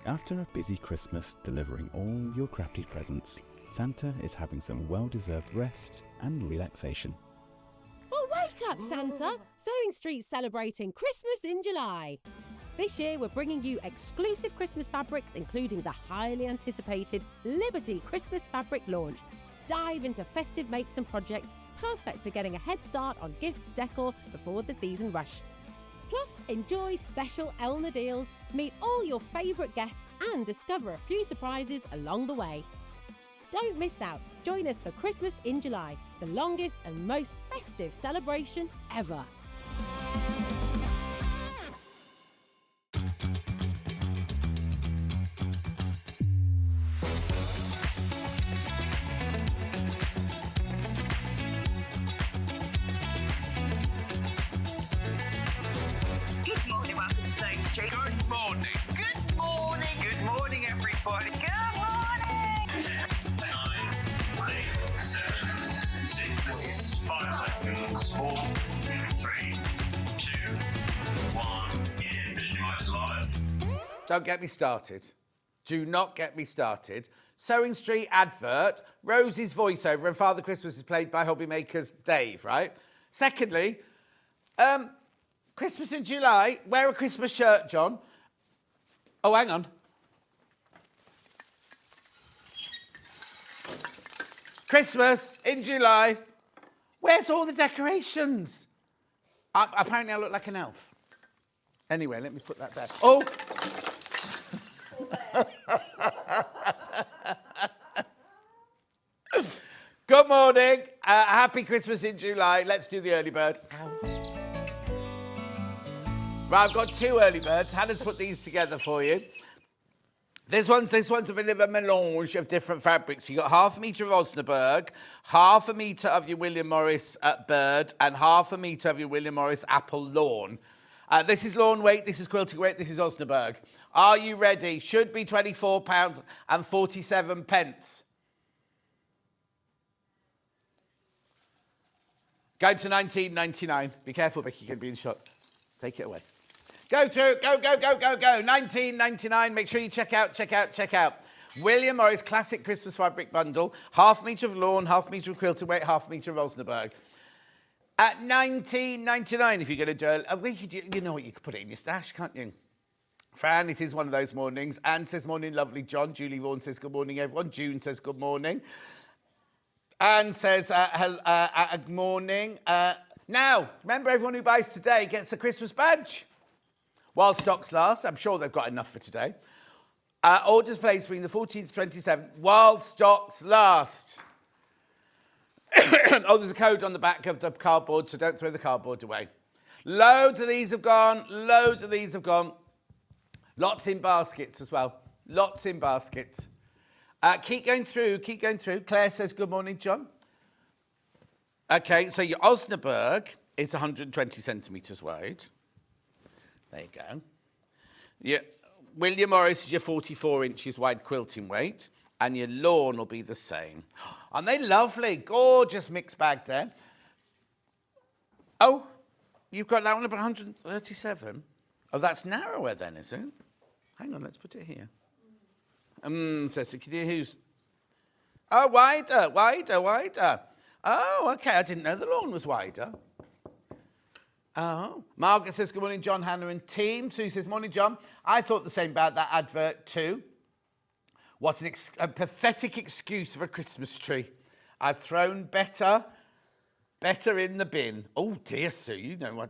After a busy Christmas delivering all your crafty presents, Santa is having some well-deserved rest and relaxation. Well, wake up, Santa! Sewing Street's celebrating Christmas in July. This year, we're bringing you exclusive Christmas fabrics, including the highly anticipated Liberty Christmas fabric launch. Dive into festive makes and projects, perfect for getting a head start on gifts decor before the season rush. Plus, enjoy special Elna deals, meet all your favourite guests and discover a few surprises along the way. Don't miss out. Join us for Christmas in July, the longest and most festive celebration ever. Good morning, welcome to Sewing Street. Good morning. Good morning. Good morning, everybody. Good morning. 10, 9, 8, 7, 6, 5 seconds, 4, 3, 2, 1, in Visualize Live. Don't get me started. Do not get me started. Sewing Street advert, Rosie's voiceover, and Father Christmas is played by Hobbymakers Dave, right? Secondly, Christmas in July, wear a Christmas shirt, John. Oh, hang on. Christmas in July. Where's all the decorations? Apparently I look like an elf. Anyway, let me put that there. Oh! Good morning. Happy Christmas in July. Let's do the early bird. Ow. Right, I've got two early birds. Hannah's put these together for you. This one's a bit of a melange of different fabrics. You got half a metre of Osnaburg, half a metre of your William Morris bird, and half a metre of your William Morris apple lawn. This is lawn weight, this is quilting weight, this is Osnaburg. Are you ready? Should be £24 and 47 pence. Going to 19.99. Be careful, Vicky, you can be in shot. Take it away. Go through, go. 19.99. Make sure you check out. William Morris Classic Christmas Fabric Bundle. Half metre of lawn, half metre of quilted weight, half metre of Osnaburg. At 19.99, if you're going to do it, you know what, you could put it in your stash, can't you? Fran, it is one of those mornings. Anne says, morning, lovely John. Julie Vaughan says, good morning, everyone. June says, good morning. Anne says, good morning. Now, remember, everyone who buys today gets a Christmas badge. While stocks last, I'm sure they've got enough for today. Orders placed between the 14th to 27th, while stocks last. Oh, there's a code on the back of the cardboard, so don't throw the cardboard away. Loads of these have gone. Lots in baskets as well. Lots in baskets. Keep going through. Claire says, good morning, John. Okay, so your Osnaburg is 120 centimetres wide. There you go. Your William Morris is your 44 inches wide quilting weight, and your lawn will be the same. Aren't they lovely? Gorgeous mixed bag there. Oh, you've got that one about 137. Oh, that's narrower then, is it? Hang on, let's put it here. Says, can you who's? Oh, wider. Oh, okay, I didn't know the lawn was wider. Oh. Margaret says, good morning, John, Hannah and team. Sue says, morning, John. I thought the same about that advert too. What a pathetic excuse for a Christmas tree. I've thrown better in the bin. Oh, dear, Sue, you know,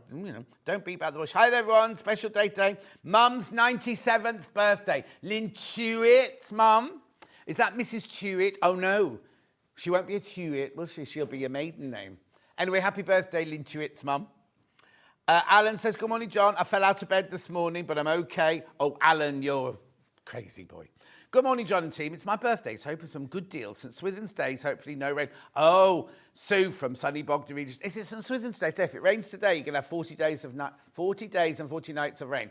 don't beat about the bush. Hi there, everyone, special day today. Mum's 97th birthday. Lynn Tuitt, Mum. Is that Mrs. Tuitt? Oh, no. She won't be a Tuitt, will she? She'll be your maiden name. Anyway, happy birthday, Lynn Tuitt's mum. Alan says, good morning, John. I fell out of bed this morning, but I'm okay. Oh, Alan, you're a crazy boy. Good morning, John and team. It's my birthday, so hoping some good deals. St Swithin's Days, hopefully no rain. Oh, Sue from Sunny Bognor Regis. Is it St Swithin's Days? If it rains today, you're going to have 40 days and 40 nights of rain.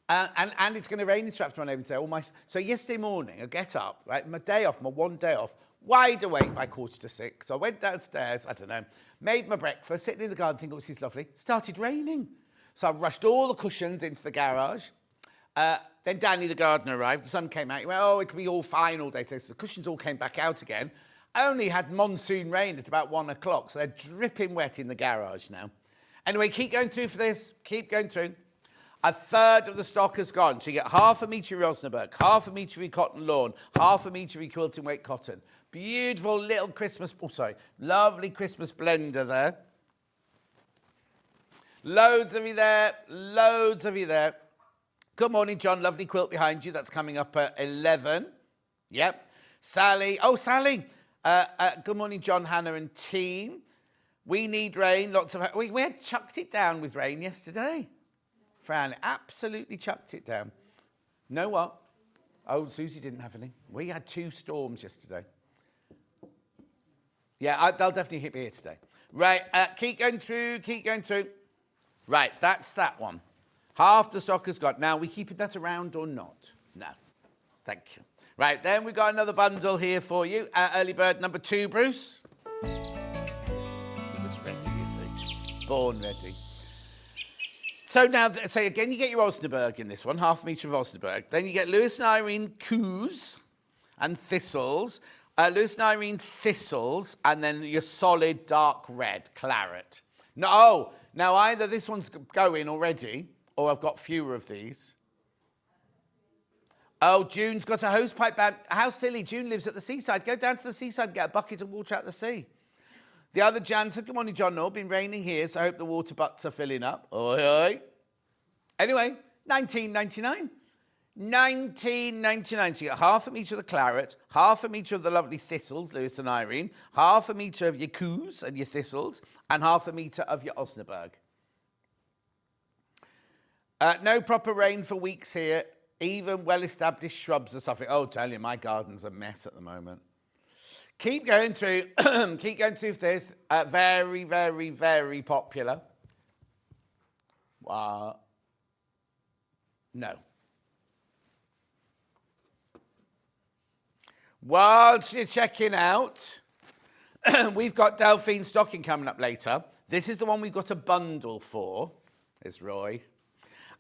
And it's going to rain in Stratford-on-Avon today. So yesterday morning, I get up, right, my one day off, wide awake by 5:45. So I went downstairs, I don't know, made my breakfast, sitting in the garden thinking, oh, this is lovely. Started raining. So I rushed all the cushions into the garage, Then Danny the gardener arrived. The sun came out. He went, oh, it could be all fine all day today. So the cushions all came back out again. Only had monsoon rain at about 1 o'clock. So they're dripping wet in the garage now. Anyway, keep going through for this. Keep going through. A third of the stock has gone. So you get half a metre of Osnaburg, half a metre of cotton lawn, half a metre of quilting weight cotton. Beautiful little Christmas, lovely Christmas blender there. Loads of you there, loads of you there. Good morning, John. Lovely quilt behind you. That's coming up at 11. Yep. Sally. Oh, Sally. Good morning, John, Hannah and team. We need rain. Lots of... We had chucked it down with rain yesterday. Fran absolutely chucked it down. Know what? Oh, Susie didn't have any. We had 2 storms yesterday. Yeah, they'll definitely hit me here today. Right, keep going through, keep going through. Right, that's that one. Half the stock has got. Now, we keeping that around or not? No. Thank you. Right, then we've got another bundle here for you. Early bird number 2, Bruce. It's ready, you see. Born ready. So now, so again, you get your Osnaburg in this one, half a metre of Osnaburg. Then you get Lewis and Irene coups and thistles. Lewis and Irene thistles, and then your solid dark red claret. No, now either this one's going already, or I've got fewer of these. Oh, June's got a hosepipe band. How silly. June lives at the seaside. Go down to the seaside and get a bucket of water out the sea. The other Jan said, good morning, John. No, been raining here, so I hope the water butts are filling up. Oi, oi. Anyway, $19.99. $19.99. So you get half a metre of the claret, half a metre of the lovely thistles, Lewis and Irene, half a metre of your coups and your thistles, and half a metre of your Osnaburg. No proper rain for weeks here. Even well-established shrubs are suffering. Oh, tell you, my garden's a mess at the moment. Keep going through. Keep going through this. Very, very, very popular. No. Whilst you're checking out, we've got Delphine stocking coming up later. This is the one we've got a bundle for. There's Roy.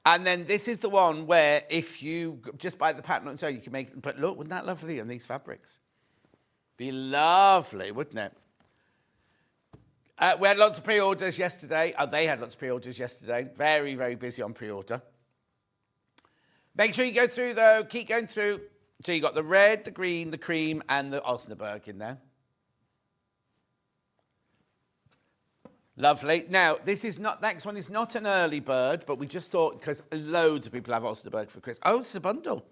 And then this is the one where if you just buy the pattern on its own, you can make it. But look, wouldn't that lovely on these fabrics? Be lovely, wouldn't it? We had lots of pre-orders yesterday. Oh, they had lots of pre-orders yesterday. Very, very busy on pre-order. Make sure you go through, though. Keep going through. So you got the red, the green, the cream, and the Osnaburg in there. Lovely. Now, this is not, next one is not an early bird, but we just thought, because loads of people have Osnaburg for Christmas. Oh, it's a bundle.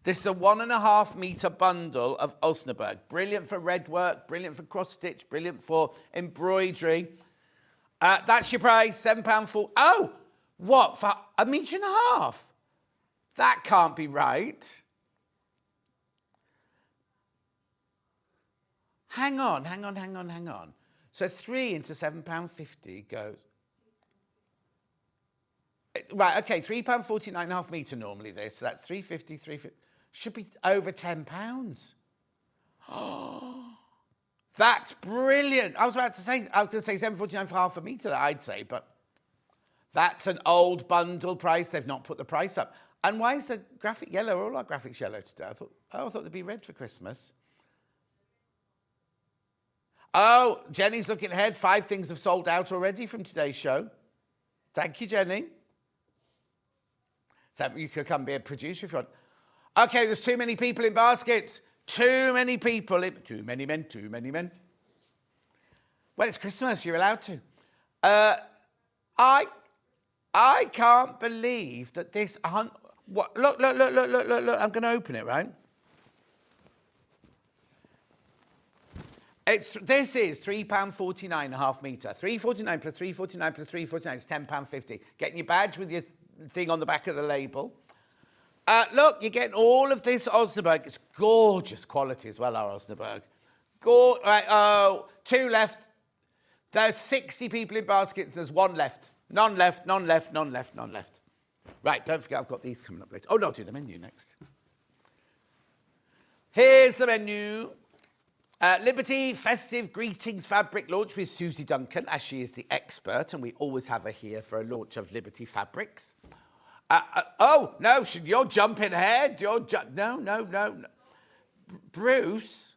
This is a 1.5 metre bundle of Osnaburg. Brilliant for red work, brilliant for cross stitch, brilliant for embroidery. That's your price, £7.40. Oh, what, for 1.5 metres? That can't be right. Hang on. So 3 into £7.50 goes... Right, okay, £3.49.5 metre normally this. So that's £3.50. Should be over £10. Oh, that's brilliant. I was going to say £7.49 for half a metre, I'd say, but that's an old bundle price. They've not put the price up. And why is the graphic yellow? All our graphics yellow today. I thought they'd be red for Christmas. Oh, Jenny's looking ahead. 5 things have sold out already from today's show. Thank you, Jenny. So you could come be a producer if you want. Okay, there's too many people in baskets. Too many people. Too many men. Well, it's Christmas. You're allowed to. I can't believe that this... What? Look. I'm going to open it, right? This is £3.49.5 metre. £3.49 plus £3.49 plus £3.49 is £10.50. Getting your badge with your thing on the back of the label. Look, you're getting all of this Osnaburg. It's gorgeous quality as well, our Osnaburg. Right, 2 left. There's 60 people in baskets. There's 1 left. None left. Right, don't forget I've got these coming up later. Oh, no, I'll do the menu next. Here's the menu. Liberty Festive Greetings fabric launch with Suzie Duncan, as she is the expert, and we always have her here for a launch of Liberty fabrics. Oh, no, you're jumping ahead. No. Bruce.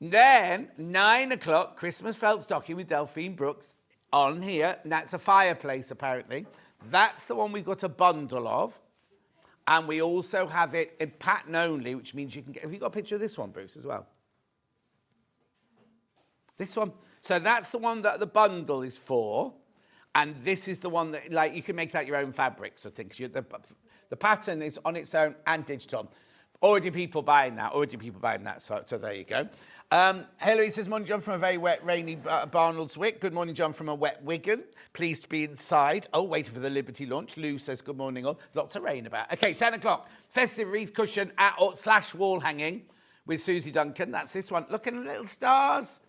Then, 9 o'clock, Christmas felt stocking with Delphine Brooks on here. And that's a fireplace, apparently. That's the one we've got a bundle of. And we also have it in pattern only, which means you can get... Have you got a picture of this one, Bruce, as well? This one. So that's the one that the bundle is for. And this is the one that, like, you can make that your own fabrics or things. The pattern is on its own and digital. Already people buying that. So there you go. Hilary says, morning, John, from a very wet, rainy Barnoldswick. Good morning, John, from a wet Wigan. Pleased to be inside. Oh, waiting for the Liberty launch. Lou says, good morning, all. Lots of rain about. Okay, 10 o'clock. Festive wreath cushion / wall hanging with Suzie Duncan. That's this one. Look at the little stars.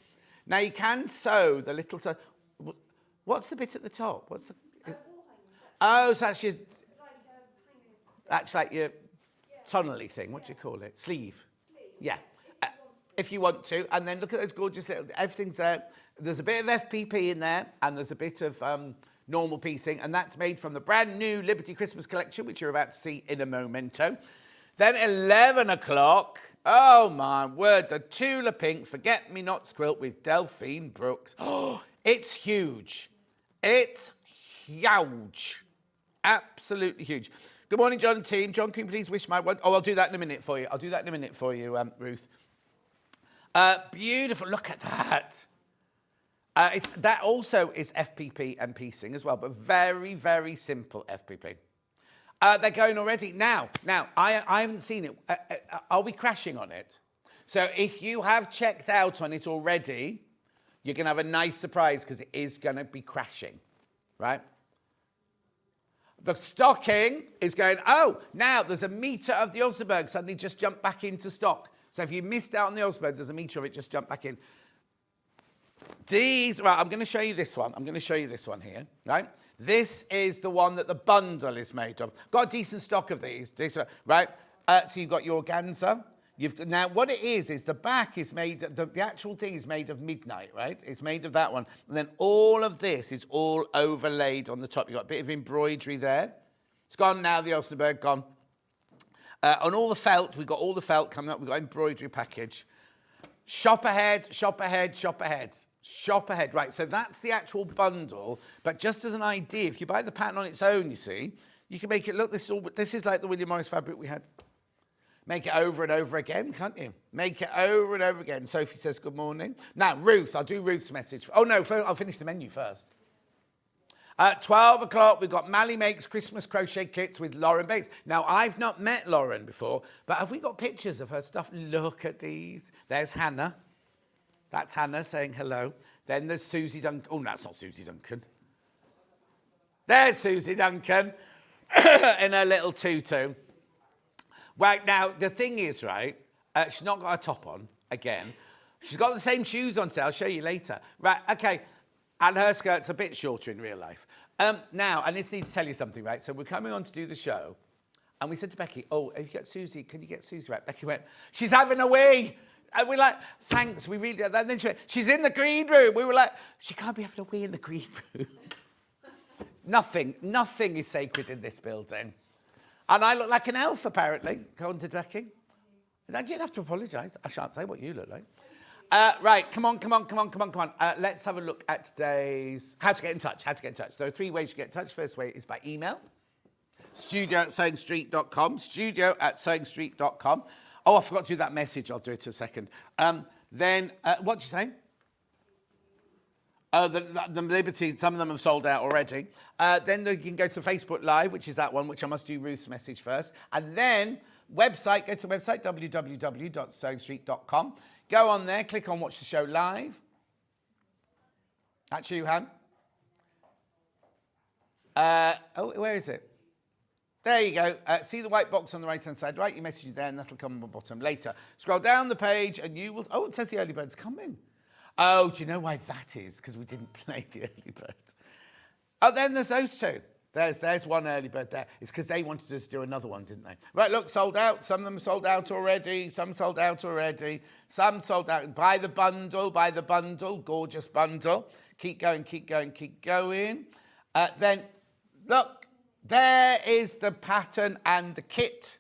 Now, you can sew the little... What's the bit at the top? What's the... Oh, so that's your... That's like your tunnely thing. What do you call it? Sleeve. Yeah. If you want to. And then look at those gorgeous little... Everything's there. There's a bit of FPP in there, and there's a bit of normal piecing, and that's made from the brand new Liberty Christmas collection, which you're about to see in a momento. Then 11 o'clock... Oh, my word. The Tula Pink Forget-Me-Nots quilt with Delphine Brooks. Oh, it's huge. It's huge. Absolutely huge. Good morning, John and team. John, can you please wish my one... Oh, I'll do that in a minute for you. Ruth. Beautiful. Look at that. That also is FPP and piecing as well, but very, very simple FPP. They're going already. Now, I haven't seen it. Are we crashing on it? So if you have checked out on it already, you're going to have a nice surprise because it is going to be crashing, right? The stocking is going, oh, now there's a metre of the Osnaburg suddenly just jumped back into stock. So if you missed out on the Osnaburg, there's a metre of it just jumped back in. Right, I'm going to show you this one. Here, right? This is the one that the bundle is made of. Got a decent stock of these, right? So you've got your organza. Now, what it is the back is made, the actual thing is made of midnight, right? It's made of that one. And then all of this is all overlaid on the top. You've got a bit of embroidery there. It's gone now, the Osnaburg, gone. On all the felt, we've got all the felt coming up. We've got embroidery package. Shop ahead. Right, so that's the actual bundle. But just as an idea, if you buy the pattern on its own, you see, you can make it look, this is like the William Morris fabric we had. Make it over and over again, can't you? Make it over and over again. Sophie says, good morning. Now, Ruth, I'll do Ruth's message. Oh, no, I'll finish the menu first. At 12 o'clock, we've got Mally Makes Christmas Crochet Kits with Lauryn Bates. Now, I've not met Lauryn before, but have we got pictures of her stuff? Look at these. There's Hannah. That's Hannah saying hello. Then there's Suzie Duncan. Oh, that's not Suzie Duncan. There's Suzie Duncan in her little tutu. Right, now, the thing is, right, she's not got a top on, again. She's got the same shoes on today. I'll show you later. Right, okay. And her skirt's a bit shorter in real life. Now, I just need to tell you something, right? So we're coming on to do the show. And we said to Becky, oh, have you got Suzie? Can you get Suzie? Right, Becky went, she's having a wee. And we're like, thanks, we really... And then she went, she's in the green room. We were like, she can't be having a wee in the green room. Nothing is sacred in this building. And I look like an elf, apparently, according to Becky. You don't have to apologise. I shan't say what you look like. Right, come on. Let's have a look at today's... How to get in touch. There are 3 ways to get in touch. First way is by email. studio@sewingstreet.com. Oh, I forgot to do that message. I'll do it in a second. Then, what did you say? Oh, the Liberty, some of them have sold out already. Then you can go to Facebook Live, which is that one, which I must do Ruth's message first. And then, website, go to the website, www.sewingstreet.com. Go on there, click on Watch the Show Live. That's you, Han. Where is it? There you go. See the white box on the right-hand side. Write your message there, and that'll come on the bottom later. Scroll down the page, and you will... Oh, it says the early bird's coming. Oh, do you know why that is? Because we didn't play the early bird. Oh, then there's those 2. There's one early bird there. It's because they wanted us to do another one, didn't they? Right, look, sold out. Some of them sold out already. Some sold out. Buy the bundle. Gorgeous bundle. Keep going. Then, look. There is the pattern and the kit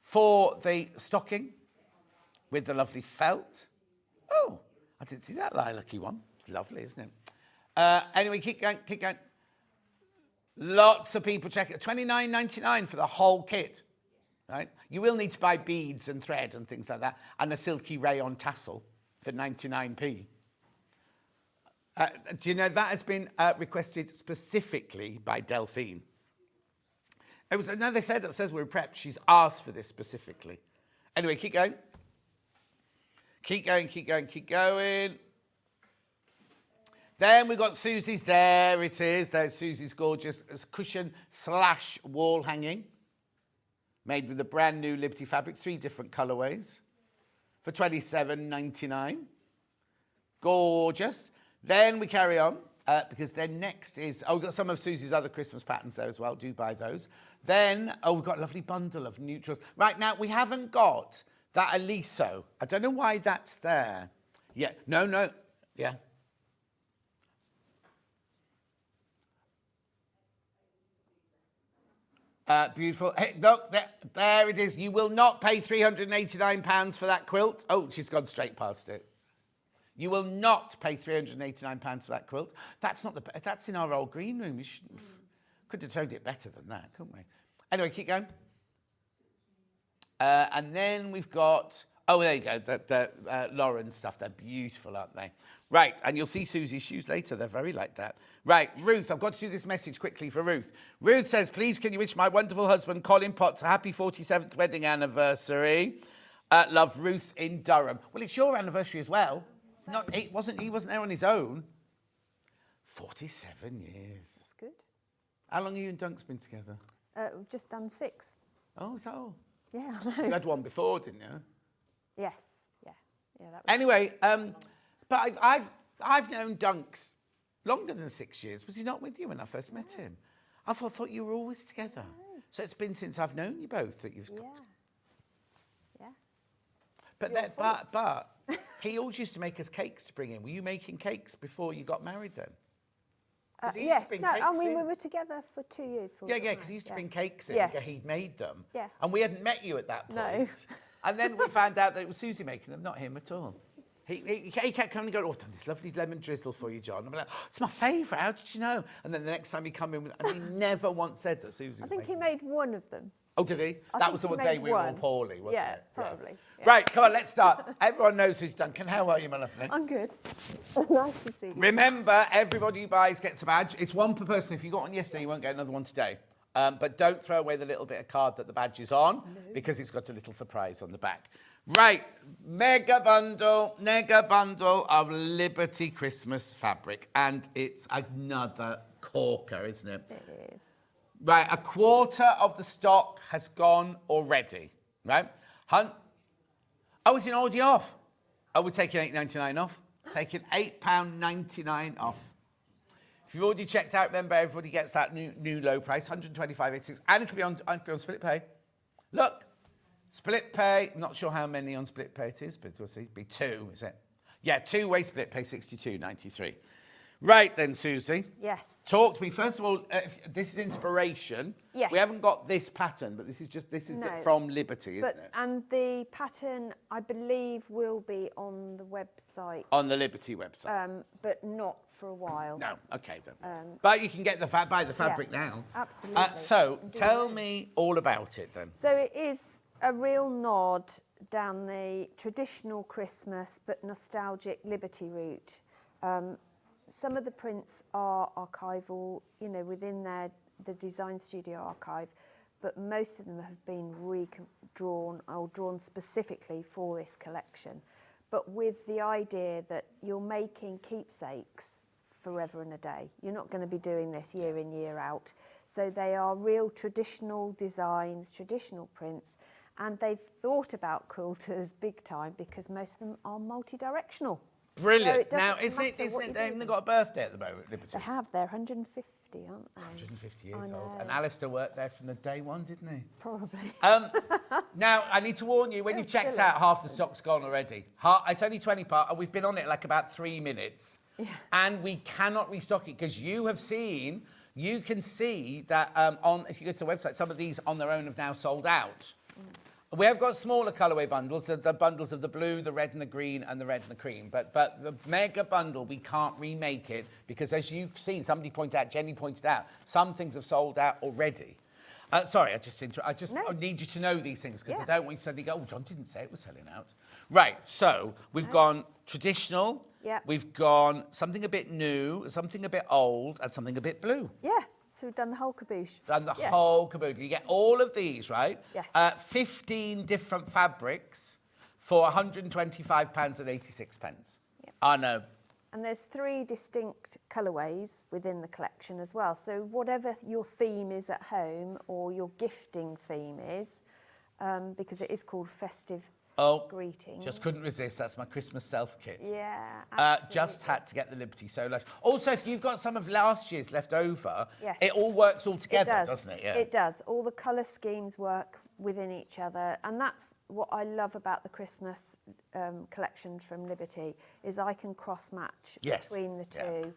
for the stocking with the lovely felt. Oh, I didn't see that lilac-y one. It's lovely, isn't it? Anyway, keep going, keep going. Lots of people check it. $29.99 for the whole kit, right? You will need to buy beads and thread and things like that, and a silky rayon tassel for 99p. Do you know that has been requested specifically by Delphine? It was, no, they said upstairs we were prepped. She's asked for this specifically. Anyway, keep going. Keep going, keep going, keep going. Then we've got Susie's. There it is. There's Susie's gorgeous cushion / wall hanging. Made with a brand new Liberty fabric, 3 different colourways. For $27.99. Gorgeous. Then we carry on, because then next is... Oh, we've got some of Susie's other Christmas patterns there as well. Do buy those. Then, oh, we've got a lovely bundle of neutrals. Right, now, we haven't got that Aliso. I don't know why that's there. Yeah, no, yeah. Beautiful. Hey, look, there it is. You will not pay £389 for that quilt. Oh, she's gone straight past it. You will not pay £389 for that quilt. That's not that's in our old green room. We could have told it better than that, couldn't we? Anyway, keep going. And then we've got... Oh, there you go, the Lauryn stuff. They're beautiful, aren't they? Right, and you'll see Susie's shoes later. They're very like that. Right, Ruth, I've got to do this message quickly for Ruth. Ruth says, please can you wish my wonderful husband, Colin Potts, a happy 47th wedding anniversary. Love, Ruth in Durham. Well, it's your anniversary as well. He wasn't there on his own. 47 years. That's good. How long have you and Dunk's been together? We've just done 6. Oh, is that all? Yeah, I know. You had one before, didn't you? Yes, yeah. That was Anyway, but I've known Dunks longer than 6 years. Was he not with you when I first met him? I thought you were always together. No. So it's been since I've known you both that you've... Yeah. But he always used to make us cakes to bring in. Were you making cakes before you got married then? Yes, no, we were together for 2 years. Yeah, because he used to bring cakes in. Yes. Yeah, he'd made them. Yeah. And we hadn't met you at that point. No. And then we found out that it was Suzie making them, not him at all. He kept coming and going, oh, I've done this lovely lemon drizzle for you, John. I'm like, oh, it's my favourite, how did you know? And then the next time he come in, and he never once said that Suzie was I think he making made one of them. Oh, did he? That was the day we were all poorly, wasn't it? Probably. Yeah. Right, come on, let's start. Everyone knows who's Duncan. How are you, my lovely? I'm good. Nice to see you. Remember, everybody who buys gets a badge. It's one per person. If you got one yesterday, you won't get another one today. But don't throw away the little bit of card that the badge is on, because it's got a little surprise on the back. Right, mega bundle of Liberty Christmas fabric. And it's another corker, isn't it? It is. Right, a quarter of the stock has gone already, right? Oh, it's already off. Oh, we're taking £8.99 off. Taking £8.99 off. If you've already checked out, remember, everybody gets that new low price, £125.86, and it'll be on split pay. Look, split pay. I'm not sure how many on split pay it is, but we'll see. It'll be 2, is it? Yeah, 2-way split pay, £62.93. Right then, Suzie. Yes. Talk to me. First of all, this is inspiration. Yes. We haven't got this pattern, but this is from Liberty, isn't it? And the pattern, I believe, will be on the website. On the Liberty website. But not for a while. No, okay then. But you can get buy the fabric now. Absolutely. So tell me all about it then. So it is a real nod down the traditional Christmas but nostalgic Liberty route. Some of the prints are archival, within the Design Studio archive, but most of them have been redrawn or drawn specifically for this collection, but with the idea that you're making keepsakes forever and a day. You're not going to be doing this year in, year out. So they are real traditional designs, traditional prints, and they've thought about quilters big time because most of them are multi-directional. Brilliant. So now, isn't it? They haven't got a birthday at the moment, Liberty? They have. They're 150, aren't they? 150 years old. And Alistair worked there from the day one, didn't he? Probably. Now, I need to warn you, when you've checked out, half the stock's gone already. It's only 20 part, and we've been on it like about 3 minutes. Yeah. And we cannot restock it because you have seen you can see that if you go to the website, some of these on their own have now sold out. We have got smaller colourway bundles, the bundles of the blue, the red and the green, and the red and the cream. But the mega bundle, we can't remake it because, as you've seen, somebody pointed out, Jenny pointed out, some things have sold out already. Sorry, I need you to know these things because I don't want you to suddenly go, oh, John didn't say it was selling out. Right, so we've gone traditional, we've gone something a bit new, something a bit old, and something a bit blue. Yeah. So we've done the whole caboose. Done the whole caboose. You get all of these, right? Yes. 15 different fabrics for £125.86. Yeah. I know. And there's 3 distinct colourways within the collection as well. So whatever your theme is at home or your gifting theme is, because it is called Festive Greetings. Just couldn't resist. That's my Christmas self kit. Yeah, absolutely. Just had to get the Liberty so lush. Also, if you've got some of last year's left over, it all works all together, doesn't it? Yeah. It does. All the colour schemes work within each other, and that's what I love about the Christmas collection from Liberty is I can cross match between the two.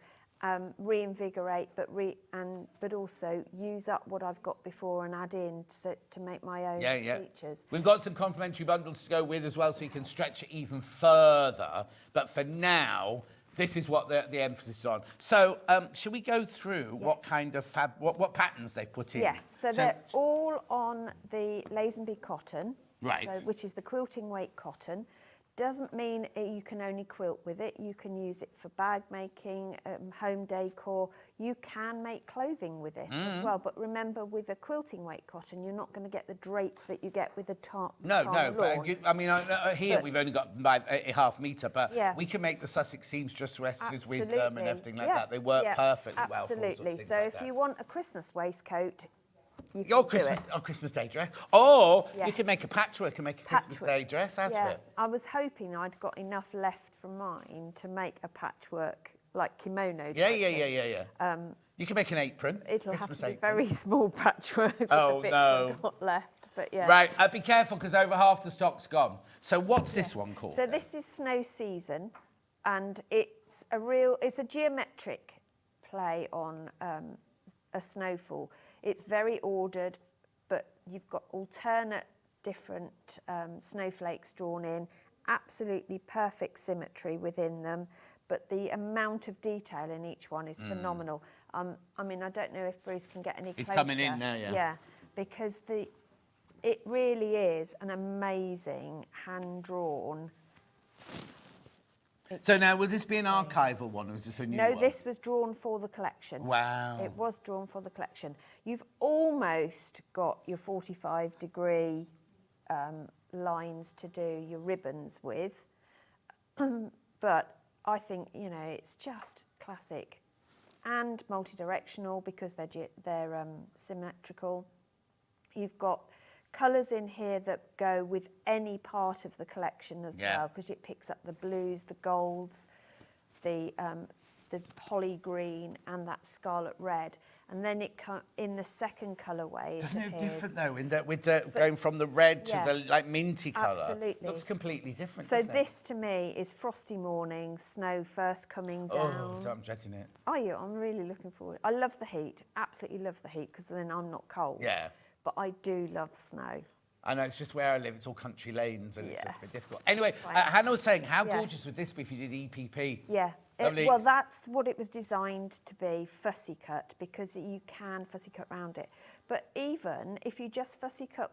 Reinvigorate, but also use up what I've got before and add in to make my own features. We've got some complimentary bundles to go with as well, so you can stretch it even further. But for now, this is what the emphasis is on. So, shall we go through what kind of what patterns they put in? Yes, so they're all on the Lazenby cotton, right? So, which is the quilting weight cotton. Doesn't mean you can only quilt with it. You can use it for bag making, home decor. You can make clothing with it as well. But remember, with a quilting weight cotton, you're not going to get the drape that you get with a tarp. No. But here we've only got by a half metre, but we can make the Sussex seamstress dresses with them and everything like that. They work perfectly well. Absolutely. So if you want a Christmas waistcoat, Your Christmas Day dress. Or you can make a patchwork and make a Christmas Day dress out of it. I was hoping I'd got enough left from mine to make a patchwork, like kimono. Yeah. You can make an apron. It'll Christmas have to be apron. very small patchwork with the bits I've got left. But yeah. Right, be careful because over half the stock's gone. So what's this one called? So this is Snow Season, and it's a geometric play on a snowfall. It's very ordered, but you've got alternate different snowflakes drawn in, absolutely perfect symmetry within them, but the amount of detail in each one is phenomenal. I mean, I don't know if Bruce can get any closer. He's coming in now, yeah. Yeah, because it really is an amazing hand-drawn. So now, will this be an archival one, or is this a new one? No, this was drawn for the collection. Wow. It was drawn for the collection. You've almost got your 45-degree lines to do your ribbons with, but I think, it's just classic and multi-directional because they're symmetrical. You've got colours in here that go with any part of the collection as well, because it picks up the blues, the golds, the holly green and that scarlet red. And then in the second colourway. Doesn't it look different though, going from the red to the minty colour? Absolutely. Looks completely different. So this to me is frosty morning, snow first coming down. Oh, I'm dreading it. Are you? I'm really looking forward. I love the heat, absolutely love the heat, because then I'm not cold. Yeah. But I do love snow. I know, it's just where I live. It's all country lanes and it's just a bit difficult. Anyway, Hannah was saying, how gorgeous would this be if you did EPP? Yeah. Well, that's what it was designed to be, fussy cut, because you can fussy cut around it. But even if you just fussy cut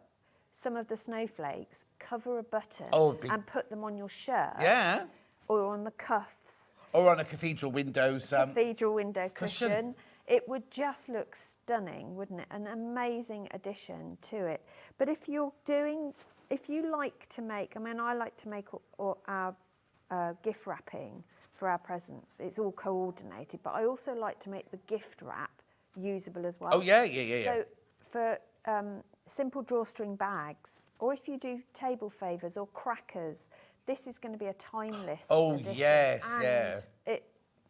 some of the snowflakes, cover a button and put them on your shirt. Yeah. Or on the cuffs. Or on a cathedral windows. Cathedral window cushion. It would just look stunning, wouldn't it? An amazing addition to it. But if you like to make, I like to make our gift wrapping for our presents. It's all coordinated, but I also like to make the gift wrap usable as well. Oh, yeah. So for simple drawstring bags, or if you do table favours or crackers, this is going to be a timeless addition. Yes.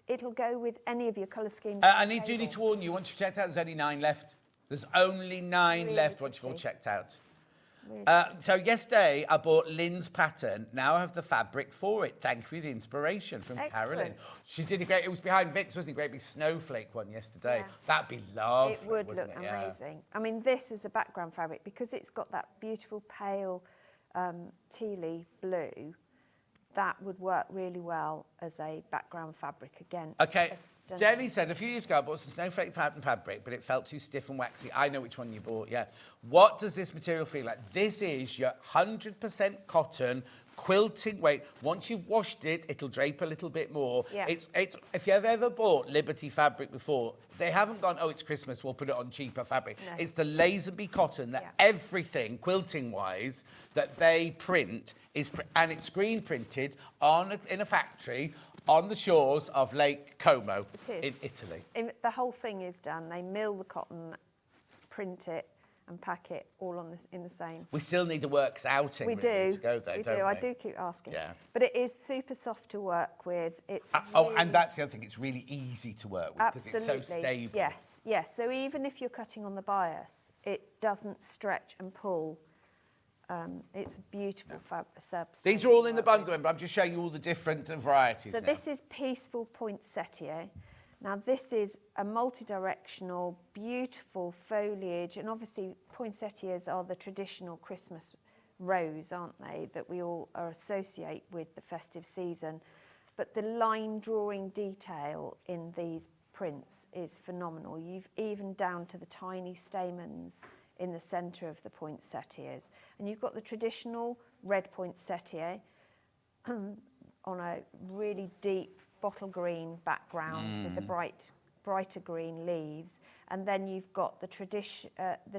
It'll go with any of your colour schemes. I need to warn you, once you've checked out, there's only 9 left. There's only 9 left once you've all checked out. really. So yesterday I bought Lynn's pattern. Now I have the fabric for it. Thank you for the inspiration from Carolyn. Excellent. She did a great. It was behind Vic's, wasn't it? Great big snowflake one yesterday. Yeah. That'd be lovely. It would look wouldn't it? Yeah. amazing. I mean, this is a background fabric because it's got that beautiful pale tealy blue. That would work really well as a background fabric against. Okay, a stunning- Jenny said a few years ago I bought some snowflake pattern fabric, but it felt too stiff and waxy. I know which one you bought, yeah. What does this material feel like? This is your 100% cotton quilting weight. Once you've washed it, it'll drape a little bit more. Yeah. It's if you've ever bought Liberty fabric before, they haven't gone, oh, it's Christmas, we'll put it on cheaper fabric. No. It's the Lazenby cotton that Yeah. everything, quilting-wise, that they print is, and it's screen printed in a factory on the shores of Lake Como It is. in Italy. The whole thing is done. They mill the cotton, print it, and pack it all in the same. We still need a works outing We really do. to go there, we don't do. we? I do keep asking. Yeah. But it is super soft to work with. It's Oh, really- and that's the other thing. It's really easy to work with because absolutely it's so stable. Yes, yes. So even if you're cutting on the bias, it doesn't stretch and pull. It's a beautiful substance. These are all in the bundle, but I'm just showing you all the different varieties So now. this is Peaceful Poinsettia. Now this is a multi-directional, beautiful foliage, and obviously poinsettias are the traditional Christmas rose, aren't they, that we all associate with the festive season. But the line drawing detail in these prints is phenomenal. You've even down to the tiny stamens in the centre of the poinsettias. And you've got the traditional red poinsettia on a really deep bottle green background with the brighter green leaves, and then you've got the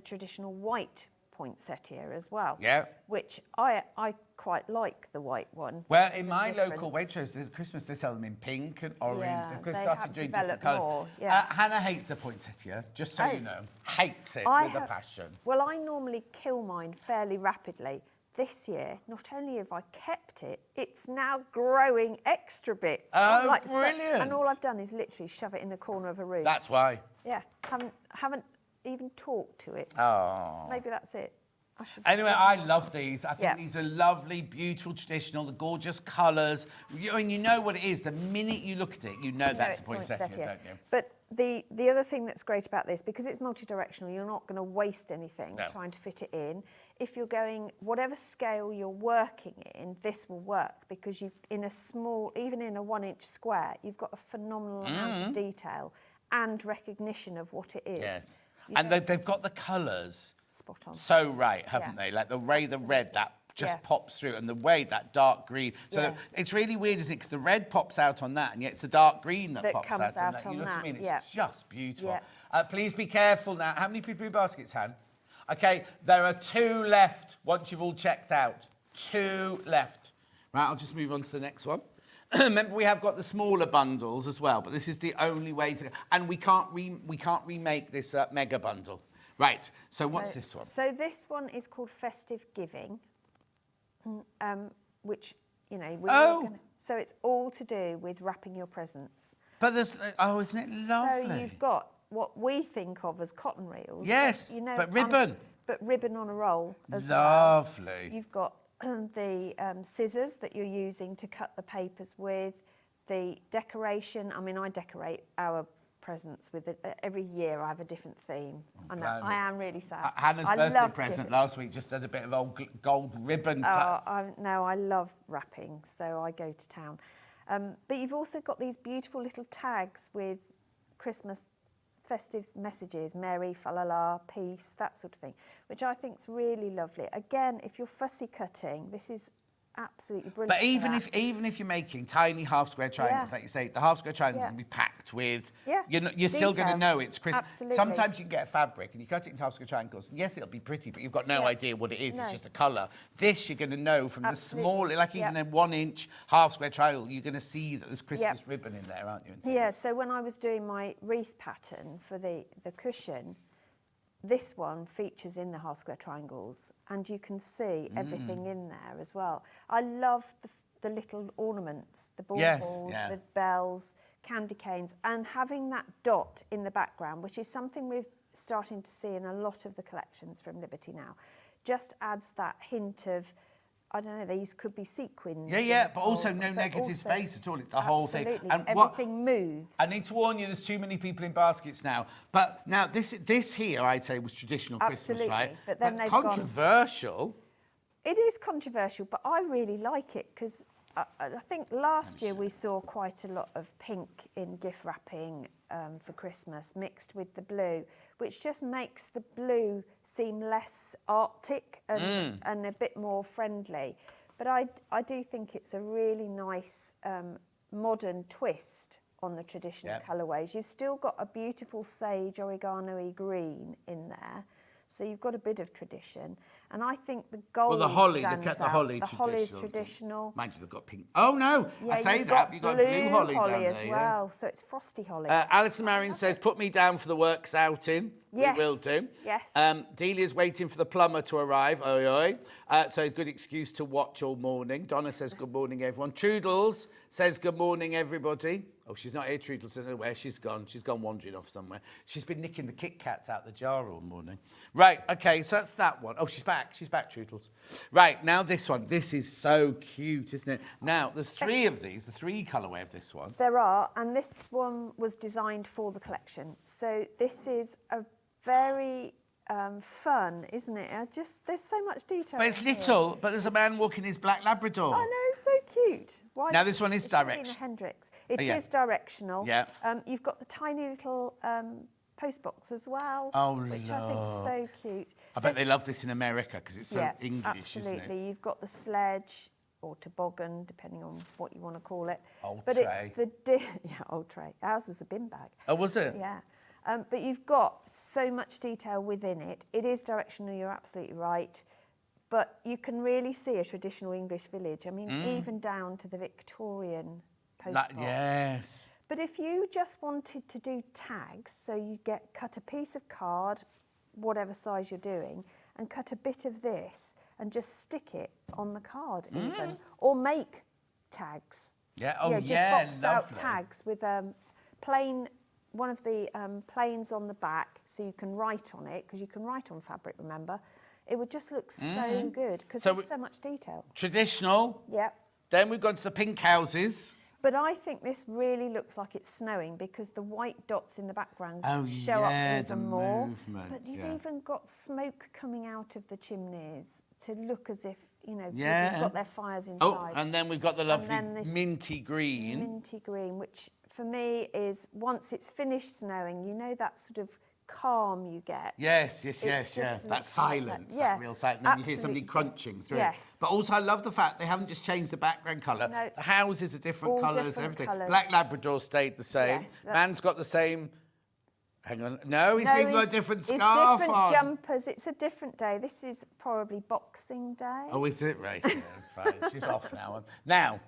traditional white poinsettia as well. Yeah. Which I quite like the white one. Well, It's in a my local difference. Waitrose, this Christmas they sell them in pink and orange. Yeah, They've they started have doing different developed colours. more, yeah. Hannah hates a poinsettia, just so Oh. you know. Hates it I with a have- passion. Well, I normally kill mine fairly rapidly. This year, not only have I kept it, it's now growing extra bits. Oh, I'm brilliant. and all I've done is literally shove it in the corner of a room. That's why. Yeah, haven't even talked to it. Oh. Maybe that's it. I should. Anyway, I love these. I think Yeah. these are lovely, beautiful, traditional, the gorgeous colours. And you know what it is. The minute you look at it, you know that's a it's poinsettia, don't you? But the other thing that's great about this, because it's multi-directional, you're not going to waste anything No. trying to fit it in. If you're going, whatever scale you're working in, this will work because you've in a small, even in a 1-inch square, you've got a phenomenal amount of detail and recognition of what it is. Yes. You And don't- they've got the colours spot on. so right, haven't Yeah. they? Like the way the red, that just Yeah. pops through, and the way that dark green. So Yeah. it's really weird, isn't it? Because the red pops out on that, and yet it's the dark green that That pops comes out on out that. on You know what I that, mean? It's yeah. just beautiful. Yeah. Please be careful now. How many people baskets, Han? Okay, there are 2 left once you've all checked out. 2 left. Right, I'll just move on to the next one. Remember, we have got the smaller bundles as well, but this is the only way to. And we can't remake this mega bundle. Right. So what's this one? So this one is called Festive Giving, which, you know, so it's all to do with wrapping your presents. But there's isn't it lovely? So you've got what we think of as cotton reels. Yes, you know, but ribbon. But ribbon on a roll as Lovely. well. You've got the scissors that you're using to cut the papers with, the decoration. I mean, I decorate our presents with it. Every year I have a different theme. I know, blimey. I am really sad. Hannah's I birthday love present giving- last week just had a bit of old gold ribbon. No, I love wrapping, so I go to town. But you've also got these beautiful little tags with Christmas festive messages, Merry, Falala, Peace, that sort of thing, which I think is really lovely. Again, if you're fussy cutting, this is absolutely brilliant. But even if you're making tiny half square triangles, Yeah. like you say, the half square triangles Yeah. can be packed with. Yeah. You're still going to Detail. know it's Christmas. Absolutely. Sometimes you can get a fabric and you cut it into half square triangles. And yes, it'll be pretty, but you've got no Yeah. idea what it is. No. It's just a colour. This you're going to know from Absolutely. the small, like even Yeah. a 1-inch half square triangle. You're going to see that there's Christmas Yeah. ribbon in there, aren't you? and Yeah, things. so when I was doing my wreath pattern for the cushion, this one features in the half square triangles, and you can see everything in there as well. I love the little ornaments, the baubles, yeah. the bells, candy canes, and having that dot in the background, which is something we've starting to see in a lot of the collections from Liberty now. Just adds that hint of, I don't know, these could be sequins. Yeah, but also holes, no but negative also- space at all. It's the whole thing. Absolutely, And everything moves. I need to warn you, there's too many people in baskets now. But now this here, I'd say, was traditional Christmas, Absolutely, right? but then they've gone- controversial. It is controversial, but I really like it because I think last year we saw quite a lot of pink in gift wrapping for Christmas mixed with the blue, which just makes the blue seem less arctic and a bit more friendly. But I do think it's a really nice modern twist on the traditional colourways. You've still got a beautiful sage oregano-y green in there. So you've got a bit of tradition. And I think the gold Well, the holly, stands the out. holly The holly is traditional. traditional. Mind you, they've got pink. Oh, no, Yeah, I say you've that. You've got blue holly down as there. well. So it's frosty holly. Alison Marion says, put me down for the works outing. Yes. We will do. Yes. Delia's waiting for the plumber to arrive. Oi, oi. So good excuse to watch all morning. Donna says, good morning, everyone. Troodles says, good morning, everybody. Oh, she's not here, Troodles. I don't know where she's gone. She's gone wandering off somewhere. She's been nicking the Kit Kats out the jar all morning. Right, OK, so that's that one. Oh, she's back. She's back, Troodles. Right, now this one. This is so cute, isn't it? Now, there's three of these, the three colourway of this one. There are, and this one was designed for the collection. So this is a very fun, isn't it? There's so much detail. But it's in here. little, but there's a man walking his black Labrador. I know, it's so cute. Why Now, this one is it's Sharina direction- Hendricks. It yeah. is directional. Yeah. You've got the tiny little post box as well, Oh, which I think is so cute. I bet they love this in America because it's so Yeah, English, absolutely. isn't it? You've got the sledge or toboggan, depending on what you want to call it. Old but tray. it's yeah, old tray. Ours was a bin bag. Oh, was it? Yeah. But you've got so much detail within it. It is directional, you're absolutely right. But you can really see a traditional English village. I mean, even down to the Victorian postbox. Yes. But if you just wanted to do tags, so you cut a piece of card, whatever size you're doing, and cut a bit of this and just stick it on the card even, or make tags. Yeah, oh, You know, just yeah, boxed out lovely. tags with plain, one of the planes on the back, so you can write on it, because you can write on fabric, remember. It would just look so good, because So there's so much detail. Traditional. Yep. Then we've gone to the pink houses. But I think this really looks like it's snowing because the white dots in the background Oh, show yeah, up the even more. movement, But you've yeah. even got smoke coming out of the chimneys to look as if, you know, people Yeah. have got their fires inside. Oh, and then we've got the lovely then this minty green. minty green, which for me is, once it's finished snowing, you know that sort of calm you get. Yes, It's yeah. just That looks like silence, that. that Yeah, real silence. And then you hear somebody absolutely. crunching through. Yes. But also, I love the fact they haven't just changed the background colour. No. The houses are different All colours, different everything. colours. Black Labrador stayed the same. Yes, that's- Man's got the same. Hang on. No, he's No, even got a it's- different it's scarf different on. jumpers. It's a different day. This is probably Boxing Day. Oh, is it? Right. Yeah, fine. She's off now. Now,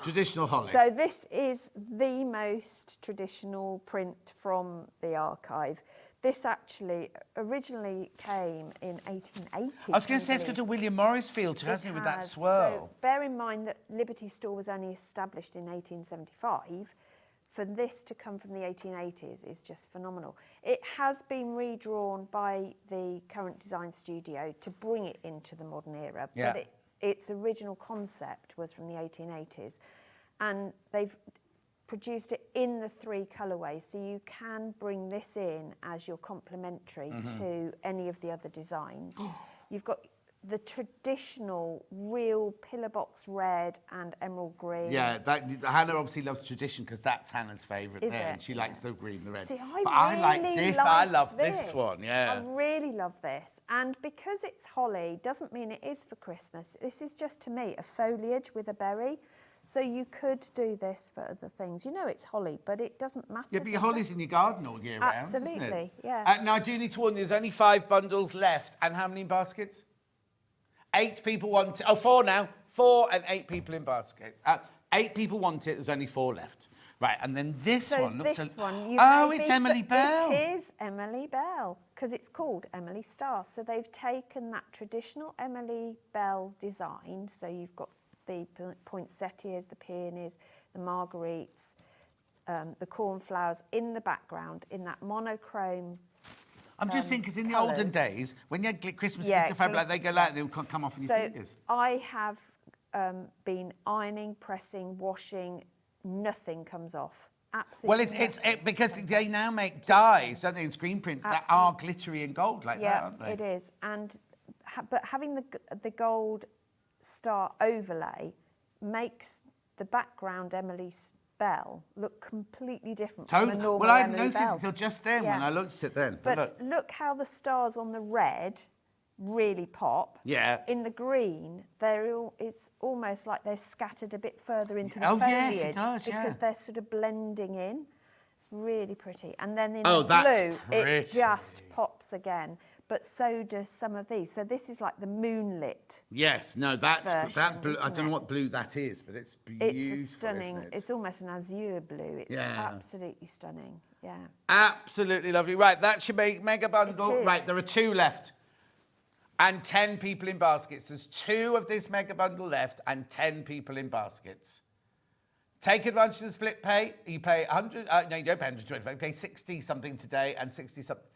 traditional holly. So this is the most traditional print from the archive. This actually originally came in 1880. I was going to say it's got a William Morris feel too, hasn't it, with that has. swirl? So bear in mind that Liberty Store was only established in 1875. For this to come from the 1880s is just phenomenal. It has been redrawn by the current design studio to bring it into the modern era, Yeah. but its original concept was from the 1880s. And they've produced it in the three colourways, so you can bring this in as your complementary to any of the other designs. You've got the traditional real pillar box red and emerald green. Yeah, Hannah obviously loves tradition because that's Hannah's favourite Is there, it? and she likes the green, the red. See, but I like really this. like I love this one. Yeah. I really love this. And because it's holly, doesn't mean it is for Christmas. This is just, to me, a foliage with a berry. So you could do this for other things. You know it's holly, but it doesn't matter. Yeah, but your does it? holly's in your garden all year round, isn't it? Absolutely, yeah. Now, I do need to warn you, there's only 5 bundles left. And how many in baskets? 8 people want it. Oh, 4 now. 4 and 8 people in basket. 8 people want it. There's only 4 left. Right, and then this So one looks... this one, you oh, may it's be Emily Bell. It is Emily Bell, because it's called Emily Star. So they've taken that traditional Emily Bell design. So you've got the poinsettias, the peonies, the marguerites, the cornflowers in the background in that monochrome. I'm just thinking, because in the olden colours. days, when you had Christmas Yeah, glitter fabric, like, they go like, they'll come off in your fingers. I have been ironing, pressing, washing, nothing comes off. Absolutely. Well, it's because they now make dyes, don't they, in screen prints that are Absolutely. glittery and gold like that, Yeah, aren't they? it is. And but having the gold star overlay makes the background Emily Bell look completely different from a normal Well, I Emily noticed Bell. it till just then when Yeah. I looked at it then. But look how the stars on the red really pop. Yeah. In the green, it's almost like they're scattered a bit further into the Oh, foliage. yes, it does, yeah. Because they're sort of blending in. It's really pretty. And then in Oh, the that's blue, it pretty. just pops again. But so does some of these. So this is like the moonlit. Yes, no, that's good. version, That blue. I isn't don't know it? what blue that is, but it's beautiful. It's a stunning. Isn't it? It's almost an azure blue. It's Yeah. absolutely stunning. Yeah. Absolutely lovely. Right, that should make mega bundle. It is. Right, there are 2 left. And 10 people in baskets. There's 2 of this mega bundle left and 10 people in baskets. Take advantage of the split pay. You pay 100, no, you don't pay 125. You pay 60 something today and 60 something.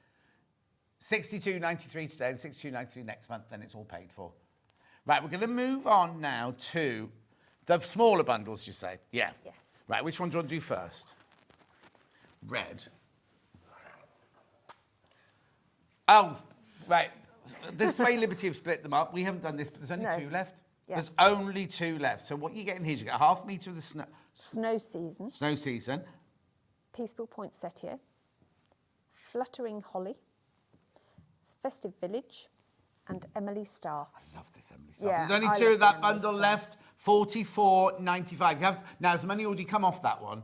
62.93 today and 62.93 next month, then it's all paid for. Right, we're going to move on now to the smaller bundles, you say? Yeah. Yes. Right, which one do you want to do first? Red. Oh, right. This way Liberty have split them up. We haven't done this, but there's only No. 2 left. Yeah. There's only 2 left. So what you're getting here is you get a half metre of the Snow season. snow season. Peaceful Poinsettia. Fluttering Holly. Festive Village. And Emily Star. I love this Emily Star. Yeah, There's only I 2 love of that the Emily bundle Star. left. 44.95. Now, has the money already come off that one?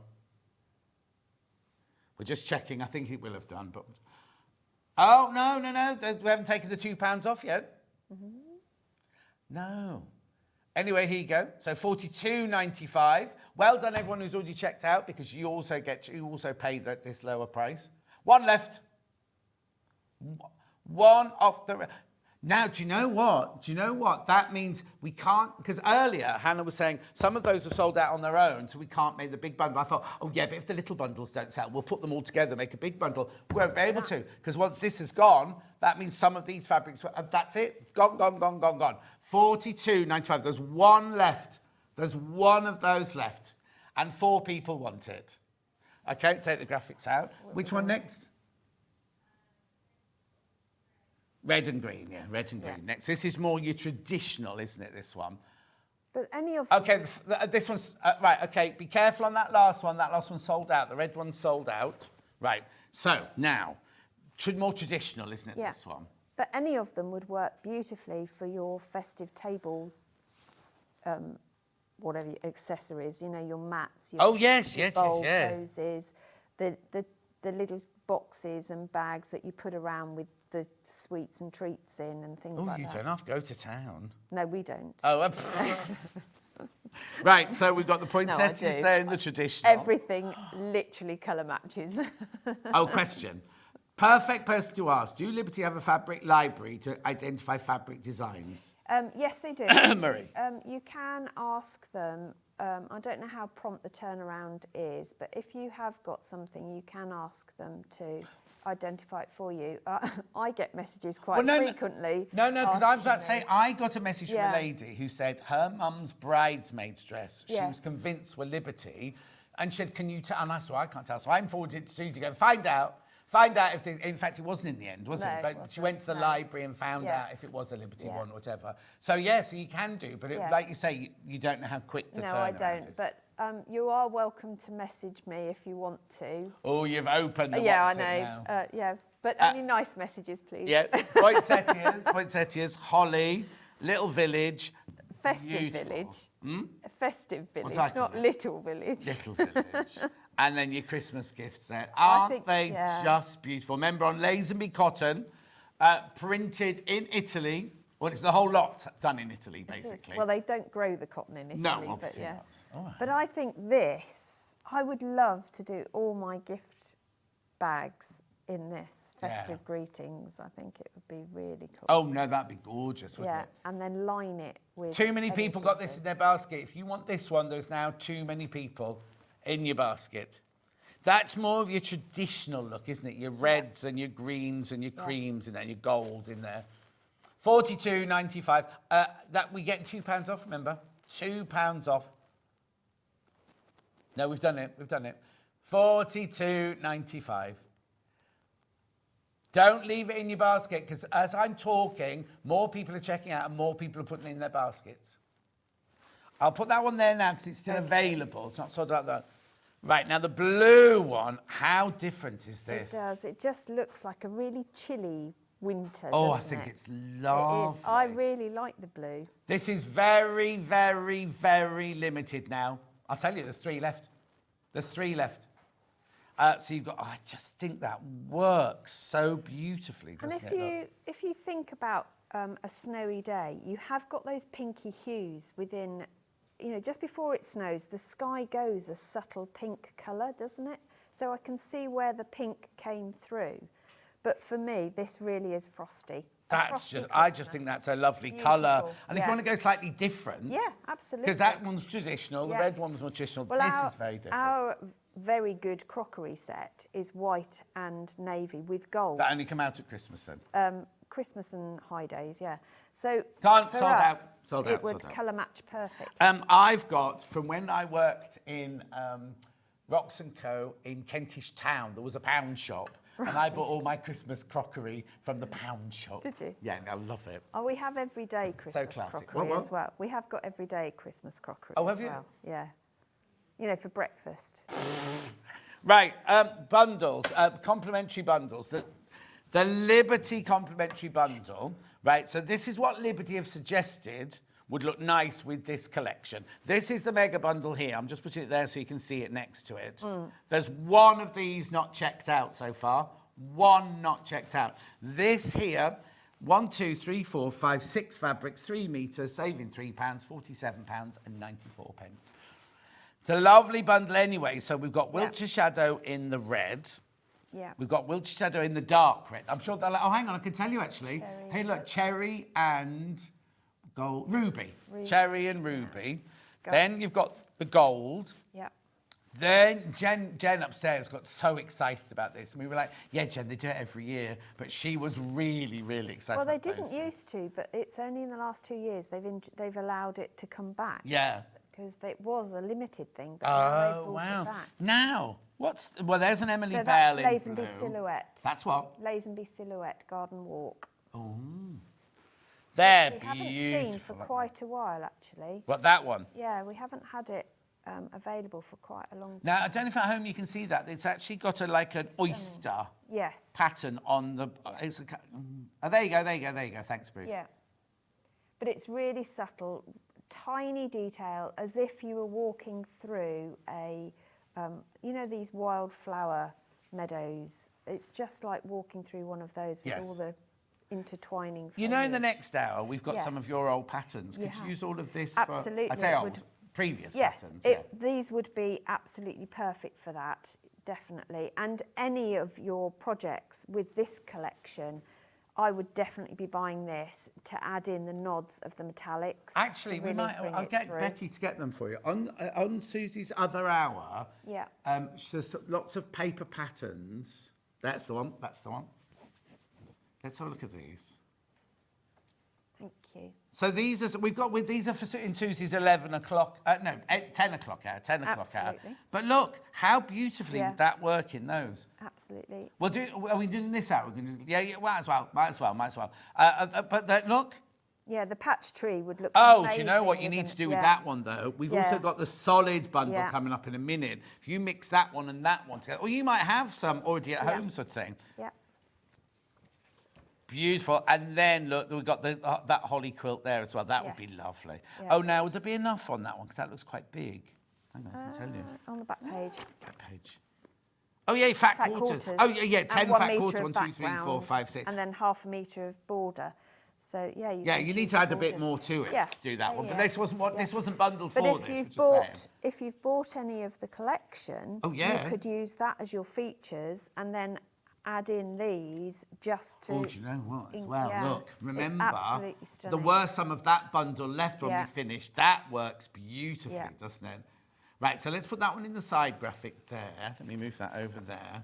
We're just checking. I think it will have done, but... Oh, no. We haven't taken the £2 off yet. Mm-hmm. No. Anyway, here you go. So 42.95. Well done, everyone who's already checked out, because you also pay this lower price. 1 left. 1 off the... Now, do you know what? That means we can't... Because earlier, Hannah was saying some of those have sold out on their own, so we can't make the big bundle. I thought, oh, yeah, but if the little bundles don't sell, we'll put them all together, make a big bundle. We won't be able to, because once this is gone, that means some of these fabrics... that's it. Gone. 42.95. There's 1 left. There's 1 of those left. And 4 people want it. OK, take the graphics out. Which one next? Red and green, yeah, red and green. Yeah. Next, this is more your traditional, isn't it, this one? But any of Okay, this one's, right, okay, be careful on that last one. That last one's sold out. The red one's sold out. Right, so now, more traditional, isn't it, Yeah. this one? But any of them would work beautifully for your festive table, whatever accessories. You know, your mats. Your, Oh, yes, your yes, bowl yeah. poses, the little boxes and bags that you put around with the sweets and treats in and things Oh, like you that. don't have to go to town. No, we don't. Oh, right, so we've got the poinsettias do. there in the traditional. Everything literally colour matches. Oh, question. Perfect person to ask. Do Liberty have a fabric library to identify fabric designs? Yes, they do. Marie. You can ask them. I don't know how prompt the turnaround is, but if you have got something, you can ask them to identify it for you. I get messages quite frequently. No, because I was about to asking say, I got a message from a Yeah. lady who said her mum's bridesmaid's dress, she was Yes. convinced were Liberty, and she said, can you tell? And I said, well, I can't tell. So I forwarded it to Suzie to go, find out if, in fact, it wasn't in the end, was No, it? it But she wasn't, went to the no. library and found Yeah. out if it was a Liberty Yeah. one or whatever. So, yeah, so you can do, but Yeah. like you say, you don't know how quick the No, turnaround I don't. is. But you are welcome to message me if you want to. Oh, you've opened the Yeah, I WhatsApp know. now. Yeah, but only nice messages, please. Yeah, poinsettias, holly, little village, Festive beautiful. Village. A festive village, I call not it? little village. Little village. And then your Christmas gifts there. I Aren't think- they yeah. just beautiful? Remember, on Lazenby cotton, printed in Italy. Well, it's the whole lot done in Italy, It is. basically. Well, they don't grow the cotton in Italy. No, but obviously yeah. not. All right. But I think this, I would love to do all my gift bags in this. Yeah. Festive Greetings. I think it would be really cool. Oh, no, that'd be gorgeous, wouldn't yeah, it? and then line it with... Too many people got this anything in their basket. If you want this one, there's now too many people in your basket. That's more of your traditional look, isn't it? Your reds and your greens and your creams in there, your gold in there. £42.95. That we get £2 off, remember? £2 off. No, we've done it. We've done it. £42.95. Don't leave it in your basket, because as I'm talking, more people are checking out and more people are putting it in their baskets. I'll put that one there now because it's still available. It's not sold out though. Right, now the blue one, how different is this? It does. It just looks like a really chilly winter, Oh, I doesn't think it? it's lovely. It is. I really like the blue. This is very, very, very limited now. I'll tell you, there's 3 left. There's 3 left. So you've got, I just think that works so beautifully, doesn't And it? if you think about a snowy day, you have got those pinky hues within, you know, just before it snows, the sky goes a subtle pink colour, doesn't it? So I can see where the pink came through. But for me, this really is frosty. That's just, I just think that's a lovely colour. And if you want to go slightly different. Yeah, absolutely. Because that one's traditional, the Yeah. red one's more traditional. Well, this is very different. Our very good crockery set is white and navy with gold. Does that only come out at Christmas then? Christmas and high days, yeah. So Can't, for sold us, out, sold it out, would sold out. colour match perfect. I've got, from when I worked in Rocks & Co in Kentish Town, there was a pound shop. And I bought all my Christmas crockery from the pound shop. Did you? Yeah, I love it. Oh, we have everyday Christmas classic. crockery What? as well. We have got everyday Christmas crockery Oh, as have you? well. Yeah. You know, for breakfast. Right, bundles, complimentary bundles. The Liberty complimentary bundle, right? So this is what Liberty have suggested would look nice with this collection. This is the mega bundle here. I'm just putting it there so you can see it next to it. There's one of these not checked out so far. One not checked out. This here, 1, 2, 3, 4, 5, 6 fabrics, 3 metres, saving £3, £47.94. It's a lovely bundle anyway. So we've got Wiltshire Shadow in the red. Yeah. We've got Wiltshire Shadow in the dark red. I'm sure they're like, oh, hang on, I can tell you actually. Cherry. Hey, look, cherry and gold, ruby. Cherry and ruby. Then you've got the gold. Yeah. Then Jen upstairs got so excited about this. And we were like, yeah, Jen, they do it every year. But she was really, really excited Well, they about those didn't two. used to, but it's only in the last 2 years they've allowed it to come back. Yeah. Because it was a limited thing, but now they've Oh, brought wow. it back. Now, well, there's an Emily So Bell that's in Lazenby blue. Silhouette. That's what? Lazenby Silhouette Garden Walk. They're We beautiful. haven't seen for aren't they? quite a while, actually. What, that one? Yeah, we haven't had it available for quite a long time. Now, I don't know if at home you can see that. It's actually got like an oyster Yes. pattern on the... oh, there you go, there you go, there you go. Thanks, Bruce. Yeah. But it's really subtle, tiny detail, as if you were walking through a, you know, these wildflower meadows. It's just like walking through one of those with Yes. all the intertwining foliage. You know, in the next hour, we've got some of Yes. your old patterns. You Could you have. use all of this Absolutely, for... I'd say it old, would- previous Yes, patterns. Yeah. these would be absolutely perfect for that, definitely. And any of your projects with this collection, I would definitely be buying this to add in the nods of the metallics. Actually, to we really might. bring I'll it get through. Becky to get them for you on Susie's other hour. Yeah. There's lots of paper patterns. That's the one. That's the one. Let's have a look at these. Thank you. So these are we've got with these are for in Susie's 11 o'clock. No, 10 o'clock hour. 10 o'clock hour. Absolutely. But look how beautifully Yeah. that work in those. Absolutely. We'll do. Are we doing this hour? We're gonna do, yeah, might as well. But look. Yeah, the patch tree would look Oh, do you know amazing what you with need an- to do with yeah. that one, though? We've also Yeah. got the solid bundle Yeah. coming up in a minute. If you mix that one and that one together, or you might have some already at Yeah. home sort of thing. Yeah. Beautiful. And then, look, we've got that holly quilt there as well. That would be Yes. lovely. Yeah. Oh, now, would there be enough on that one? Because that looks quite big. Hang on, I can tell you. On the back page. That page. Oh, yeah, fat Fat quarters. quarters. Oh, yeah, And 10 1 fat metre quarters. of 1, 2, 3, 4, background, 5, 6. And then half a metre of border. So, yeah, you Yeah, can you need choose to add a borders. bit more to it Yeah. to do that one. But Yeah. this wasn't what this wasn't bundled But for if this. you've just bought saying. if you've bought any of the collection, Oh, yeah. you could use that as your features and then add in these just to. Oh, do you know what? As well, yeah, look, it's remember, absolutely there stunning. were some of that bundle left when we Yeah. finished. That works beautifully, Yeah. doesn't it? Right, so let's put that one in the side graphic there. Let me move that over there.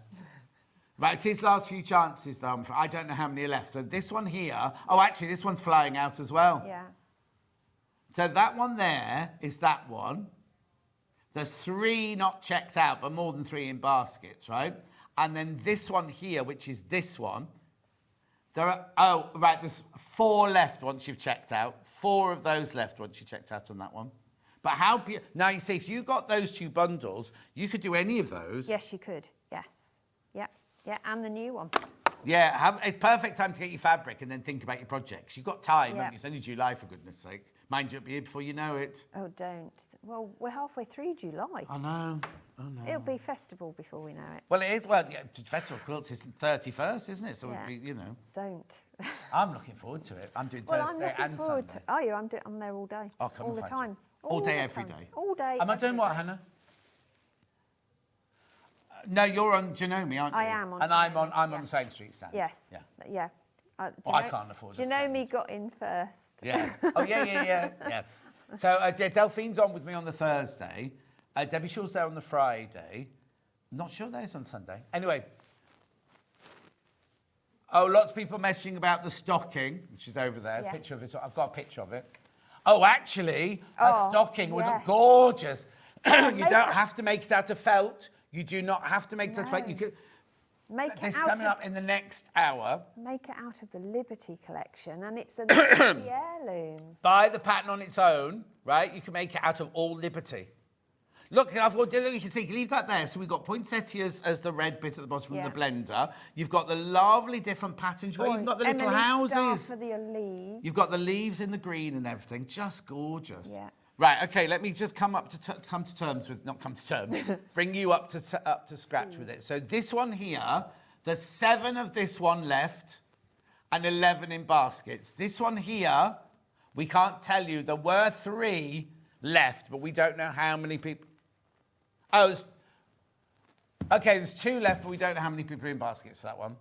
Right, it is last few chances, though. I don't know how many are left. So this one here... Oh, actually, this one's flying out as well. Yeah. So that one there is that one. There's 3 not checked out, but more than 3 in baskets, right? And then this one here, which is this one. There are... Oh, right, there's 4 left once you've checked out. 4 of those left once you checked out on that one. But how... Now, you see, if you got those 2 bundles, you could do any of those. Yes, you could. Yes. Yeah. Yeah, and the new one. Yeah, it's perfect time to get your fabric and then think about your projects. You've got time, Yeah. haven't you? It's only July, for goodness sake. Mind you, it'll be here before you know it. Oh, don't. Well, we're halfway through July. I know. It'll be festival before we know it. Well, it is. Well, yeah, Festival Quilts is 31st, isn't it? So Yeah. it'll be, you know. Don't. I'm looking forward to it. I'm doing Well, I'm Thursday looking and forward Sunday. to. Are you? I'm there all day. I'll come all and the find you. time. All day, the every time. day. All day. Am I doing every what, day. Hannah? No, you're on Janome, aren't you? I am on And I'm Janome, on yeah. the same street stand. Yes. Yeah. Yeah. Well, I can't afford a Janome stand. got in first. Yeah. Oh, yeah. So Delphine's on with me on the Thursday. Debbie Shaw's there on the Friday. Not sure there's on Sunday. Anyway. Oh, lots of people messaging about the stocking, which is over there. Yes. Picture of it. I've got a picture of it. Oh, actually, a Oh, stocking would look yes. gorgeous. You make don't it- have to make it out of felt. You do not have to make it out of felt. You No. could. Make it This is out coming of, up in the next hour. Make it out of the Liberty collection, and it's a Liberty heirloom. Buy the pattern on its own, right? You can make it out of all Liberty. Look, you can see, leave that there. So we've got poinsettias as the red bit at the bottom Yeah. of the blender. You've got the lovely different patterns. You've even got the little Emily's star houses. for the leaves. You've got the leaves in the green and everything. Just gorgeous. Yeah. Right, okay, let me just come to terms with, not come to terms, bring you up to scratch with it. So this one here, there's 7 of this one left and 11 in baskets. This one here, we can't tell you. There were 3 left, but we don't know how many people. Oh, okay, there's 2 left, but we don't know how many people are in baskets for that one.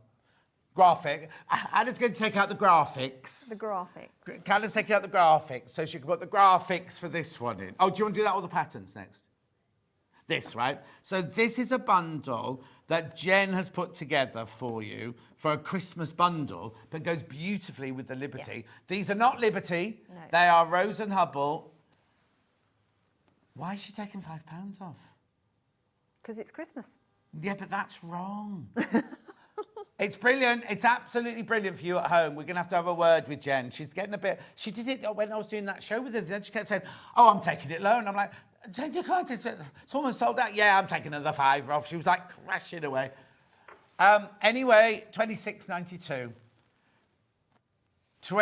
Graphic. Anna's going to take out the graphics. The graphic. Candace taking out the graphics, so she can put the graphics for this one in. Oh, do you want to do that or the patterns next? This, right? So this is a bundle that Jen has put together for you for a Christmas bundle, but goes beautifully with the Liberty. Yeah. These are not Liberty. No. They are Rose and Hubble. Why is she taking £5 off? Because it's Christmas. Yeah, but that's wrong. It's brilliant. It's absolutely brilliant for you at home. We're going to have a word with Jen. She's getting a bit... She did it when I was doing that show with her. Then she kept saying, oh, I'm taking it low. And I'm like, Jen, you can't. It's almost sold out. Yeah, I'm taking another £5 off. She was like crashing away. Anyway, $26.92. $26.92. 4,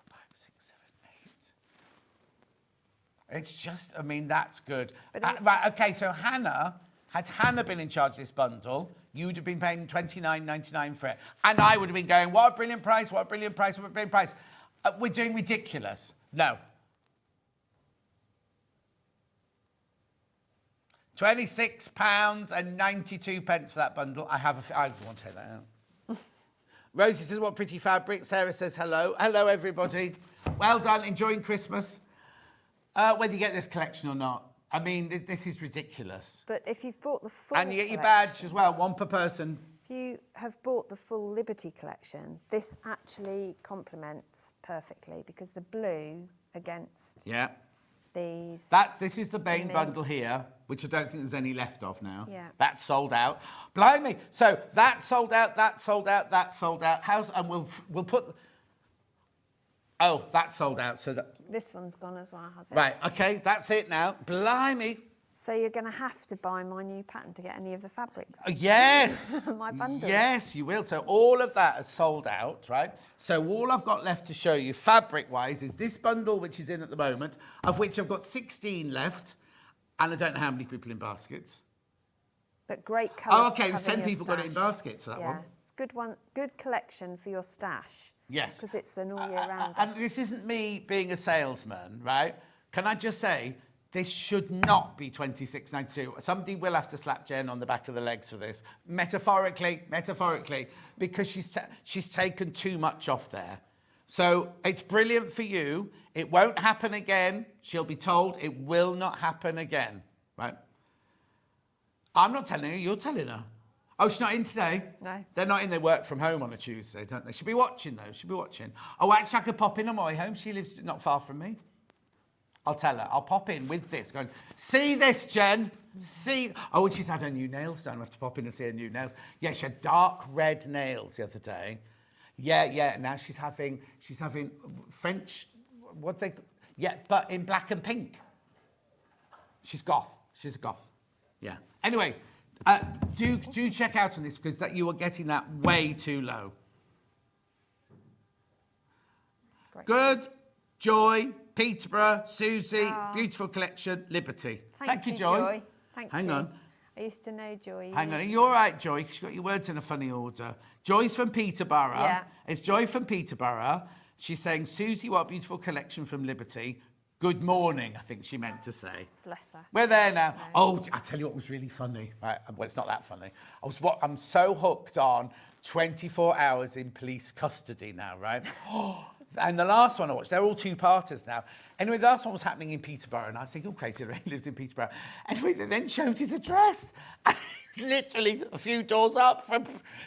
5, 6, 7, 8. It's just, I mean, that's good. Right, okay, so had Hannah been in charge of this bundle, you would have been paying $29.99 for it. And I would have been going, what a brilliant price, what a brilliant price, what a brilliant price. We're doing ridiculous. No. £26.92 for that bundle. I want to take that out. Rosie says, what pretty fabric. Sarah says, hello. Hello, everybody. Well done, enjoying Christmas. Whether you get this collection or not. I mean, this is ridiculous. But if you've bought the full And you get your collection- badge as well, 1 per person. If you have bought the full Liberty collection, this actually complements perfectly because the blue against Yeah. these... This is the main Mint. bundle here, which I don't think there's any left of now. Yeah. That's sold out. Blimey. So that sold out, that sold out, that sold out. And we'll put... Oh, that sold out. So that... This one's gone as well, has it? Right, okay, that's it now. Blimey. So you're going to have to buy my new pattern to get any of the fabrics. Yes. My bundle. Yes, you will. So all of that is sold out, right? So all I've got left to show you fabric-wise is this bundle, which is in at the moment, of which I've got 16 left, and I don't know how many people in baskets. But great colours. Oh, okay, to there's have in 10 your people got it in stash. baskets for that yeah. one. It's good collection for your stash. Yes. Because it's an all year round. And this isn't me being a salesman, right? Can I just say, this should not be $26.92. Somebody will have to slap Jen on the back of the legs for this. Metaphorically, because she's taken too much off there. So it's brilliant for you. It won't happen again. She'll be told it will not happen again, right? I'm not telling her, you're telling her. Oh, she's not in today? No. They're not in, they work from home on a Tuesday, don't they? She'll be watching, though. She'll be watching. Oh, actually, I could pop in on my way home. She lives not far from me. I'll tell her. I'll pop in with this, going, see this, Jen? See... Oh, and she's had her new nails done. I have to pop in and see her new nails. Yeah, she had dark red nails the other day. Yeah. Now she's having French... What they... Yeah, but in black and pink. She's goth. She's a goth. Yeah. Anyway... do check out on this because that you are getting that way too low. Great. Good, Joy, Peterborough, Susie, beautiful collection, Liberty. Thank you, Joy. Thank Hang you. on. I used to know Joy. Hang on. You're all right, Joy. She's got your words in a funny order. Joy's from Peterborough. Yeah. It's Joy from Peterborough. She's saying, Susie, what a beautiful collection from Liberty. Good morning, I think she meant to say. Bless her. We're there now. Oh, I tell you what was really funny. Right, well, it's not that funny. I'm so hooked on 24 hours in police custody now, right? And the last one I watched, they're all two-parters now. Anyway, the last one was happening in Peterborough, and I was thinking, oh, Crazy Ray lives in Peterborough. Anyway, they then showed his address. And he's literally a few doors up.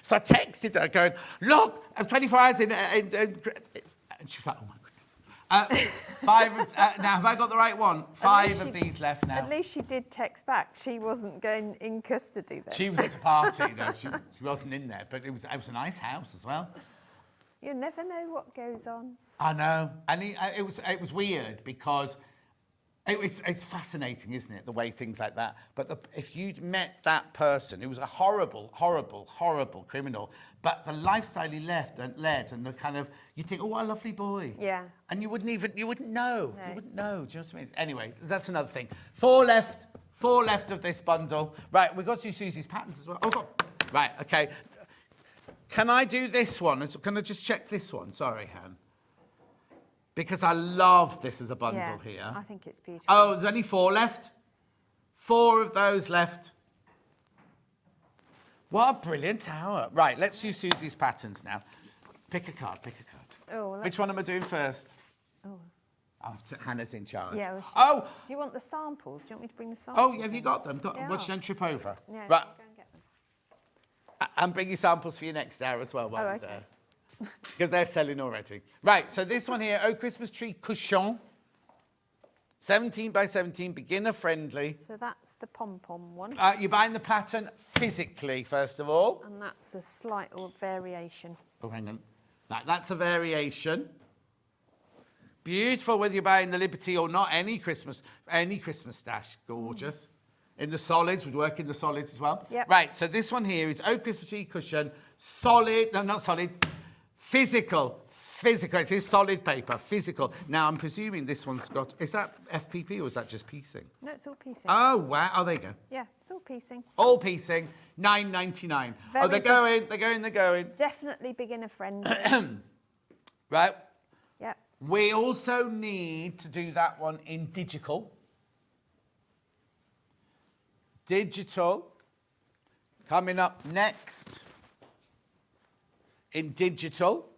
So I texted her going, look, I'm 24 hours in... And she was like, oh, my goodness. Now, have I got the right one? Five of these left now. At least she did text back. She wasn't going in custody then. She was at a party, she wasn't in there, but it was a nice house as well. You never know what goes on. I know, and it was weird because it's fascinating, isn't it, the way things like that. But if you'd met that person, who was a horrible, horrible, horrible criminal, but the lifestyle he led, and the kind of, you think, oh, what a lovely boy. Yeah. And you wouldn't know. No. You wouldn't know. Do you know what I mean? Anyway, that's another thing. Four left of this bundle. Right, we've got to do Susie's patterns as well. Oh, God. Right, okay. Can I do this one? Can I just check this one? Sorry, Han. Because I love this as a bundle here. I think it's beautiful. Oh, there's only 4 left. 4 of those left. What a brilliant hour. Right, let's do Susie's patterns now. Pick a card. Oh, Which one am I doing first? Oh. Hannah's in charge. Yeah. Oh! Do you want the samples? Do you want me to bring the samples? Oh, have you got them? Yeah. Watch them trip over. Yeah, Right. go and get them. And bring your samples for your next hour as well while we're okay. there. Because they're selling already. Right, so this one here, Oh Christmas Tree Cushion. 17 by 17, beginner friendly. So that's the pom-pom one. You're buying the pattern physically, first of all. And that's a slight variation. Oh, hang on. That's a variation. Beautiful, whether you're buying the Liberty or not, any Christmas stash. Gorgeous. In the solids, would work in the solids as well. Yep. Right, so this one here is Oh Christmas Tree Cushion, solid, no, not solid, physical. It is solid paper, physical. Now, I'm presuming this one's got, is that FPP or is that just piecing? No, it's all piecing. Oh, wow. Oh, there you go. Yeah, it's all piecing. All piecing, $9.99. Oh, they're going. Definitely beginner friendly. Right. Yep. We also need to do that one in digital. Coming up next in digital.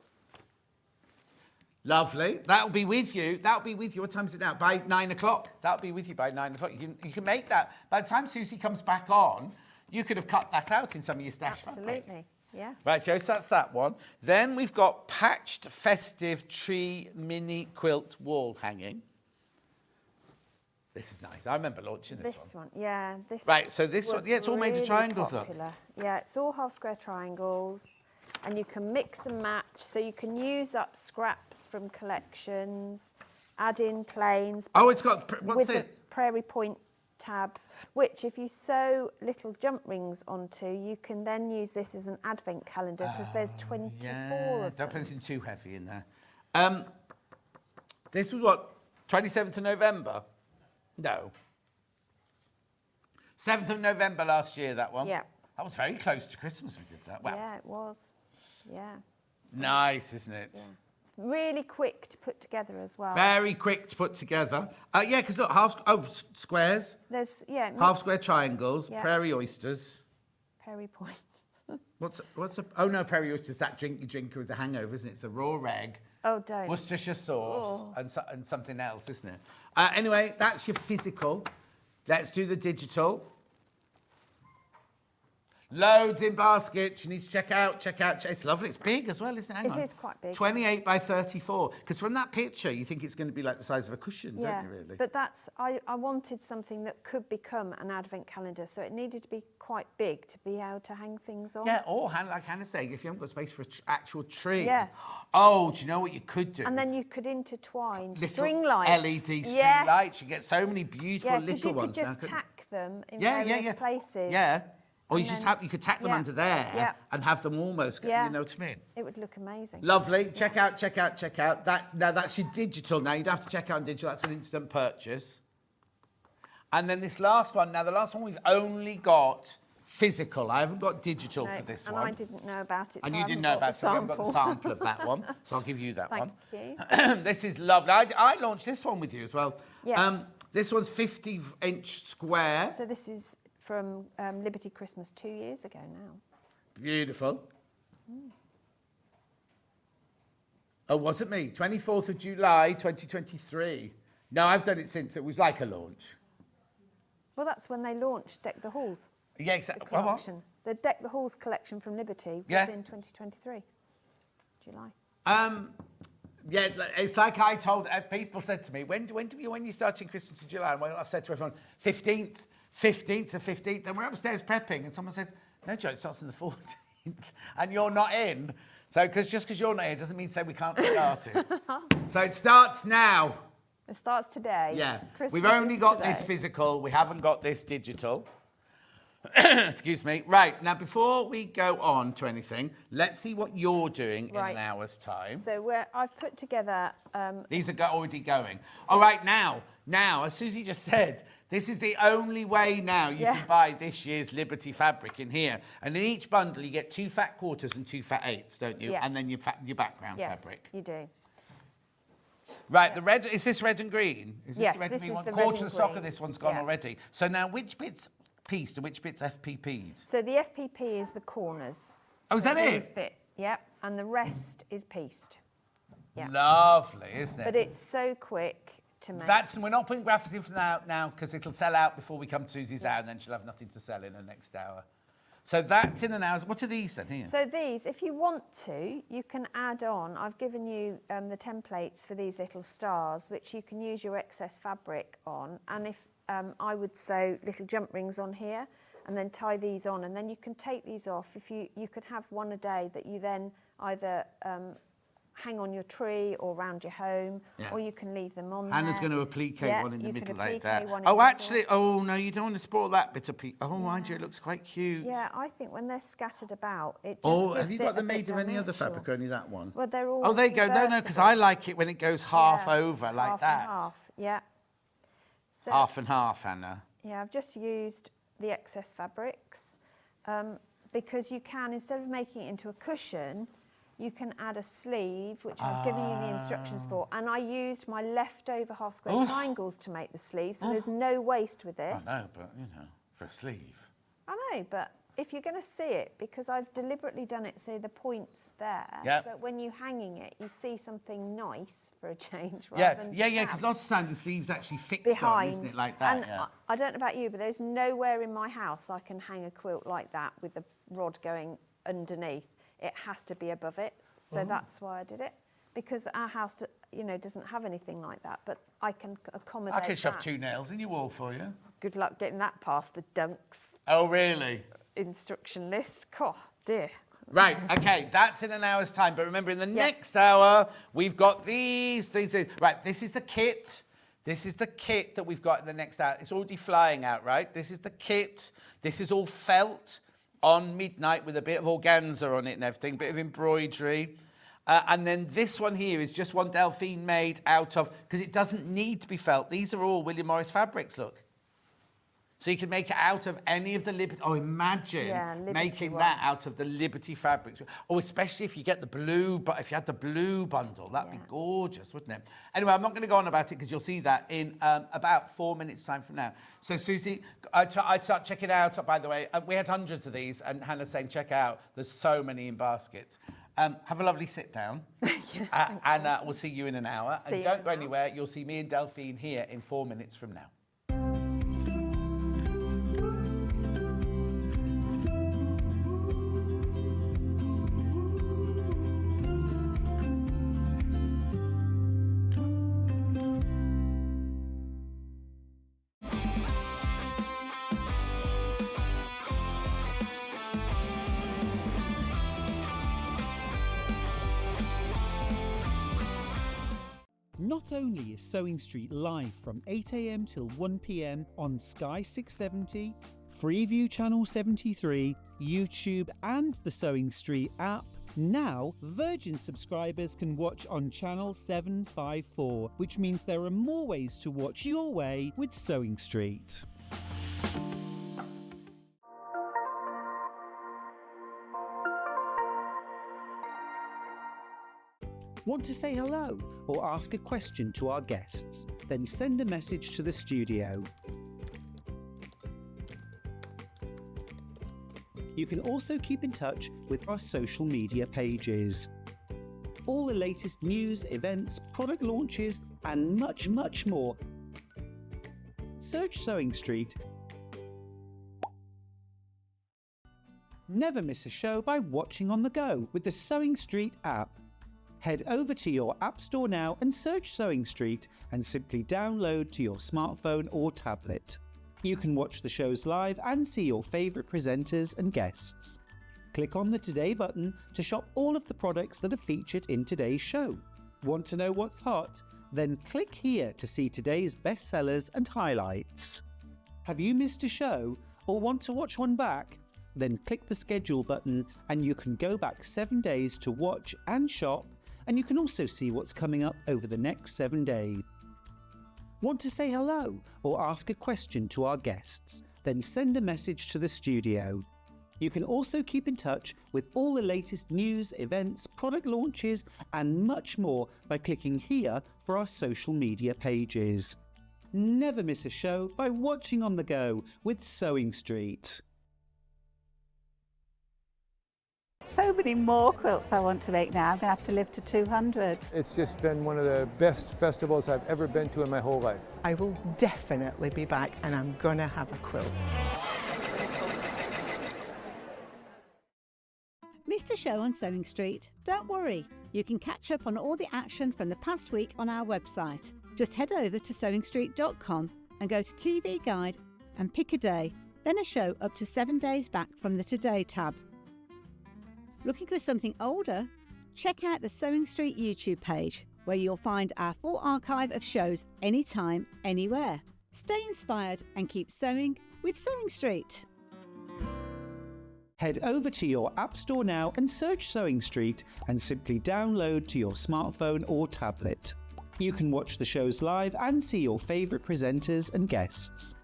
Lovely. That'll be with you. What time is it now? By 9 o'clock. That'll be with you by 9 o'clock. You can make that. By the time Susie comes back on, you could have cut that out in some of your stash fabric. Absolutely. Yeah. Right, Joe, so that's that one. Then we've got patched festive tree mini quilt wall hanging. This is nice. I remember launching this one. Yeah. Right, so this one, yeah, it's all made of really triangles popular. Yeah, it's all half square triangles. And you can mix and match, so you can use up scraps from collections, add in planes. Oh, it's got, what's with it? The Prairie Point tabs, which if you sew little jump rings onto, you can then use this as an advent calendar because there's 24 of them. Don't put anything too heavy in there. This was what, 27th of November? No. 7th of November last year, that one. Yeah. That was very close to Christmas we did that. Wow. Yeah, it was. Yeah. Nice, isn't it? Yeah. It's really quick to put together as well. Very quick to put together. Yeah, because look, squares. There's, yeah. Half square triangles, Yeah. prairie oysters. Prairie Point. What's a... Oh, no, Perry, it's just that drink you drink with the hangover, isn't it? It's a raw egg. Oh, don't. Worcestershire sauce and something else, isn't it? Anyway, that's your physical. Let's do the digital. Loads in basket. You need to check out. It's lovely. It's big as well, isn't it? Hang on. It is quite big. 28 by 34. Because from that picture, you think it's going to be like the size of a cushion, don't you, really? But that's... I wanted something that could become an advent calendar, so it needed to be quite big to be able to hang things on. Yeah, or like Hannah's saying, if you haven't got space for an actual tree. Yeah. Oh, do you know what you could do? And then you could intertwine Little string lights. LED string lights. You get so many beautiful little ones. Yeah, because you could just tack them in yeah, various places. Yeah. Or And you then- you could tack them under there and have them almost, you know what I mean? It would look amazing. Lovely. Check out. Now that's your digital. Now you'd have to check out on digital. That's an instant purchase. And then this last one. Now the last one we've only got physical. I haven't got digital for this and one. I didn't know about it. And so you I didn't haven't know about it, so we haven't got the sample. sample of that one. So I'll give you that one. Thank you. This is lovely. I launched this one with you as well. Yes. This one's 50-inch square. So this is from Liberty Christmas 2 years ago now. Beautiful. Oh, was it me? 24th of July, 2023. No, I've done it since. It was like a launch. Well, that's when they launched Deck the Halls. Yeah, The exactly. collection. The Deck the Halls collection from Liberty was in 2023, July. Yeah, it's like I told people said to me, when you starting Christmas in July? And I've said to everyone, 15th to 15th. And we're upstairs prepping, and someone said, no, Joe, it starts on the 14th, and you're not in. So, just because you're not here doesn't mean to say we can't start it. So it starts now. It starts today. Yeah, Christmas we've only is got today. this physical. We haven't got this digital. Excuse me. Right, now before we go on to anything, let's see what you're doing in an hour's time. So I've put together... These are already going. All right, now, as Susie just said, this is the only way now you can buy this year's Liberty fabric in here. And in each bundle, you get 2 fat quarters and 2 fat eighths, don't you? Yes. And then your background fabric. you do. Right, the red, is this red and green? Is Yes, this the red this and green is one? the Quarter red of the and stock green. of this one's gone Yeah. already. So now, which bit's pieced and which bit's FPP'd? So the FPP is the corners. Oh, is that This it? bit, yep. And the rest is pieced. Yeah. Lovely, isn't it? But it's so quick to make. We're not putting graphics in for now because it'll sell out before we come to Susie's hour, and then she'll have nothing to sell in the next hour. So that's in an hour. What are these then here? So these, if you want to, you can add on. I've given you the templates for these little stars, which you can use your excess fabric on. And if I would sew little jump rings on here and then tie these on, and then you can take these off. If you could have one a day that you then either hang on your tree or around your home, or you can leave them on Hannah's there. going to applique one in the middle like that. One in Oh, the actually, middle. oh no, you don't want to spoil that bit of peak. Oh, mind you, it looks quite cute. Yeah, I think when they're scattered about, it just Oh, gives have you it got a them bit made of any other dimensional. fabric, or only that one? Well, they're all Oh, there you go. No, because I like it when it goes half over like half that. And half, yeah. So, Half and half, Hannah. yeah, I've just used the excess fabrics because you can, instead of making it into a cushion, you can add a sleeve, which I've given you the instructions for. And I used my leftover half square triangles to make the sleeve, so there's no waste with this. I know, but, you know, for a sleeve. I know, but if you're going to see it, because I've deliberately done it so the point's there, Yep. so when you're hanging it, you see something nice for a change Yeah, rather than yeah, flat. because lots of times the sleeve's actually fixed Behind. on, isn't it, like that? And Yeah. I don't know about you, but there's nowhere in my house I can hang a quilt like that with the rod going underneath. It has to be above it, so that's why I did it. Because our house, doesn't have anything like that, but I can accommodate I can shove that. 2 nails in your wall for you. Good luck getting that past the dunks Oh, really? instruction list. Oh, dear. Right, okay, that's in an hour's time. But remember, in the next hour, we've got these. Right, this is the kit. This is the kit that we've got in the next hour. It's already flying out, right? This is the kit. This is all felt on midnight with a bit of organza on it and everything, bit of embroidery. And then this one here is just one Delphine made out of, because it doesn't need to be felt. These are all William Morris fabrics, look. So you can make it out of any of the Liberty. Oh, imagine Liberty making one. that out of the Liberty fabrics. Oh, especially if you get the blue, but if you had the blue bundle, that'd be gorgeous, wouldn't it? Anyway, I'm not going to go on about it because you'll see that in about 4 minutes' time from now. So, Susie, I'd start checking out, by the way. We had hundreds of these, and Hannah's saying, check out. There's so many in baskets. Have a lovely sit down. And we'll see you in an hour. And don't go anywhere. You'll see me and Delphine here in 4 minutes from now. Not only is Sewing Street live from 8 AM till 1 PM on Sky 670, Freeview Channel 73, YouTube and the Sewing Street app, now Virgin subscribers can watch on Channel 754, which means there are more ways to watch your way with Sewing Street. Want to say hello or ask a question to our guests? Then send a message to the studio. You can also keep in touch with our social media pages. All the latest news, events, product launches, and much, much more. Search Sewing Street. Never miss a show by watching on the go with the Sewing Street app. Head over to your App Store now and search Sewing Street and simply download to your smartphone or tablet. You can watch the shows live and see your favourite presenters and guests. Click on the Today button to shop all of the products that are featured in today's show. Want to know what's hot? Then click here to see today's bestsellers and highlights. Have you missed a show or want to watch one back? Then click the schedule button and you can go back 7 days to watch and shop. And you can also see what's coming up over the next 7 days. Want to say hello or ask a question to our guests? Then send a message to the studio. You can also keep in touch with all the latest news, events, product launches, and much more by clicking here for our social media pages. Never miss a show by watching on the go with Sewing Street. So many more quilts I want to make now. I'm going to have to live to 200. It's just been one of the best festivals I've ever been to in my whole life. I will definitely be back and I'm going to have a quilt. Missed a show on Sewing Street? Don't worry, you can catch up on all the action from the past week on our website. Just head over to sewingstreet.com and go to TV Guide and pick a day, then a show up to 7 days back from the Today tab. Looking for something older? Check out the Sewing Street YouTube page, where you'll find our full archive of shows anytime, anywhere. Stay inspired and keep sewing with Sewing Street. Head over to your App Store now and search Sewing Street and simply download to your smartphone or tablet. You can watch the shows live and see your favourite presenters and guests.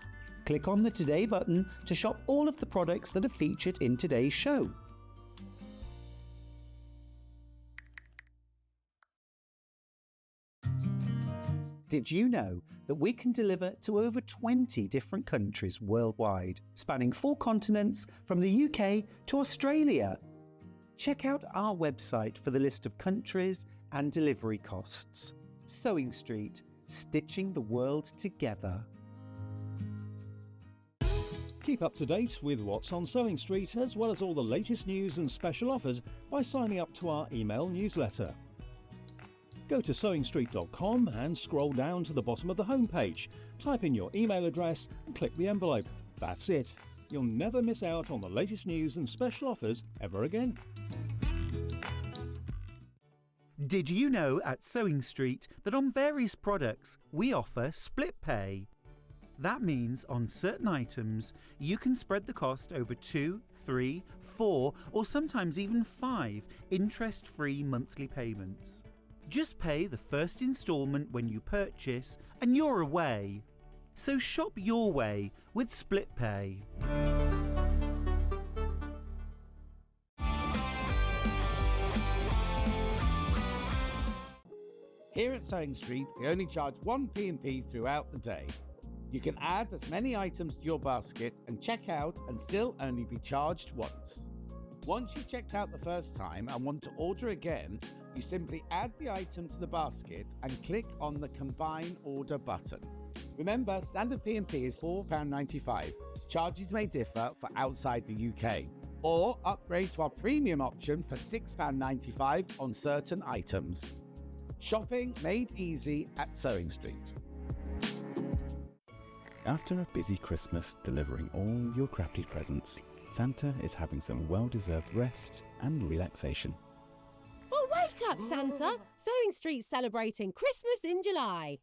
Click on the Today button to shop all of the products that are featured in today's show. Did you know that we can deliver to over 20 different countries worldwide, spanning 4 continents from the UK to Australia? Check out our website for the list of countries and delivery costs. Sewing Street, stitching the world together. Keep up to date with what's on Sewing Street, as well as all the latest news and special offers by signing up to our email newsletter. Go to sewingstreet.com and scroll down to the bottom of the homepage. Type in your email address and click the envelope. That's it. You'll never miss out on the latest news and special offers ever again. Did you know at Sewing Street that on various products we offer split pay? That means on certain items you can spread the cost over 2, 3, 4 or sometimes even 5 interest-free monthly payments. Just pay the first instalment when you purchase and you're away. So shop your way with Split Pay. Here at Sewing Street, we only charge one P&P throughout the day. You can add as many items to your basket and check out and still only be charged once. Once you've checked out the first time and want to order again, you simply add the item to the basket and click on the Combine Order button. Remember, standard P&P is £4.95. Charges may differ for outside the UK. Or upgrade to our premium option for £6.95 on certain items. Shopping made easy at Sewing Street. After a busy Christmas delivering all your crafted presents, Santa is having some well-deserved rest and relaxation. Well, wake up, Santa! Sewing Street's celebrating Christmas in July.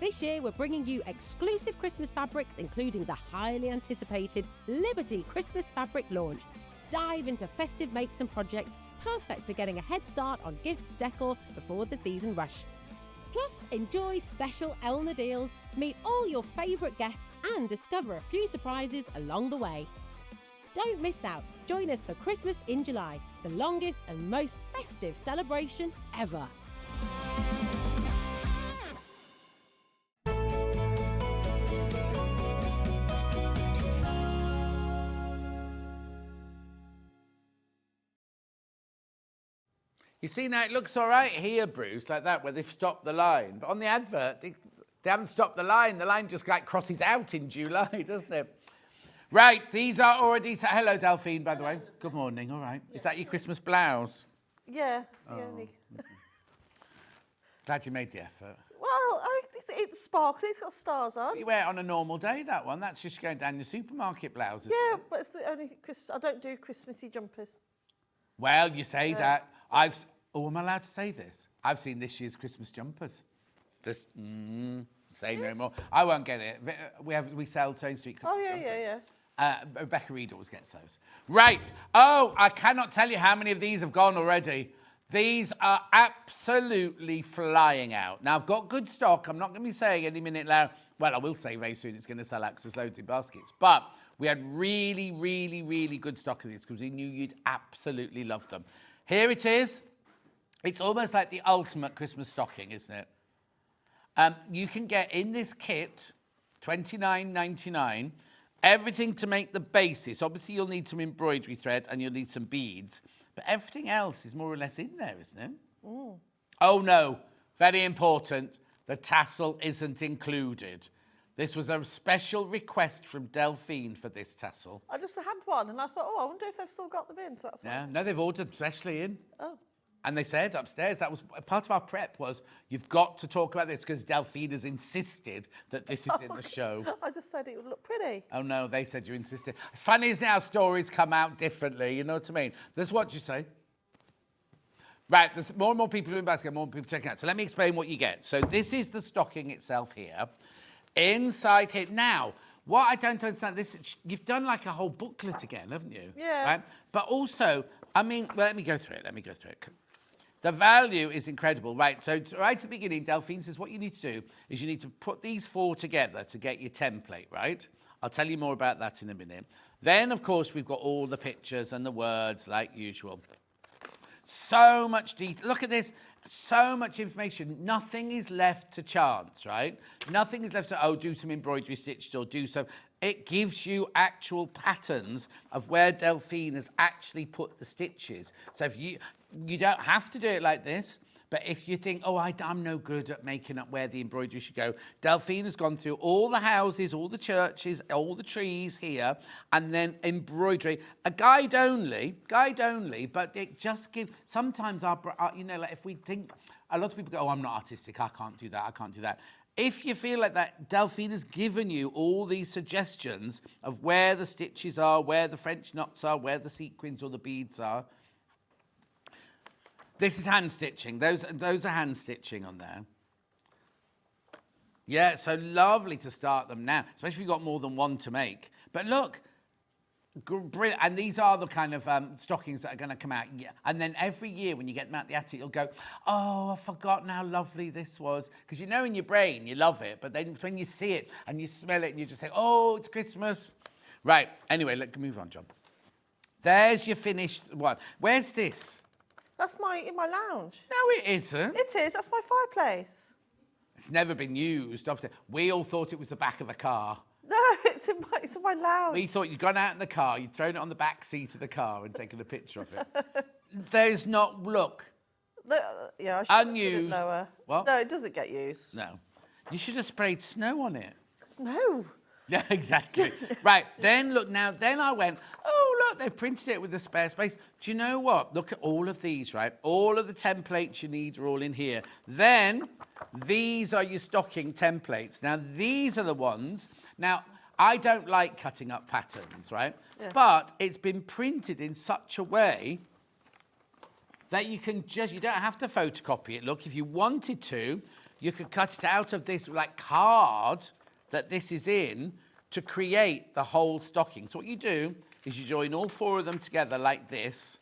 This year, we're bringing you exclusive Christmas fabrics, including the highly anticipated Liberty Christmas fabric launch. Dive into festive makes and projects, perfect for getting a head start on gifts decor before the season rush. Plus, enjoy special Elna deals, meet all your favourite guests and discover a few surprises along the way. Don't miss out. Join us for Christmas in July, the longest and most festive celebration ever. You see, now it looks all right here, Bruce, like that, where they've stopped the line. But on the advert, they haven't stopped the line. The line just like crosses out in July, doesn't it? Right, these are already... Hello, Delphine, by the way. Good morning, all right. Is that your Christmas blouse? Yeah, it's the only... Glad you made the effort. Well, it's sparkly, it's got stars on. You wear it on a normal day, that one. That's just going down your supermarket blouse. Yeah, but it's the only Christmas... I don't do Christmassy jumpers. Well, you say that. Oh, am I allowed to say this? I've seen this year's Christmas jumpers. Say no more. I won't get it. We sell Sewing Street Christmas jumpers. Yeah. Rebecca Reed always gets those. Right. Oh, I cannot tell you how many of these have gone already. These are absolutely flying out. Now, I've got good stock. I'm not going to be saying any minute now. Well, I will say very soon it's going to sell out because there's loads in baskets. But we had really, really, really good stock of these because we knew you'd absolutely love them. Here it is. It's almost like the ultimate Christmas stocking, isn't it? You can get in this kit, $29.99, everything to make the basis. Obviously, you'll need some embroidery thread and you'll need some beads. But everything else is more or less in there, isn't it? Mm. Oh, no. Very important. The tassel isn't included. This was a special request from Delphine for this tassel. I just had one and I thought, I wonder if they've still got them in. So that's Yeah, no, they've ordered specially in. Oh. And they said upstairs, that was part of our prep was, you've got to talk about this because Delphine has insisted that this is in the show. I just said it would look pretty. Oh, no, they said you insisted. Funny is now stories come out differently, you know what I mean? This is what you say. Right, there's more and more people doing basket, more people checking out. So let me explain what you get. So this is the stocking itself here. Inside here, now, what I don't understand, you've done like a whole booklet again, haven't you? Yeah. Right? But also, I mean, well, let me go through it. The value is incredible, right? So right at the beginning, Delphine says what you need to do is you need to put these four together to get your template, right? I'll tell you more about that in a minute. Then, of course, we've got all the pictures and the words like usual. So much detail. Look at this. So much information. Nothing is left to chance, right? Nothing is left to, do some embroidery stitched or do some. It gives you actual patterns of where Delphine has actually put the stitches. So if you don't have to do it like this, but if you think, I'm no good at making up where the embroidery should go, Delphine has gone through all the houses, all the churches, all the trees here, and then embroidery. A guide only, but it just gives, sometimes like if we think, a lot of people go, I'm not artistic, I can't do that. If you feel like that, Delphine has given you all these suggestions of where the stitches are, where the French knots are, where the sequins or the beads are. This is hand stitching. Those are hand stitching on there. Yeah, so lovely to start them now, especially if you've got more than one to make. But look, Brilliant. And these are the kind of stockings that are going to come out. Yeah. And then every year when you get them out the attic, you'll go, oh, I've forgotten how lovely this was. Because you know in your brain you love it, but then when you see it and you smell it and you just think, oh, it's Christmas. Right. Anyway, let's move on, John. There's your finished one. Where's this? That's in my lounge. No, it isn't. It is. That's my fireplace. It's never been used. Often. We all thought it was the back of a car. No, it's in my lounge. We thought you'd gone out in the car, you'd thrown it on the back seat of the car and taken a picture of it. There's not, look. Yeah, I should unused. put it lower. What? No, it doesn't get used. No. You should have sprayed snow on it. No. Yeah, exactly. Right, then look, then I went, oh, look, they've printed it with the spare space. Do you know what? Look at all of these, right? All of the templates you need are all in here. Then, these are your stocking templates. Now, these are the ones. Now, I don't like cutting up patterns, right? Yeah. But it's been printed in such a way that you don't have to photocopy it. Look, if you wanted to, you could cut it out of this like card that this is in to create the whole stocking. So what you do is you join all 4 of them together like this,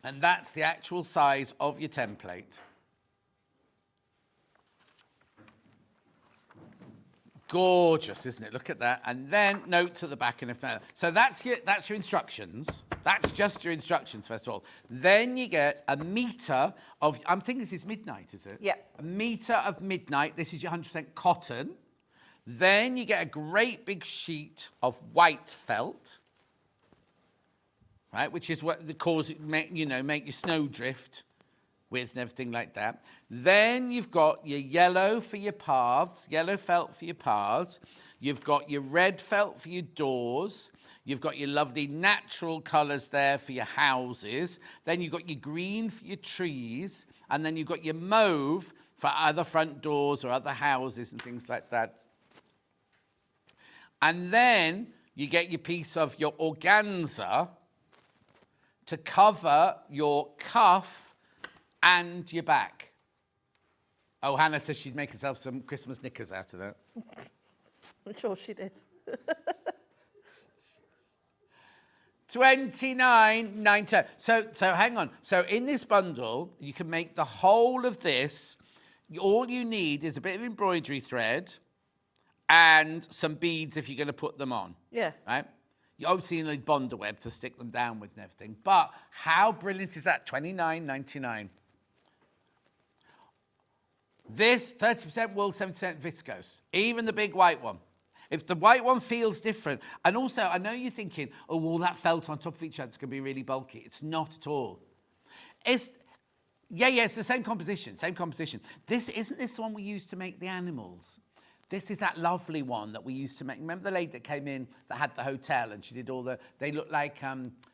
and that's the actual size of your template. Gorgeous, isn't it? Look at that. And then notes at the back and everything. So that's your instructions. That's just your instructions, first of all. Then you get a metre of, I'm thinking this is midnight, is it? Yeah. A metre of midnight. This is your 100% cotton. Then you get a great big sheet of white felt, right? Which is what make your snowdrift with and everything like that. Then you've got your yellow for your paths, yellow felt for your paths. You've got your red felt for your doors. You've got your lovely natural colours there for your houses. Then you've got your green for your trees. And then you've got your mauve for other front doors or other houses and things like that. And then you get your piece of your organza to cover your cuff and your back. Oh, Hannah says she'd make herself some Christmas knickers out of that. I'm sure she did. $29.90. So hang on. So in this bundle, you can make the whole of this. All you need is a bit of embroidery thread and some beads if you're going to put them on. Yeah. Right? You obviously need bonder web to stick them down with and everything. But how brilliant is that? $29.99. This, 30% wool, 70% viscose. Even the big white one. If the white one feels different, and also I know you're thinking, oh, well, that felt on top of each other, it's going to be really bulky. It's not at all. It's the same composition, Isn't this the one we used to make the animals? This is that lovely one that we used to make. Remember the lady that came in that had the hotel and she did they look like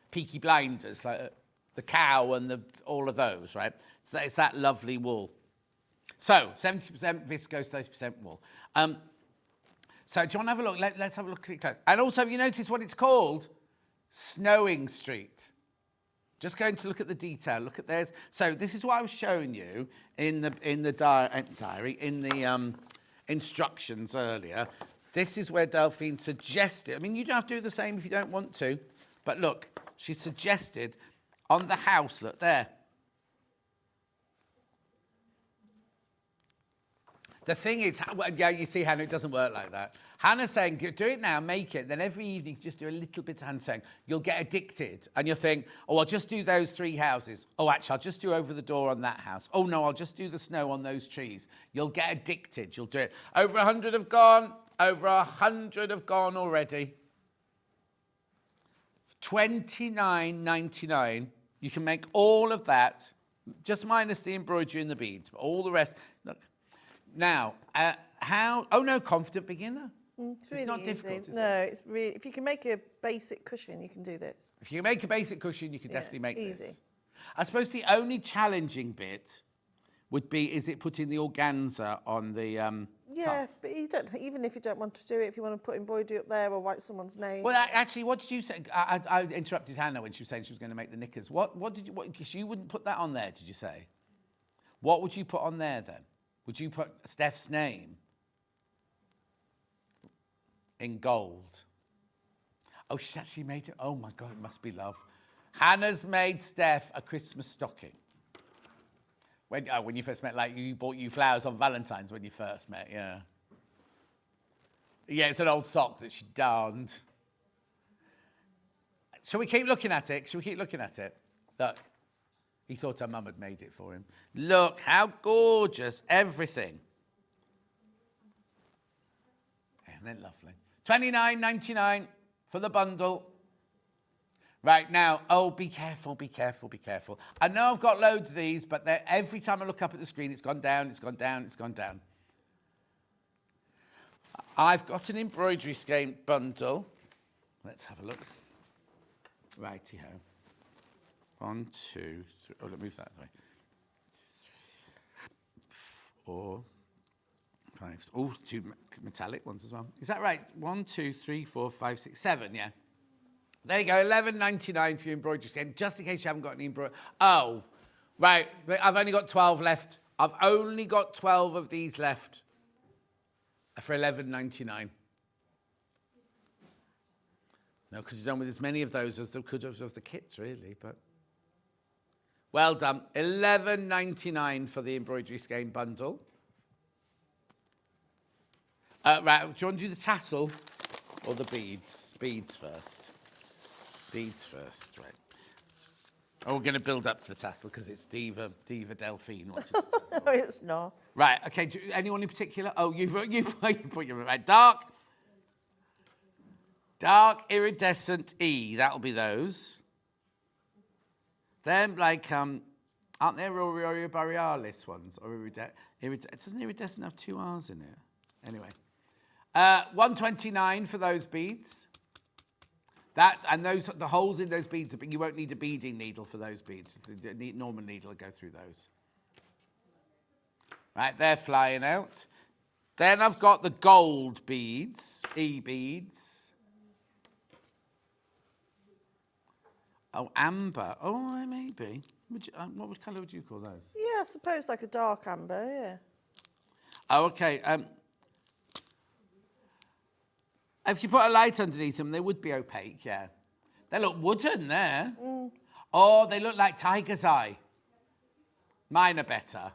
Peaky Blinders, like the cow and all of those, right? So it's that lovely wool. So 70% viscose, 30% wool. So do you want to have a look? Let's have a look at it close. And also, have you noticed what it's called? Snowing Street. Just going to look at the detail. Look at theirs. So this is what I was showing you in the diary, in the instructions earlier. This is where Delphine suggested. I mean, you don't have to do the same if you don't want to. But look, she suggested on the house, look there. The thing is, yeah, you see, Hannah, it doesn't work like that. Hannah's saying, do it now, make it. Then every evening, just do a little bit of hand sewing. You'll get addicted. And you'll think, oh, I'll just do those 3 houses. Oh, actually, I'll just do over the door on that house. Oh, no, I'll just do the snow on those trees. You'll get addicted. You'll do it. Over 100 have gone. Over 100 have gone already. $29.99. You can make all of that, just minus the embroidery and the beads. But all the rest, look. Now, oh no, confident beginner. It's not easy. difficult, is it? No, it's really, if you can make a basic cushion, you can do this. If you make a basic cushion, you can definitely make easy. this. I suppose the only challenging bit would be, is it putting the organza on the Yeah, but you don't, even if you don't want to do it, if you want to put embroidery up there or write someone's name. Well, actually, what did you say? I interrupted Hannah when she was saying she was going to make the knickers. What did you, because you wouldn't put that on there, did you say? What would you put on there then? Would you put Steph's name in gold? Oh, she's actually made it. Oh, my God, it must be love. Hannah's made Steph a Christmas stocking. When you first met, like, you bought you flowers on Valentine's when you first met, yeah. Yeah, it's an old sock that she darned. Shall we keep looking at it? Look, he thought her mum had made it for him. Look, how gorgeous, everything. Isn't it lovely? $29.99 for the bundle. Right, now, oh, be careful, be careful, be careful. I know I've got loads of these, but every time I look up at the screen, it's gone down, it's gone down, it's gone down. I've got an embroidery skein bundle. Let's have a look. Righty-ho. 1, 2, 3. Oh, let me move that way. 4, 5. Oh, 2 metallic ones as well. Is that right? 1, 2, 3, 4, 5, 6, 7, yeah. There you go, $11.99 for your embroidery skein, just in case you haven't got any embroidery. Oh, right, I've only got 12 left. I've only got 12 of these left for $11.99. No, because you've done with as many of those as there could have of the kits, really, but... Well done. $11.99 for the embroidery skein bundle. Right, do you want to do the tassel or the beads? Beads first. Beads first, right. Oh, we're going to build up to the tassel because it's Diva Delphine. No, it's not. Right, okay, anyone in particular? Oh, you put your right. Dark iridescent E, that'll be those. Then, like, aren't there Aurora Borealis ones? Or doesn't iridescent have 2 R's in it? Anyway. $129 for those beads. The holes in those beads, but you won't need a beading needle for those beads. The normal needle will go through those. Right, they're flying out. Then I've got the gold beads, E beads. Oh, amber. Oh, maybe. What colour would you call those? Yeah, I suppose like a dark amber, yeah. Oh, okay. If you put a light underneath them, they would be opaque, yeah. They look wooden there. Mm. Oh, they look like tiger's eye. Mine are better.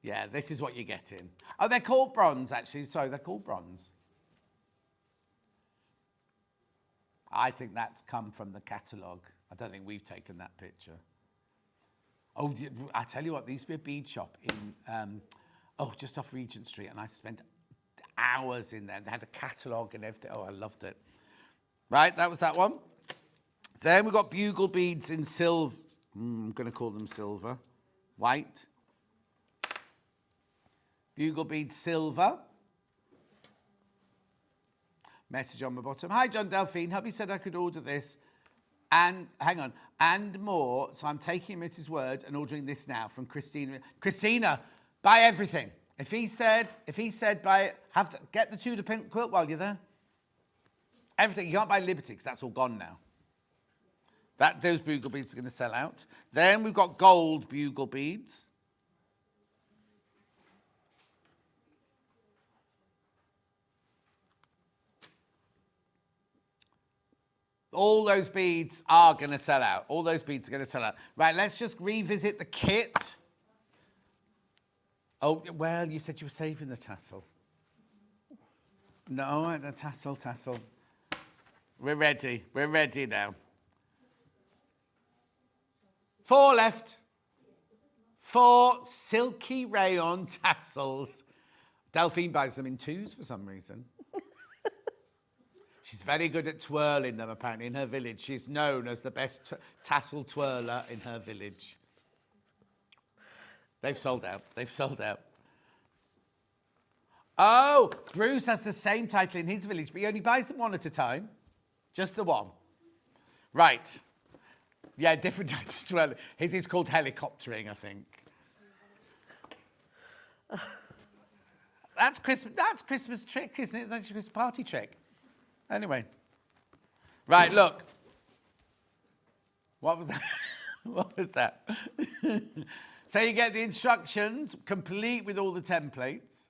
Yeah, this is what you're getting. Oh, they're called bronze, actually. Sorry, they're called bronze. I think that's come from the catalogue. I don't think we've taken that picture. Oh, I tell you what, there used to be a bead shop in, just off Regent Street, and I spent hours in there. They had a catalogue and everything. Oh, I loved it. Right, that was that one. Then we've got bugle beads in silver. I'm going to call them silver. White. Bugle beads silver. Message on the bottom. Hi, John Delphine. Hubby said I could order this and, hang on, and more. So I'm taking him at his word and ordering this now from Christina. Christina, buy everything. If he said buy it, get the Tudor pink quilt while you're there. Everything. You can't buy Liberty because that's all gone now. Those bugle beads are going to sell out. Then we've got gold bugle beads. All those beads are going to sell out. All those beads are going to sell out. Right, let's just revisit the kit. Oh, well, you said you were saving the tassel. No, the tassel. We're ready now. 4 left. 4 silky rayon tassels. Delphine buys them in 2s for some reason. She's very good at twirling them, apparently, in her village. She's known as the best tassel twirler in her village. They've sold out. Oh, Bruce has the same title in his village, but he only buys them 1 at a time. Just the 1. Right. Yeah, different types of twirling. His is called helicoptering, I think. That's Christmas trick, isn't it? That's a Christmas party trick. Anyway. Right, look. What was that? What was that? So you get the instructions, complete with all the templates.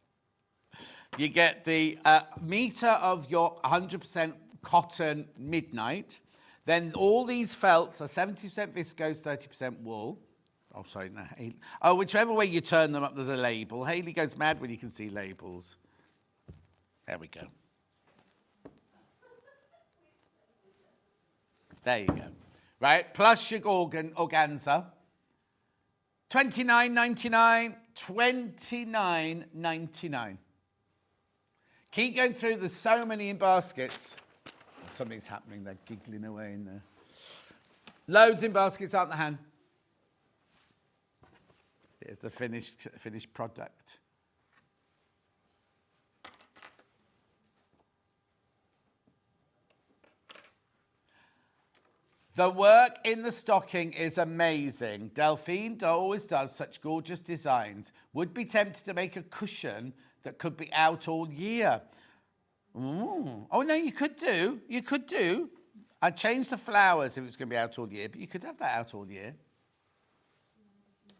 You get the metre of your 100% cotton midnight. Then all these felts are 70% viscose, 30% wool. Oh, sorry, no. Oh, whichever way you turn them up, there's a label. Hayley goes mad when you can see labels. There we go. There you go. Right, plus your organza. $29.99, $29.99. Keep going through. There's so many in baskets. Something's happening. They're giggling away in there. Loads in baskets, aren't there, Han? Here's the finished product. The work in the stocking is amazing. Delphine always does such gorgeous designs. Would be tempted to make a cushion that could be out all year. Ooh. Oh, no, you could do. You could do. I'd change the flowers if it was going to be out all year, but you could have that out all year.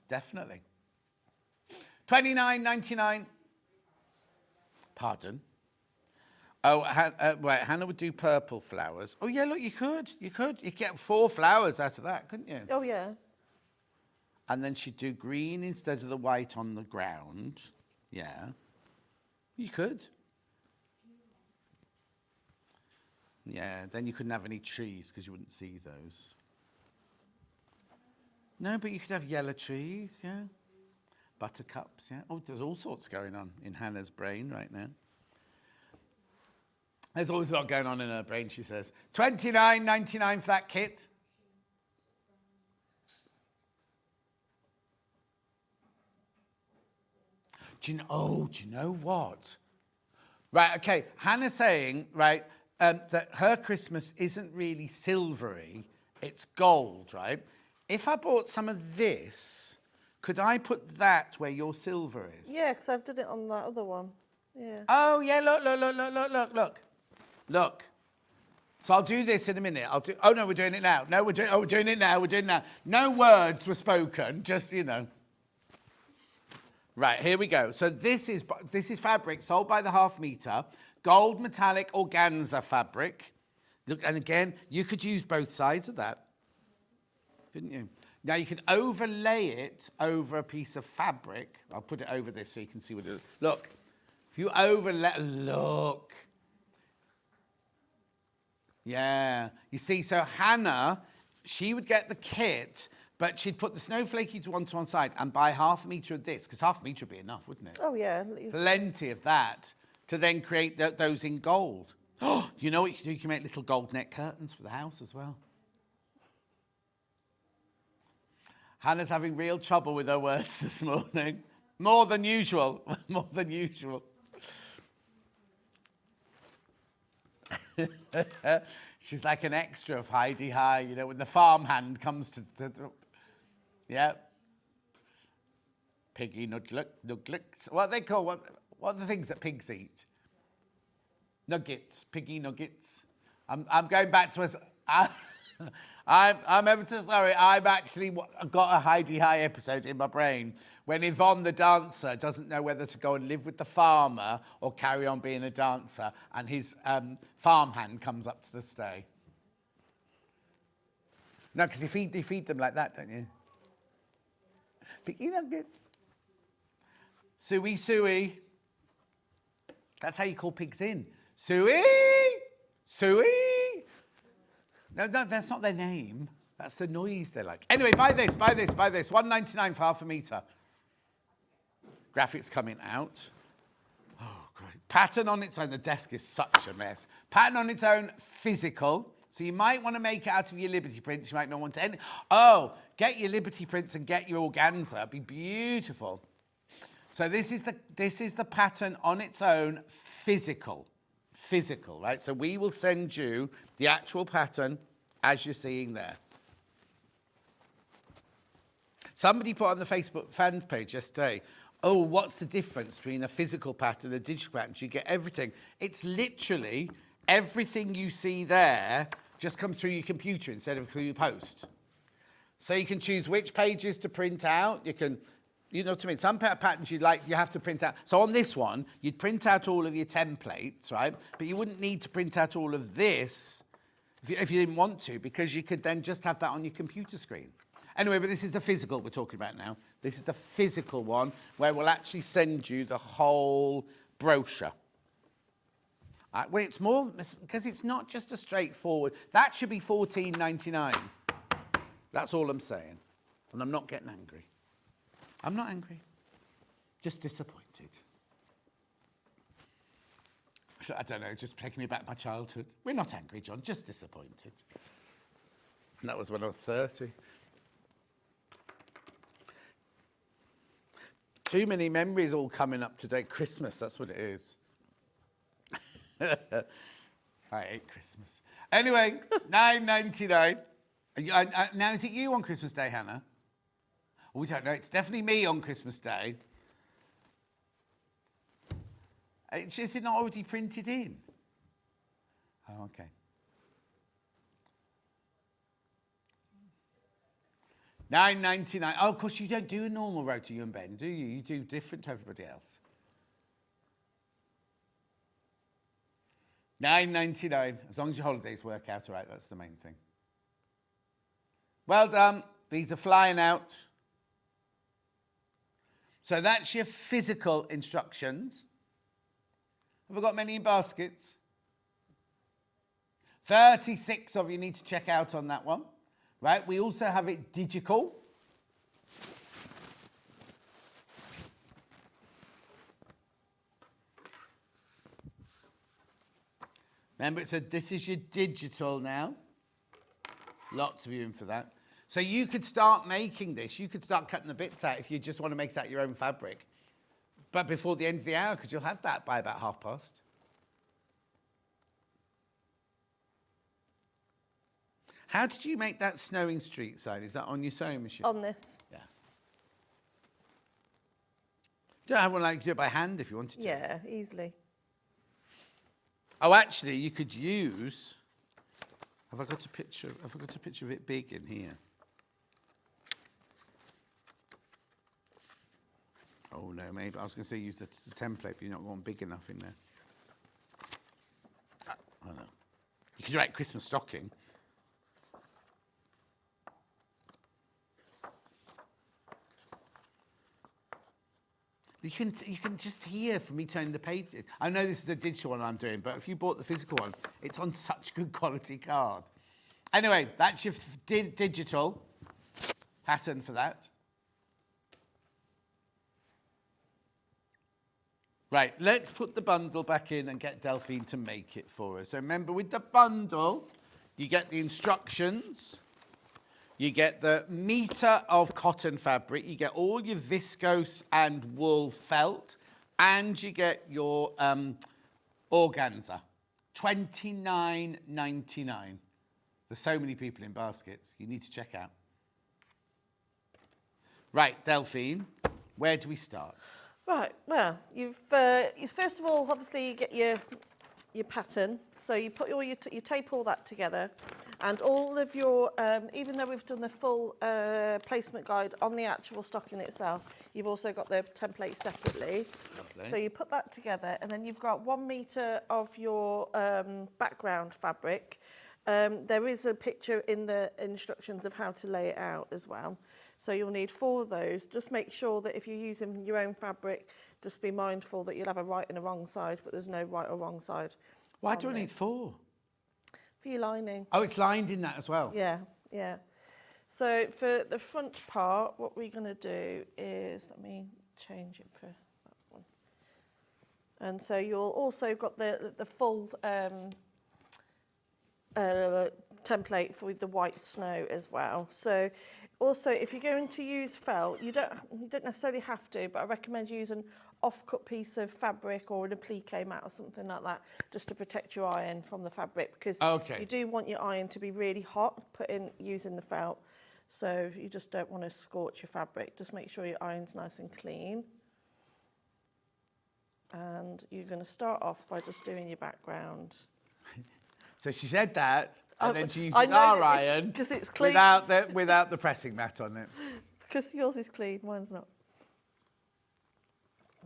Definitely. $29.99. Pardon? Oh, right, Hannah would do purple flowers. Oh, yeah, look, you could. You could get 4 flowers out of that, couldn't you? Oh, yeah. And then she'd do green instead of the white on the ground. Yeah. You could. Yeah, then you couldn't have any trees because you wouldn't see those. No, but you could have yellow trees, yeah. Buttercups, yeah. Oh, there's all sorts going on in Hannah's brain right now. There's always a lot going on in her brain, she says. $29.99 for that kit. Do you know what? Right, okay. Hannah's saying, right, that her Christmas isn't really silvery, it's gold, right? If I bought some of this, could I put that where your silver is? Yeah, because I've done it on that other one. Yeah. Oh, yeah, look. Look. So I'll do this in a minute. Oh, no, we're doing it now. No, we're doing it now. No words were spoken, just, you know. Right, here we go. So this is fabric sold by the half metre, gold metallic organza fabric. Look, and again, you could use both sides of that, couldn't you? Now you could overlay it over a piece of fabric. I'll put it over this so you can see what it is. Look, if you overlay, look. Yeah, you see, so Hannah, she would get the kit, but she'd put the snowflakey to one side and buy half a metre of this, because half a metre would be enough, wouldn't it? Oh, yeah. Plenty of that to then create those in gold. Oh, you know what you can do? You can make little gold net curtains for the house as well. Hannah's having real trouble with her words this morning. More than usual. More than usual. She's like an extra of Heidi High, you know, when the farmhand comes to yeah. Piggy nuglet. What they call, what are the things that pigs eat? Nuggets, piggy nuggets. I'm going back to us. I'm ever so sorry. I've actually got a Heidi High episode in my brain when Yvonne the dancer doesn't know whether to go and live with the farmer or carry on being a dancer, and his farmhand comes up to the stay. No, because you feed them like that, don't you? Piggy nuggets. Suey. That's how you call pigs in. Suey. No, that's not their name. That's the noise they like. Anyway, buy this. $1.99 for half a metre. Graphics coming out. Oh, great. Pattern on its own. The desk is such a mess. Pattern on its own, physical. So you might want to make it out of your Liberty prints. You might not want to. Oh, get your Liberty prints and get your organza. It'd be beautiful. So this is the pattern on its own, physical, right? So we will send you the actual pattern as you're seeing there. Somebody put on the Facebook fan page yesterday, oh, what's the difference between a physical pattern and a digital pattern? Do you get everything? It's literally everything you see there just comes through your computer instead of through your post. So you can choose which pages to print out. You can You know what I mean? Some patterns you have to print out. So on this one, you'd print out all of your templates, right? But you wouldn't need to print out all of this if you didn't want to, because you could then just have that on your computer screen. Anyway, but this is the physical we're talking about now. This is the physical one where we'll actually send you the whole brochure. Well, it's more, because it's not just a straightforward. That should be $14.99. That's all I'm saying. And I'm not getting angry. I'm not angry, just disappointed. I don't know, just taking me back to my childhood. We're not angry, John, just disappointed. And that was when I was 30. Too many memories all coming up today. Christmas, that's what it is. I hate Christmas. Anyway, $9.99. Now, is it you on Christmas Day, Hannah? We don't know. It's definitely me on Christmas Day. It's just not already printed in. Oh, okay. $9.99. Oh, of course, you don't do a normal rota, you and Ben, do you? You do different to everybody else. $9.99. As long as your holidays work out all right, that's the main thing. Well done. These are flying out. So that's your physical instructions. Have I got many in baskets? 36 of you need to check out on that one. Right, we also have it digital. Remember, this is your digital now. Lots of you in for that. So you could start making this. You could start cutting the bits out if you just want to make that your own fabric. But before the end of the hour, because you'll have that by about past. How did you make that snowing street sign? Is that on your sewing machine? On this. Yeah. You don't have one like you do it by hand if you wanted to. Yeah, easily. Oh, actually, you could use. Have I got a picture of it big in here? Oh no, maybe I was going to say use the template, but you're not going big enough in there. Oh no. You could write Christmas stocking. You can just hear from me turning the pages. I know this is the digital one I'm doing, but if you bought the physical one, it's on such good quality card. Anyway, that's your digital pattern for that. Right, let's put the bundle back in and get Delphine to make it for us. So remember, with the bundle, you get the instructions. You get the metre of cotton fabric, you get all your viscose and wool felt, and you get your organza. $29.99. There's so many people in baskets, you need to check out. Right, Delphine, where do we start? Right, well, you first of all, obviously, you get your pattern. So you put all you tape all that together, and all of your, even though we've done the full placement guide on the actual stocking itself, you've also got the template separately. Lovely. So you put that together, and then you've got 1 metre of your background fabric. There is a picture in the instructions of how to lay it out as well. So you'll need 4 of those. Just make sure that if you're using your own fabric, just be mindful that you'll have a right and a wrong side, but there's no right or wrong side. Why do I need 4? For your lining. Oh, it's lined in that as well? Yeah, yeah. So for the front part, what we're going to do is, let me change it for that one. And so you'll also got the full template for the white snow as well. So also, if you're going to use felt, you don't necessarily have to, but I recommend using off-cut piece of fabric or an applique mat or something like that, just to protect your iron from the fabric, because you do want your iron to be really hot using the felt, so you just don't want to scorch your fabric. Just make sure your iron's nice and clean. And you're going to start off by just doing your background. So she said that, and then she used our iron because it's clean without the pressing mat on it. Because yours is clean, mine's not.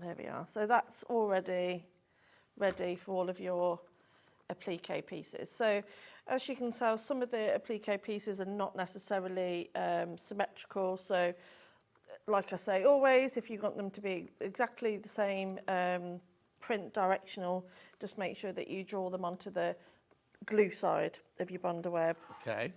There we are. So that's already ready for all of your applique pieces. So as you can tell, some of the applique pieces are not necessarily symmetrical. So like I say, always, if you want them to be exactly the same print directional, just make sure that you draw them onto the glue side of your bundle web. Okay.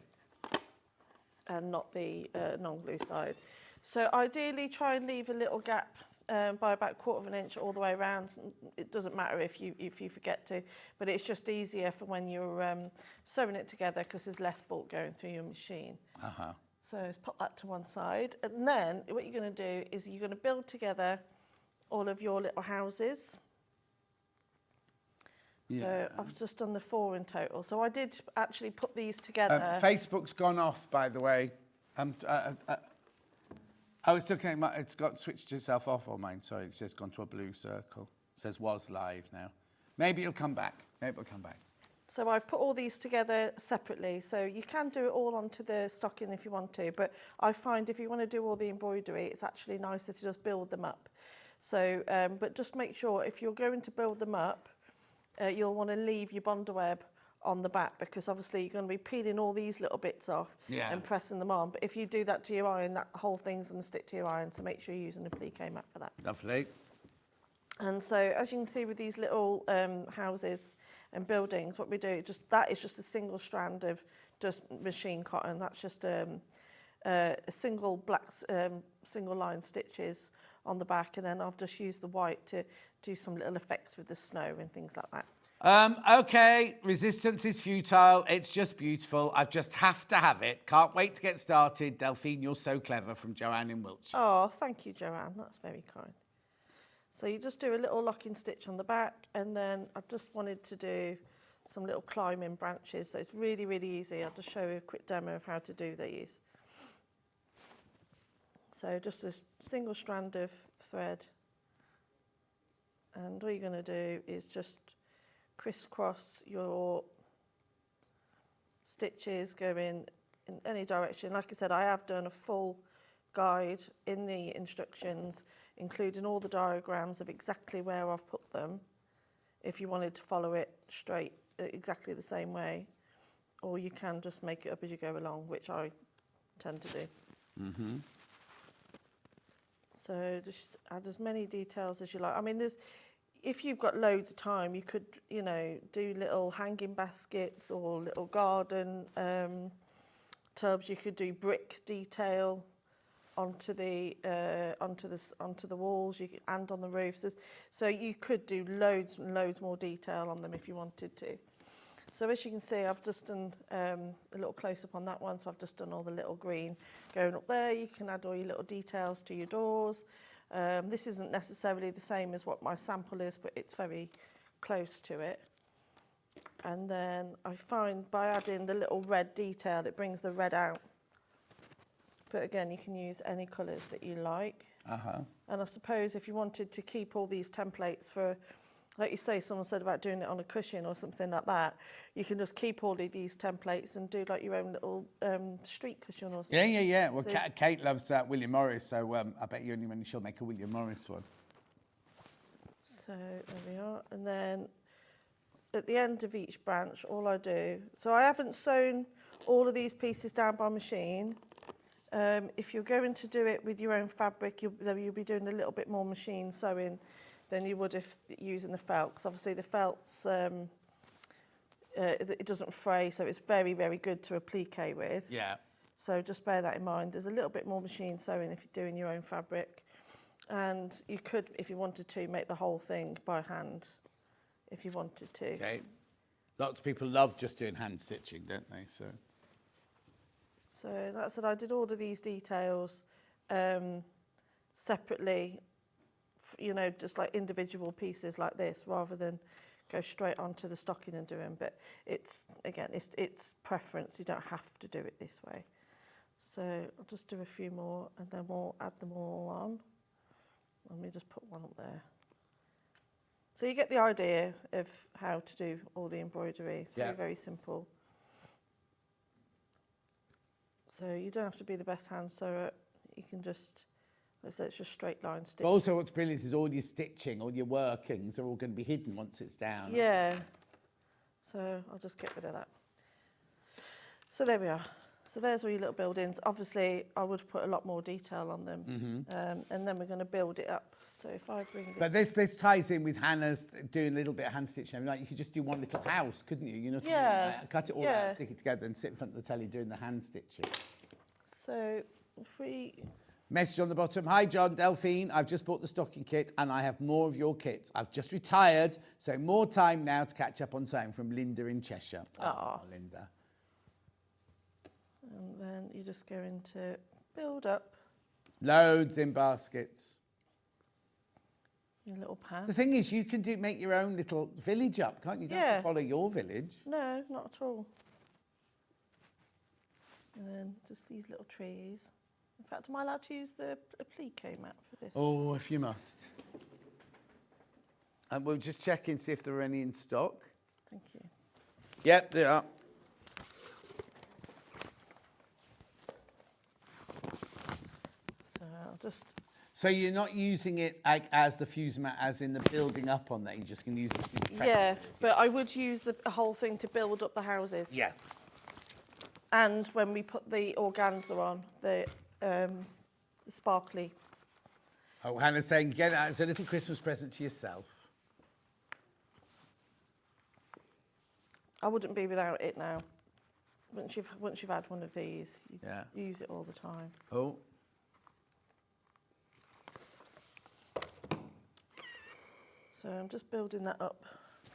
And not the non-glue side. So ideally try and leave a little gap by about 1/4 inch all the way around. It doesn't matter if you forget to, but it's just easier for when you're sewing it together because there's less bulk going through your machine. Uh-huh. So let's put that to one side. And then what you're going to do is you're going to build together all of your little houses. Yeah. So I've just done the 4 in total. So I did actually put these together. Facebook's gone off, by the way. I was looking at it's got switched itself off on mine. Sorry, it's just gone to a blue circle. It says was live now. Maybe it'll come back. So I've put all these together separately. So you can do it all onto the stocking if you want to, but I find if you want to do all the embroidery, it's actually nicer to just build them up. So, but just make sure if you're going to build them up, you'll want to leave your bundle web on the back because obviously you're going to be peeling all these little bits off and pressing them on. But if you do that to your iron, that whole thing's going to stick to your iron. So make sure you're using a applique mat for that. Lovely. And so as you can see with these little houses and buildings, what we do, that is just a single strand of just machine cotton. That's just a single black, single line stitches on the back. And then I've just used the white to do some little effects with the snow and things like that. Okay, resistance is futile. It's just beautiful. I just have to have it. Can't wait to get started. Delphine, you're so clever, from Joanne in Wiltshire. Oh, thank you, Joanne. That's very kind. So you just do a little locking stitch on the back, and then I just wanted to do some little climbing branches. So it's really, really easy. I'll just show you a quick demo of how to do these. So just a single strand of thread. And all you're going to do is just crisscross your stitches going in any direction. Like I said, I have done a full guide in the instructions, including all the diagrams of exactly where I've put them, if you wanted to follow it straight exactly the same way, or you can just make it up as you go along, which I tend to do. Mm-hmm. So just add as many details as you like. I mean, if you've got loads of time, you could, do little hanging baskets or little garden tubs. You could do brick detail onto the walls and on the roofs. So you could do loads and loads more detail on them if you wanted to. So as you can see, I've just done a little close-up on that one. So I've just done all the little green going up there. You can add all your little details to your doors. This isn't necessarily the same as what my sample is, but it's very close to it. And then I find by adding the little red detail, it brings the red out. But again, you can use any colours that you like. Uh-huh. And I suppose if you wanted to keep all these templates for, like you say, someone said about doing it on a cushion or something like that, you can just keep all of these templates and do like your own little street cushion or something. Yeah. Well, So- Kate loves William Morris, so I bet you only when she'll make a William Morris one. So there we are. And then at the end of each branch, all I do, so I haven't sewn all of these pieces down by machine. If you're going to do it with your own fabric, you'll be doing a little bit more machine sewing than you would if using the felt, because obviously the felt's it doesn't fray, so it's very, very good to applique with. Yeah. So just bear that in mind. There's a little bit more machine sewing if you're doing your own fabric, and you could, if you wanted to, make the whole thing by hand, if you wanted to. Okay. Lots of people love just doing hand stitching, don't they? So that's it. I did all of these details separately, just like individual pieces like this, rather than go straight onto the stocking and do them. But it's preference. You don't have to do it this way. So I'll just do a few more, and then we'll add them all on. Let me just put one up there. So you get the idea of how to do all the embroidery. It's very, very simple. So you don't have to be the best hand sewer. You can just, So it's just straight line stitch. But also what's brilliant is all your stitching, all your workings are all going to be hidden once it's down. Yeah. So I'll just get rid of that. So there we are. So there's all your little buildings. Obviously, I would put a lot more detail on them. And then we're going to build it up. So if I bring But this ties in with Hannah's doing a little bit of hand stitching. Like you could just do one little house, couldn't you? You know what I mean? Like, cut it all out, stick it together and sit in front of the telly doing the hand stitching. So if we... Message on the bottom. Hi, John, Delphine. I've just bought the stocking kit and I have more of your kits. I've just retired, so more time now to catch up on sewing, from Linda in Cheshire. Oh, Linda. And then you're just going to build up. Loads in baskets. Your little path. The thing is, you can make your own little village up, can't you? You don't have to follow your village. No, not at all. And then just these little trees. In fact, am I allowed to use the applique mat for this? Oh, if you must. And we'll just check and see if there are any in stock. Thank you. Yep, there are. So I'll just... So you're not using it as the fuse mat, as in the building up on that. You're just going to use it. Yeah, but I would use the whole thing to build up the houses. Yeah. And when we put the organza on, the sparkly. Oh, Hannah's saying, get it out as a little Christmas present to yourself. I wouldn't be without it now. Once you've had one of these, you use it all the time. Oh. So I'm just building that up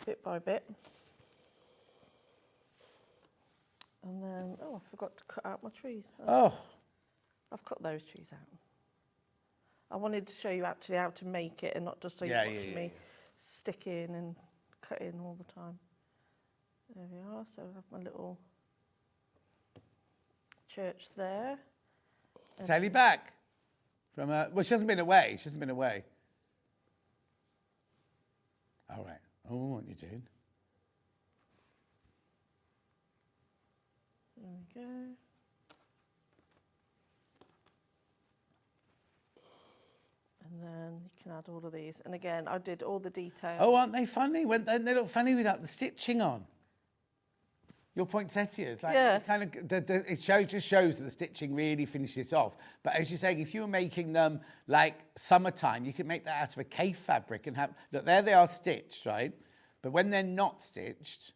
bit by bit. And then, I forgot to cut out my trees. Oh. I've cut those trees out. I wanted to show you actually how to make it and not just so you watch me stick in and cut in all the time. There we are. So I have my little church there. Telly back. From well, she hasn't been away. She hasn't been away. All right. Oh, what are you doing? There we go. And then you can add all of these. And again, I did all the details. Oh, aren't they funny? They look funny without the stitching on. Your poinsettias, like kind of, it just shows that the stitching really finishes off. But as you're saying, if you were making them like summertime, you could make that out of a cave fabric and have, look, there they are stitched, right? But when they're not stitched,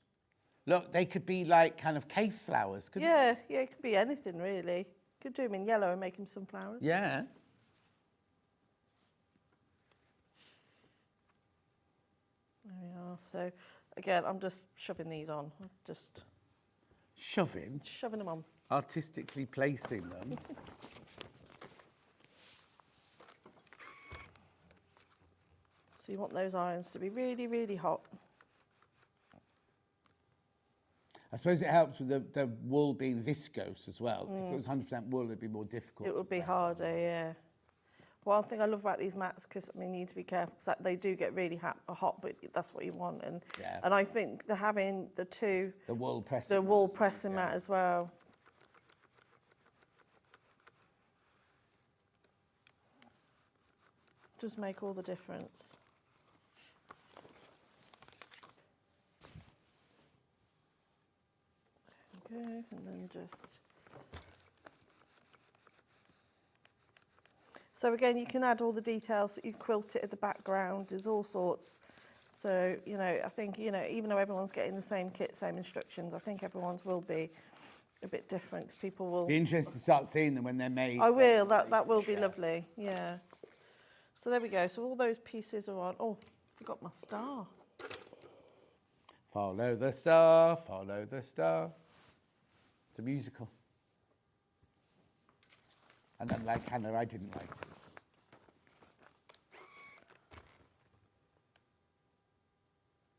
look, they could be like kind of cave flowers, couldn't they? Yeah, it could be anything really. Could do them in yellow and make them sunflowers. Yeah. There we are. So again, I'm just shoving these on. Just shoving them on. Artistically placing them. So you want those irons to be really, really hot. I suppose it helps with the wool being viscose as well. If it was 100% wool, it'd be more difficult. It would be harder, yeah. One thing I love about these mats, because I mean, you need to be careful, because they do get really hot, but that's what you want. And I think having the wool pressing mat as well. Does make all the difference. There we go, and then just. So again, you can add all the details, you quilt it at the background, there's all sorts. So, you know, I think, you know, even though everyone's getting the same kit, same instructions, I think everyone's will be a bit different, because people will... Be interested to start seeing them when they're made. I will, that will be lovely, yeah. So there we go, so all those pieces are on. Oh, forgot my star. Follow the star, follow the star. It's a musical. And then, like Hannah, I didn't write it.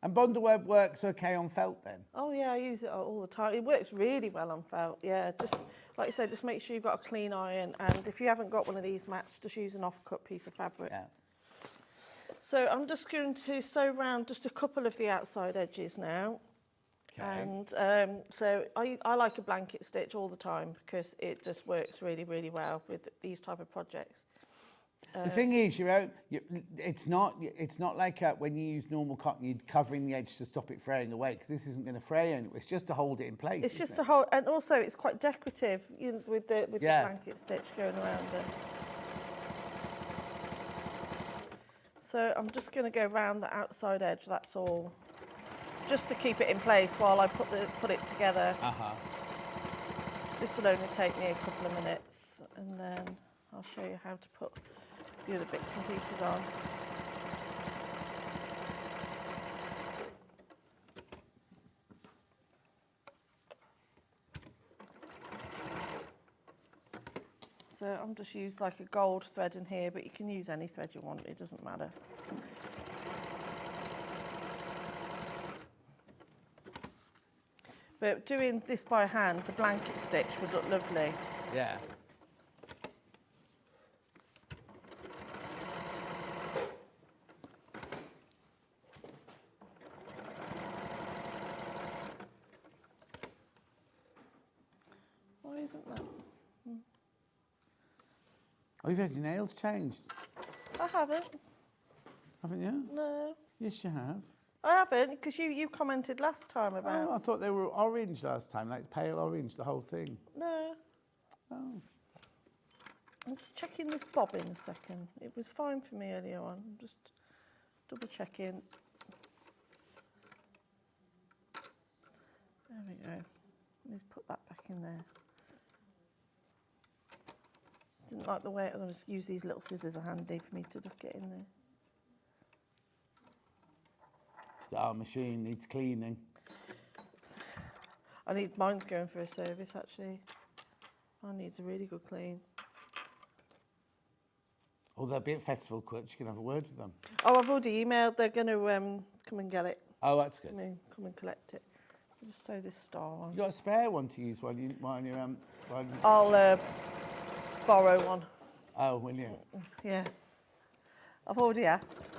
And Bondaweb works okay on felt then? Oh yeah, I use it all the time. It works really well on felt, yeah. Just, like I said, just make sure you've got a clean iron, and if you haven't got one of these mats, just use an off-cut piece of fabric. Yeah. So I'm just going to sew around just a couple of the outside edges now. Okay. And so I like a blanket stitch all the time, because it just works really, really well with these type of projects. The thing is, it's not like when you use normal cotton, you're covering the edge to stop it fraying away, because this isn't going to fray anyway. It's just to hold it in place. It's just to hold, and also it's quite decorative, with the Yeah. blanket stitch going around it. So I'm just going to go around the outside edge. That's all, just to keep it in place while I put it together. This will only take me a couple of minutes, and then I'll show you how to put the other bits and pieces on. So I'm just used like a gold thread in here, but you can use any thread you want, it doesn't matter. But doing this by hand, the blanket stitch would look lovely. Yeah. Why isn't that? Oh, you've had your nails changed? I haven't. Haven't you? No. Yes, you have. I haven't, because you commented last time about... Oh, I thought they were orange last time, like pale orange, the whole thing. No. Oh. I'm just checking this bobbin a second. It was fine for me earlier on. I'm just double checking. There we go. Let's put that back in there. Didn't like the way I was use these little scissors are handy for me to just get in there. Our machine needs cleaning. Mine's going for a service actually. Mine needs a really good clean. Oh, they'll be at Festival Quilt. You can have a word with them. Oh, I've already emailed. They're going to come and get it. Oh, that's good. Come and collect it. I'll just sew this star on. You got a spare one to use while you I'll borrow one. Oh, will you? Yeah. I've already asked.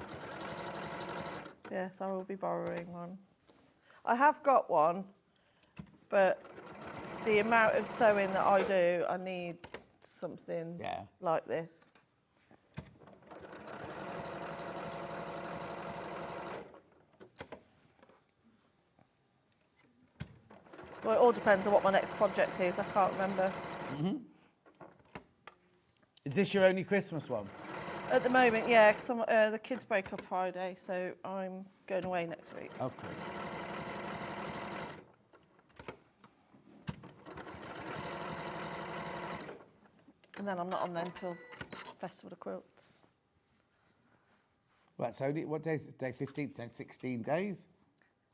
Yes, I will be borrowing one. I have got one, but the amount of sewing that I do, I need something like this. Well, it all depends on what my next project is. I can't remember. Mm-hmm. Is this your only Christmas one? At the moment, yeah, because the kids break up Friday, so I'm going away next week. Of course. And then I'm not on then until Festival of Quilts. Well, it's only, what day is it? Day 15th, then 16 days.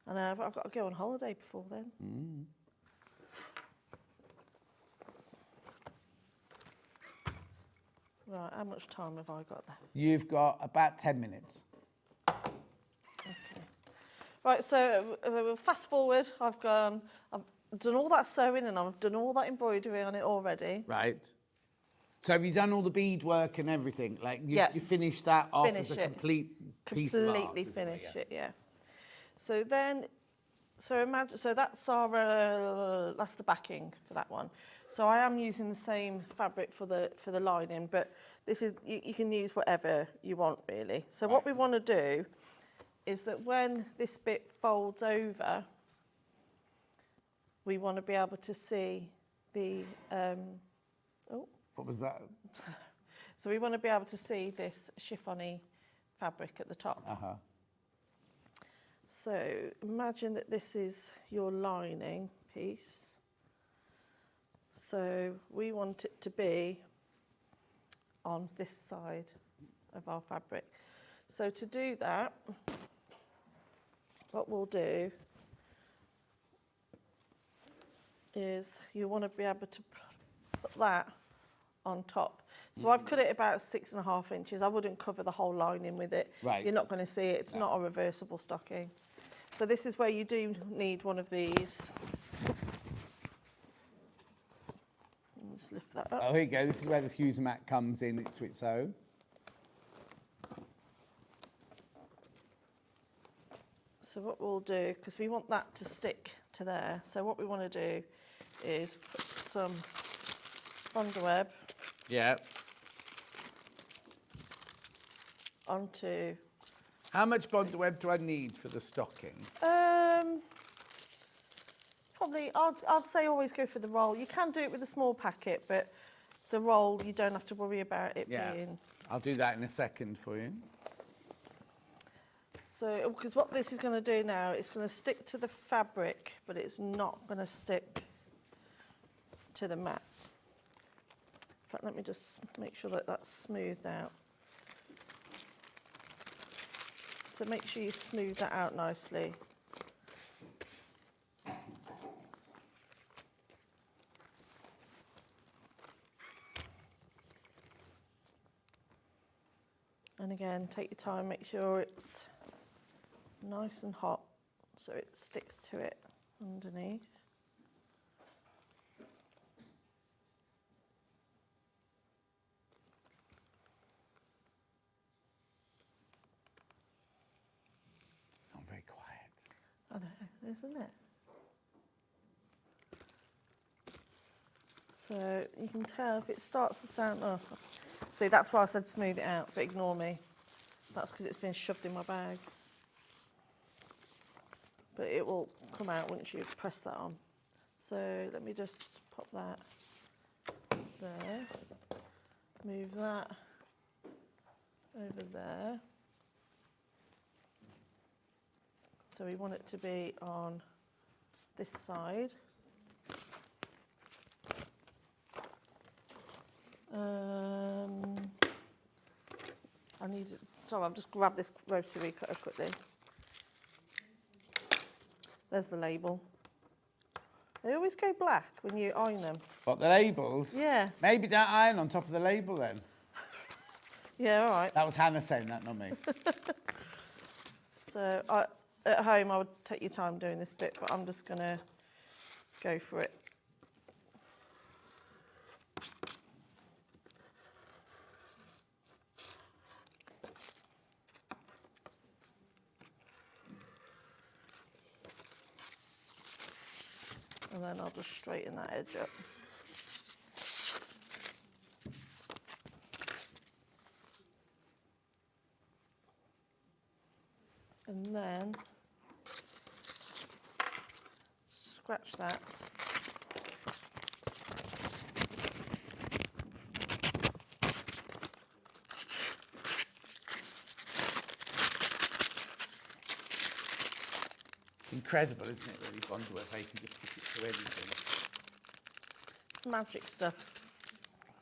I know, but I've got to go on holiday before then. Mm. Right, how much time have I got left? You've got about 10 minutes. Okay. Right, so fast forward, I've done all that sewing and I've done all that embroidery on it already. Right. So have you done all the bead-work and everything? Like, you finished that off as a complete piece of art? Completely finish it, yeah. So then, imagine, that's our, that's the backing for that one. So I am using the same fabric for the lining, but this is, you can use whatever you want really. So what we want to do is that when this bit folds over, we want to be able to see the, What was that? So we want to be able to see this chiffony fabric at the top. Uh-huh. So imagine that this is your lining piece. So we want it to be on this side of our fabric. So to do that, what we'll do is you want to be able to put that on top. So I've cut it about 6.5 inches. I wouldn't cover the whole lining with it. Right. You're not going to see it. It's not a reversible stocking. So this is where you do need one of these. Just lift that up. Oh, here you go. This is where the fuser mat comes in to its own. So what we'll do, because we want that to stick to there, so what we want to do is put some underweb. Yeah. onto... How much bondweb do I need for the stocking? Probably, I'd say always go for the roll. You can do it with a small packet, but the roll, you don't have to worry about it being... I'll do that in a second for you. So, because what this is going to do now, it's going to stick to the fabric, but it's not going to stick to the mat. In fact, let me just make sure that that's smoothed out. So make sure you smooth that out nicely. And again, take your time, make sure it's nice and hot so it sticks to it underneath. Not very quiet. I know, isn't it? So you can tell if it starts to sound... Oh, see, that's why I said smooth it out, but ignore me. That's because it's been shoved in my bag. But it will come out once you press that on. So let me just pop that there. Move that over there. So we want it to be on this side. I need it. Sorry, I'll just grab this rotary cutter quickly. There's the label. They always go black when you iron them. What, the labels? Yeah. Maybe don't iron on top of the label then. Yeah, all right. That was Hannah saying that, not me. So at home, I would take your time doing this bit, but I'm just going to go for it. And then I'll just straighten that edge up. And then scratch that. Incredible, isn't it, really, bondweb, how you can just stick it to everything. Magic stuff.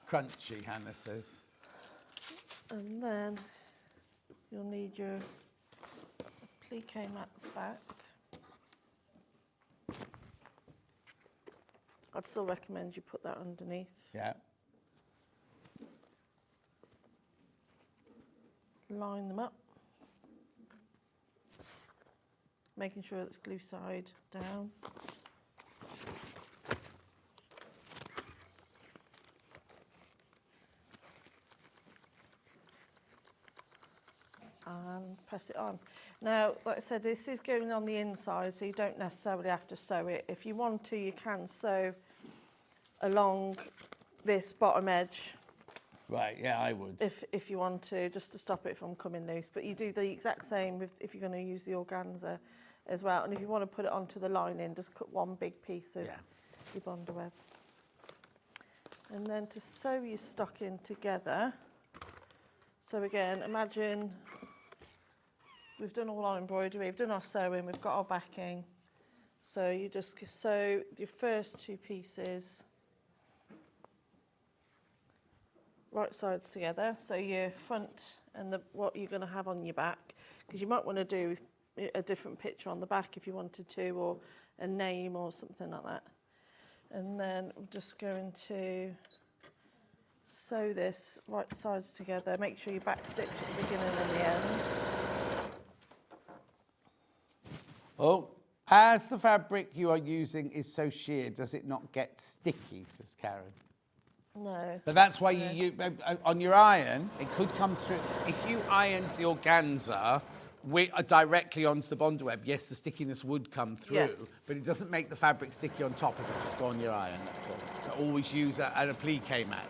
Crunchy, Hannah says. And then you'll need your plique mats back. I'd still recommend you put that underneath. Yeah. Line them up. Making sure it's glue side down. And press it on. Now, like I said, this is going on the inside, so you don't necessarily have to sew it. If you want to, you can sew along this bottom edge. Right, yeah, I would. If you want to, just to stop it from coming loose. But you do the exact same if you're going to use the organza as well. And if you want to put it onto the lining, just cut one big piece of your bondweb. And then to sew your stocking together. So again, imagine we've done all our embroidery, we've done our sewing, we've got our backing. So you just sew your first two pieces right sides together. So your front and what you're going to have on your back, because you might want to do a different picture on the back if you wanted to, or a name or something like that. And then I'm just going to sew this right sides together. Make sure you back stitch at the beginning and the end. Oh, as the fabric you are using is so sheer, does it not get sticky, says Karen? No. But that's why you on your iron, it could come through. If you ironed the organza directly onto the bondweb, yes, the stickiness would come through, but it doesn't make the fabric sticky on top. It will just go on your iron, that's all. So always use a applique mat,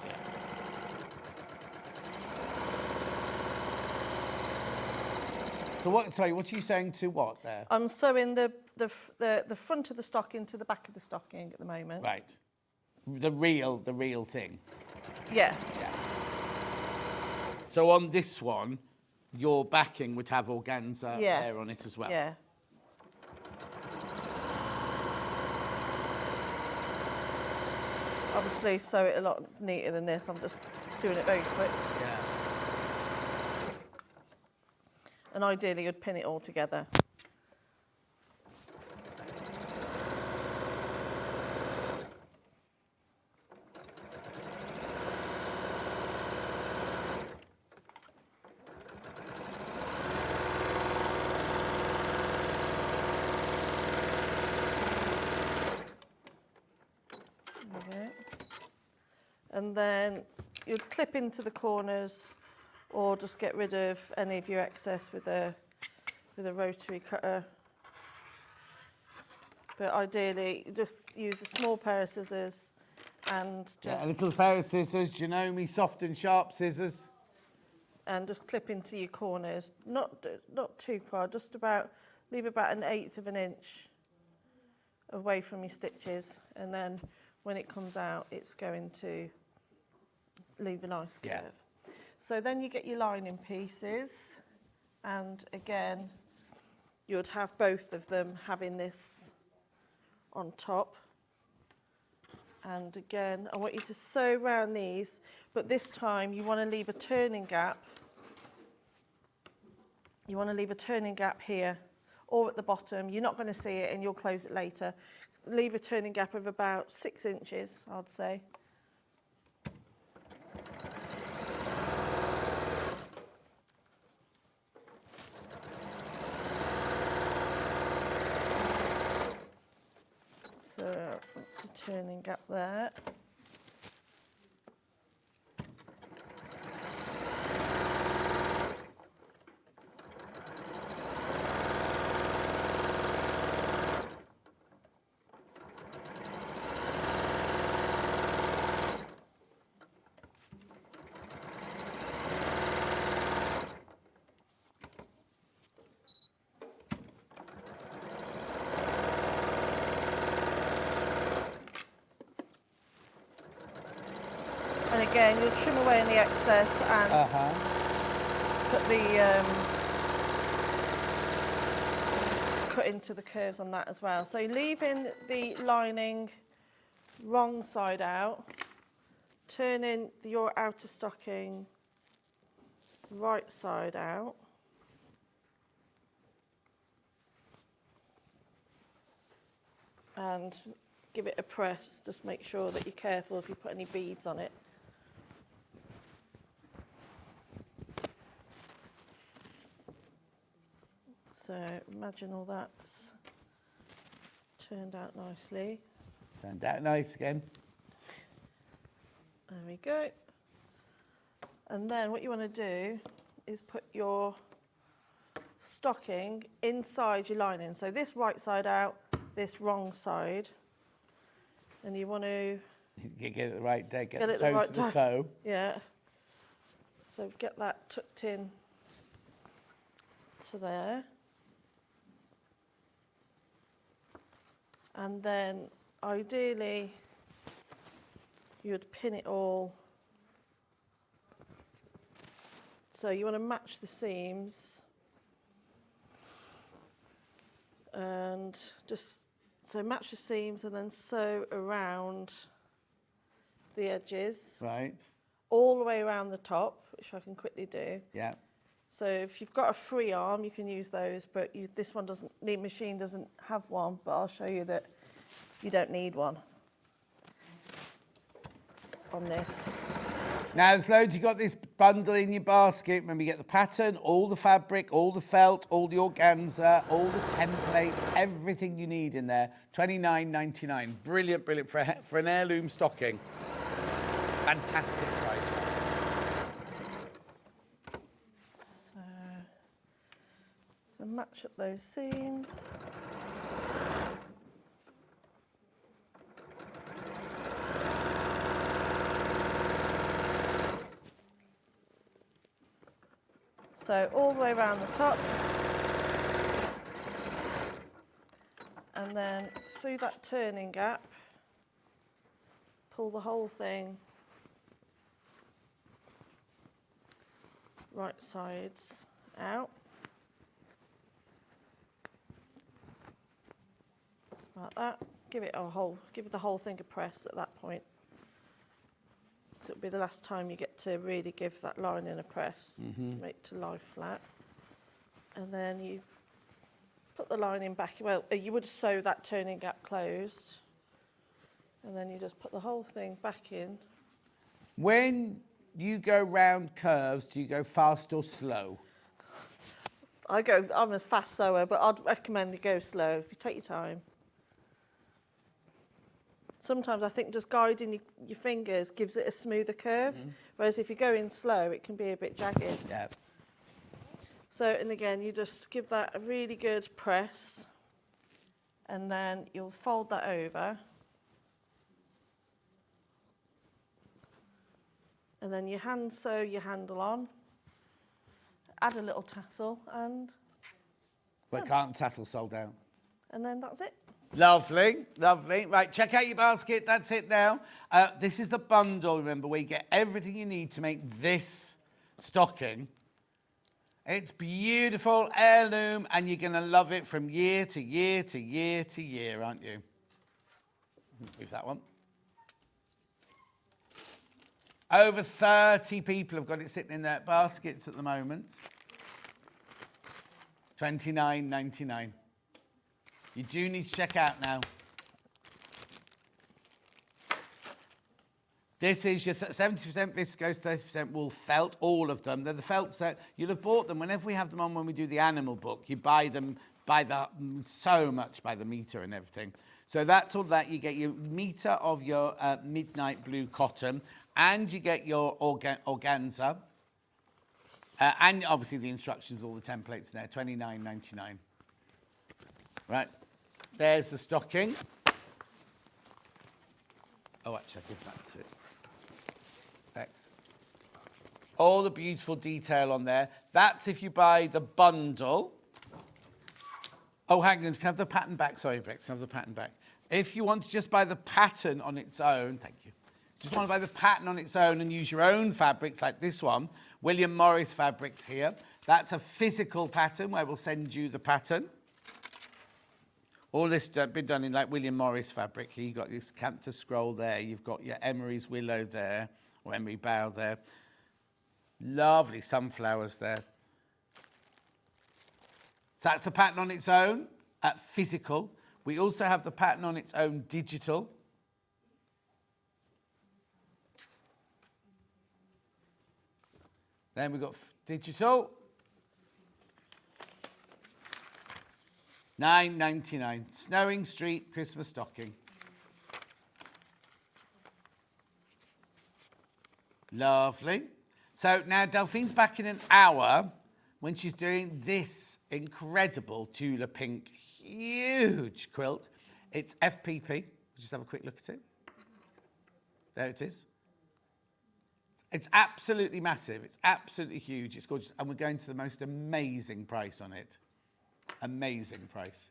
So what? Sorry, what are you saying to what there? I'm sewing the front of the stocking to the back of the stocking at the moment. Right. The real thing. Yeah. Yeah. So on this one, your backing would have organza there on it as well. Yeah. Obviously, sew it a lot neater than this. I'm just doing it very quick. Yeah. And ideally, you'd pin it all together. Okay. And then you'd clip into the corners, or just get rid of any of your excess with a rotary cutter. But ideally, just use a small pair of scissors and just... Yeah, a little pair of scissors, Janome soft and sharp scissors. And just clip into your corners. Not too far, just about, leave about 1/8 of an inch away from your stitches. And then when it comes out, it's going to leave a nice curve. Yeah. So then you get your lining pieces, and again, you'd have both of them having this on top. And again, I want you to sew around these, but this time you want to leave a turning gap. You want to leave a turning gap here or at the bottom. You're not going to see it and you'll close it later. Leave a turning gap of about 6 inches, I'd say. So that's a turning gap there. And again, you'll trim away any excess and put the cut into the curves on that as well. So leaving the lining wrong side out, turning your outer stocking right side out. And give it a press, just make sure that you're careful if you put any beads on it. So imagine all that's turned out nicely. Turned out nice again. There we go. And then what you want to do is put your stocking inside your lining. So this right side out, this wrong side. And you want to... You get it right there, get the it toe right to the toe. Yeah. So get that tucked in to there. And then ideally you'd pin it all. So you want to match the seams and just so match the seams and then sew around the edges. Right. All the way around the top, which I can quickly do. Yeah. So if you've got a free arm, you can use those, but this one doesn't, the machine doesn't have one, but I'll show you that you don't need one on this. Now, there's loads. You've got this bundle in your basket. Remember, you get the pattern, all the fabric, all the felt, all the organza, all the templates, everything you need in there. $29.99. Brilliant, brilliant for an heirloom stocking. Fantastic price. So match up those seams. So all the way around the top. and then through that turning gap, pull the whole thing right sides out. Like that. Give it the whole thing a press at that point. So it'll be the last time you get to really give that lining a press, make it to lie flat. And then you put the lining back. Well, you would sew that turning gap closed. And then you just put the whole thing back in. When you go round curves, do you go fast or slow? I'm a fast sewer, but I'd recommend you go slow if you take your time. Sometimes I think just guiding your fingers gives it a smoother curve, whereas if you go in slow, it can be a bit jagged. Yeah. So, and again, you just give that a really good press, and then you'll fold that over. And then you hand sew your handle on, add a little tassel, and... But can't tassel sold out. And then that's it. Lovely, lovely. Right, check out your basket. That's it now. This is the bundle, remember, where you get everything you need to make this stocking. It's beautiful, heirloom, and you're going to love it from year to year to year to year, aren't you? Move that one. Over 30 people have got it sitting in their baskets at the moment. $29.99. You do need to check out now. This is your 70% viscose, 30% wool felt, all of them. They're the felt set. You'll have bought them whenever we have them on when we do the animal book. You buy them by so much by the metre and everything. So that's all that. You get your metre of your midnight blue cotton, and you get your organza. And obviously the instructions with all the templates there, $29.99. Right, there's the stocking. Oh, actually, I'll give that to it. Thanks. All the beautiful detail on there. That's if you buy the bundle. Oh, hang on, can I have the pattern back? Sorry, Bex, can I have the pattern back? If you want to just buy the pattern on its own, thank you. Just want to buy the pattern on its own and use your own fabrics like this one, William Morris Fabrics here. That's a physical pattern where we'll send you the pattern. All this been done in like William Morris fabric. You've got this Canthus scroll there. You've got your Emery's willow there, or Emery bough there. Lovely sunflowers there. So that's the pattern on its own, physical. We also have the pattern on its own, digital. Then we've got digital. $9.99. Snowing Street Christmas stocking. Lovely. So now Delphine's back in an hour when she's doing this incredible Tula pink, huge quilt. It's FPP. Just have a quick look at it. There it is. It's absolutely massive. It's absolutely huge. It's gorgeous. And we're going to the most amazing price on it. Amazing price.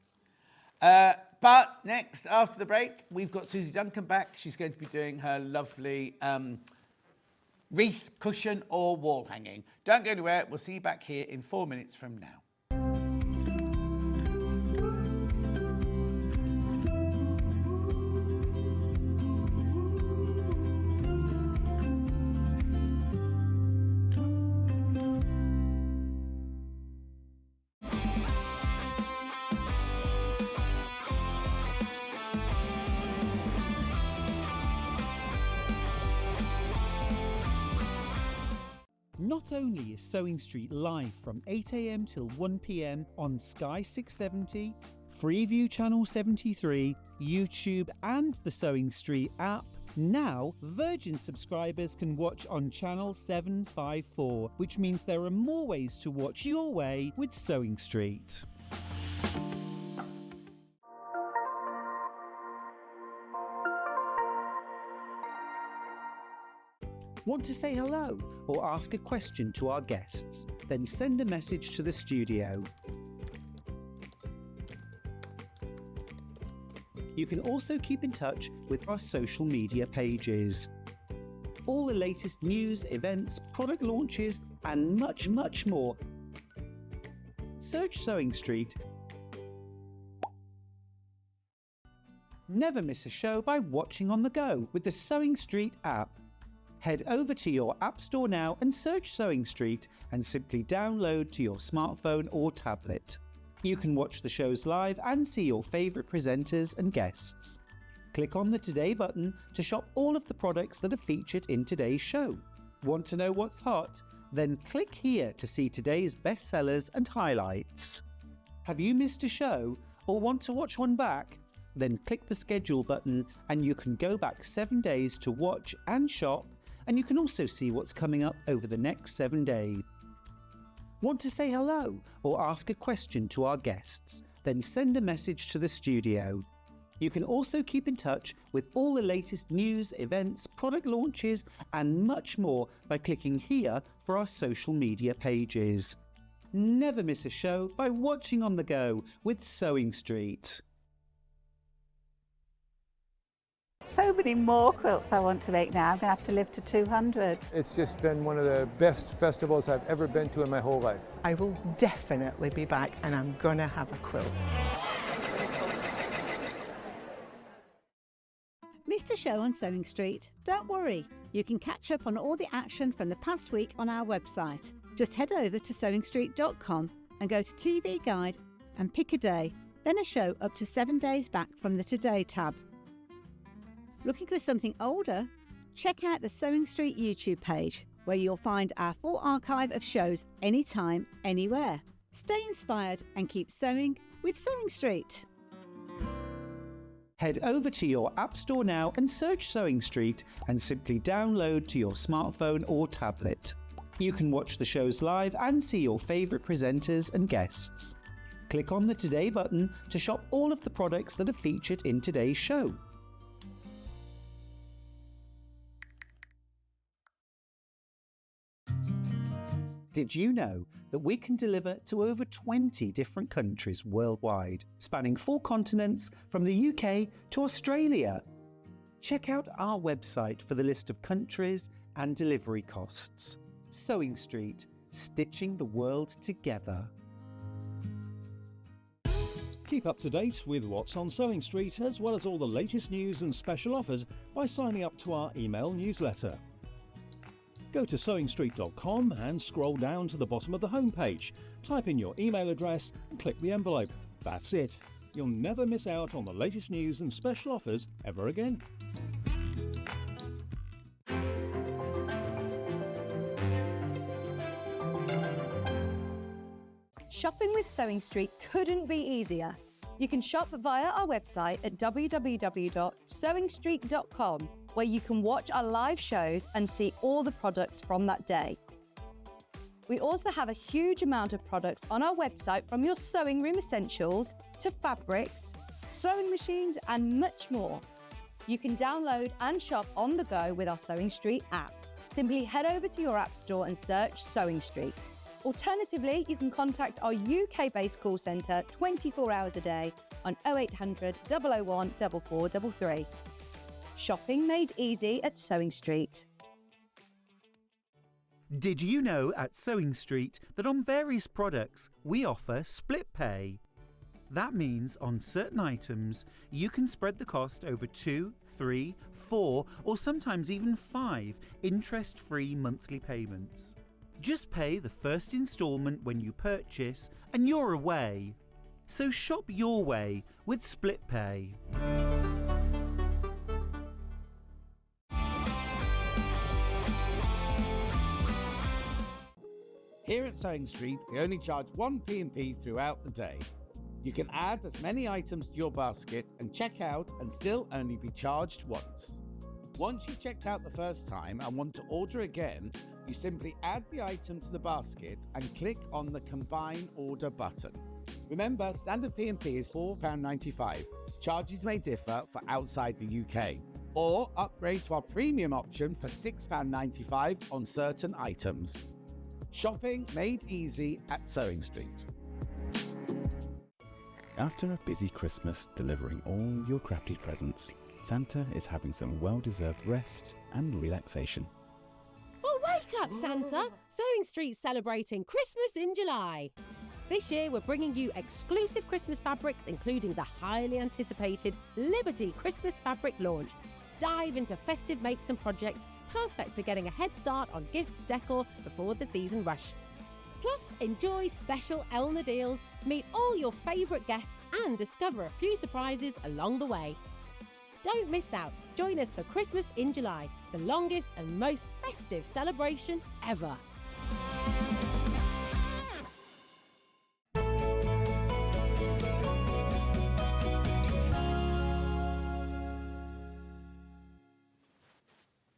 But next, after the break, we've got Suzie Duncan back. She's going to be doing her lovely wreath, cushion or wall hanging. Don't go anywhere. We'll see you back here in 4 minutes from now. Not only is Sewing Street live from 8 AM till 1 PM on Sky 670, Freeview Channel 73, YouTube and the Sewing Street app, now Virgin subscribers can watch on Channel 754, which means there are more ways to watch your way with Sewing Street. Want to say hello or ask a question to our guests? Then send a message to the studio. You can also keep in touch with our social media pages. All the latest news, events, product launches, and much, much more. Search Sewing Street. Never miss a show by watching on the go with the Sewing Street app. Head over to your App Store now and search Sewing Street and simply download to your smartphone or tablet. You can watch the shows live and see your favourite presenters and guests. Click on the Today button to shop all of the products that are featured in today's show. Want to know what's hot? Then click here to see today's bestsellers and highlights. Have you missed a show or want to watch one back? Then click the schedule button and you can go back 7 days to watch and shop, and you can also see what's coming up over the next 7 days. Want to say hello or ask a question to our guests? Then send a message to the studio. You can also keep in touch with all the latest news, events, product launches, and much more by clicking here for our social media pages. Never miss a show by watching on the go with Sewing Street. So many more quilts I want to make now. I'm going to have to live to 200. It's just been one of the best festivals I've ever been to in my whole life. I will definitely be back and I'm going to have a quilt. Missed a show on Sewing Street? Don't worry, you can catch up on all the action from the past week on our website. Just head over to sewingstreet.com and go to TV Guide and pick a day, then a show up to 7 days back from the Today tab. Looking for something older? Check out the Sewing Street YouTube page, where you'll find our full archive of shows anytime, anywhere. Stay inspired and keep sewing with Sewing Street. Head over to your App Store now and search Sewing Street and simply download to your smartphone or tablet. You can watch the shows live and see your favourite presenters and guests. Click on the Today button to shop all of the products that are featured in today's show. Did you know that we can deliver to over 20 different countries worldwide, spanning 4 continents from the UK to Australia? Check out our website for the list of countries and delivery costs. Sewing Street, stitching the world together. Keep up to date with what's on Sewing Street, as well as all the latest news and special offers by signing up to our email newsletter. Go to sewingstreet.com and scroll down to the bottom of the homepage. Type in your email address and click the envelope. That's it. You'll never miss out on the latest news and special offers ever again. Shopping with Sewing Street couldn't be easier. You can shop via our website at www.sewingstreet.com, where you can watch our live shows and see all the products from that day. We also have a huge amount of products on our website, from your sewing room essentials to fabrics, sewing machines, and much more. You can download and shop on the go with our Sewing Street app. Simply head over to your app store and search Sewing Street. Alternatively, you can contact our UK-based call centre 24 hours a day on 0800 001 4433. Shopping made easy at Sewing Street. Did you know at Sewing Street that on various products we offer split pay? That means on certain items you can spread the cost over 2, 3, 4 or sometimes even 5 interest-free monthly payments. Just pay the first instalment when you purchase and you're away. So shop your way with split pay. Here at Sewing Street, we only charge one P&P throughout the day. You can add as many items to your basket and check out and still only be charged once. Once you've checked out the first time and want to order again, you simply add the item to the basket and click on the Combine Order button. Remember, standard P&P is £4.95. Charges may differ for outside the UK. Or upgrade to our premium option for £6.95 on certain items. Shopping made easy at Sewing Street. After a busy Christmas delivering all your crafted presents, Santa is having some well-deserved rest and relaxation. Well, wake up, Santa! Sewing Street's celebrating Christmas in July. This year, we're bringing you exclusive Christmas fabrics, including the highly anticipated Liberty Christmas fabric launch. Dive into festive makes and projects, perfect for getting a head start on gifts decor before the season rush. Plus, enjoy special Elna deals, meet all your favourite guests, and discover a few surprises along the way. Don't miss out. Join us for Christmas in July, the longest and most festive celebration ever.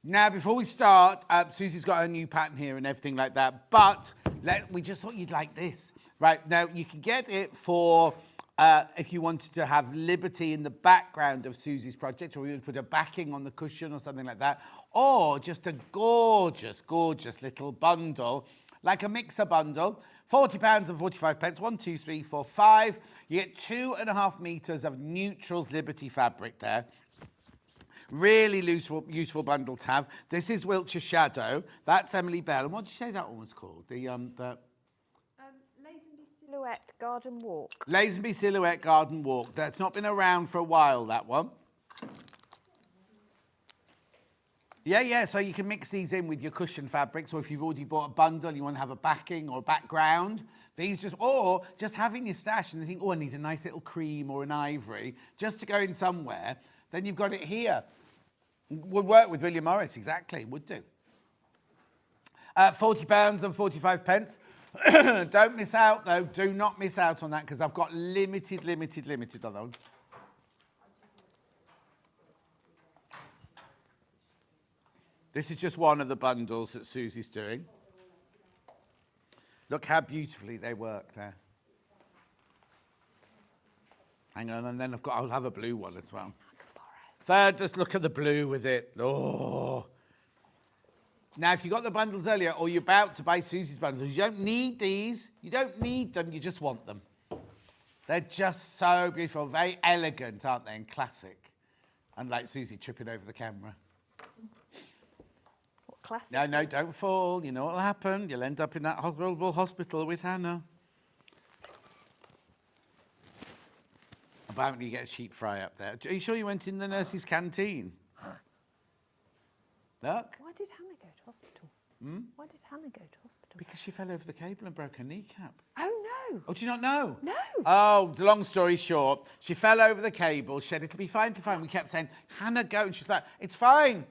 Now, before we start, Susie's got her new pattern here and everything like that, but we just thought you'd like this. Right, now you can get it for, if you wanted to have Liberty in the background of Susie's project, or you would put a backing on the cushion or something like that, or just a gorgeous, gorgeous little bundle, like a mixer bundle, £40 and 45 pence, 1, 2, 3, 4, 5. You get 2.5 metres of neutrals Liberty fabric there. Really useful bundle to have. This is Wiltshire Shadow. That's Emily Bell. And what did you say that one was called? Lazenby Silhouette Garden Walk. Lazenby Silhouette Garden Walk. That's not been around for a while, that one. Yeah, so you can mix these in with your cushion fabrics, or if you've already bought a bundle, you want to have a backing or a background. Or just having your stash and you think, oh, I need a nice little cream or an ivory, just to go in somewhere, then you've got it here. Would work with William Morris, exactly, would do. £40 and 45 pence. Don't miss out, though. Do not miss out on that, because I've got limited on those. This is just one of the bundles that Susie's doing. Look how beautifully they work there. Hang on, and then I'll have a blue one as well. Third, let's look at the blue with it. Oh. Now, if you got the bundles earlier, or you're about to buy Susie's bundles, you don't need these. You don't need them, you just want them. They're just so beautiful, very elegant, aren't they, and classic. Unlike Suzie tripping over the camera. What classic? No, don't fall. You know what'll happen. You'll end up in that horrible hospital with Hannah. Apparently you get a sheep fry up there. Are you sure you went in the nurse's canteen? Look. Why did Hannah go to hospital? Why did Hannah go to hospital? Because she fell over the cable and broke her kneecap. Oh, no. Oh, do you not know? No. Oh, long story short, she fell over the cable. She said, it'll be fine, We kept saying, Hannah, go. And she's like, it's fine.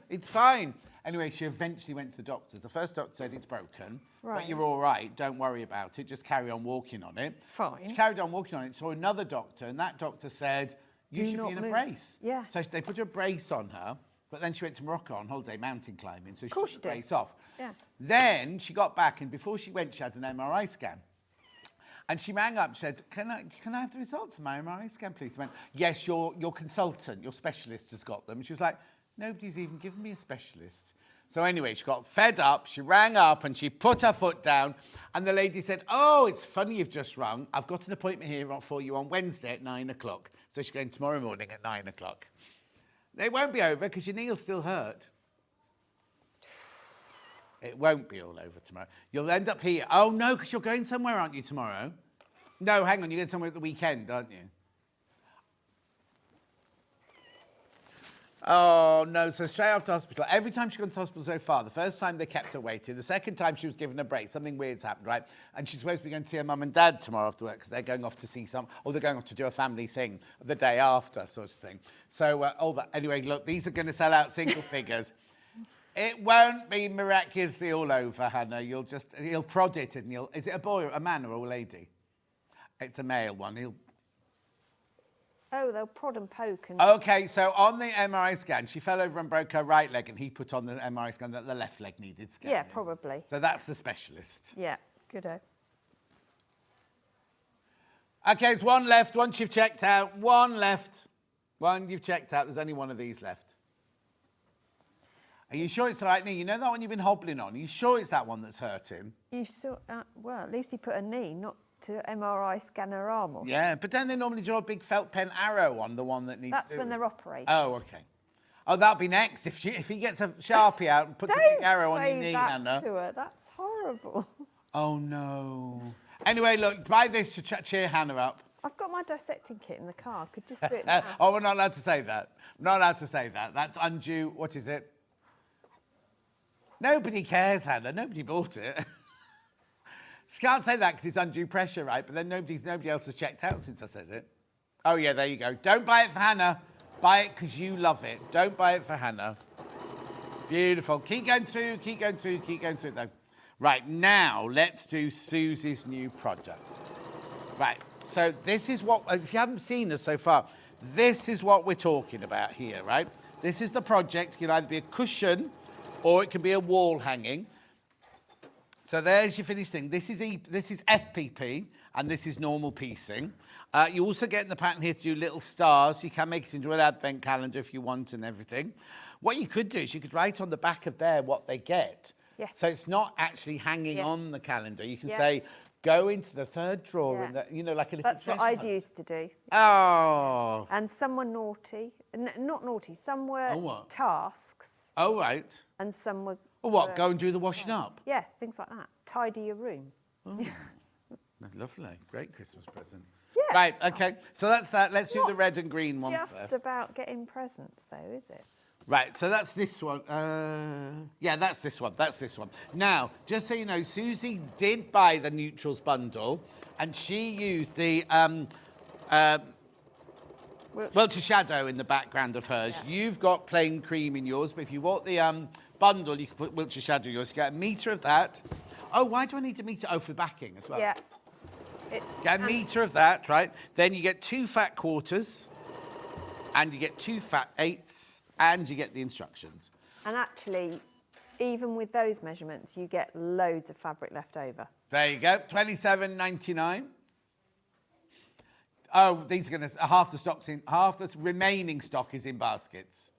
Anyway, she eventually went to the doctors. The first doctor said it's broken, but you're all right. Don't worry about it. Just carry on walking on it. Fine. She carried on walking on it, saw another doctor, and that doctor said, you should be in a brace. Yeah. So they put a brace on her, but then she went to Morocco on holiday mountain climbing, so she took the brace off. Yeah. Then she got back, and before she went, she had an MRI scan. And she rang up and said, can I have the results of my MRI scan, please? I went, yes, your consultant, your specialist has got them. And she was like, nobody's even given me a specialist. So anyway, she got fed up, she rang up and she put her foot down, and the lady said, oh, it's funny you've just rung. I've got an appointment here for you on Wednesday at 9 o'clock. So she's going tomorrow morning at 9 o'clock. It won't be over because your knee'll still hurt. It won't be all over tomorrow. You'll end up here. Oh, no, because you're going somewhere, aren't you, tomorrow? No, hang on, you're going somewhere at the weekend, aren't you? Oh, no, so straight after hospital. Every time she's gone to hospital so far, the first time they kept her waiting, the second time she was given a break, something weird's happened, right? And she's supposed to be going to see her mum and dad tomorrow after work because they're going off to see or they're going off to do a family thing the day after, sort of thing. So, all that. Anyway, look, these are going to sell out single figures. It won't be miraculously all over, Hannah. He'll prod it and is it a boy, or a man, or a lady? It's a male one. Oh, they'll prod and poke. OK, so on the MRI scan, she fell over and broke her right leg, and he put on the MRI scan that the left leg needed scanning. Yeah, probably. So that's the specialist. Yeah, good-o. OK, it's one left. Once you've checked out, one left. One you've checked out. There's only one of these left. Are you sure it's the right knee? You know that one you've been hobbling on? Are you sure it's that one that's hurting? You saw, well, at least he put a knee, not to MRI scan her arm or Yeah, but don't they normally draw a big felt pen arrow on the one that needs That's to when they're operating. Oh, okay. Oh, that'll be next. If he gets a Sharpie out and puts a big arrow on your knee, Hannah. To her. That's horrible. Oh, no. Anyway, look, buy this to cheer Hannah up. I've got my dissecting kit in the car. Could just do it now. Oh, we're not allowed to say that. We're not allowed to say that. That's undue. What is it? Nobody cares, Hannah. Nobody bought it. She can't say that because it's undue pressure, right? But then nobody else has checked out since I said it. Oh, yeah, there you go. Don't buy it for Hannah. Buy it because you love it. Don't buy it for Hannah. Beautiful. Keep going through, though. Right, now let's do Susie's new project. Right, so this is what, if you haven't seen us so far, this is what we're talking about here, right? This is the project. It can either be a cushion or it can be a wall hanging. So there's your finished thing. This is FPP and this is normal piecing. You also get in the pattern here to do little stars. You can make it into an advent calendar if you want and everything. What you could do is you could write on the back of there what they get. Yes. So it's not actually hanging on the calendar. You can Yeah. say, go into the third drawer, in the, like a little That's what treasure I'd hunt. used to do. Oh. And some were naughty. Not naughty. Some were what? tasks. Oh, right. And some were... Or what, go and do the washing up? Yeah, things like that. Tidy your room. Oh, lovely. Great Christmas present. Yeah. Right, okay. So that's that. Let's do the red and green one Just first. about getting presents, though, is it? Right, so that's this one. Yeah, that's this one. That's this one. Now, just so you know, Susie did buy the Neutrals bundle, and she used the Wiltshire Shadow in the background of hers. Yeah. You've got plain cream in yours, but if you want the bundle, you can put Wiltshire Shadow in yours. You get a metre of that. Oh, why do I need a metre? Oh, for backing as well. Yeah. Get a metre of that, right? Then you get 2 fat quarters, and you get 2 fat eighths, and you get the instructions. And actually, even with those measurements, you get loads of fabric left over. There you go, $27.99. Oh, these are going to half the remaining stock is in baskets.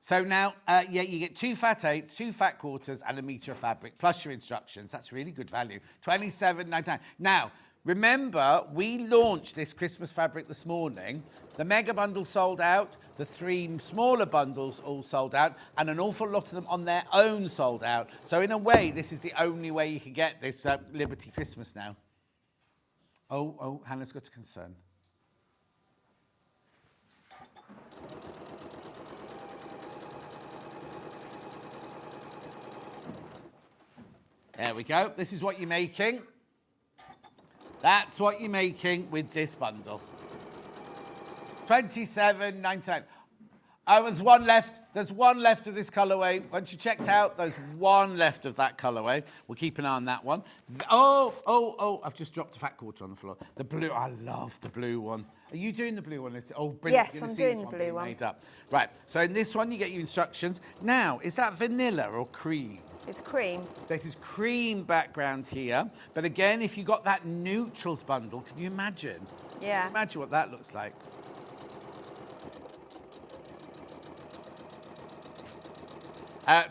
So now, yeah, you get 2 fat eighths, 2 fat quarters, and a metre of fabric, plus your instructions. That's really good value. $27.99. Now, remember, we launched this Christmas fabric this morning. The mega bundle sold out. The 3 smaller bundles all sold out, and an awful lot of them on their own sold out. So in a way, this is the only way you can get this Liberty Christmas now. Oh, Hannah's got a concern. There we go. This is what you're making. That's what you're making with this bundle. $27.99. Oh, there's one left. There's one left of this colourway. Once you checked out, there's one left of that colourway. We'll keep an eye on that one. Oh, I've just dropped a fat quarter on the floor. The blue, I love the blue one. Are you doing the blue one? Oh, brilliant. Yes, I'm doing the blue one. Made up. Right, so in this one, you get your instructions. Now, is that vanilla or cream? It's cream. This is cream background here. But again, if you got that neutrals bundle, can you imagine? Yeah. Can you imagine what that looks like?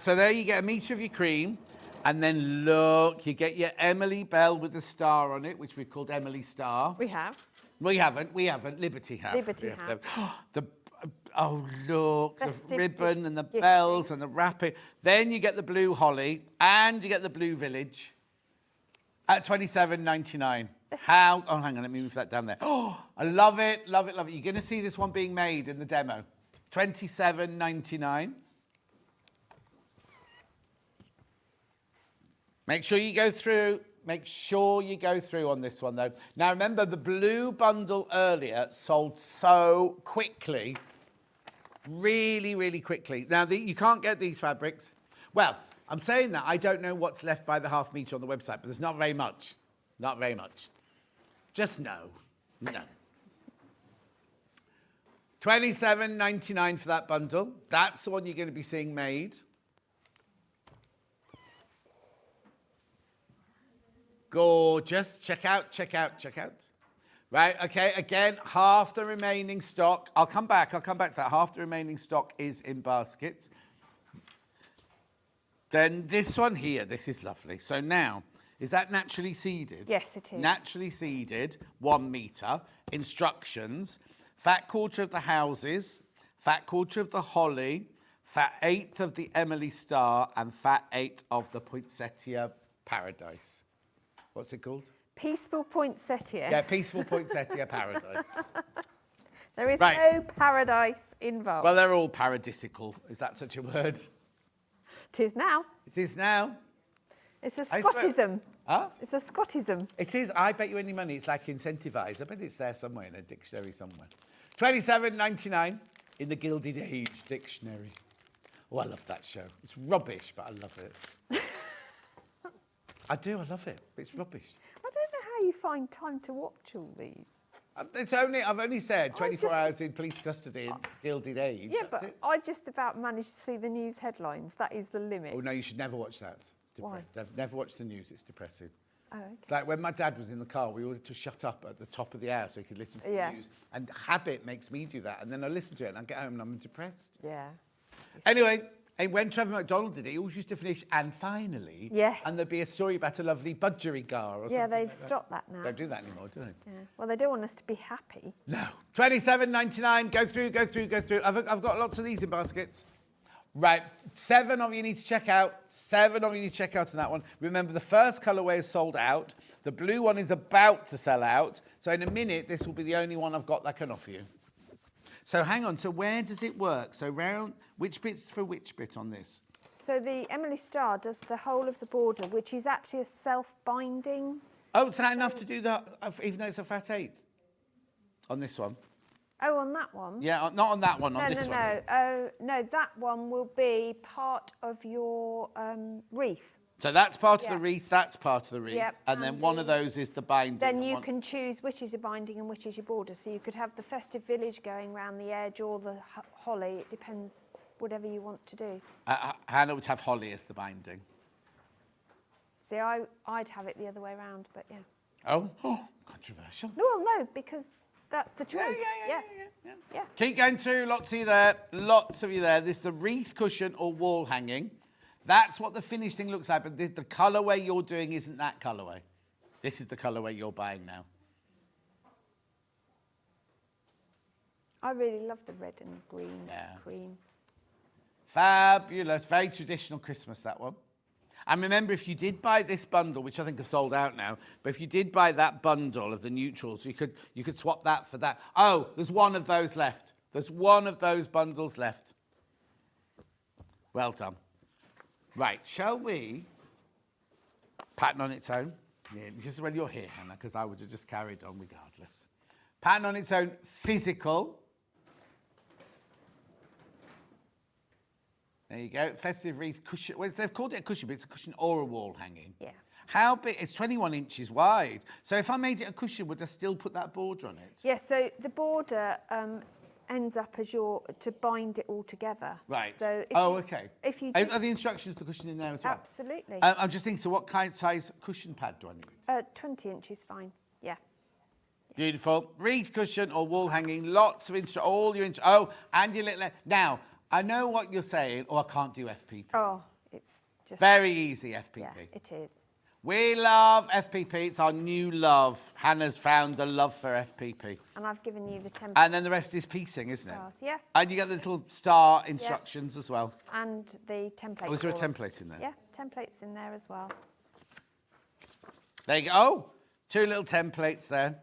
So there you get a metre of your cream, and then look, you get your Emily Bell with the star on it, which we've called Emily Star. We have. We haven't. Liberty have. Liberty We have. Oh, look, Festive the ribbon and the gifting. bells and the wrapping. Then you get the blue holly, and you get the blue village at $27.99. How? Oh, hang on, let me move that down there. Oh, I love it, love it, love it. You're going to see this one being made in the demo. $27.99. Make sure you go through. Make sure you go through on this one, though. Now, remember, the blue bundle earlier sold so quickly. Really, really quickly. Now, you can't get these fabrics. Well, I'm saying that. I don't know what's left by the half metre on the website, but there's not very much. Not very much. Just no. No. $27.99 for that bundle. That's the one you're going to be seeing made. Gorgeous. Check out, check out, check out. Right, okay, again, half the remaining stock. I'll come back to that. Half the remaining stock is in baskets. Then this one here, this is lovely. So now, Is that naturally seeded? Yes, it is. Naturally seeded, 1 metre. Instructions, fat quarter of the houses, fat quarter of the holly, fat 1/8 of the Emily Star, and fat 1/8 of the Poinsettia Paradise. What's it called? Peaceful poinsettia. Yeah, peaceful Poinsettia Paradise. There is Right. no paradise involved. Well, they're all paradisical. Is that such a word? It is now. It is now. It's a I swear- Scottism. Huh? It's a Scottism. It is. I bet you any money it's like incentivised. I bet it's there somewhere in a dictionary somewhere. 27.99 in the Gilded Age dictionary. Oh, I love that show. It's rubbish, but I love it. I do. I love it. It's rubbish. I don't know how you find time to watch all these. I've only said 24 hours in police custody in Gilded Age. Yeah, That's but it. I just about managed to see the news headlines. That is the limit. Oh, no, you should never watch that. It's Why? Never watch the news. It's depressing. Oh, okay. It's like when my dad was in the car, we ordered to shut up at the top of the hour so he could listen to the news. And habit makes me do that. And then I listen to it and I get home and I'm depressed. Yeah. Anyway, and when Trevor McDonald did it, he always used to finish, and finally. Yes. And there'd be a story about a lovely budgerigar or something. Yeah, they've like that. stopped that now. Don't do that anymore, do they? Yeah. Well, they don't want us to be happy. No. 27.99. Go through. I've got lots of these in baskets. Right. 7 of you need to check out. 7 of you need to check out on that one. Remember, the first colourway is sold out. The blue one is about to sell out. So in a minute, this will be the only one I've got that can offer you. So hang on. So where does it work? So which bit's for which bit on this? So the Emily Star does the whole of the border, which is actually a self-binding. Oh, is that enough to do that, even though it's a fat 8? On this one? Oh, on that one? Yeah, not on that one, on this one. No. Oh, no, that one will be part of your wreath. So that's part of the wreath, that's part of the wreath. Yep, and then one of those is the binding. Then you can choose which is your binding and which is your border. So you could have the festive village going round the edge or the holly. It depends, whatever you want to do. Hannah would have holly as the binding. See, I'd have it the other way around, but yeah. Oh, controversial. No, because that's the choice. Yeah. Keep going through, lots of you there. This is the wreath cushion or wall hanging. That's what the finished thing looks like, but the colourway you're doing isn't that colourway. This is the colourway you're buying now. I really love the red and green cream. Fabulous. Very traditional Christmas, that one. And remember, if you did buy this bundle, which I think have sold out now, but if you did buy that bundle of the neutrals, you could swap that for that. Oh, there's one of those left. There's one of those bundles left. Well done. Right, shall we? Pattern on its own. Yeah, just when you're here, Hannah, because I would have just carried on regardless. Pattern on its own, physical. There you go. Festive wreath cushion. Well, they've called it a cushion, but it's a cushion or a wall hanging. Yeah. How big? It's 21 inches wide. So if I made it a cushion, would I still put that border on it? Yeah, so the border ends up as to bind it all together. Right. So okay. If you Are the instructions for the cushion in there as well? Absolutely. I'm just thinking, so what kind of size cushion pad do I need? 20 inches, fine. Yeah. Beautiful. Wreath cushion or wall hanging. Lots of all your Oh, and your little. Now, I know what you're saying. Oh, I can't do FPP. Oh, it's just very easy FPP. Yeah, it is. We love FPP. It's our new love. Hannah's found the love for FPP. And I've given you the template. And then the rest is piecing, isn't it? Stars, yeah. And you get the little star instructions as well. And the template. Oh, is there a for it. template in there? Yeah, templates in there as well. There you go. Oh, 2 little templates there.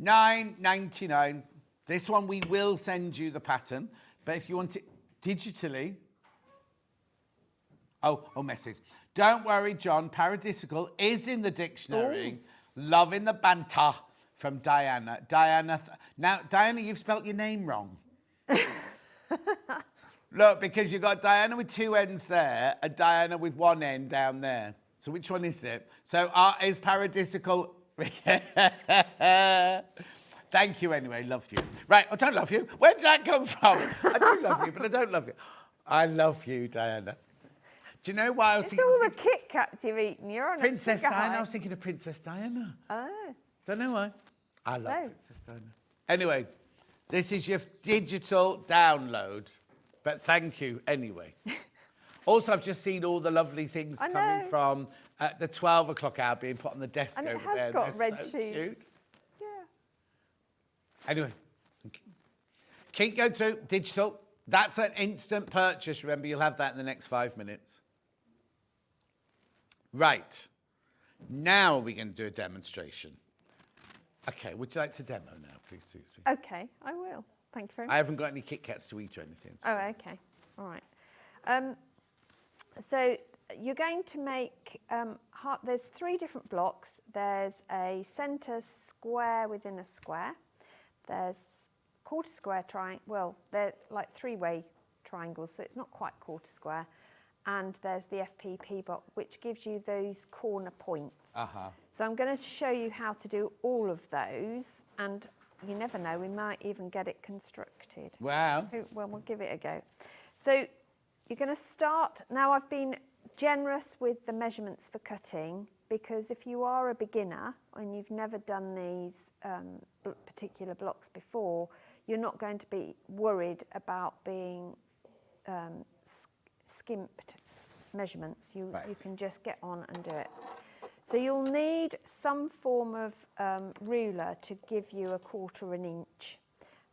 $9.99. This one we will send you the pattern, but if you want it digitally. Oh, message. Don't worry, John. Paradisical is in the dictionary. Ooh. Loving the banter from Diana. Now, Diana, you've spelt your name wrong. Look, because you've got Diana with 2 ends there and Diana with 1 end down there. So which one is it? So is paradisical... Thank you anyway, love you. Right, I don't love you. Where did that come from? I do love you, but I don't love you. I love you, Diana. Do you know why I was thinking... It's all the Kit Kats you've eaten. You're on Princess a Diana. I was thinking of Princess Diana. Oh. Don't know why. I love Princess Diana. Anyway, this is your digital download. But thank you anyway. Also, I've just seen all the lovely things I coming know. from the 12 o'clock hour being put on the desk And it over has there. got They're red so sheets. cute. Yeah. Anyway, keep going through digital. That's an instant purchase. Remember, you'll have that in the next 5 minutes. Right. Now we're going to do a demonstration. Okay, would you like to demo now, please, Susie? Okay, I will. Thank you very much. I haven't got any Kit Kats to eat or anything. So. Oh, okay. All right. So you're going to make, there's 3 different blocks. There's a centre square within a square. There's quarter square triangle, well, they're like 3-way triangles, so it's not quite quarter square. And there's the FPP block, which gives you those corner points. So I'm going to show you how to do all of those, and you never know, we might even get it constructed. Wow. Well, we'll give it a go. So you're going to start, now I've been generous with the measurements for cutting, because if you are a beginner and you've never done these particular blocks before, you're not going to be worried about being skimped measurements. You can just get on and do it. So you'll need some form of ruler to give you 1/4 inch.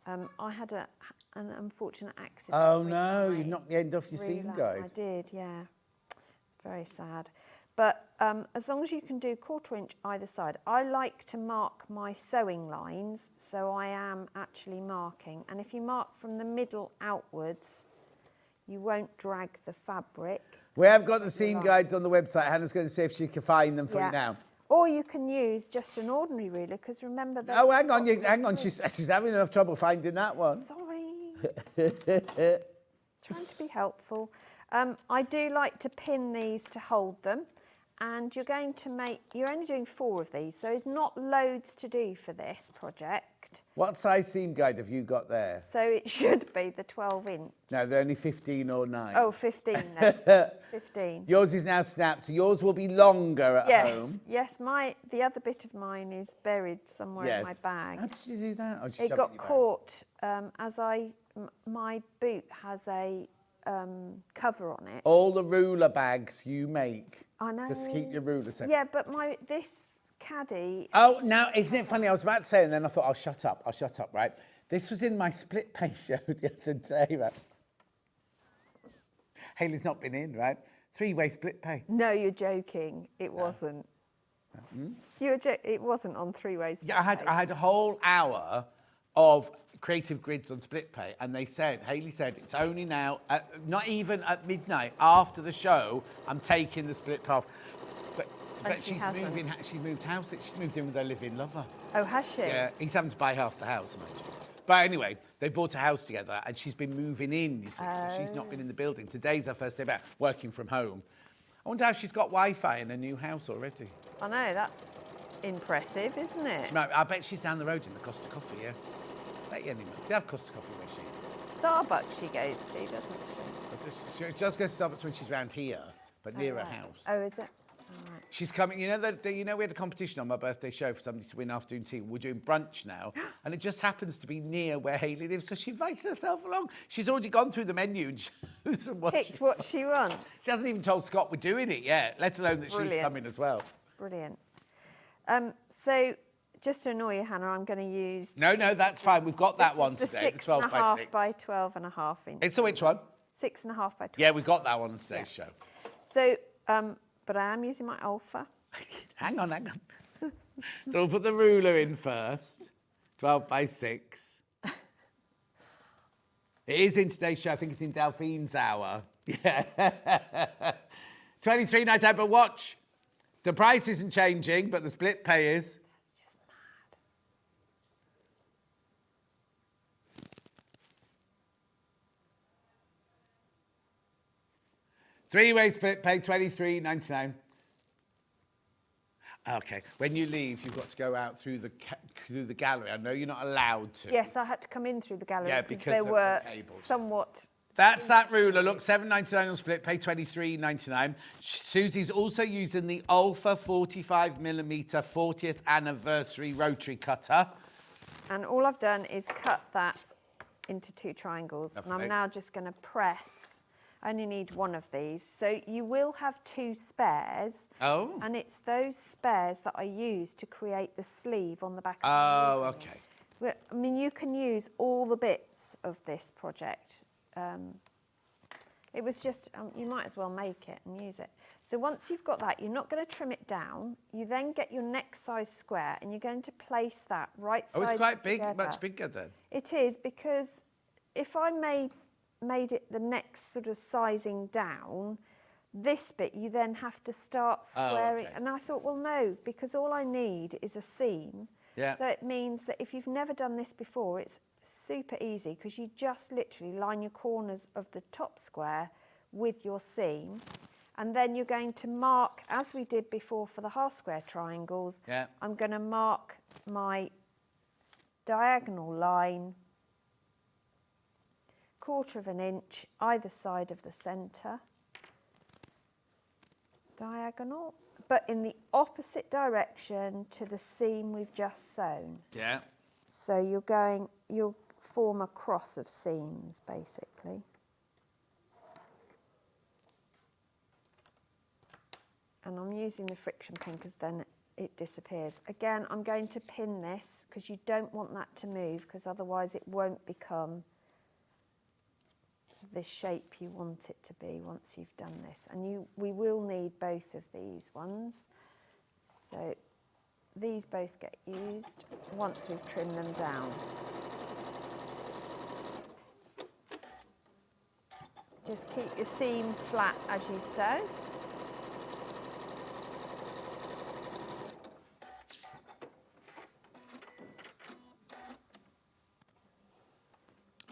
I had an unfortunate accident. Oh no, you knocked the end off your seam guide. I did, yeah. Very sad. But as long as you can do 1/4 inch either side. I like to mark my sewing lines, so I am actually marking. And if you mark from the middle outwards, you won't drag the fabric. We have got the seam guides on the website. Hannah's going to see if she can find them for you now. Or you can use just an ordinary ruler, because remember that. Oh, hang on. She's having enough trouble finding that one. Sorry. Trying to be helpful. I do like to pin these to hold them. And you're only doing 4 of these, so there's not loads to do for this project. What size seam guide have you got there? So it should be the 12 inch. No, they're only 15 or 9. Oh, 15 then. 15. Yours is now snapped. Yours will be longer at home. Yes, the other bit of mine is buried somewhere in my bag. How did you do that? Oh, it got caught my boot has a cover on it. All the ruler bags you make. I know. Just keep your ruler separate. Yeah, but this caddy. Oh, now, isn't it funny? I was about to say, and then I thought, I'll shut up, right? This was in my split pay show the other day, right? Hayley's not been in, right? 3-way split pay. No, you're joking. It wasn't. It wasn't on 3-way split pay. I had a whole hour of creative grids on split pay, and Hayley said, it's only now, not even at midnight, after the show, I'm taking the split pay off. But she's moved house. She's moved in with her live-in lover. Oh, has she? Yeah, he's having to buy half the house, mind you. But anyway, they bought a house together, and she's been moving in, you see, so she's not been in the building. Today's her first day back, working from home. I wonder how she's got Wi-Fi in her new house already. I know, that's impressive, isn't it? I bet she's down the road in the Costa Coffee, yeah? Bet you anyway. They have Costa Coffee where she? Starbucks she goes to, doesn't she? She does go to Starbucks when she's round here, but near her house. Oh, is it? Right. She's coming. You know we had a competition on my birthday show for somebody to win afternoon tea. We're doing brunch now, and it just happens to be near where Hayley lives, so she invited herself along. She's already gone through the menu and chosen what she wants. She hasn't even told Scott we're doing it yet, let alone that she's coming as well. Brilliant. So just to annoy you, Hannah, I'm going to use. No, that's fine. We've got that one today. The 6.5 by 12.5 inch. It's a which one? 6.5 by 12. Yeah, we've got that one on today's show. So, but I am using my alpha. Hang on. So we'll put the ruler in first. 12 by 6. It is in today's show. I think it's in Delphine's hour. Yeah. 23.99, but watch. The price isn't changing, but the split pay is. That's just mad. 3-way split pay, $23.99. Okay, when you leave, you've got to go out through the gallery. I know you're not allowed to. Yes, I had to come in through the gallery because there were somewhat. That's that ruler. Look, $7.99 on split pay, $23.99. Susie's also using the Alpha 45mm 40th anniversary rotary cutter. And all I've done is cut that into 2 triangles. Lovely. And I'm now just going to press. I only need one of these. So you will have 2 spares. Oh. And it's those spares that I use to create the sleeve on the back of the Oh, ruler. okay. Well, I mean, you can use all the bits of this project. It was just, you might as well make it and use it. So once you've got that, you're not going to trim it down. You then get your next size square and you're going to place that right sides Oh, it's quite big, together. much bigger then. It is, because if I made it the next sort of sizing down, this bit you then have to start squaring. okay. And I thought, well, no, because all I need is a seam. Yeah. So it means that if you've never done this before, it's super easy, because you just literally line your corners of the top square with your seam, and then you're going to mark, as we did before for the half square triangles. Yeah. I'm going to mark my diagonal line 1/4 inch either side of the centre, diagonal, but in the opposite direction to the seam we've just sewn. Yeah. So you'll form a cross of seams, basically. And I'm using the friction pin because then it disappears. Again, I'm going to pin this because you don't want that to move, because otherwise it won't become the shape you want it to be once you've done this. And we will need both of these ones. So these both get used once we've trimmed them down. Just keep your seam flat as you sew.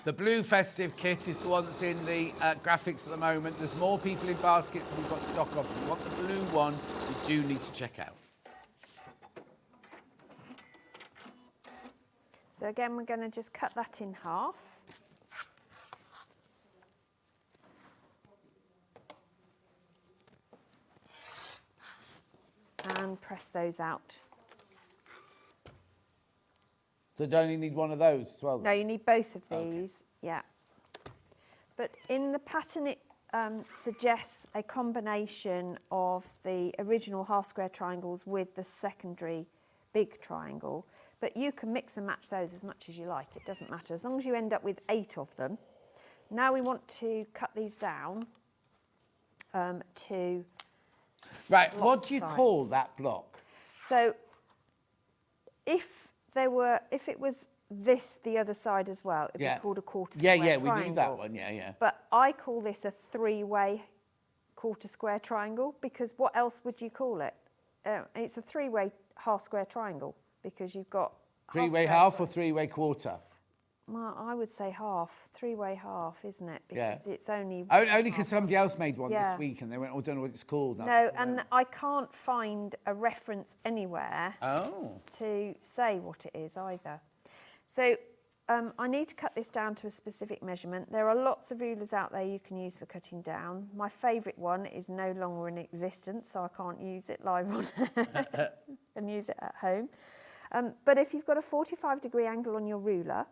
The blue festive kit is the one that's in the graphics at the moment. There's more people in baskets than we've got stock of. If you want the blue one, you do need to check out. So again, we're going to just cut that in half. And press those out. So do you only need one of those as well? No, you need both of these, yeah. But in the pattern, it suggests a combination of the original half square triangles with the secondary big triangle. But you can mix and match those as much as you like. It doesn't matter, as long as you end up with 8 of them. Now we want to cut these down to Right, block what do you size. call that block? So if it was this the other side as well, it'd be called a quarter square triangle. we knew that one, yeah. But I call this a 3-way quarter square triangle, because what else would you call it? It's a 3-way half square triangle, because you've got 3-way half or 3-way quarter? Well, I would say half, 3-way half, isn't it? Because it's only... Only because somebody else made one Yeah. this week and they went, oh, I don't know what it's called. No, and I can't find a reference anywhere to say what it is either. So I need to cut this down to a specific measurement. There are lots of rulers out there you can use for cutting down. My favourite one is no longer in existence, so I can't use it live on and use it at home. But if you've got a 45-degree angle on your ruler,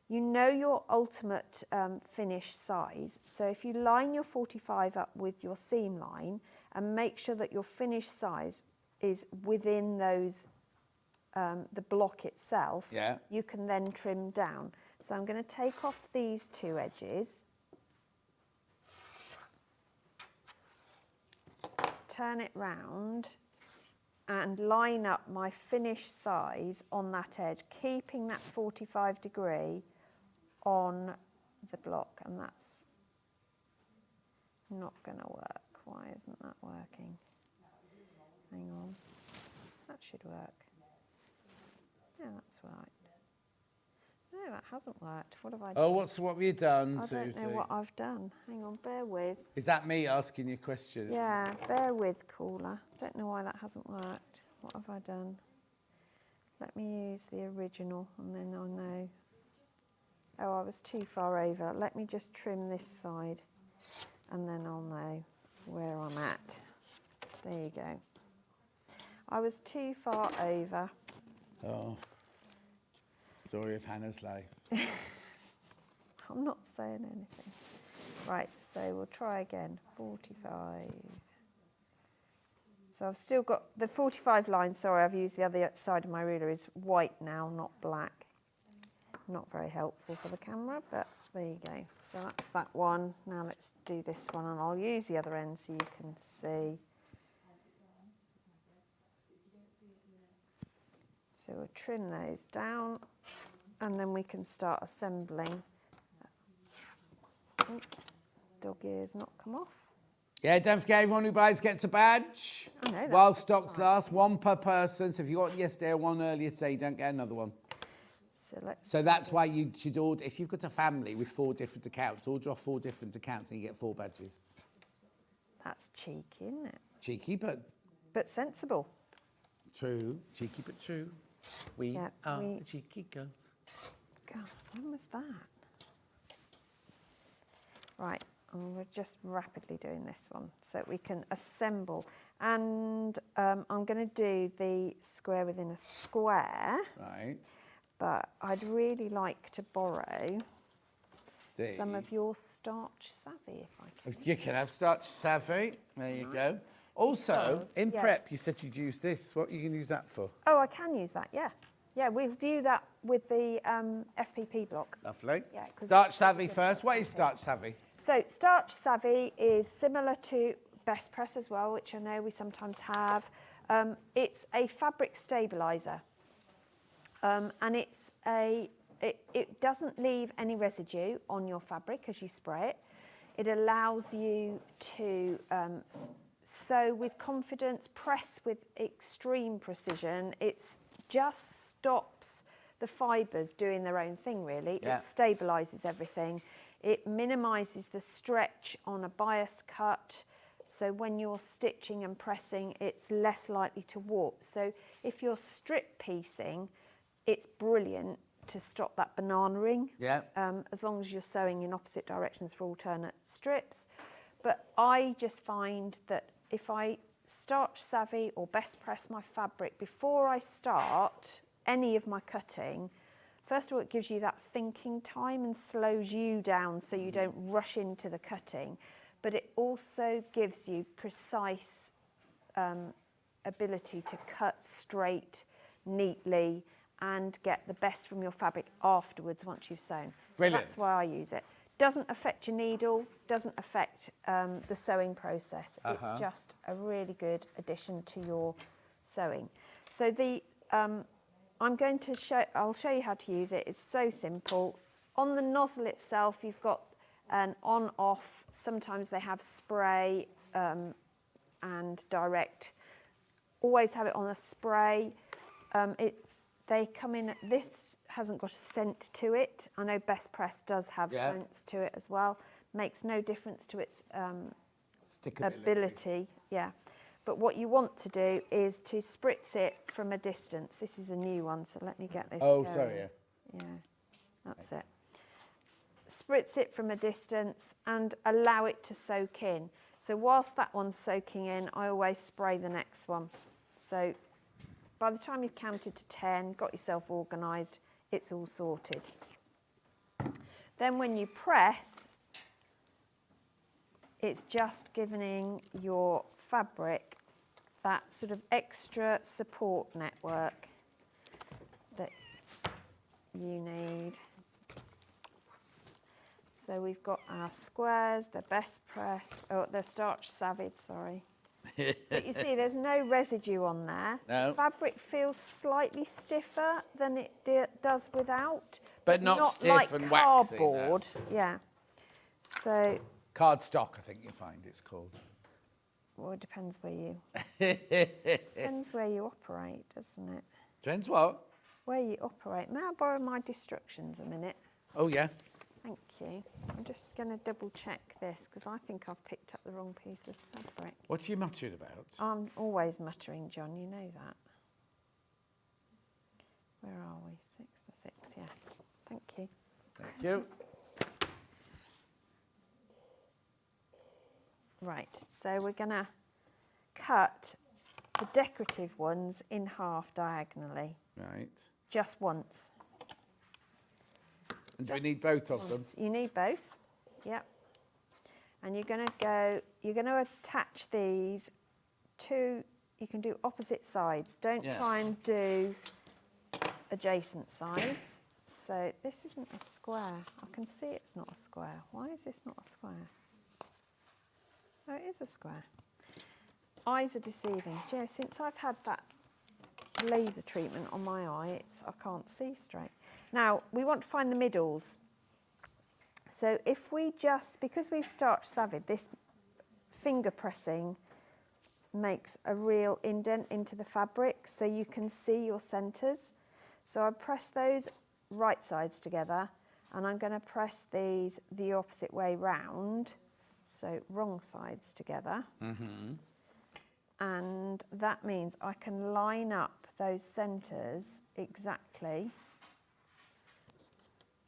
you know your ultimate finish size. So if you line your 45 up with your seam line and make sure that your finish size is within those, the block itself, you can then trim down. So I'm going to take off these 2 edges, turn it round and line up my finish size on that edge, keeping that 45-degree on the block, and that's not going to work. Why isn't that working? Hang on, that should work. Yeah, that's right. No, that hasn't worked. What have I done? Oh, what have you done, I don't know Susie? what I've done. Hang on, bear with. Is that me asking you questions? Yeah, bear with, caller. Don't know why that hasn't worked. What have I done? Let me use the original and then I'll know. Oh, I was too far over. Let me just trim this side and then I'll know where I'm at. There you go. I was too far over. Oh, story of Hannah's life. I'm not saying anything. Right, So we'll try again, 45. So I've still got the 45 lines. Sorry, I've used the other side of my ruler is white now, not black. Not very helpful for the camera, but there you go. So that's that one. Now let's do this one, and I'll use the other end so you can see. So we'll trim those down, and then we can start assembling. Oh, dog ears not come off. Yeah, don't forget everyone who buys gets a badge. I know that. While stocks last, one per person. So if you got one yesterday or one earlier today, you don't get another one. So that's why you should order, if you've got a family with 4 different accounts, order off 4 different accounts and you get 4 badges. That's cheeky, isn't it? Cheeky, but sensible. True. Cheeky, but true. We are the cheeky girls. God, when was that? Right, and we're just rapidly doing this one so we can assemble. And I'm going to do the square within a square. Right. But I'd really like to borrow some of your starch savvy, if I can. You can have starch savvy. There you go. Also, in prep, you said you'd use this. What are you going to use that for? Oh, I can use that, yeah. Yeah, we'll do that with the FPP block. Lovely. Yeah, starch savvy first. What is starch savvy? So starch savvy is similar to Best Press as well, which I know we sometimes have. It's a fabric stabiliser. And it doesn't leave any residue on your fabric as you spray it. It allows you to sew with confidence, press with extreme precision. It just stops the fibres doing their own thing, really. Yeah. It stabilises everything. It minimises the stretch on a bias cut. So when you're stitching and pressing, it's less likely to warp. So if you're strip piecing, it's brilliant to stop that banana ring, as long as you're sewing in opposite directions for alternate strips. But I just find that if I starch savvy or best press my fabric before I start any of my cutting, first of all, it gives you that thinking time and slows you down so you don't rush into the cutting. But it also gives you precise ability to cut straight, neatly, and get the best from your fabric afterwards once you've sewn. So Brilliant. That's why I use it. Doesn't affect your needle, doesn't affect the sewing process. It's just a really good addition to your sewing. So I'll show you how to use it. It's so simple. On the nozzle itself, you've got an on-off. Sometimes they have spray and direct. Always have it on a spray. They come in, this hasn't got a scent to it. I know Best Press does have scents to it as well. Makes no difference to its ability. Yeah. But what you want to do is to spritz it from a distance. This is a new one, so let me get this going. Sorry, Yeah, that's it. Spritz it from a distance and allow it to soak in. So whilst that one's soaking in, I always spray the next one. So by the time you've counted to 10, got yourself organised, it's all sorted. Then when you press, it's just giving your fabric that sort of extra support network that you need. So we've got our squares, the Best Press, the starch savvy, sorry. But you see, there's no residue on there. No. The fabric feels slightly stiffer than it does without. But not stiff like and waxy, no. cardboard. Yeah. So. Cardstock, I think you'll find it's called. Well, it depends where you operate, doesn't it? Depends what? Where you operate. May I borrow my instructions a minute? Oh, yeah. Thank you. I'm just going to double check this because I think I've picked up the wrong piece of fabric. What are you muttering about? I'm always muttering, John, you know that. Where are we? 6 by 6, yeah. Thank you. Thank you. Right, so we're going to cut the decorative ones in half diagonally. Right. Just once. And do we need both of them? You need both, yep. And you're going to attach these to, you can do opposite sides. Don't try and do adjacent sides. So this isn't a square. I can see it's not a square. Why is this not a square? Oh, it is a square. Eyes are deceiving. Joe, since I've had that laser treatment on my eye, I can't see straight. Now, we want to find the middles. So if we just, because we've starched Savid, this finger pressing makes a real indent into the fabric so you can see your centres. So I press those right sides together and I'm going to press these the opposite way round, so wrong sides together. And that means I can line up those centres exactly.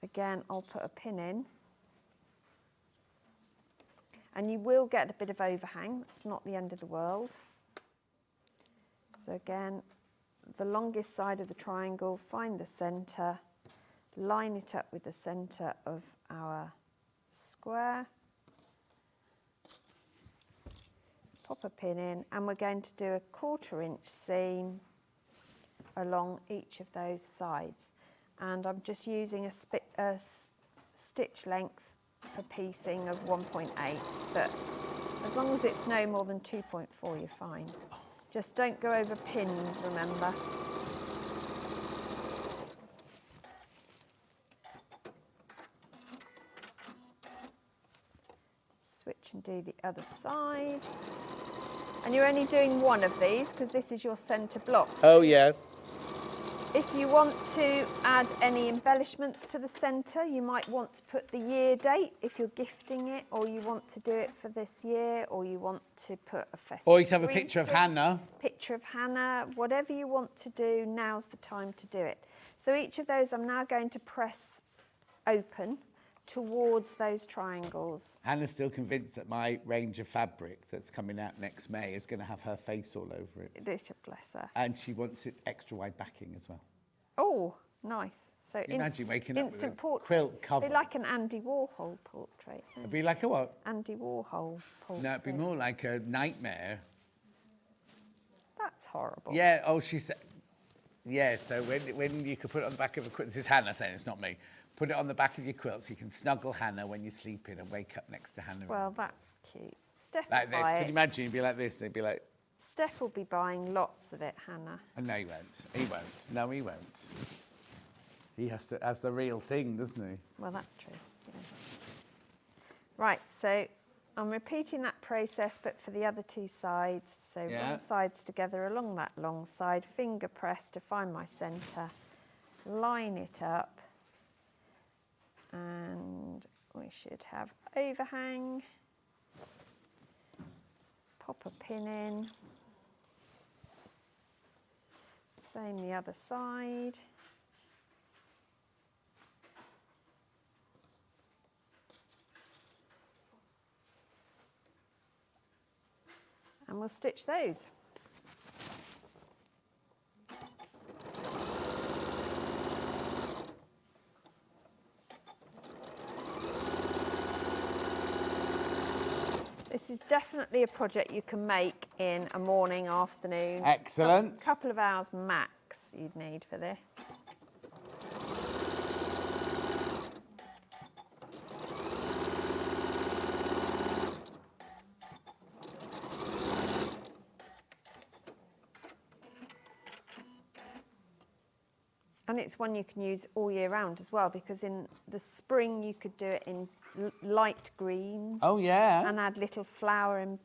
Again, I'll put a pin in. And you will get a bit of overhang. It's not the end of the world. So again, the longest side of the triangle, find the centre, line it up with the centre of our square, pop a pin in, and we're going to do a 1/4 inch seam along each of those sides. And I'm just using a stitch length for piecing of 1.8, but as long as it's no more than 2.4, you're fine. Just don't go over pins, remember. Switch and do the other side. And you're only doing one of these because this is your centre blocks. Oh, yeah. If you want to add any embellishments to the centre, you might want to put the year date if you're gifting it, or you want to do it for this year, or you want to put a festive Or you can have a greeting, picture of Hannah. Picture of Hannah, whatever you want to do, now's the time to do it. So each of those I'm now going to press open towards those triangles. Hannah's still convinced that my range of fabric that's coming out next May is going to have her face all over it. Bless her. And she wants it extra wide backing as well. Oh, nice. So imagine waking up with instant a portrait. quilt cover. It'd be like an Andy Warhol portrait. It'd be like a what? Andy Warhol portrait. No, it'd be more like a nightmare. That's horrible. Yeah, oh, she said... Yeah, so when you could put it on the back of a quilt... This is Hannah saying, it's not me. Put it on the back of your quilt so you can snuggle Hannah when you're sleeping and wake up next to Hannah. Well, that's cute. Steph Like will this. buy Can it. you imagine? You'd be like this. They'd be like... Steph will be buying lots of it, Hannah. Oh, no, he won't. He won't. No, he won't. He has the real thing, doesn't he? Well, that's true. Yeah. Right, so I'm repeating that process, but for the other two sides. So wrong sides together along that long side, finger press to find my centre, line it up, and we should have overhang. Pop a pin in. Same the other side. And we'll stitch those. This is definitely a project you can make in a morning, afternoon. Excellent. A couple of hours max you'd need for this. And it's one you can use all year round as well, because in the spring you could do it in light greens. Oh, yeah. And add little flower and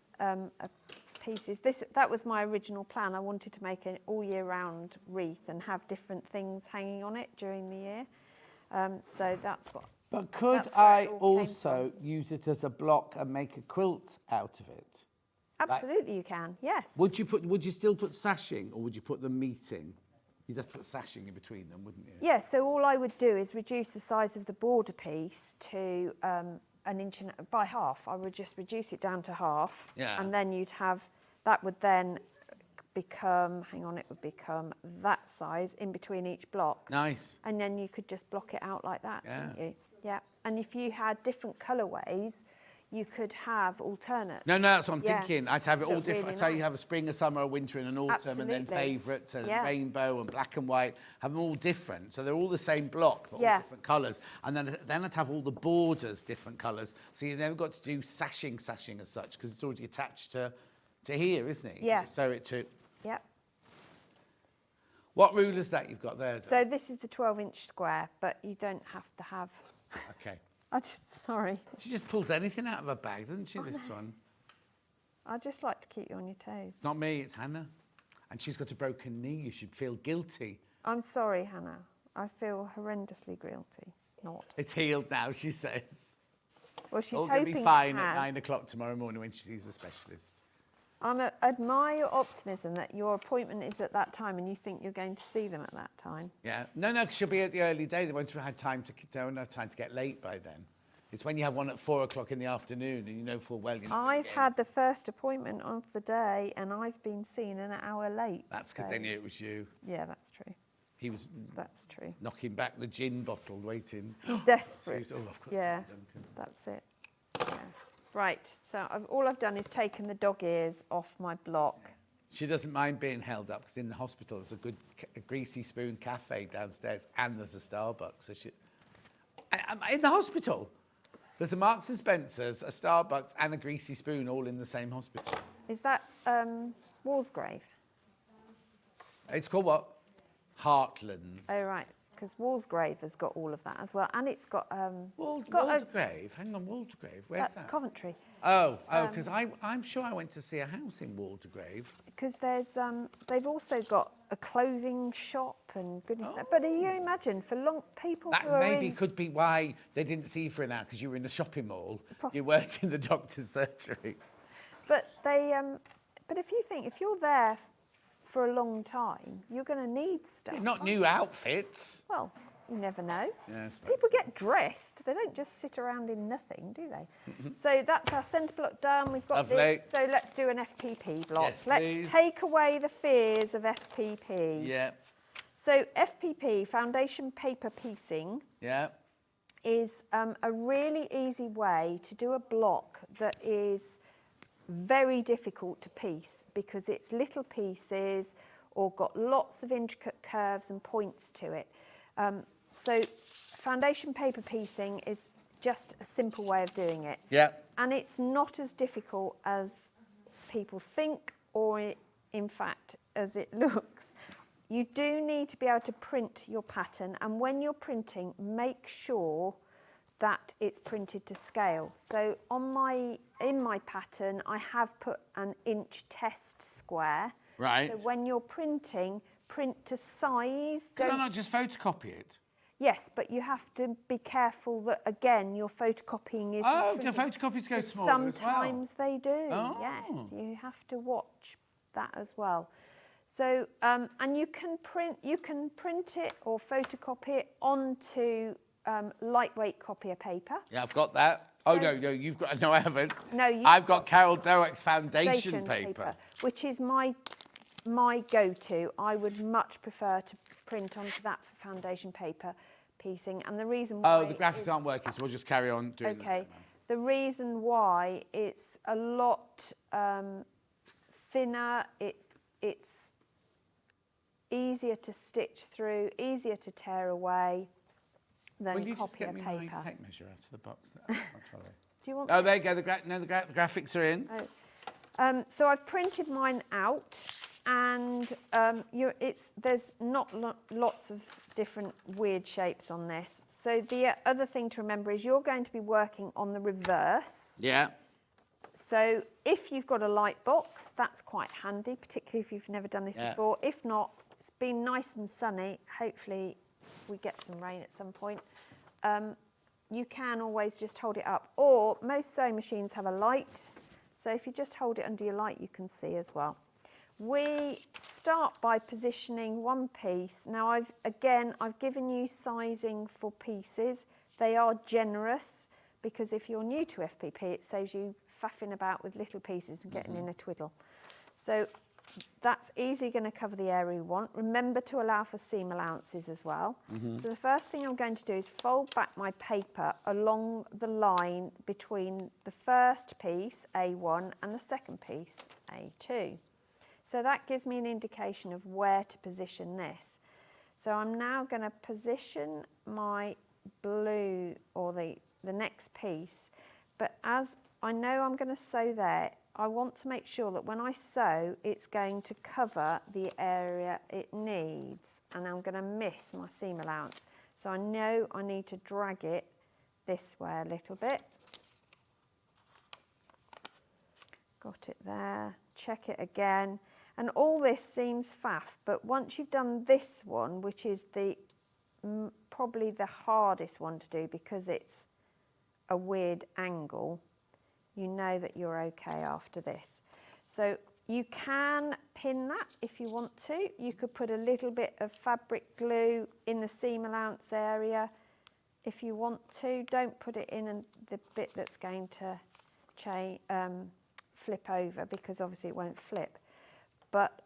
pieces. That was my original plan. I wanted to make an all year round wreath and have different things hanging on it during the year. So that's what. But could I also use it as a block and make a quilt out of it? Absolutely, you can. Yes. Would you still put sashing, or would you put them meeting? You'd have to put sashing in between them, wouldn't you? Yeah, so all I would do is reduce the size of the border piece to 1 inch by half. I would just reduce it down to half. Yeah. And then you'd have, that would then become, it would become that size in between each block. Nice. And then you could just block it out like that, Yeah. couldn't you? Yeah. And if you had different colourways, you could have alternate. No, that's what I'm Yeah. thinking. I'd have it all Look different. really So you nice. have a spring, a summer, a winter, and an autumn, and then Absolutely. favourites and Yeah. rainbow and black and white. Have them all different. So they're all the same block, but Yeah. all different colours. And then I'd have all the borders different colours. So you've never got to do sashing as such, because it's already attached to here, isn't it? You Yeah. just sew it to. Yep. What ruler's that you've got there? So this is the 12-inch square, but you don't have to have. Okay. Sorry. She just pulls anything out of her bag, doesn't she, this one? I just like to keep you on your toes. It's not me, it's Hannah. And she's got a broken knee. You should feel guilty. I'm sorry, Hannah. I feel horrendously guilty. Not. It's healed now, she says. Well, she's All going to hoping be it fine at has. 9 o'clock tomorrow morning when she sees a specialist. I admire your optimism that your appointment is at that time and you think you're going to see them at that time. Yeah. No, because she'll be at the early day. They won't have had time to, they won't have time to get late by then. It's when you have one at 4 o'clock in the afternoon and you know full well you're not gonna I've get had the first appointment of the day and I've been seen an hour late. That's because they knew it was you. Yeah, that's true. He was That's true. knocking back the gin bottle, waiting. Desperate. Susie, I've got Yeah, Suzie Duncan. that's it. Yeah. Right, so all I've done is taken the dog ears off my block. She doesn't mind being held up because in the hospital there's a good greasy spoon cafe downstairs and there's a Starbucks. So in the hospital, there's a Marks and Spencer's, a Starbucks and a greasy spoon all in the same hospital. Is that Walsgrave? It's called what? Heartland. Oh, right, because Walsgrave has got all of that as well. And it's got... Waldegrave? Hang on, Waldegrave. Where's That's that? Coventry. Oh, because I'm sure I went to see a house in Waldegrave. Because there's, they've also got a clothing shop and goodness knows. But you imagine, for long people That who are maybe in... could be why they didn't see you for an hour, because you were in the shopping mall. Possibly. You weren't in the doctor's surgery. But they, but if you think, if you're there for a long time, you're going to need stuff. Not new outfits. Well, you never know. Yeah, I suppose. People get dressed. They don't just sit around in nothing, do they? So that's our centre block done. We've got Lovely. this. So let's do an FPP block. Yes, let's please. take away the fears of FPP. Yeah. So FPP, foundation paper piecing, Yeah. is a really easy way to do a block that is very difficult to piece because it's little pieces or got lots of intricate curves and points to it. So foundation paper piecing is just a simple way of doing it. Yeah. And it's not as difficult as people think or in fact as it looks. You do need to be able to print your pattern, and when you're printing, make sure that it's printed to scale. So in my pattern, I have put an inch test square. Right. So when you're printing, print to size. Can I not just photocopy it? Yes, but you have to be careful that, again, your photocopying is... Oh, the photocopies go smaller as well? Sometimes they do, Oh. yes. You have to watch that as well. So, and you can print it or photocopy it onto lightweight copier paper. Yeah, I've got that. Oh, no, you've got... No, I haven't. No, you've I've got Carol Doak's foundation paper. which is my go-to. I would much prefer to print onto that for foundation paper piecing, and the reason why... Oh, the graphics aren't working, so we'll just carry on doing that. Okay. The reason why it's a lot thinner, it's easier to stitch through, easier to tear away than Will you just copier get me paper. my tape measure out of the box? I'll try it. Do you want Oh, this? there you go. The graphics are in. So I've printed mine out, and there's not lots of different weird shapes on this. So the other thing to remember is you're going to be working on the reverse. Yeah. So if you've got a light box, that's quite handy, particularly if you've never done this before. If not, it's been nice and sunny. Hopefully we get some rain at some point. You can always just hold it up, or most sewing machines have a light. So if you just hold it under your light, you can see as well. We start by positioning one piece. Now, I've given you sizing for pieces. They are generous because if you're new to FPP, it saves you faffing about with little pieces and getting in a twiddle. So that's easily going to cover the area we want. Remember to allow for seam allowances as well. So the first thing I'm going to do is fold back my paper along the line between the first piece, A1, and the second piece, A2. So that gives me an indication of where to position this. So I'm now going to position my blue, or the next piece, but as I know I'm going to sew there, I want to make sure that when I sew, it's going to cover the area it needs, and I'm going to miss my seam allowance. So I know I need to drag it this way a little bit. Got it there, check it again. And all this seems faff, but once you've done this one, which is probably the hardest one to do because it's a weird angle, you know that you're okay after this. So you can pin that if you want to. You could put a little bit of fabric glue in the seam allowance area if you want to. Don't put it in the bit that's going to flip over, because obviously it won't flip. But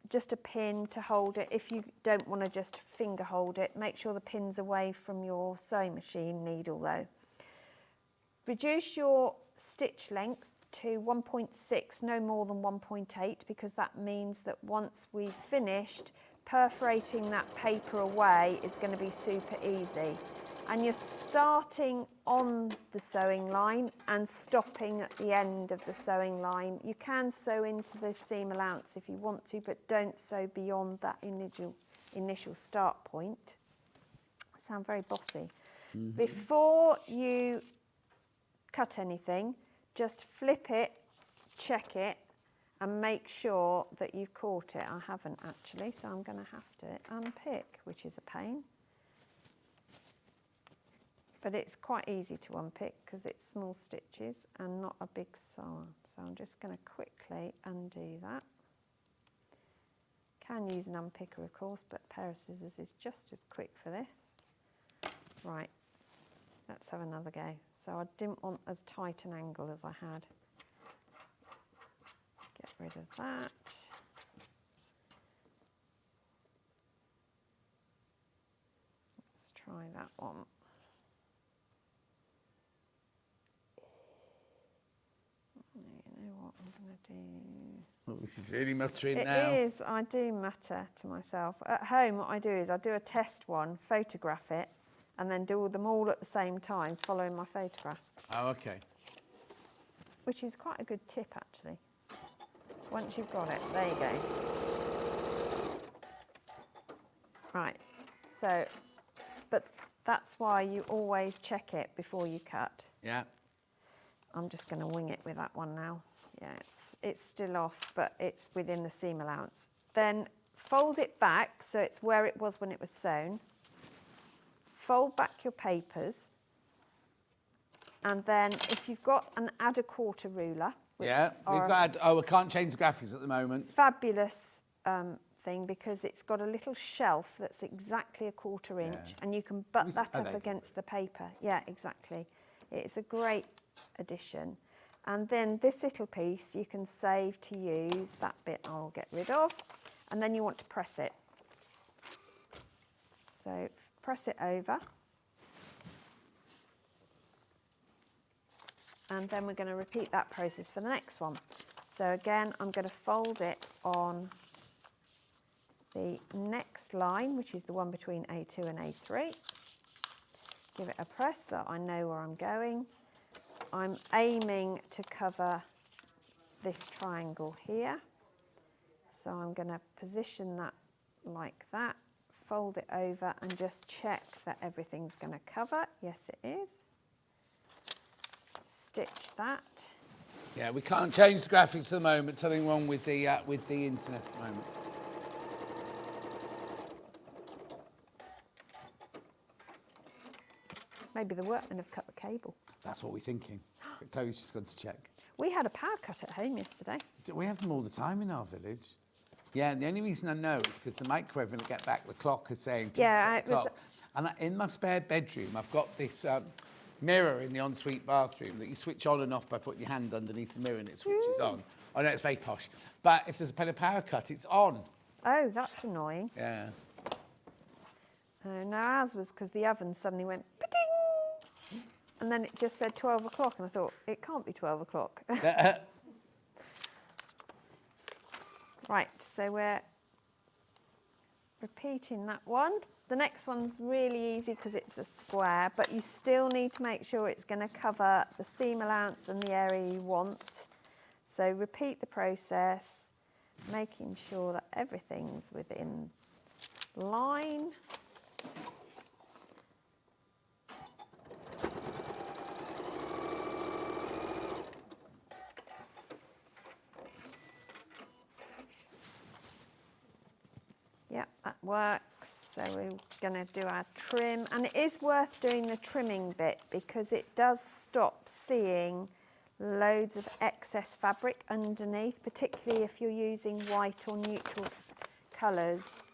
just a pin to hold it. If you don't want to just finger hold it, make sure the pin's away from your sewing machine needle though. Reduce your stitch length to 1.6, no more than 1.8, because that means that once we've finished, perforating that paper away is going to be super easy. And you're starting on the sewing line and stopping at the end of the sewing line. You can sew into the seam allowance if you want to, but don't sew beyond that initial start point. Sound very bossy. Before you cut anything, just flip it, check it, and make sure that you've caught it. I haven't actually, so I'm going to have to unpick, which is a pain. But it's quite easy to unpick because it's small stitches and not a big saw. So I'm just going to quickly undo that. Can use an unpicker, of course, but a pair of scissors is just as quick for this. Right, let's have another go. So I didn't want as tight an angle as I had. Get rid of that. Let's try that one. You know what I'm going to do? Oh, this is really muttering now. It is, I do mutter to myself. At home, what I do is I do a test one, photograph it, and then do them all at the same time, following my photographs. Oh, okay. Which is quite a good tip, actually. Once you've got it, there you go. Right, so, but that's why you always check it before you cut. Yeah. I'm just going to wing it with that one now. Yeah, it's still off, but it's within the seam allowance. Then fold it back so it's where it was when it was sewn. Fold back your papers, and then if you've got an add a quarter ruler. Yeah, we've got, we can't change the graphics at the moment. Fabulous thing, because it's got a little shelf that's exactly a quarter inch, and you can butt that up against the paper. Yeah, exactly. It's a great addition. And then this little piece you can save to use. That bit I'll get rid of. And then you want to press it. So press it over. And then we're going to repeat that process for the next one. So again, I'm going to fold it on the next line, which is the one between A2 and A3. Give it a press so I know where I'm going. I'm aiming to cover this triangle here. So I'm going to position that like that, fold it over and just check that everything's going to cover. Yes, it is. Stitch that. Yeah, we can't change the graphics at the moment. Something wrong with the internet at the moment. Maybe the workmen have cut the cable. That's what we're thinking. But Chloe's just gone to check. We had a power cut at home yesterday. We have them all the time in our village. Yeah, and the only reason I know is because the microwave, when I get back, the clock is saying... Yeah, it was... And in my spare bedroom, I've got this mirror in the ensuite bathroom that you switch on and off by putting your hand underneath the mirror and it switches on. Oh, no, it's very posh. But if there's a pen and power cut, it's on. Oh, that's annoying. Yeah. No, ours was because the oven suddenly went pa-ding! And then it just said 12 o'clock, and I thought, it can't be 12 o'clock. Right, so we're repeating that one. The next one's really easy because it's a square, but you still need to make sure it's going to cover the seam allowance and the area you want. So repeat the process, making sure that everything's within line. Yep, that works. So we're going to do our trim, and it is worth doing the trimming bit because it does stop seeing loads of excess fabric underneath, particularly if you're using white or neutral colours.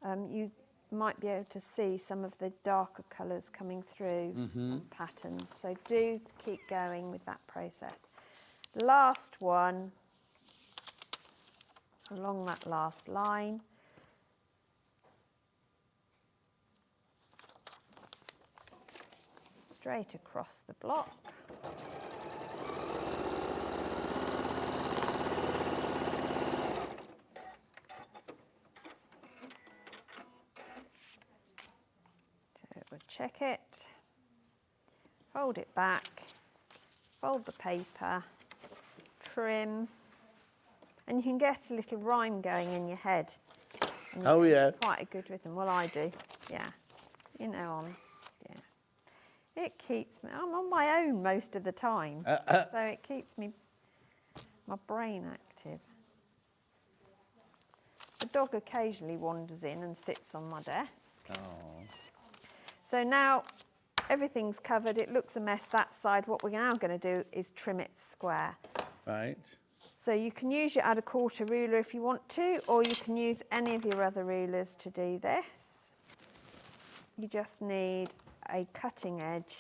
You might be able to see some of the darker colours coming through patterns. So do keep going with that process. Last one, along that last line. Straight across the block. So we'll check it, fold it back, fold the paper, trim, and you can get a little rhyme going in your head. Oh, yeah. Quite a good rhythm. Well, I do, yeah. You know, it keeps me, I'm on my own most of the time, so it keeps my brain active. The dog occasionally wanders in and sits on my desk. Oh. So now everything's covered, it looks a mess that side. What we're now going to do is trim it square. Right. So you can use your add-a-quarter ruler if you want to, or you can use any of your other rulers to do this. You just need a cutting edge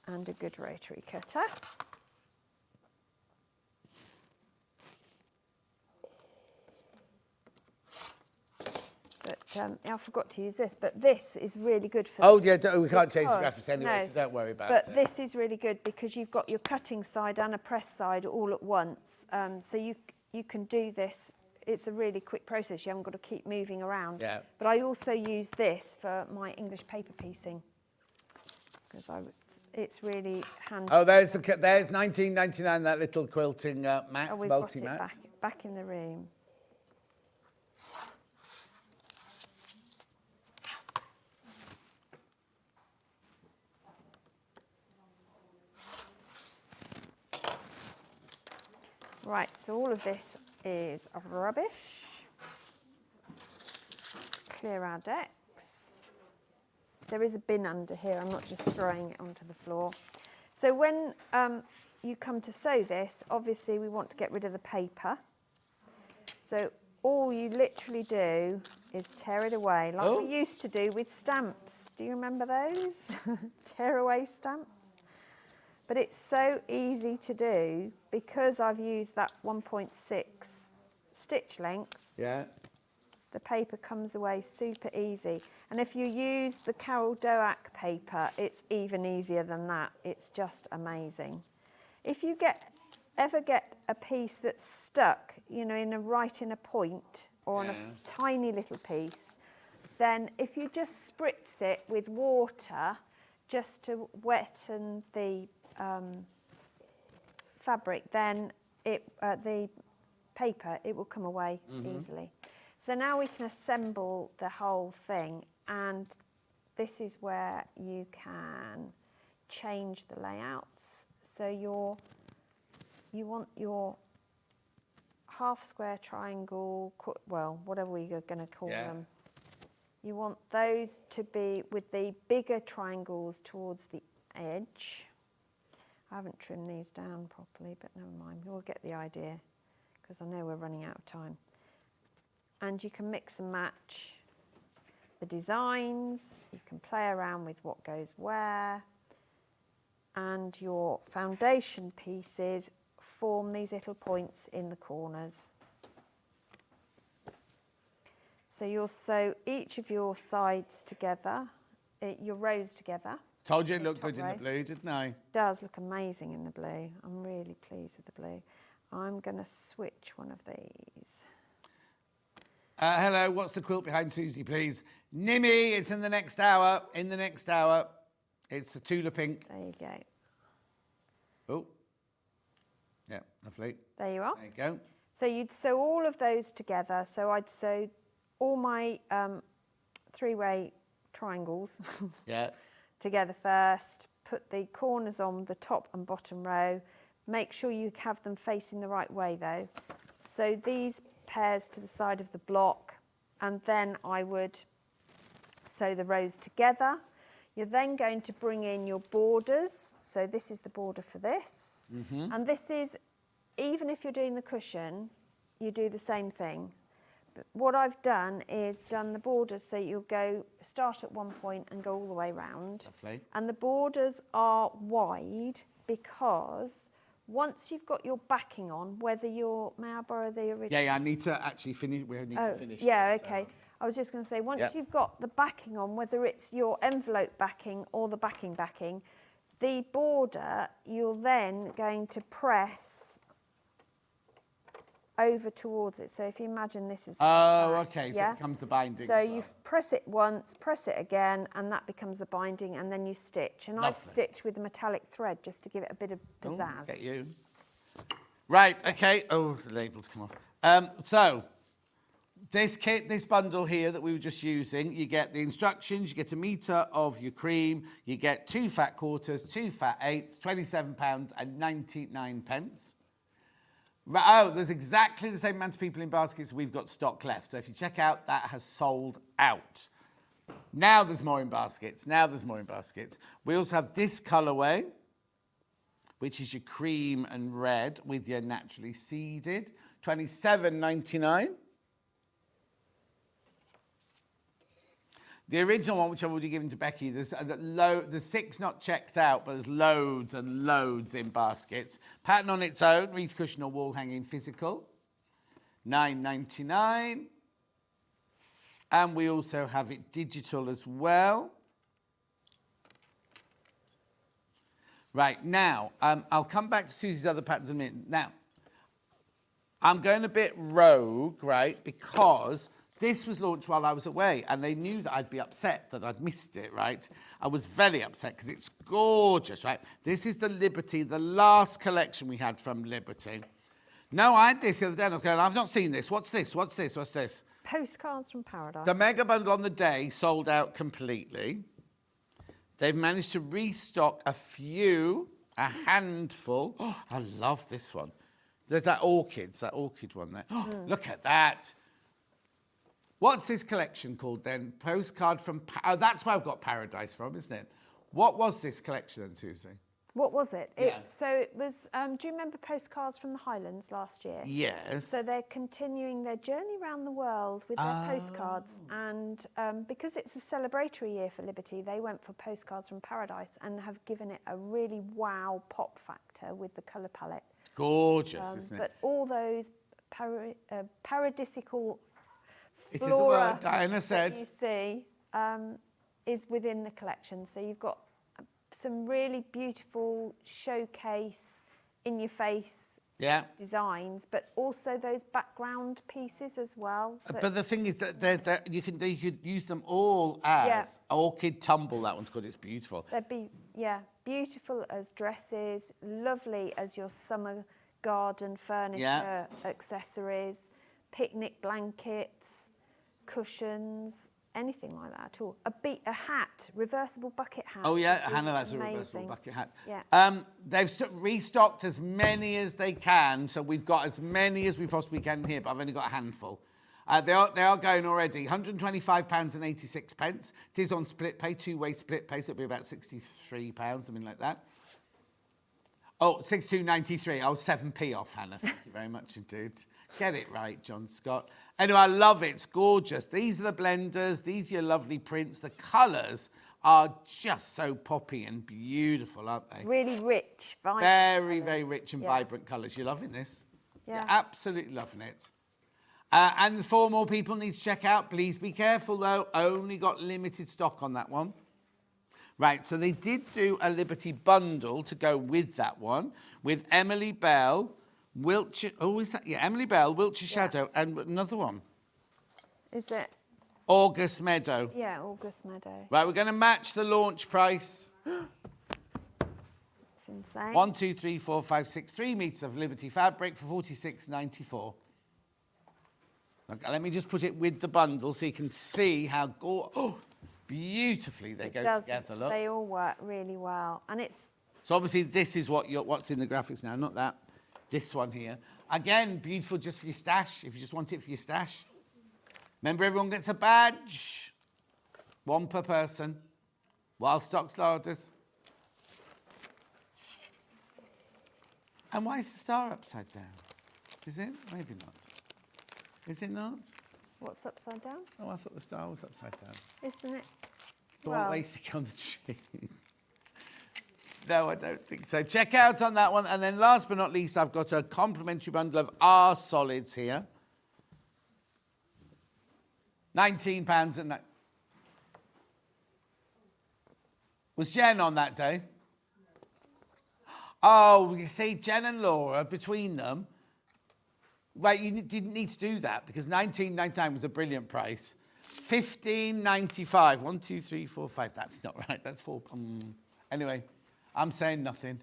and a good rotary cutter. But I forgot to use this, but this is really good for Oh, this yeah, we can't change the because- graphics anyway, no, so don't worry about but it. this is really good because you've got your cutting side and a press side all at once. So you can do this. It's a really quick process. You haven't got to keep moving around. Yeah. But I also use this for my English paper piecing because it's really handy. Oh, there's 19.99, that little quilting mat, Oh, we've got multi-mat. it back in the room. Right, so all of this is rubbish. Clear our decks. There is a bin under here, I'm not just throwing it onto the floor. So when you come to sew this, obviously we want to get rid of the paper. So all you literally do is tear it away, like we used to do with stamps. Do you remember those? Tear away stamps. But it's so easy to do because I've used that 1.6 stitch length. Yeah. The paper comes away super easy. And if you use the Carol Doak paper, it's even easier than that. It's just amazing. If you ever get a piece that's stuck, you know, right in a point or on a tiny little piece, then if you just spritz it with water just to wetten the fabric, then the paper, it will come away easily. So now we can assemble the whole thing, and this is where you can change the layouts. So you want your half square, triangle, well, whatever you're going to call them. You want those to be with the bigger triangles towards the edge. I haven't trimmed these down properly, but never mind. We'll get the idea because I know we're running out of time. And you can mix and match the designs. You can play around with what goes where. And your foundation pieces form these little points in the corners. So you'll sew each of your sides together, your rows together. Told you it looked good in the blue, didn't I? It does look amazing in the blue. I'm really pleased with the blue. I'm going to switch one of these. Hello, what's the quilt behind Susie, please? Nimmy, it's in the next hour. In the next hour. It's the Tula pink. There you go. Oh. Yeah, lovely. There you are. There you go. So you'd sew all of those together. So I'd sew all my three-way triangles together first. Put the corners on the top and bottom row. Make sure you have them facing the right way though. So these pairs to the side of the block, and then I would sew the rows together. You're then going to bring in your borders. So this is the border for this. And this is, even if you're doing the cushion, you do the same thing. But what I've done is done the borders so you'll start at one point and go all the way round. Lovely. And the borders are wide because once you've got your backing on, whether you're, may I borrow the original? Yeah, I need to actually finish. We need to finish. Yeah, it, okay. So. I was just going to say, once you've got the backing on, whether it's your envelope backing or the backing, the border, you're then going to press over towards it. So if you imagine this is... okay, so it becomes the binding. So you press it once, press it again, and that becomes the binding, and then you stitch. And I've stitched with the metallic thread just to give it a bit of pizzazz. Oh, get you. Right, okay. Oh, the labels come off. So, this kit, this bundle here that we were just using, you get the instructions, you get a metre of your cream, you get 2 fat quarters, 2 fat eighths, £27.99. Oh, there's exactly the same amount of people in baskets we've got stock left. So if you check out, that has sold out. Now there's more in baskets. We also have this colourway, which is your cream and red with your naturally seeded, £27.99. The original one, which I've already given to Becky, there's 6 not checked out, but there's loads and loads in baskets. Pattern on its own, wreath cushion or wall hanging physical, £9.99. And we also have it digital as well. Right, now, I'll come back to Susie's other patterns in a minute. Now, I'm going a bit rogue, right, because this was launched while I was away, and they knew that I'd be upset that I'd missed it, right? I was very upset because it's gorgeous, right? This is the Liberty, the last collection we had from Liberty. No, I had this the other day, and I was going, I've not seen this. What's this? What's this? What's this? Postcards from Paradise. The mega bundle on the day sold out completely. They've managed to restock a handful. Oh, I love this one. There's that orchid one there. Oh, look at that. What's this collection called then? Postcard from... Oh, that's where I've got Paradise from, isn't it? What was this collection then, Susie? What was it? Yeah. So it was... do you remember Postcards from the Highlands last year? Yes. So they're continuing their journey around the world with their postcards. And because it's a celebratory year for Liberty, they went for Postcards from Paradise and have given it a really wow pop factor with the colour palette. Gorgeous, isn't it? But all those paradisical... It is a word Diana said. That you see is within the collection. So you've got some really beautiful showcase, in-your-face designs, but also those background pieces as well. But the thing is that you could use them all as orchid tumble. That one's good. It's beautiful. They'd be beautiful as dresses, lovely as your summer garden furniture, accessories, picnic blankets, cushions, anything like that at all. A hat, reversible bucket hat. Oh yeah, Hannah, that's a reversible bucket hat. Yeah. They've restocked as many as they can, so we've got as many as we possibly can here, but I've only got a handful. They are going already. £125.86. It is on split pay, 2-way split pay, so it'll be about £63, something like that. Oh, 62.93. I was 7p off, Hannah. Thank you very much indeed. Get it right, John Scott. Anyway, I love it. It's gorgeous. These are the blenders. These are your lovely prints. The colours are just so poppy and beautiful, aren't they? Really rich, vibrant. Very, colours. very rich and vibrant colours. You're loving this? Yeah. You're absolutely loving it. And there's 4 more people need to check out. Please be careful, though. Only got limited stock on that one. Right, so they did do a Liberty bundle to go with that one, with Emily Bell, Wiltshire... Oh, is that... Yeah, Emily Bell, Wiltshire Shadow, and another one. Is it? August Meadow. Yeah, August Meadow. Right, we're going to match the launch price. It's insane. 1, 2, 3, 4, 5, 6, 3 metres of Liberty fabric for £46.94. Okay, let me just put it with the bundle so you can see how beautifully they go together. Look. They all work really well, and it's. So obviously this is what's in the graphics now, not that. This one here. Again, beautiful just for your stash, if you just want it for your stash. Remember, everyone gets a badge. 1 per person. While stock's larders. And why is the star upside down? Is it? Maybe not. Is it not? What's upside down? Oh, I thought the star was upside down. Isn't it? The one basic on the tree. No, I don't think so. Check out on that one. And then last but not least, I've got a complimentary bundle of R solids here. £19 and that. Was Jen on that day? Oh, you see, Jen and Laura, between them. Right, you didn't need to do that because £19.99 was a brilliant price. £15.95. 1, 2, 3, 4, 5. That's not right. That's 4. Anyway, I'm saying nothing.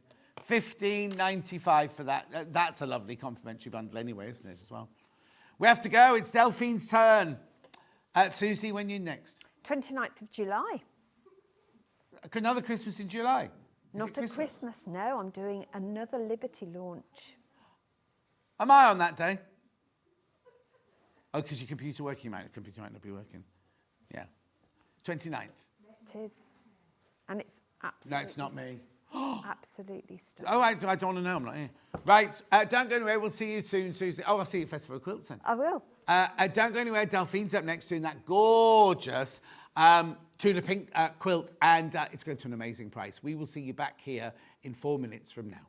£15.95 for that. That's a lovely complimentary bundle anyway, isn't it, as well? We have to go. It's Delphine's turn. Susie, when you next? 29th of July. Another Christmas in July. Not a Christmas, no. I'm doing another Liberty launch. Am I on that day? Oh, because your computer working, your computer might not be working. Yeah. 29th. It is. And it's absolutely... No, it's not me. Absolutely stunning. Oh, I don't want to know. I'm not here. Right. Don't go anywhere. We'll see you soon, Susie. Oh, I'll see you at Festival Quilts then. I will. Don't go anywhere. Delphine's up next doing that gorgeous Tula pink quilt, and it's going to an amazing price. We will see you back here in 4 minutes from now.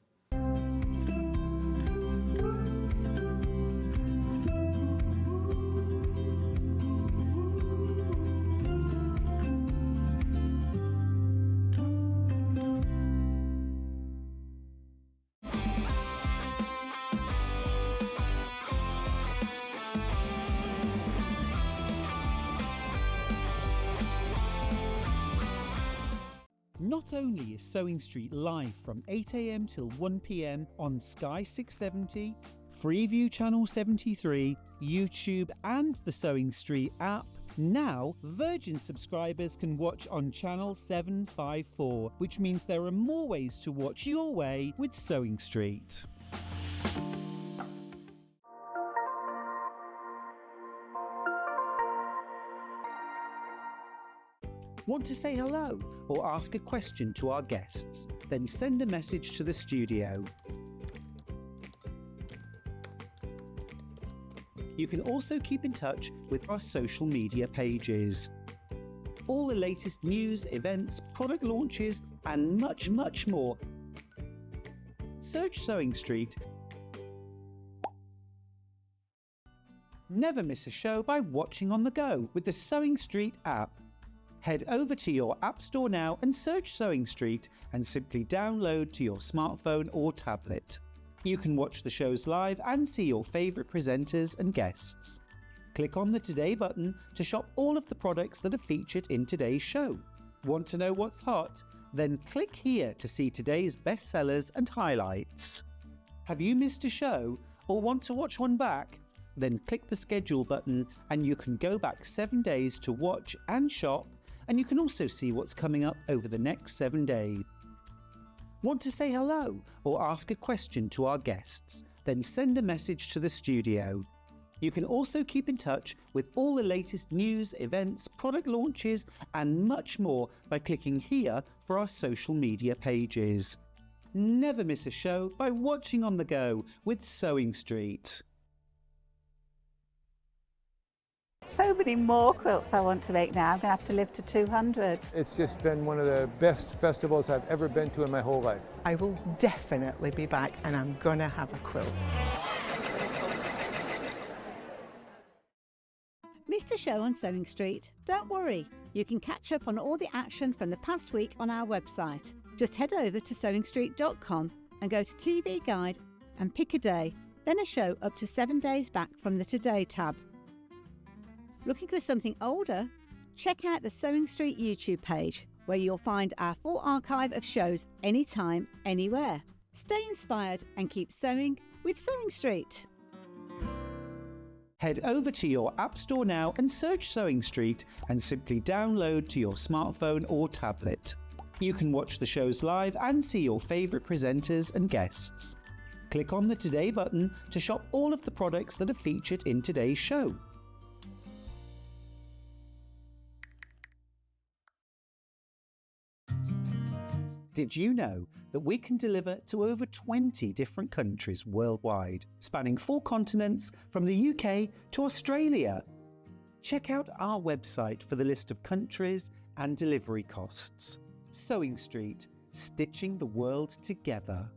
Not only is Sewing Street live from 8 a.m. till 1 p.m. on Sky 670, Freeview Channel 73, YouTube and the Sewing Street app, now Virgin subscribers can watch on Channel 754, which means there are more ways to watch your way with Sewing Street. Want to say hello or ask a question to our guests? Then send a message to the studio. You can also keep in touch with our social media pages. All the latest news, events, product launches, and much, much more. Search Sewing Street. Never miss a show by watching on the go with the Sewing Street app. Head over to your App Store now and search Sewing Street and simply download to your smartphone or tablet. You can watch the shows live and see your favourite presenters and guests. Click on the Today button to shop all of the products that are featured in today's show. Want to know what's hot? Then click here to see today's bestsellers and highlights. Have you missed a show or want to watch one back? Then click the schedule button and you can go back 7 days to watch and shop, and you can also see what's coming up over the next 7 days. Want to say hello or ask a question to our guests? Then send a message to the studio. You can also keep in touch with all the latest news, events, product launches, and much more by clicking here for our social media pages. Never miss a show by watching on the go with Sewing Street. So many more quilts I want to make now. I'm going to have to live to 200. It's just been one of the best festivals I've ever been to in my whole life. I will definitely be back and I'm going to have a quilt. Missed a show on Sewing Street? Don't worry, you can catch up on all the action from the past week on our website. Just head over to sewingstreet.com and go to TV Guide and pick a day, then a show up to 7 days back from the Today tab. Looking for something older? Check out the Sewing Street YouTube page, where you'll find our full archive of shows anytime, anywhere. Stay inspired and keep sewing with Sewing Street. Head over to your App Store now and search Sewing Street and simply download to your smartphone or tablet. You can watch the shows live and see your favourite presenters and guests. Click on the Today button to shop all of the products that are featured in today's show. Did you know that we can deliver to over 20 different countries worldwide, spanning 4 continents from the UK to Australia? Check out our website for the list of countries and delivery costs. Sewing Street, stitching the world together.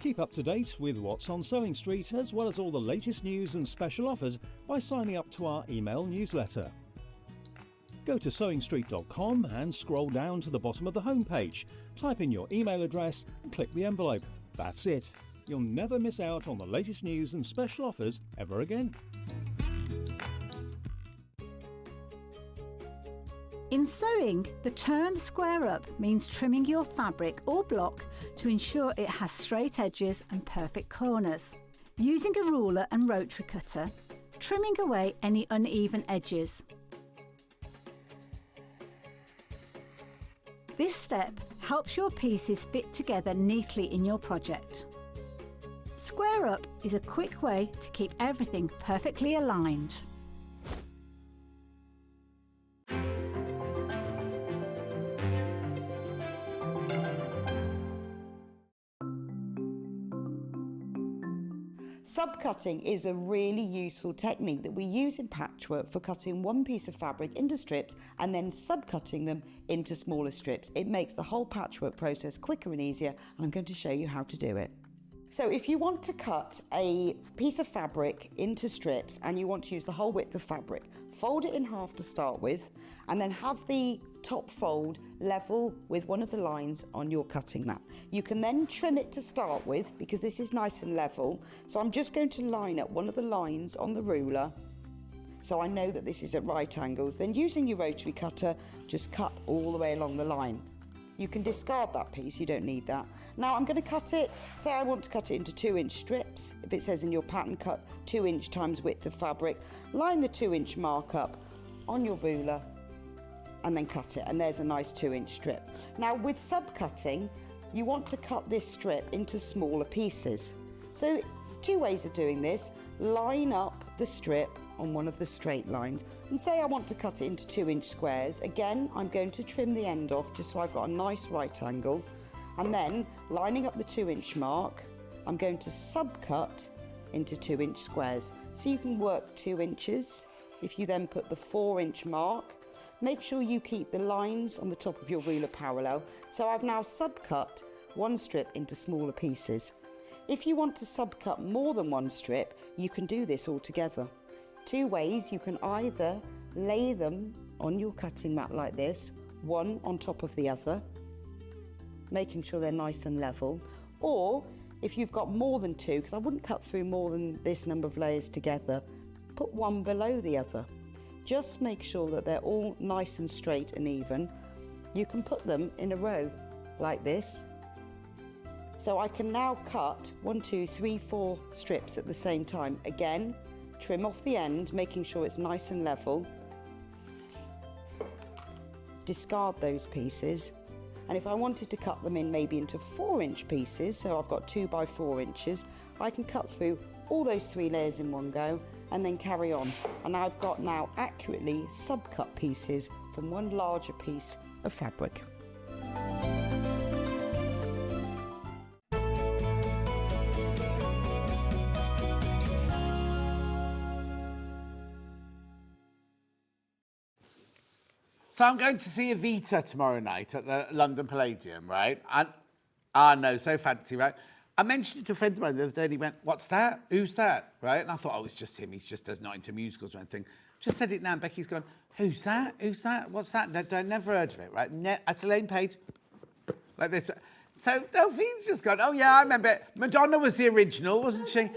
Keep up to date with what's on Sewing Street, as well as all the latest news and special offers by signing up to our email newsletter. Go to sewingstreet.com and scroll down to the bottom of the homepage. Type in your email address and click the envelope. That's it. You'll never miss out on the latest news and special offers ever again. In sewing, the term square up means trimming your fabric or block to ensure it has straight edges and perfect corners. Using a ruler and rotary cutter, trimming away any uneven edges. This step helps your pieces fit together neatly in your project. Square up is a quick way to keep everything perfectly aligned. Subcutting is a really useful technique that we use in patchwork for cutting one piece of fabric into strips and then subcutting them into smaller strips. It makes the whole patchwork process quicker and easier, and I'm going to show you how to do it. So if you want to cut a piece of fabric into strips and you want to use the whole width of fabric, fold it in half to start with, and then have the top fold level with one of the lines on your cutting mat. You can then trim it to start with because this is nice and level. So I'm just going to line up one of the lines on the ruler so I know that this is at right angles. Then using your rotary cutter, just cut all the way along the line. You can discard that piece, you don't need that. Now I'm going to cut it, say I want to cut it into 2-inch strips. If it says in your pattern cut 2-inch times width of fabric, line the 2-inch mark up on your ruler and then cut it, and there's a nice 2-inch strip. Now with subcutting, you want to cut this strip into smaller pieces. So 2 ways of doing this: line up the strip on one of the straight lines, and say I want to cut it into 2-inch squares. Again, I'm going to trim the end off just so I've got a nice right angle, and then lining up the 2-inch mark, I'm going to subcut into 2-inch squares. So you can work 2 inches. If you then put the 4-inch mark, make sure you keep the lines on the top of your ruler parallel. So I've now subcut one strip into smaller pieces. If you want to subcut more than one strip, you can do this all together. 2 ways: you can either lay them on your cutting mat like this, one on top of the other, making sure they're nice and level, or if you've got more than 2, because I wouldn't cut through more than this number of layers together, put one below the other. Just make sure that they're all nice and straight and even. You can put them in a row like this. So I can now cut 1, 2, 3, 4 strips at the same time. Again, trim off the end, making sure it's nice and level. Discard those pieces. And if I wanted to cut them in maybe into 4-inch pieces, so I've got 2 by 4 inches, I can cut through all those 3 layers in one go and then carry on. And I've got now accurately subcut pieces from one larger piece of fabric. So I'm going to see Evita tomorrow night at the London Palladium, right? And no, so fancy, right? I mentioned it to a friend of mine the other day and he went, what's that? Who's that? Right? And I thought, oh, it's just him. He's just not into musicals or anything. Just said it now and Becky's gone, who's that? Who's that? What's that? No, I never heard of it, right? That's Elaine Page. Like this. So Delphine's just gone, oh yeah, I remember it. Madonna was the original, wasn't she?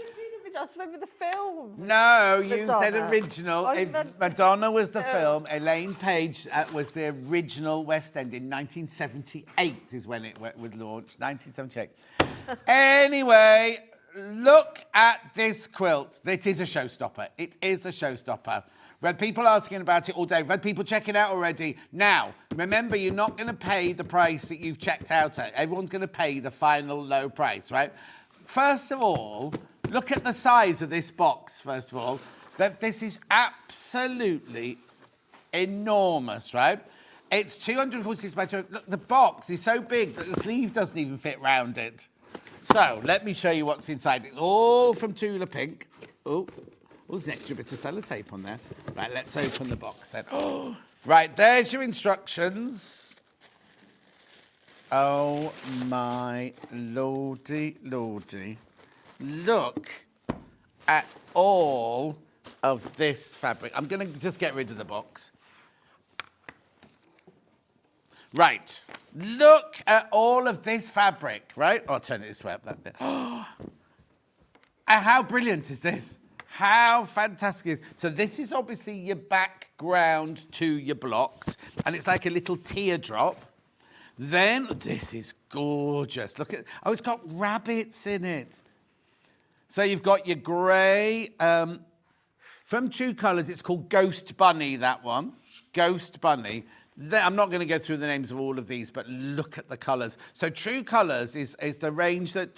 I just remember the film. No, you Madonna. said original. Madonna was the film. Elaine Page was the original West End in 1978 is when it was launched, 1978. Anyway, look at this quilt. It is a showstopper. It is a showstopper. We've had people asking about it all day. We've had people checking out already. Now, remember, you're not going to pay the price that you've checked out at. Everyone's going to pay the final low price, right? First of all, look at the size of this box, first of all. This is absolutely enormous, right? It's 246 by 200. Look, the box is so big that the sleeve doesn't even fit round it. So, let me show you what's inside. It's all from Tula Pink. Oh, there's an extra bit of sellotape on there. Right, let's open the box then. Oh, right, there's your instructions. Oh, my lordy, lordy. Look at all of this fabric. I'm going to just get rid of the box. Right. Look at all of this fabric, right? I'll turn it this way up that bit. Oh, how brilliant is this? How fantastic is this? So this is obviously your background to your blocks, and it's like a little teardrop. Then, this is gorgeous. Look at, oh, it's got rabbits in it. So you've got your grey, from True Colours, it's called Ghost Bunny, that one. Ghost Bunny. I'm not going to go through the names of all of these, but look at the colours. So True Colours is the range that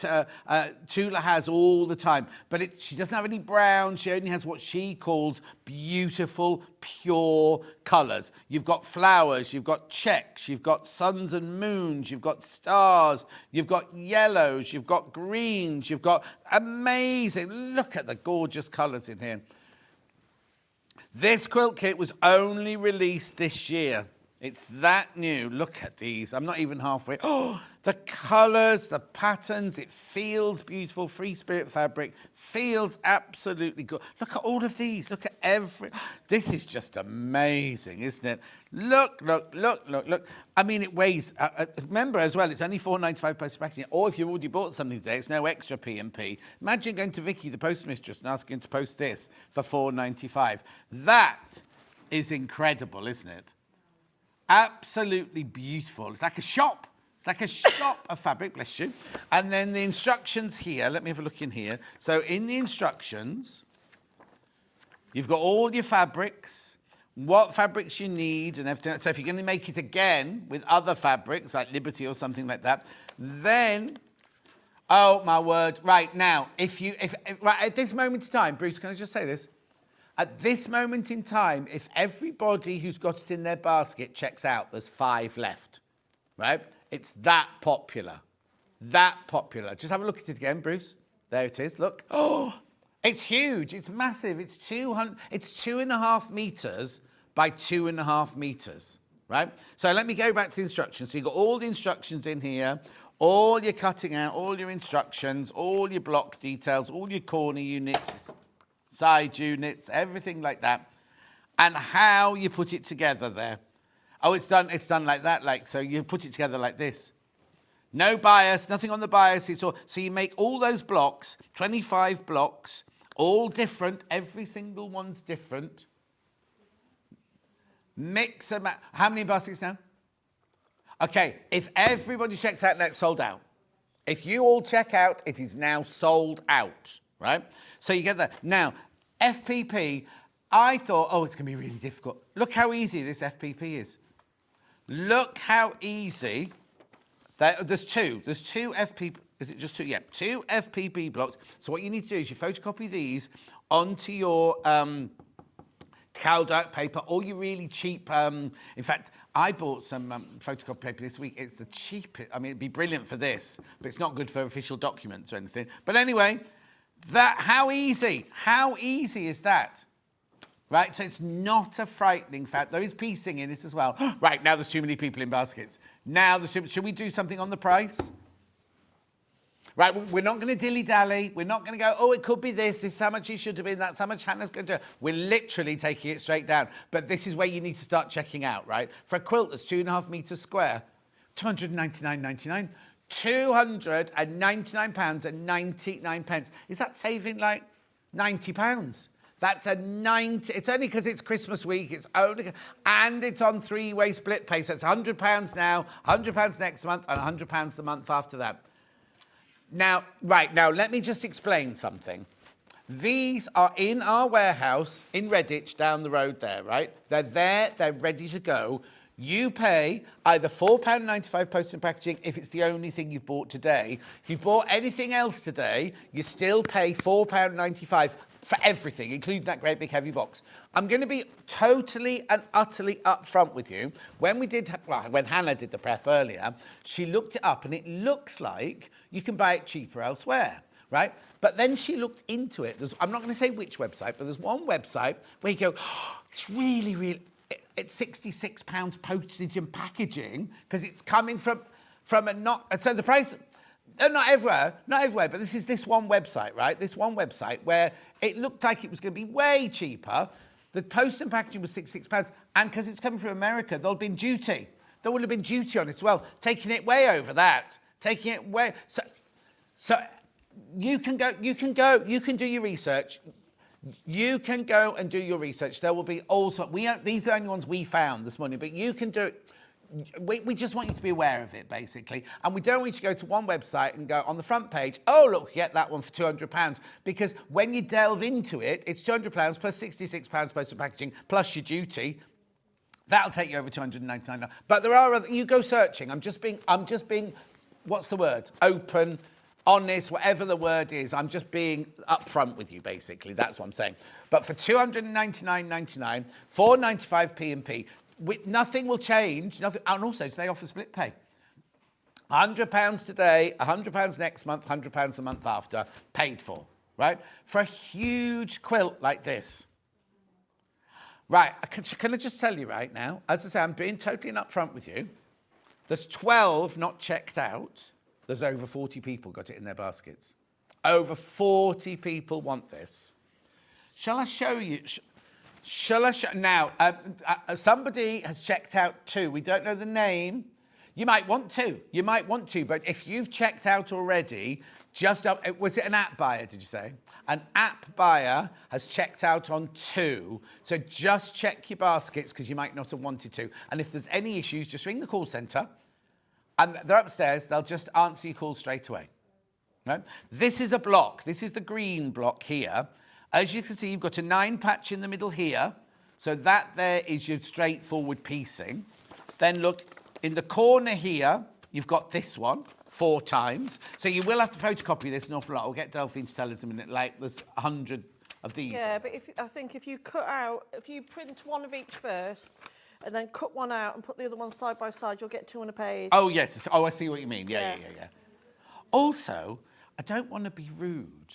Tula has all the time. But she doesn't have any brown. She only has what she calls beautiful, pure colours. You've got flowers, you've got checks, you've got suns and moons, you've got stars, you've got yellows, you've got greens, you've got amazing. Look at the gorgeous colours in here. This quilt kit was only released this year. It's that new. Look at these. I'm not even halfway. Oh, the colours, the patterns. It feels beautiful. Free Spirit fabric. Feels absolutely good. Look at all of these. Look at every... This is just amazing, isn't it? Look, look, look, look, look. I mean, it weighs... remember as well, it's only $4.95 post packing. Or if you've already bought something today, it's no extra P&P. Imagine going to Vicky, the postmistress, and asking to post this for $4.95. That is incredible, isn't it? Absolutely beautiful. It's like a shop. It's like a shop of fabric, bless you. And then the instructions here, let me have a look in here. So in the instructions, you've got all your fabrics, what fabrics you need and everything. So if you're going to make it again with other fabrics, like Liberty or something like that, then, oh my word, right now, right at this moment in time, Bruce, can I just say this? At this moment in time, if everybody who's got it in their basket checks out, there's 5 left, right? It's that popular. That popular. Just have a look at it again, Bruce. There it is, look. Oh, it's huge. It's massive. It's 2.5 meters by 2.5 meters, right? So let me go back to the instructions. So you've got all the instructions in here, all your cutting out, all your instructions, all your block details, all your corner units, side units, everything like that, and how you put it together there. Oh, it's done like that, like, so you put it together like this. No bias, nothing on the bias, it's all, so you make all those blocks, 25 blocks, all different, every single one's different. Mix them, how many baskets now? Okay, if everybody checks out, now it's sold out. If you all check out, it is now sold out, right? So you get that. Now, FPP, I thought, oh, it's going to be really difficult. Look how easy this FPP is. Look how easy. There's two FPP, is it just two? Yeah, 2 FPP blocks. So what you need to do is you photocopy these onto your Caldark paper or your really cheap, in fact, I bought some photocopy paper this week. It's the cheapest. I mean, it'd be brilliant for this, but it's not good for official documents or anything. But anyway, how easy is that? Right, so it's not a frightening fact. There is piecing in it as well. Right, now there's too many people in baskets. Should we do something on the price? Right, we're not going to dilly-dally. We're not going to go, oh, it could be this is how much it should have been, that's how much Hannah's going to do. We're literally taking it straight down. But this is where you need to start checking out, right? For a quilt that's 2.5 metres square, £299.99. £299.99. Is that saving like £90? That's a 90. It's only because it's Christmas week. It's only, and it's on 3-way split pay. So it's £100 now, £100 next month, and £100 the month after that. Now, let me just explain something. These are in our warehouse in Redditch down the road there, right? They're there, they're ready to go. You pay either £4.95 post and packaging if it's the only thing you've bought today. If you've bought anything else today, you still pay £4.95 for everything, including that great big heavy box. I'm going to be totally and utterly upfront with you. When Hannah did the prep earlier, she looked it up and it looks like you can buy it cheaper elsewhere, right? But then she looked into it. I'm not going to say which website, but there's one website where you go, oh, it's really, it's £66 postage and packaging because it's coming from a not, so the price, not everywhere, but this one website, right? This one website where it looked like it was going to be way cheaper. The post and packaging was £66, and because it's coming from America, there'll have been duty. There would have been duty on it as well, taking it way over that, So you can do your research. You can go and do your research. There will be also, these are the only ones we found this morning, but you can do it. We just want you to be aware of it, basically. And we don't want you to go to one website and go on the front page, oh, look, get that one for £200. Because when you delve into it, it's £200 plus £66 post and packaging plus your duty. That'll take you over £299. But there are other, you go searching. I'm just being, what's the word? Open, honest, whatever the word is. I'm just being upfront with you, basically. That's what I'm saying. But for £299.99, £4.95 P&P, nothing will change. Nothing, and also, they offer split pay. £100 today, £100 next month, £100 the month after, paid for, right? For a huge quilt like this. Right, can I just tell you right now, as I say, I'm being totally upfront with you. There's 12 not checked out. There's over 40 people got it in their baskets. Over 40 people want this. Shall I show you? Now, somebody has checked out 2. We don't know the name. You might want to, but if you've checked out already, was it an app buyer, did you say? An app buyer has checked out on 2, so just check your baskets because you might not have wanted to. And if there's any issues, just ring the call centre, and they're upstairs. They'll just answer your call straight away. Right? This is a block. This is the green block here. As you can see, you've got a 9 patch in the middle here. So that there is your straightforward piecing. Then look, in the corner here, you've got this one 4 times. So you will have to photocopy this an awful lot. I'll get Delphine to tell us in a minute. Like, there's 100 of these. Yeah, but I think if you print one of each first, and then cut one out and put the other one side by side, you'll get 2 on a page. Oh, yes. Oh, I see what you mean. Yeah. Also, I don't want to be rude,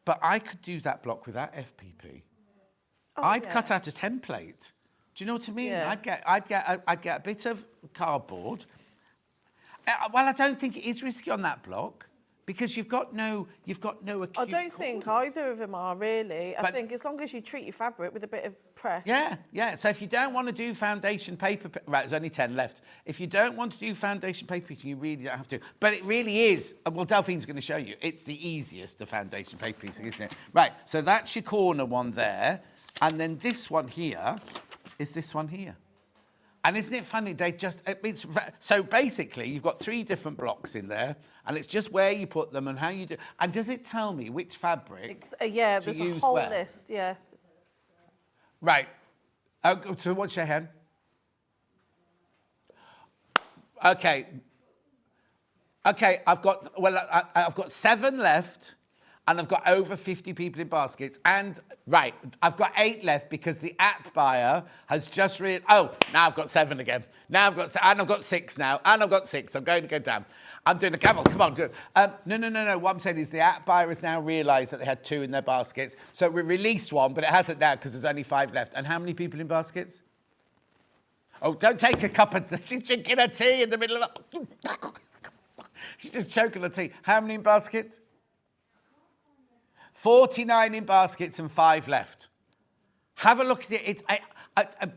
but I could do that block without FPP. I'd cut out a template. Do you know what I mean? Yeah. I'd get a bit of cardboard. Well, I don't think it is risky on that block because you've got no acute I don't think either of them are really. I think as long as you treat your fabric with a bit of press. Yeah. So if you don't want to do foundation paper, right, there's only 10 left. If you don't want to do foundation paper, you really don't have to. But it really is. Well, Delphine's going to show you. It's the easiest of foundation paper piecing, isn't it? Right. So that's your corner one there, and then this one here is this one here. And isn't it funny? So basically, you've got 3 different blocks in there, and it's just where you put them and how you do. And does it tell me which fabric there's a whole list, yeah. Right. So what's your hand? Okay. I've got 7 left, and I've got over 50 people in baskets. And, right, I've got 8 left because the app buyer has just now I've got 7 again. Now I've got, and I've got 6 now, and I've got 6. I'm going to go down. I'm doing a camel. Come on, do it. No. What I'm saying is the app buyer has now realised that they had 2 in their baskets. So we released one, but it hasn't now because there's only 5 left. And how many people in baskets? Oh, don't take a cup of... She's drinking her tea in the middle of... She's just choking her tea. How many in baskets? 49 in baskets and 5 left. Have a look at it.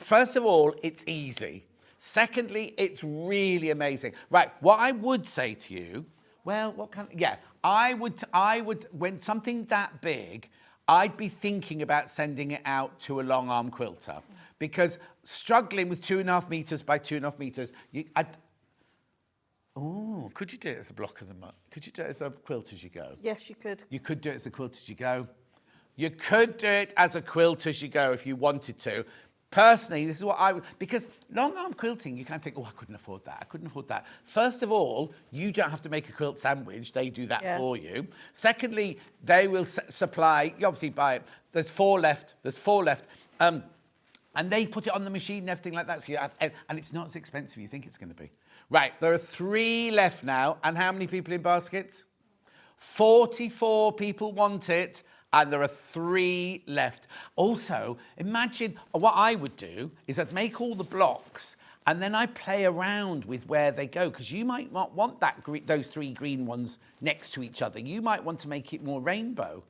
First of all, it's easy. Secondly, it's really amazing. Right, what I would say to you, I would, when something that big, I'd be thinking about sending it out to a long arm quilter because struggling with 2.5 meters by 2.5 meters, could you do it as a block of the month? Could you do it as a quilt as you go? Yes, you could. You could do it as a quilt as you go. You could do it as a quilt as you go if you wanted to. Personally, this is what I would... Because long arm quilting, you kind of think, I couldn't afford that. I couldn't afford that. First of all, you don't have to make a quilt sandwich. They do that for you. Secondly, they will supply... You obviously buy it. There's 4 left. And they put it on the machine and everything like that. So you have, and it's not as expensive as you think it's going to be. Right, there are 3 left now. And how many people in baskets? 44 people want it. And there are 3 left. Also, imagine what I would do is I'd make all the blocks and then I play around with where they go because you might not want those 3 green ones next to each other. You might want to make it more rainbow.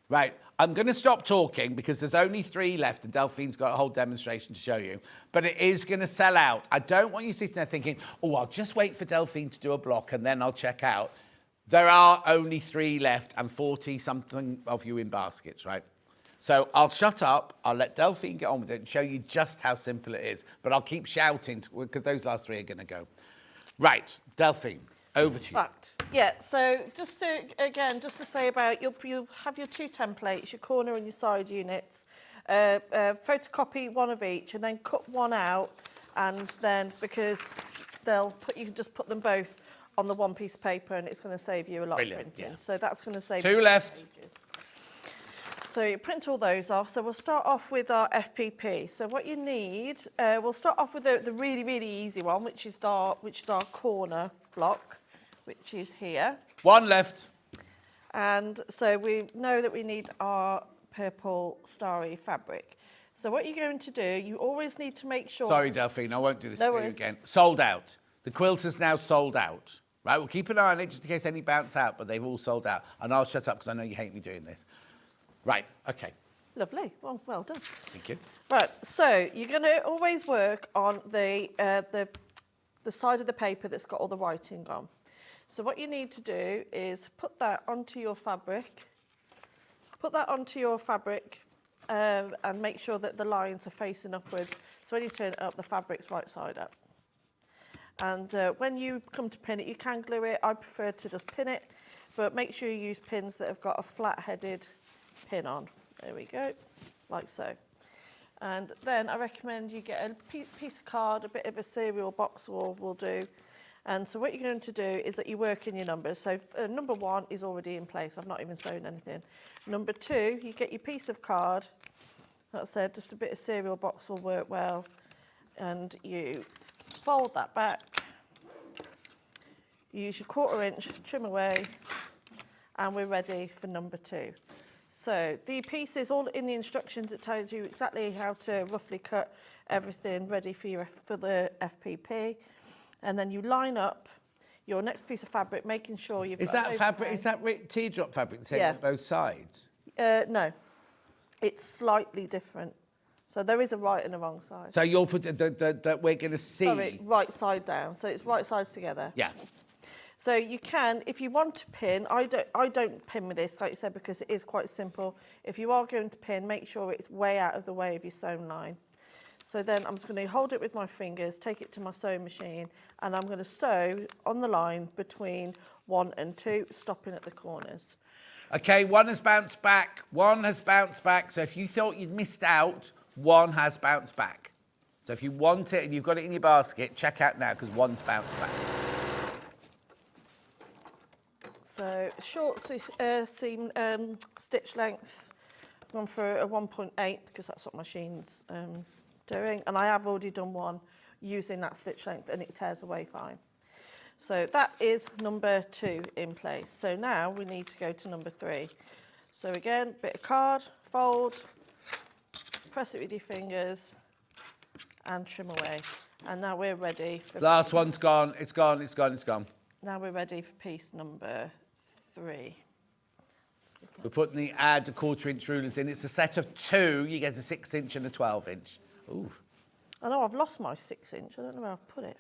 Right, I'm going to stop talking because there's only 3 left and Delphine's got a whole demonstration to show you. But it is going to sell out. I don't want you sitting there thinking, I'll just wait for Delphine to do a block and then I'll check out. There are only 3 left and 40-something of you in baskets, right? So I'll shut up, I'll let Delphine get on with it and show you just how simple it is. But I'll keep shouting because those last 3 are going to go. Right, Delphine, over to you. Fact. Yeah, so just to say about, you have your 2 templates, your corner and your side units, photocopy 1 of each and then cut 1 out and then because you can just put them both on the 1 piece of paper and it's going to save you a lot of printing. Yeah. So that's going to save 2 left. Pages. So you print all those off. So we'll start off with our FPP. So what you need, we'll start off with the really, really easy one, which is our corner block, which is here. 1 left. And so we know that we need our purple starry fabric. So what you're going to do, you always need to make sure... Sorry, Delphine, I won't do this for you again. Sold out. The quilt is now sold out. Right, we'll keep an eye on it just in case any bounce out, but they've all sold out. And I'll shut up because I know you hate me doing this. Right, okay. Lovely. Well done. Thank you. Right, so you're going to always work on the side of the paper that's got all the writing on. So what you need to do is put that onto your fabric. And make sure that the lines are facing upwards. So when you turn it up, the fabric's right side up. And when you come to pin it, you can glue it. I prefer to just pin it, but make sure you use pins that have got a flat-headed pin on. There we go, like so. And then I recommend you get a piece of card, a bit of a cereal box will do. And so what you're going to do is that you work in your numbers. So number 1 is already in place. I've not even sewn anything. Number 2, you get your piece of card. Like I said, just a bit of cereal box will work well. And you fold that back. You use your 1/4 inch, trim away, and we're ready for number 2. So the piece is all in the instructions. It tells you exactly how to roughly cut everything ready for the FPP. And then you line up your next piece of fabric, making sure you've got fabric? Is that teardrop fabric the same on both sides? No, it's slightly different. So there is a right and a wrong side. So you'll put that we're going to see. Sorry, right side down. So it's right sides together. Yeah. So you can, if you want to pin, I don't pin with this, like you said, because it is quite simple. If you are going to pin, make sure it's way out of the way of your sewn line. So then I'm just going to hold it with my fingers, take it to my sewing machine, and I'm going to sew on the line between 1 and 2, stopping at the corners. Okay, 1 has bounced back. 1 has bounced back. So if you thought you'd missed out, 1 has bounced back. So if you want it and you've got it in your basket, check out now because 1's bounced back. So short seam stitch length, gone for a 1.8 because that's what my machine's doing, and I have already done one using that stitch length and it tears away fine. So that is number 2 in place. So now we need to go to number 3. So again, bit of card, fold, press it with your fingers and trim away. And now we're ready for... Last one's gone. It's gone, it's gone, it's gone. Now we're ready for piece number 3. We're putting the add a 1/4 inch rulers in. It's a set of 2. You get a 6 inch and a 12 inch. Ooh. I know I've lost my 6 inch. I don't know where I've put it.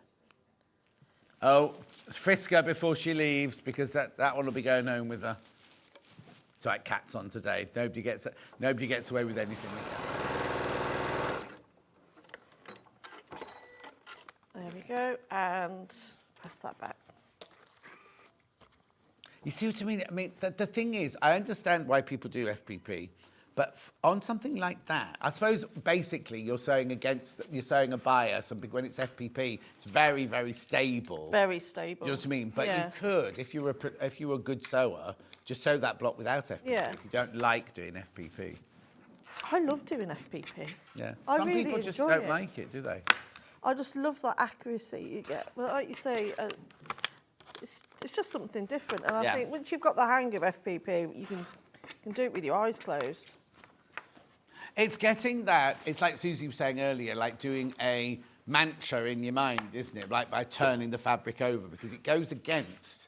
Oh, frisk her before she leaves because that one will be going home with her. It's like Cat's on today. Nobody gets away with anything with that. There we go, and press that back. You see what I mean? I mean, the thing is, I understand why people do FPP, but on something like that, I suppose basically you're sewing a bias, and when it's FPP, it's very, very stable. Very stable. You know what I mean? But yeah. you could, if you were a good sewer, just sew that block without FPP. Yeah. If you don't like doing FPP. I love doing FPP. Yeah. I Some really people just enjoy don't it. like it, do they? I just love that accuracy you get. Well, like you say, it's just something different. And I think once you've got the hang of FPP, you can do it with your eyes closed. It's getting that. It's like Suzie was saying earlier, like doing a mantra in your mind, isn't it? Like by turning the fabric over, because it goes against.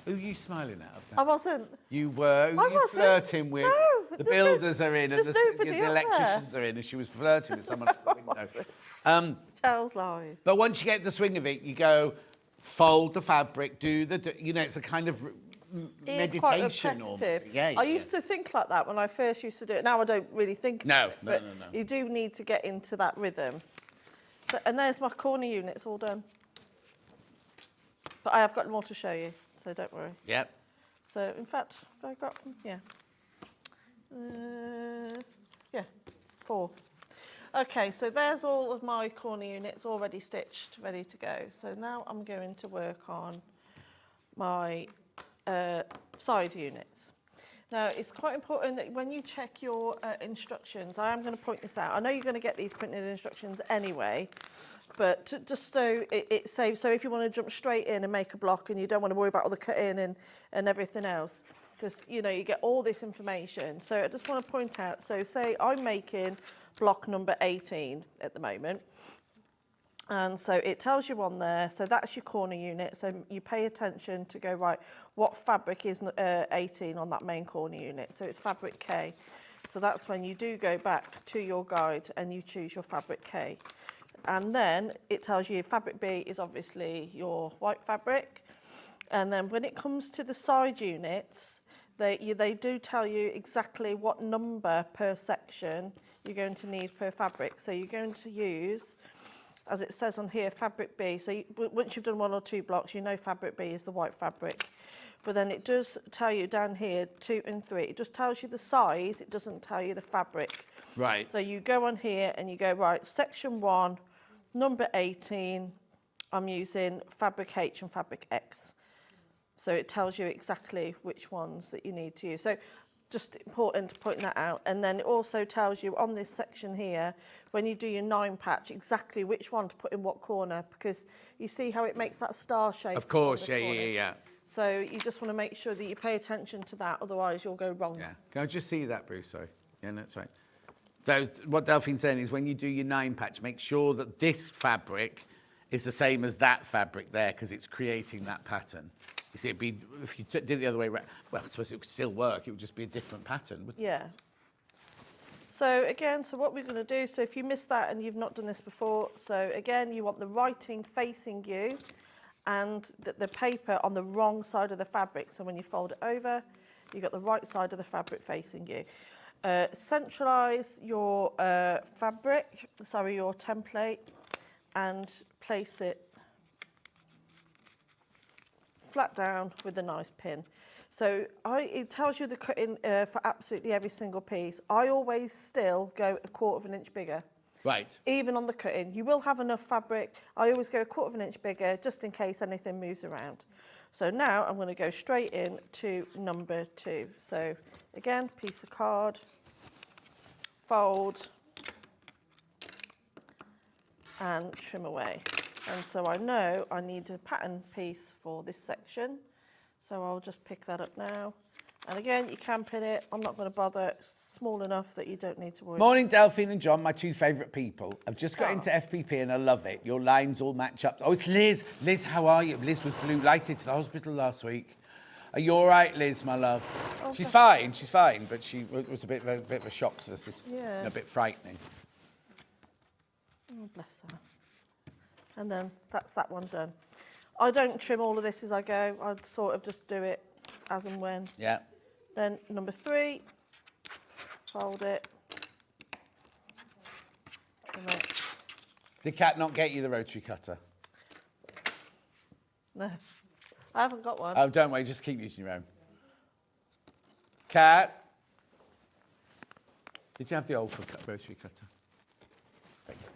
Who are you smiling at? I wasn't. You were. Who are you flirting with? No, the builders are in, and nobody the up electricians are in, and she was flirting with someone at the window. Tells lies. But once you get the swing of it, you go fold the fabric, it's a kind of meditation almost. Yeah, I used to think like that when I first used to do it. Now I don't really think about it. No. You do need to get into that rhythm. So, and there's my corner units all done. But I have got more to show you, so don't worry. Yep. So, in fact, have I got, 4. Okay, so there's all of my corner units already stitched, ready to go. So now I'm going to work on my side units. Now, it's quite important that when you check your instructions, I am going to point this out. I know you're going to get these printed instructions anyway, but just so it saves, so if you want to jump straight in and make a block and you don't want to worry about all the cutting and everything else, because, you get all this information. So I just want to point out, so say I'm making block number 18 at the moment. And so it tells you on there, so that's your corner unit. So you pay attention to go, right, what fabric is 18 on that main corner unit? So it's fabric K. So that's when you do go back to your guide and you choose your fabric K. And then it tells you fabric B is obviously your white fabric. And then when it comes to the side units, they do tell you exactly what number per section you're going to need per fabric. So you're going to use, as it says on here, fabric B. So once you've done 1 or 2 blocks, you know fabric B is the white fabric. But then it does tell you down here, 2 and 3. It just tells you the size, it doesn't tell you the fabric. Right. So you go on here and you go, right, section 1, number 18, I'm using fabric H and fabric X. So it tells you exactly which ones that you need to use. So just important to point that out. And then it also tells you on this section here, when you do your 9 patch, exactly which one to put in what corner, because you see how it makes that star shape. Of course, yeah. So you just want to make sure that you pay attention to that, otherwise you'll go wrong. Yeah. Can I just see that, Bruce? Sorry. Yeah, that's right. So what Delphine's saying is when you do your 9 patch, make sure that this fabric is the same as that fabric there, because it's creating that pattern. You see, if you did it the other way around, well, I suppose it would still work. It would just be a different pattern, wouldn't it? Yeah. So again, so what we're going to do, so if you missed that and you've not done this before, so again, you want the writing facing you and the paper on the wrong side of the fabric. So when you fold it over, you've got the right side of the fabric facing you. Centralise your your template, and place it flat down with a nice pin. So it tells you the cutting for absolutely every single piece. I always still go 1/4 inch bigger. Right. Even on the cutting. You will have enough fabric. I always go 1/4 inch bigger just in case anything moves around. So now I'm going to go straight in to number 2. So again, piece of card, fold, and trim away. And so I know I need a pattern piece for this section. So I'll just pick that up now. And again, you can pin it. I'm not going to bother. It's small enough that you don't need to worry. Morning, Delphine and John, my 2 favourite people. I've just got into FPP and I love it. Your lines all match up. Oh, it's Liz. Liz, how are you? Liz was blue lighted to the hospital last week. Are you all right, Liz, my love? Oh, she's fine, but she was a bit of a shock to the system. Yeah. And a bit frightening. Oh, bless her. And then that's that one done. I don't trim all of this as I go. I'd sort of just do it as and when. Yeah. Then number 3, fold it. Trim it. Did Kat not get you the rotary cutter? No, I haven't got one. Oh, don't worry, just keep using your own. Kat? Did you have the old rotary cutter? Thank you.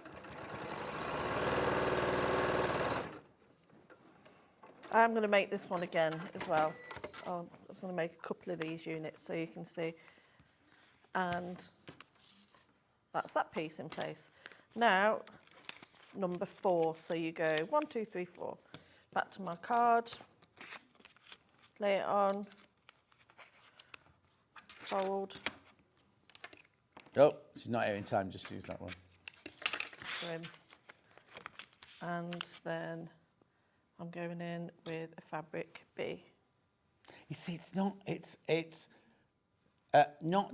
I'm going to make this one again as well. I was going to make a couple of these units so you can see. And that's that piece in place. Now, number 4. So you go 1, 2, 3, 4. Back to my card. Lay it on. Fold. Oh, she's not here in time, just use that one. Trim. And then I'm going in with a fabric B. You see, it's not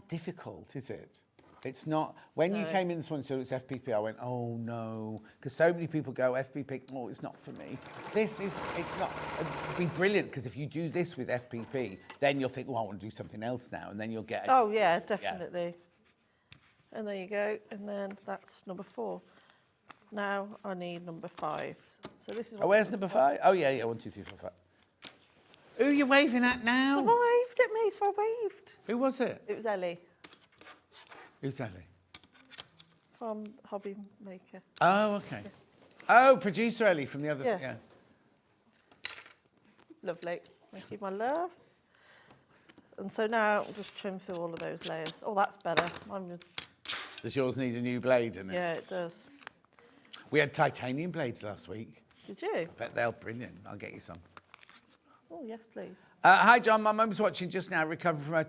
difficult, is it? It's not. When you came in this morning, so it's FPP, I went, oh no, because so many people go FPP. Oh, it's not for me. It's not. It'd be brilliant because if you do this with FPP, then you'll think, oh, I want to do something else now, and then you'll get. Oh yeah, definitely. Yeah. And there you go, and then that's number 4. Now I need number 5. So this is. Oh, where's number 5? Oh yeah, 1, 2, 3, 4, 5. Who are you waving at now? So I waved at me, so I waved. Who was it? It was Ellie. Who's Ellie? From Hobby Maker. Oh, okay. Yeah. Oh, producer Ellie from the other. Yeah. Lovely. Thank you, my love. And so now I'll just trim through all of those layers. Oh, that's better. Does yours need a new blade in it? Yeah, it does. We had titanium blades last week. Did you? Bet they're brilliant. I'll get you some. Oh, yes, please. Hi, John. My mum's watching just now, recovering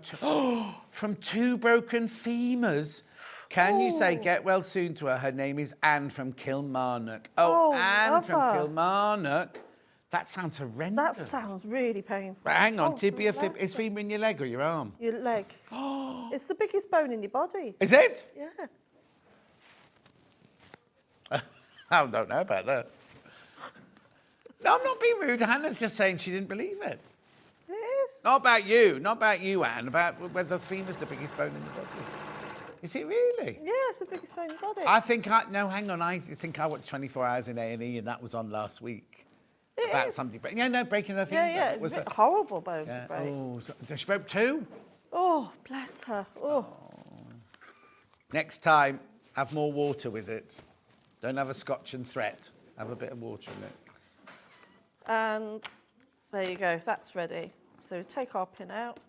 from 2 broken femurs. Can you say get well soon to her? Her name is Anne from Kilmarnock. Oh, Anne from Kilmarnock. That sounds horrendous. That sounds really painful. Right, hang on. Tibia, is femur in your leg or your arm? Your leg. It's the biggest bone in your body. Is it? Yeah. I don't know about that. No, I'm not being rude. Hannah's just saying she didn't believe it. It is. Not about you, Anne. About whether the femur's the biggest bone in the body. Is it really? Yeah, it's the biggest bone in your body. I think I think I watched 24 Hours in A&E and that was on last week. About somebody breaking her femur. Yeah, Was a that? horrible bone to break. Oh, so she broke 2? Oh, bless her. Oh. Next time, have more water with it. Don't have a scotch and threat. Have a bit of water in it. And there you go, that's ready. So take our pin out,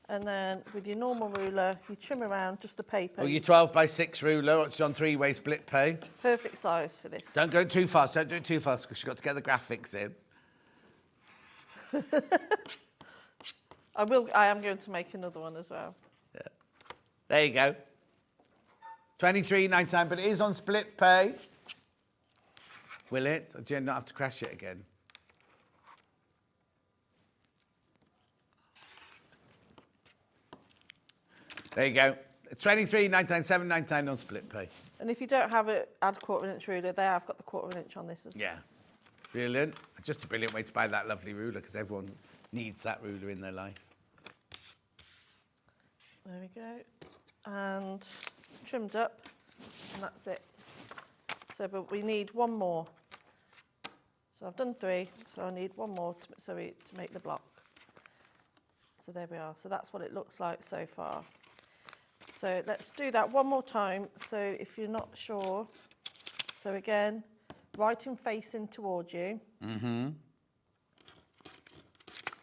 and then with your normal ruler, you trim around just the paper. Oh, your 12 by 6 ruler, it's on 3-way split pay. Perfect size for this. Don't go too fast, don't do it too fast, because you've got to get the graphics in. I am going to make another one as well. Yeah. There you go. $23.99, but it is on split pay. Will it? Or do you not have to crash it again? There you go. $23.99, $7.99 on split pay. And if you don't have it, add 1/4 inch ruler. There, I've got the 1/4 inch on this as well. Yeah. Brilliant. Just a brilliant way to buy that lovely ruler, because everyone needs that ruler in their life. There we go. And trimmed up, and that's it. So, but we need one more. So I've done 3, so I need one more to make the block. So there we are. So that's what it looks like so far. So let's do that one more time. So if you're not sure, so again, writing facing towards you. Mm-hmm.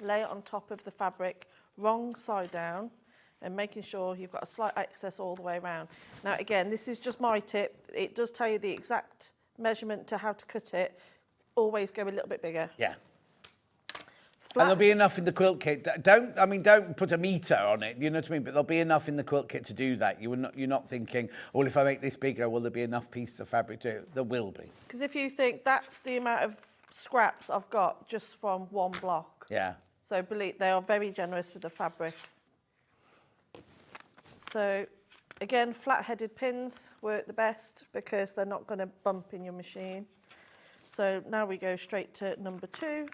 lay it on top of the fabric, wrong side down, and making sure you've got a slight excess all the way around. Now, again, this is just my tip. It does tell you the exact measurement to how to cut it. Always go a little bit bigger. Yeah. Flat. And there'll be enough in the quilt kit. Don't put a meter on it, you know what I mean? But there'll be enough in the quilt kit to do that. You're not thinking, well, if I make this bigger, will there be enough pieces of fabric to do it? There will be. Because if you think that's the amount of scraps I've got just from one block. Yeah. So believe they are very generous with the fabric. So again, flat-headed pins work the best because they're not going to bump in your machine. So now we go straight to number 2.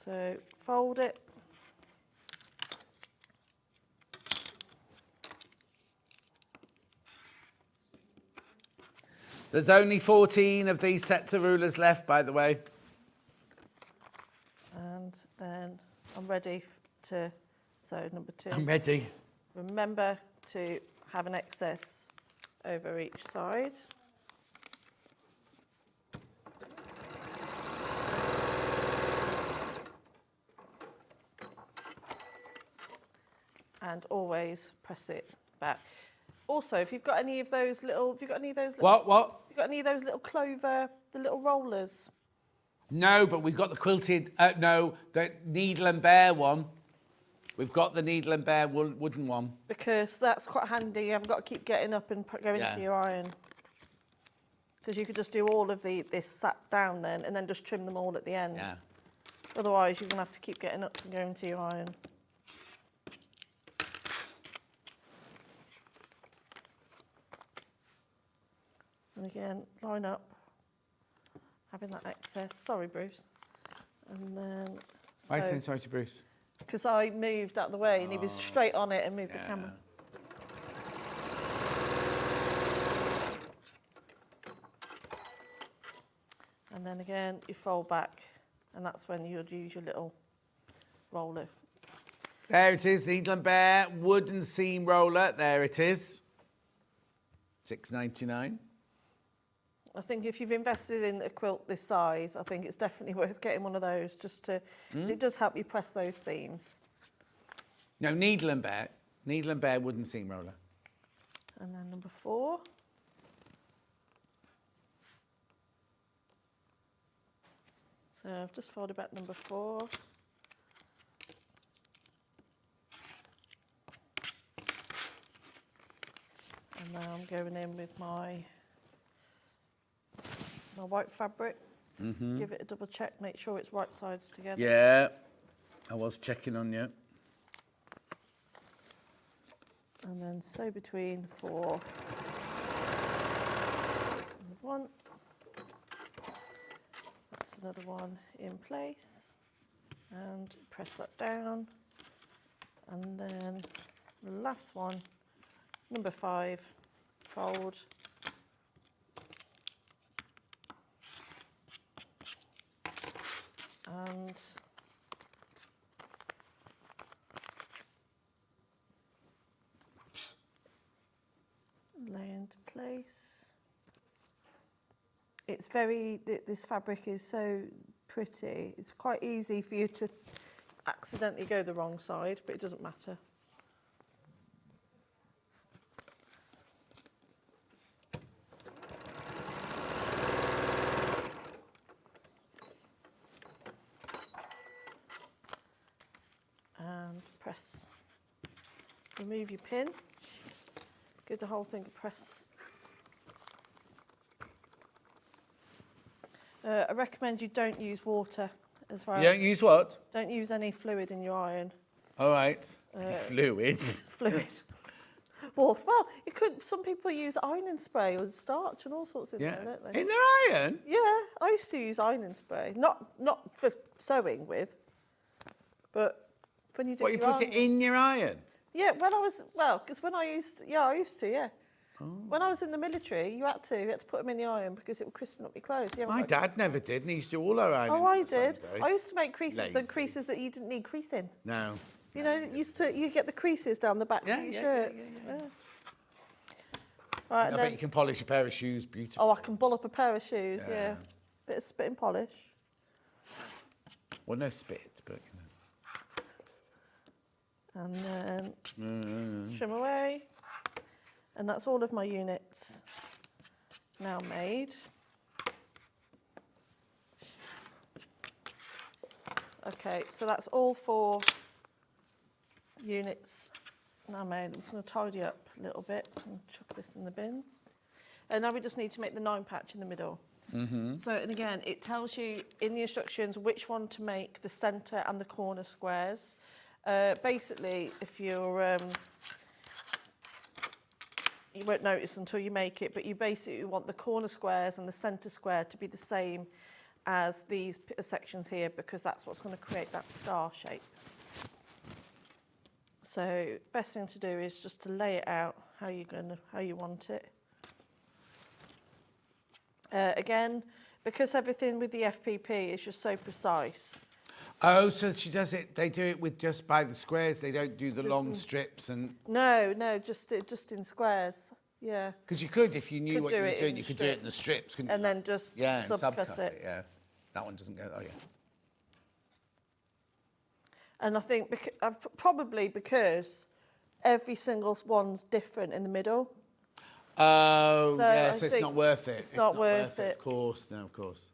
So fold it. There's only 14 of these sets of rulers left, by the way. And then I'm ready to sew number 2. I'm ready. Remember to have an excess over each side. And always press it back. Also, if you've got any of those little, What? Have you got any of those little clover, the little rollers? No, but we've got the quilted, the needle and bear one. We've got the needle and bear wooden one. Because that's quite handy. You haven't got to keep getting up and going into your iron. Because you could just do all of this sat down then, and then just trim them all at the end. Yeah. Otherwise, you're going to have to keep getting up and going to your iron. And again, line up, having that excess. Sorry, Bruce. And then... Why are you saying sorry to Bruce? Because I moved out the way and he was straight on it and moved the camera. And then again, you fold back, and that's when you'd use your little roller. There it is, needle and bear wooden seam roller. There it is. $6.99. I think if you've invested in a quilt this size, I think it's definitely worth getting one of those just to... It does help you press those seams. No, needle and bear wooden seam roller. And then number 4. So I've just folded back number 4. And now I'm going in with my white fabric. Just give it a double check, make sure it's right sides together. Yeah, I was checking on you. And then sew between 4 and 1. That's another one in place. And press that down. And then the last one, number 5, fold. And lay into place. It's this fabric is so pretty. It's quite easy for you to accidentally go the wrong side, but it doesn't matter. And press, remove your pin, give the whole thing a press. I recommend you don't use water as well. You don't use what? Don't use any fluid in your iron. All right. Fluid. Fluid. Water. Well, you could. Some people use ironing spray or starch and all sorts of things, don't they? In their iron? Yeah, I used to use ironing spray. Not for sewing with, but when you do. What, you put it in your iron? Yeah, because when I used to, yeah. Oh. When I was in the military, you had to put them in the iron because it would crispen up your clothes. My dad never did, and he used to do all our ironing. Oh, I did. I used to make creases, the creases that you didn't need creasing. No. You know, you get the creases down the back of your shirts. Yeah. Right, I bet you can polish a pair of shoes beautifully. Oh, I can bull up a pair of shoes, yeah. Bit of spit and polish. Well, no spit, but And then trim away. And that's all of my units now made. Okay, so that's all 4 units now made. I'm just going to tidy up a little bit and chuck this in the bin. And now we just need to make the 9 patch in the middle. So, and again, it tells you in the instructions which one to make, the centre and the corner squares. Basically, if you're, you won't notice until you make it, but you basically want the corner squares and the centre square to be the same as these sections here, because that's what's going to create that star shape. So best thing to do is just to lay it out how you want it. Again, because everything with the FPP is just so precise. Oh, so she does it. They do it with just by the squares. They don't do the long strips and. No, just in squares. Yeah. Because you could, if you knew what you were doing, you could do it in the strips, couldn't you? And then just subcut it. Yeah. That one doesn't go. Oh yeah. And I think probably because every single one's different in the middle. Oh, So yeah, I so it's think not worth it. It's not worth it. Of course, no, of course.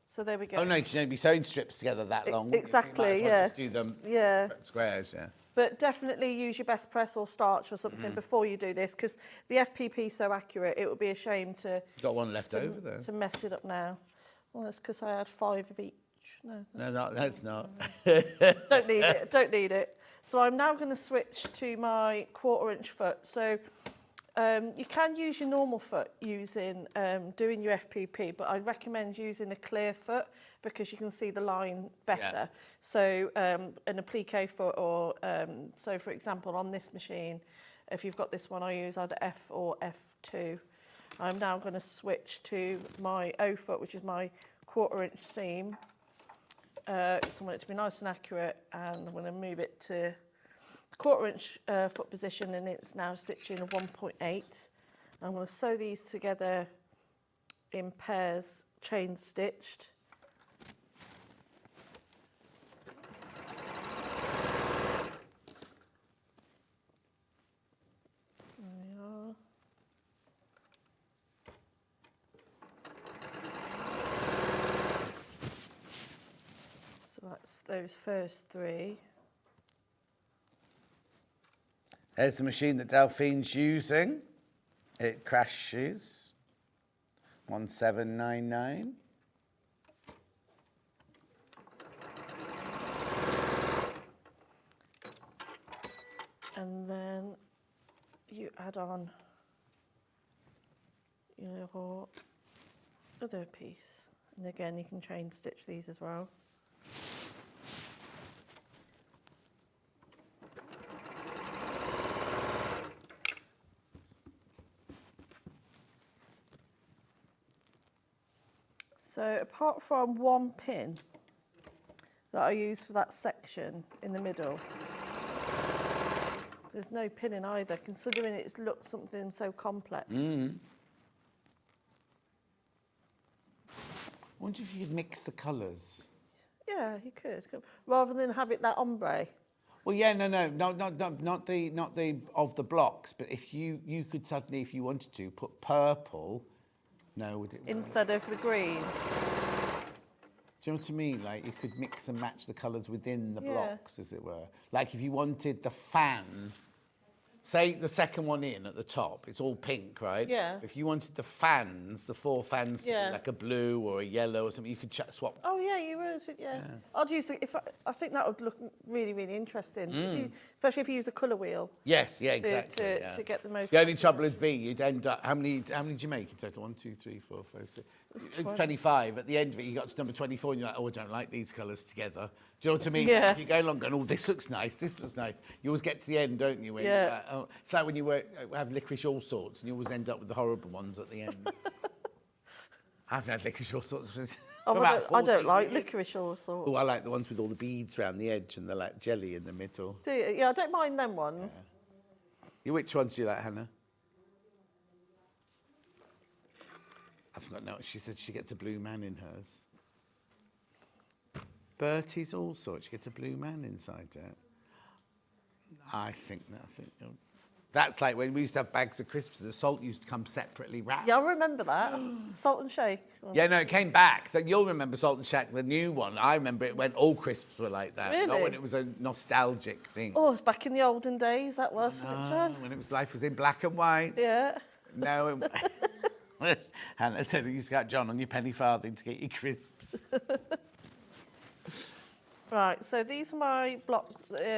So there we go. Oh, no, you don't be sewing strips together that long. Exactly, you might as well yeah. just do them squares, yeah. But definitely use your best press or starch or something before you do this, because the FPP is so accurate, it would be a shame to... Got one left over, though. To mess it up now. Well, that's because I had 5 of each. No, that's not. Don't need it. So I'm now going to switch to my 1/4" foot. So you can use your normal foot using doing your FPP, but I recommend using a clear foot because you can see the line better. Yeah. So an applique foot, or so for example on this machine, if you've got this one, I use either F or F2. I'm now going to switch to my O foot, which is my 1/4" seam. I want it to be nice and accurate, and I'm going to move it to 1/4" foot position, and it's now stitching a 1.8. I'm going to sew these together in pairs, chain stitched. There we are. So that's those first 3. There's the machine that Delphine's using. It crashes. 1799. And then you add on your other piece. And again, you can chain stitch these as well. So apart from one pin that I use for that section in the middle, there's no pinning either, considering it looks something so complex. I wonder if you could mix the colours. Yeah, you could, rather than have it that ombre. Well, yeah, not the of the blocks, but if you could suddenly, if you wanted to, put purple. No, would it? Instead of the green. Do you know what I mean? Like you could mix and match the colours within the blocks, as it were. Like if you wanted the fan, say the second one in at the top, it's all pink, right? Yeah. If you wanted the fans, the 4 fans, to be like a blue or a yellow or something, you could swap. Oh yeah, you would. Yeah. I'd use it I think that would look really, really interesting, especially if you use a colour wheel. Yes, yeah, exactly. To get the most. The only trouble would be you'd end up. How many did you make in total? 1, 2, 3, 4, 5, 6. 25. At the end of it, you got to number 24, and you're like, oh, I don't like these colours together. Do you know what I mean? Yeah. You go along going, oh, this looks nice. This looks nice. You always get to the end, don't you? When it's like when you have licorice all sorts, and you always end up with the horrible ones at the end. I haven't had licorice all sorts since. I don't like licorice all sorts. Oh, I like the ones with all the beads around the edge and the like jelly in the middle. Do you? Yeah, I don't mind them ones. Yeah. Which ones do you like, Hannah? I forgot now. She said she gets a blue man in hers. Bertie's all sorts. You get a blue man inside it. I think that's like when we used to have bags of crisps and the salt used to come separately wrapped. Yeah, I remember that. Salt and shake. Yeah, no, it came back. You'll remember Salt and Shake, the new one. I remember it when all crisps were like that. Really? Not when it was a nostalgic thing. Oh, it's back in the olden days, that was. When life was in black and white. Yeah. No. Hannah said you used to get John on your penny farthing to get your crisps. Right, so these are my block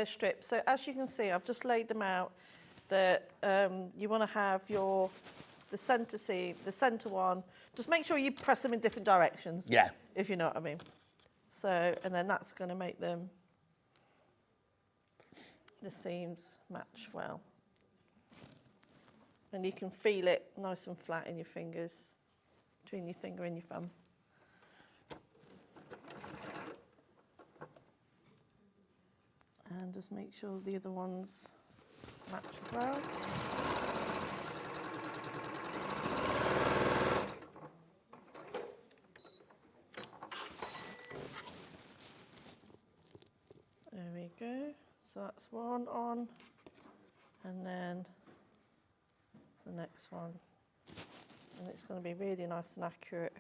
strips. So as you can see, I've just laid them out. That you want to have the centre seam, the centre one. Just make sure you press them in different directions. Yeah. If you know what I mean. So, and then that's going to make the seams match well. And you can feel it nice and flat in your fingers, between your finger and your thumb. And just make sure the other ones match as well. There we go. So that's one on, and then the next one. And it's going to be really nice and accurate.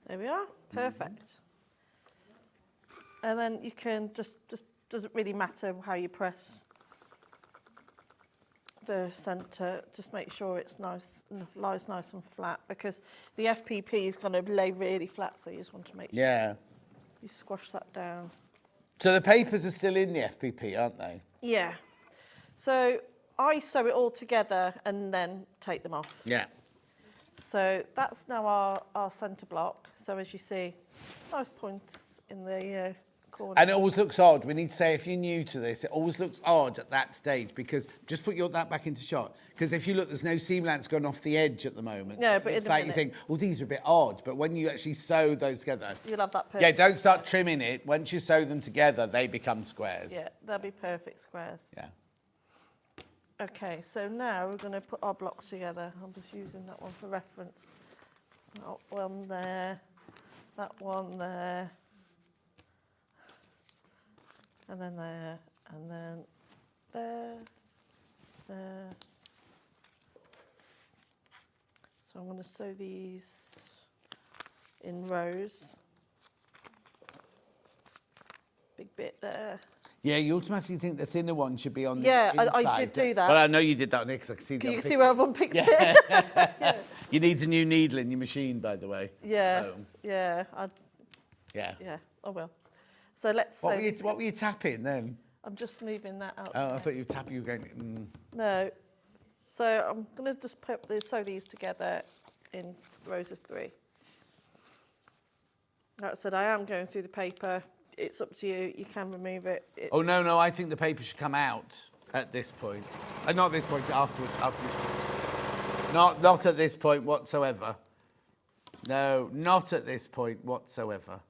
There we are, perfect. And then you can just doesn't really matter how you press the centre, just make sure it's nice, lies nice and flat, because the FPP is going to lay really flat, so you just want to make sure you squash that down. So the papers are still in the FPP, aren't they? Yeah. So I sew it all together and then take them off. Yeah. So that's now our centre block. So as you see, nice points in the corner. And it always looks odd. We need to say, if you're new to this, it always looks odd at that stage, because just put that back into shot. Because if you look, there's no seam lengths going off the edge at the moment. No, so but it's in a like minute. you think, well, these are a bit odd. But when you actually sew those together, You'll have that perfect. yeah, don't start trimming it. Once you sew them together, they become squares. Yeah, they'll be perfect squares. Yeah. Okay, so now we're going to put our blocks together. I'm just using that one for reference. That one there, that one there, and then there, and then there, there. So I'm going to sew these in rows. Big bit there. Yeah, you automatically think the thinner one should be on the Yeah, inside. I did do that. Well, I know you did that, Nick, because I can see Can the you other see where I've unpicked it? Yeah. You need a new needle in your machine, by the way. Yeah, So, yeah, yeah. yeah, I will. So let's What sew. were you tapping then? I'm just moving that out. Oh, I thought you were tapping. You were going. No. So I'm going to just sew these together in rows of 3. Like I said, I am going through the paper. It's up to you. You can remove it. Oh no, I think the paper should come out at this point. Not at this point. Afterwards. Not at this point whatsoever. No, not at this point whatsoever.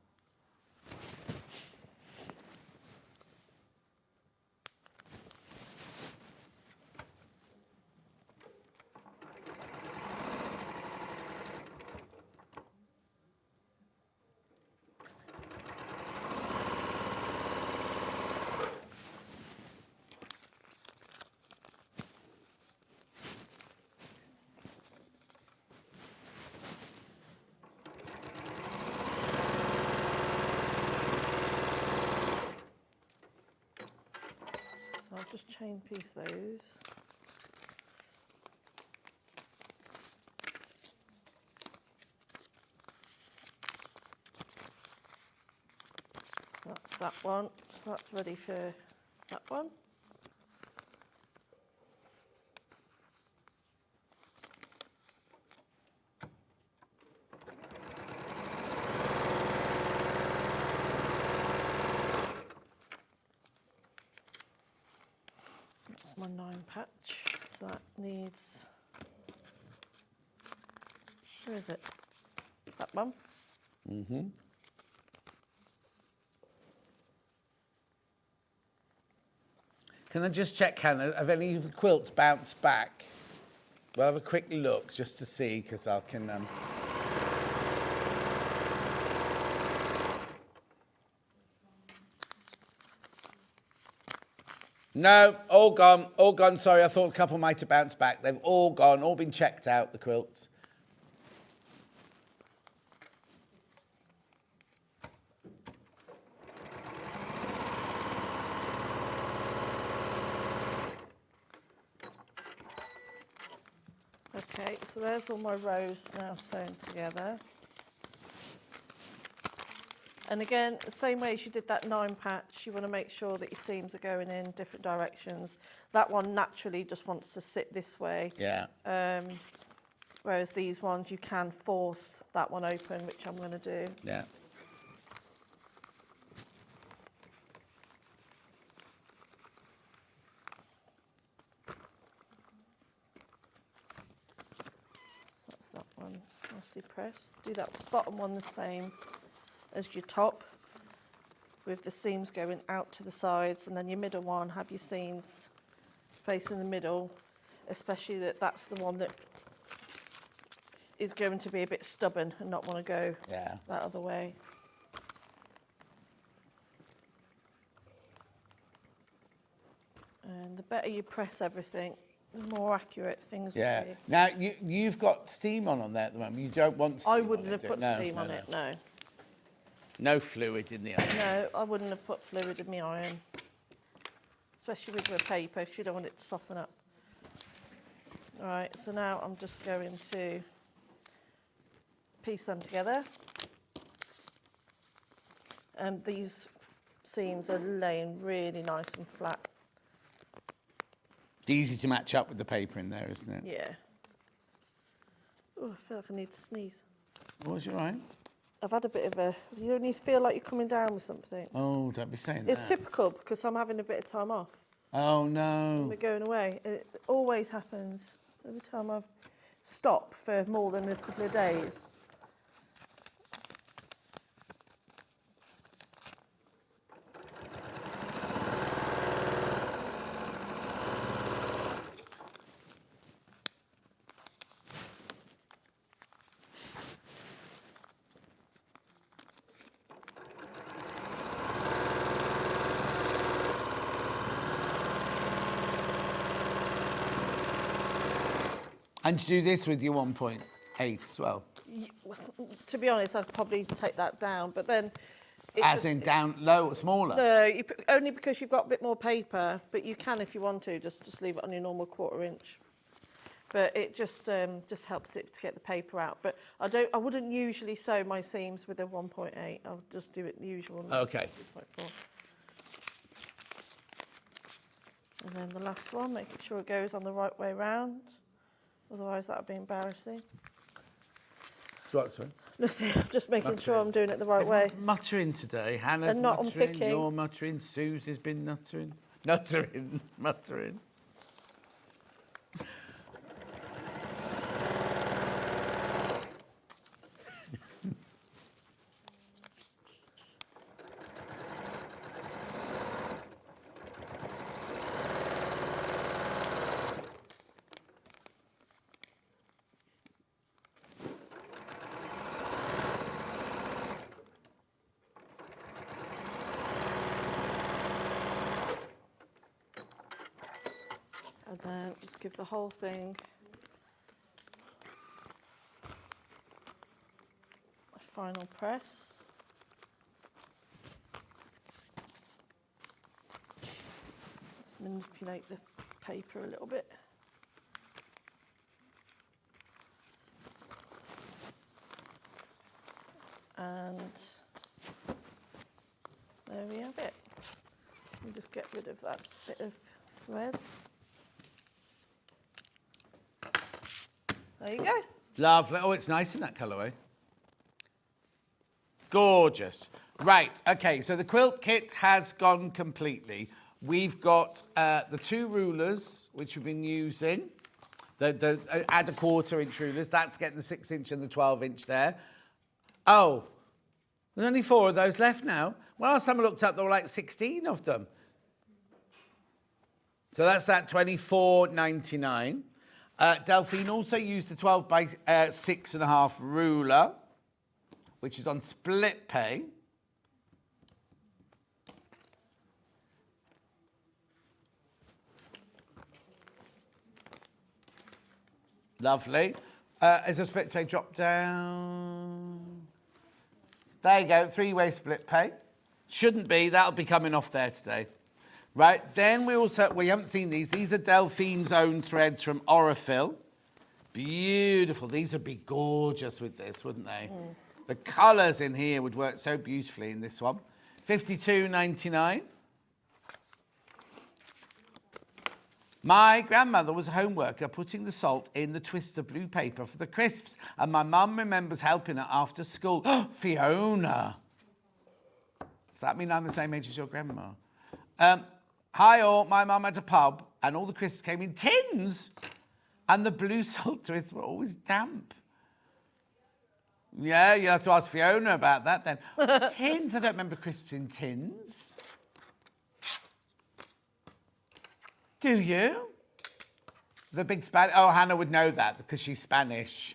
So I'll just chain piece those. That's that one. So that's ready for that one. My 9 patch, so that needs Where is it? That one? Mm-hmm. Can I just check, Hannah, have any of the quilts bounced back? We'll have a quick look just to see, because I can... No, all gone, all gone. Sorry, I thought a couple might have bounced back. They've all gone, all been checked out, the quilts. Okay, so there's all my rows now sewn together. And again, the same way as you did that 9 patch, you want to make sure that your seams are going in different directions. That one naturally just wants to sit this way. Yeah. Whereas these ones, you can force that one open, which I'm going to do. Yeah. That's that one, nicely pressed. Do that bottom one the same as your top, with the seams going out to the sides, and then your middle one, have your seams facing the middle, especially that's the one that is going to be a bit stubborn and not want to go that other way. And the better you press everything, the more accurate things will be. Now, you've got steam on there at the moment. You don't want steam I wouldn't have put no, steam no, on no. it, no. No fluid in the iron. No, I wouldn't have put fluid in my iron, especially with the paper, because you don't want it to soften up. All right, so now I'm just going to piece them together. And these seams are laying really nice and flat. It's easy to match up with the paper in there, isn't it? Yeah. Oh, I feel like I need to sneeze. Was you right? I've had a bit of a... You don't need to feel like you're coming down with something. Oh, don't be saying It's that. typical, because I'm having a bit of time off. Oh, no. We're going away. It always happens. Every time I've stopped for more than a couple of days. And you do this with your 1.8 as well? To be honest, I'd probably take that down, but then... As in down low, smaller? No, only because you've got a bit more paper, but you can, if you want to, just leave it on your normal 1/4 inch. But it just helps it to get the paper out. But I wouldn't usually sew my seams with a 1.8. I'll just do it the usual. Okay. 2.4. And then the last one, making sure it goes on the right way round. Otherwise, that would be embarrassing. What, sorry? Nothing. Just making sure I'm doing it the right way. Muttering today. Hannah's And not muttering. unpicking. You're muttering. Susie's been muttering. Muttering. And then just give the whole thing a final press. Let's manipulate the paper a little bit. And there we have it. We'll just get rid of that bit of thread. There you go. Lovely. Oh, it's nice in that colourway. Gorgeous. Right, okay, so the quilt kit has gone completely. We've got the 2 rulers, which we've been using. Add a 1/4 inch rulers. That's getting the 6 inch and the 12 inch there. Oh, there's only 4 of those left now. Well, last time I looked up, there were like 16 of them. So that's that $24.99. Delphine also used the 12 by 6.5 ruler, which is on split pay. Lovely. Is a split pay drop down? There you go, 3-way split pay. Shouldn't be, that'll be coming off there today. Right, then we haven't seen these. These are Delphine's own threads from Aurifil. Beautiful. These would be gorgeous with this, wouldn't they? Mm. The colours in here would work so beautifully in this one. $52.99. My grandmother was a home worker putting the salt in the twist of blue paper for the crisps, and my mum remembers helping her after school. Fiona. Does that mean I'm the same age as your grandma? Hi all, my mum had a pub and all the crisps came in tins and the blue salt twists were always damp. Yeah, you'll have to ask Fiona about that then. Tins? I don't remember crisps in tins. Do you? The big Spanish... Oh, Hannah would know that because she's Spanish.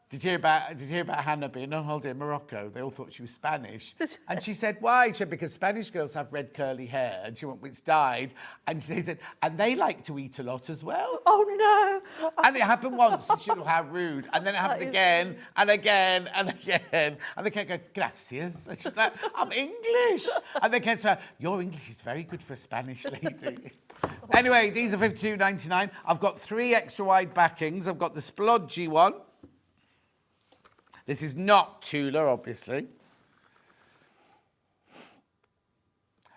Did you hear about Hannah being on holiday in Morocco? They all thought she was Spanish. And she said, why? She said, because Spanish girls have red curly hair. And she went, it's dyed. And they said, and they like to eat a lot as well. Oh, no. And it happened once. And she thought, how rude. And then it happened again and again and again. And they kept going, gracias. And she's like, I'm English. And they kept saying, your English is very good for a Spanish lady. Anyway, these are $52.99. I've got 3 extra wide backings. I've got the splodgy one. This is not Tula, obviously.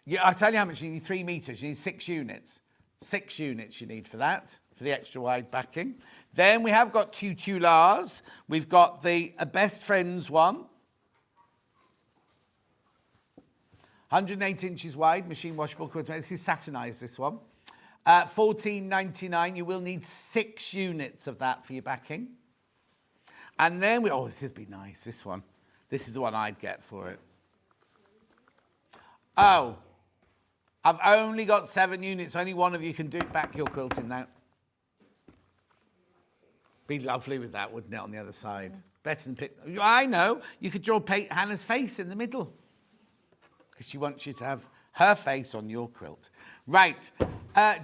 Yeah, I'll tell you how much you need, 3 meters. You need 6 units. 6 units you need for that, for the extra wide backing. Then we have got 2 Tulas. We've got the Best Friends one. 108 inches wide, machine washable. This is satinized, this one. $14.99. You will need 6 units of that for your backing. And then this would be nice, this one. This is the one I'd get for it. Oh, I've only got 7 units. Only one of you can do back your quilting now. Be lovely with that, wouldn't it, on the other side? Better than pick... I know. You could draw Hannah's face in the middle. Because she wants you to have her face on your quilt. Right.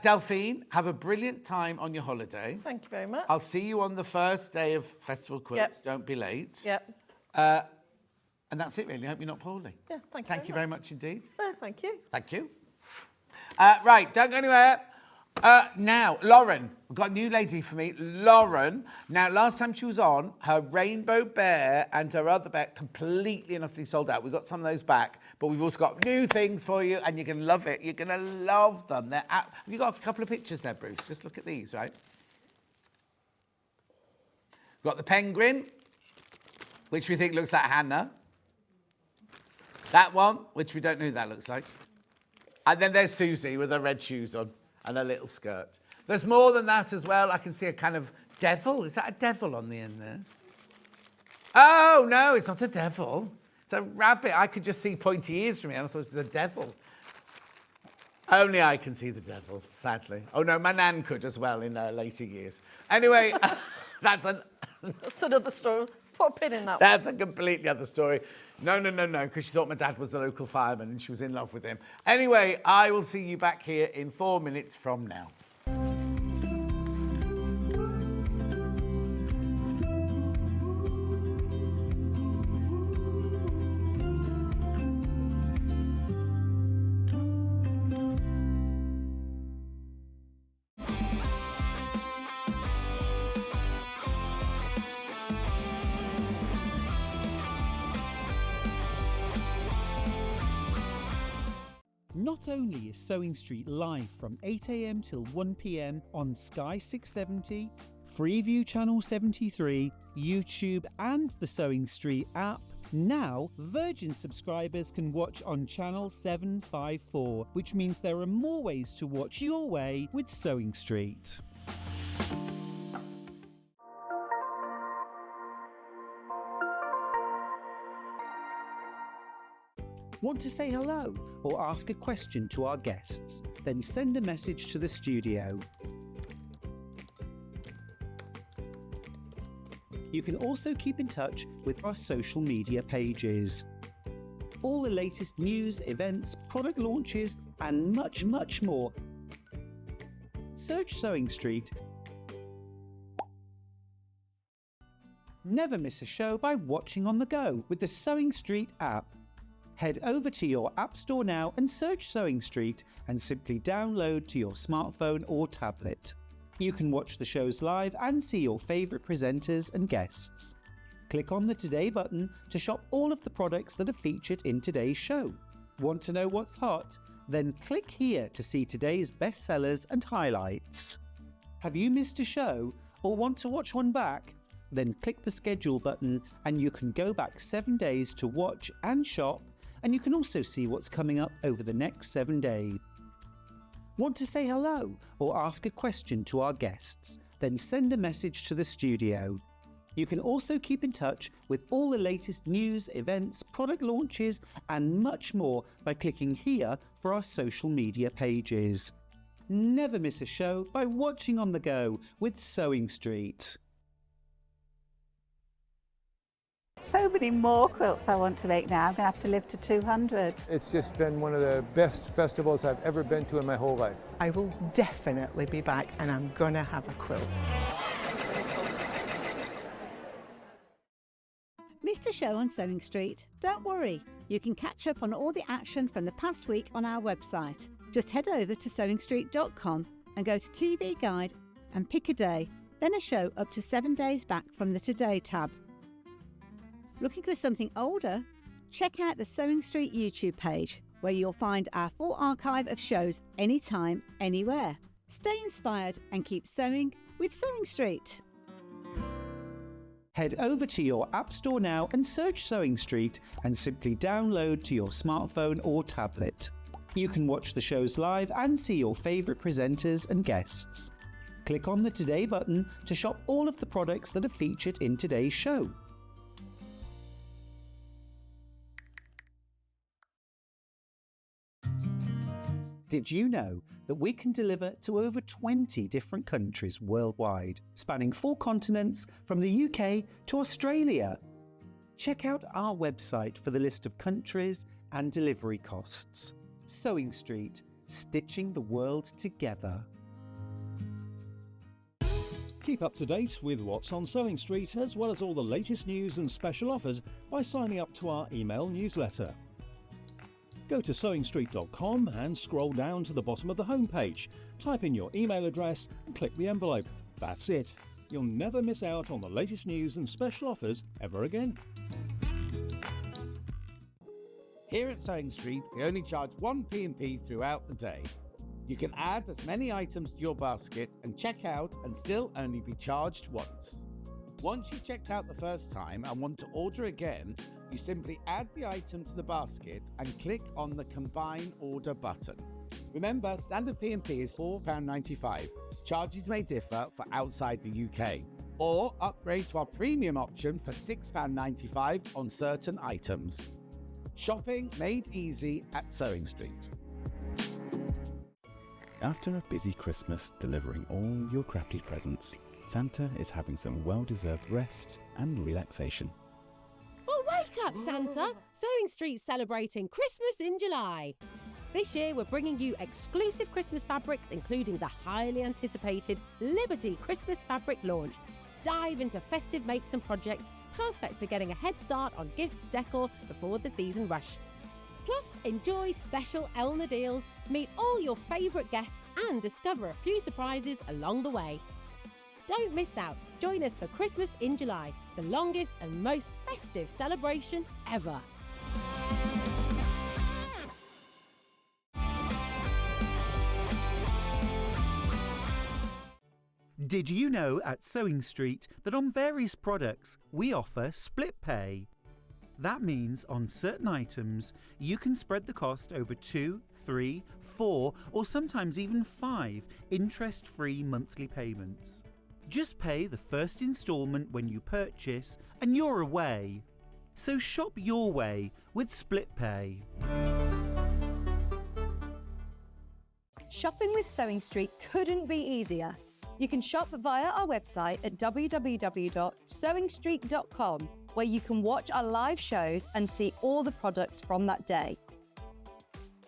Delphine, have a brilliant time on your holiday. Thank you very much. I'll see you on the first day of Festival Quilts. Yep. Don't be late. Yep. And that's it, really. I hope you're not poorly. Yeah, thank you. Thank you very much indeed. Thank you. Thank you. Right, don't go anywhere. Now, Lauren, we've got a new lady for me. Lauren. Now, last time she was on, her rainbow bear and her other bear completely and utterly sold out. We've got some of those back, but we've also got new things for you, and you're going to love it. You're going to love them. Have you got a couple of pictures there, Bruce? Just look at these, right? We've got the penguin, which we think looks like Hannah. That one, which we don't know who that looks like. And then there's Suzie with her red shoes on. And a little skirt. There's more than that as well. I can see a kind of devil. Is that a devil on the end there? Oh, no, it's not a devil. It's a rabbit. I could just see pointy ears from here, and I thought it was a devil. Only I can see the devil, sadly. Oh, no, my nan could as well in later years. Anyway, that's another story. Put a pin in that one. That's a completely other story. No, because she thought my dad was the local fireman and she was in love with him. Anyway, I will see you back here in 4 minutes from now. Not only is Sewing Street live from 8 a.m. till 1 p.m. on Sky 670, Freeview Channel 73, YouTube and the Sewing Street app, now Virgin subscribers can watch on Channel 754, which means there are more ways to watch your way with Sewing Street. Want to say hello or ask a question to our guests? Then send a message to the studio. You can also keep in touch with our social media pages. All the latest news, events, product launches, and much, much more. Search Sewing Street. Never miss a show by watching on the go with the Sewing Street app. Head over to your App Store now and search Sewing Street and simply download to your smartphone or tablet. You can watch the shows live and see your favourite presenters and guests. Click on the Today button to shop all of the products that are featured in today's show. Want to know what's hot? Then click here to see today's bestsellers and highlights. Have you missed a show or want to watch one back? Then click the schedule button and you can go back 7 days to watch and shop, and you can also see what's coming up over the next 7 days. Want to say hello or ask a question to our guests? Then send a message to the studio. You can also keep in touch with all the latest news, events, product launches, and much more by clicking here for our social media pages. Never miss a show by watching on the go with Sewing Street. So many more quilts I want to make now. I'm going to have to live to 200. It's just been one of the best festivals I've ever been to in my whole life. I will definitely be back and I'm going to have a quilt. Missed a show on Sewing Street? Don't worry, you can catch up on all the action from the past week on our website. Just head over to sewingstreet.com and go to TV Guide and pick a day, then a show up to 7 days back from the Today tab. Looking for something older? Check out the Sewing Street YouTube page, where you'll find our full archive of shows anytime, anywhere. Stay inspired and keep sewing with Sewing Street. Head over to your App Store now and search Sewing Street and simply download to your smartphone or tablet. You can watch the shows live and see your favourite presenters and guests. Click on the Today button to shop all of the products that are featured in today's show. Did you know that we can deliver to over 20 different countries worldwide, spanning 4 continents from the UK to Australia? Check out our website for the list of countries and delivery costs. Sewing Street, stitching the world together. Keep up to date with what's on Sewing Street, as well as all the latest news and special offers by signing up to our email newsletter. Go to sewingstreet.com and scroll down to the bottom of the homepage. Type in your email address and click the envelope. That's it. You'll never miss out on the latest news and special offers ever again. Here at Sewing Street, we only charge 1 P&P throughout the day. You can add as many items to your basket and check out and still only be charged once. Once you've checked out the first time and want to order again, you simply add the item to the basket and click on the Combine Order button. Remember, standard P&P is £4.95. Charges may differ for outside the UK. Or upgrade to our premium option for £6.95 on certain items. Shopping made easy at Sewing Street. After a busy Christmas delivering all your crafted presents, Santa is having some well-deserved rest and relaxation. Well, wake up, Santa! Sewing Street's celebrating Christmas in July. This year, we're bringing you exclusive Christmas fabrics, including the highly anticipated Liberty Christmas fabric launch. Dive into festive makes and projects, perfect for getting a head start on gifts decor before the season rush. Plus, enjoy special Elna deals, meet all your favourite guests, and discover a few surprises along the way. Don't miss out. Join us for Christmas in July, the longest and most festive celebration ever. Did you know at Sewing Street that on various products we offer split pay? That means on certain items you can spread the cost over 2, 3, 4 or sometimes even 5 interest-free monthly payments. Just pay the first instalment when you purchase and you're away. So shop your way with Split Pay. Shopping with Sewing Street couldn't be easier. You can shop via our website at www.sewingstreet.com, where you can watch our live shows and see all the products from that day.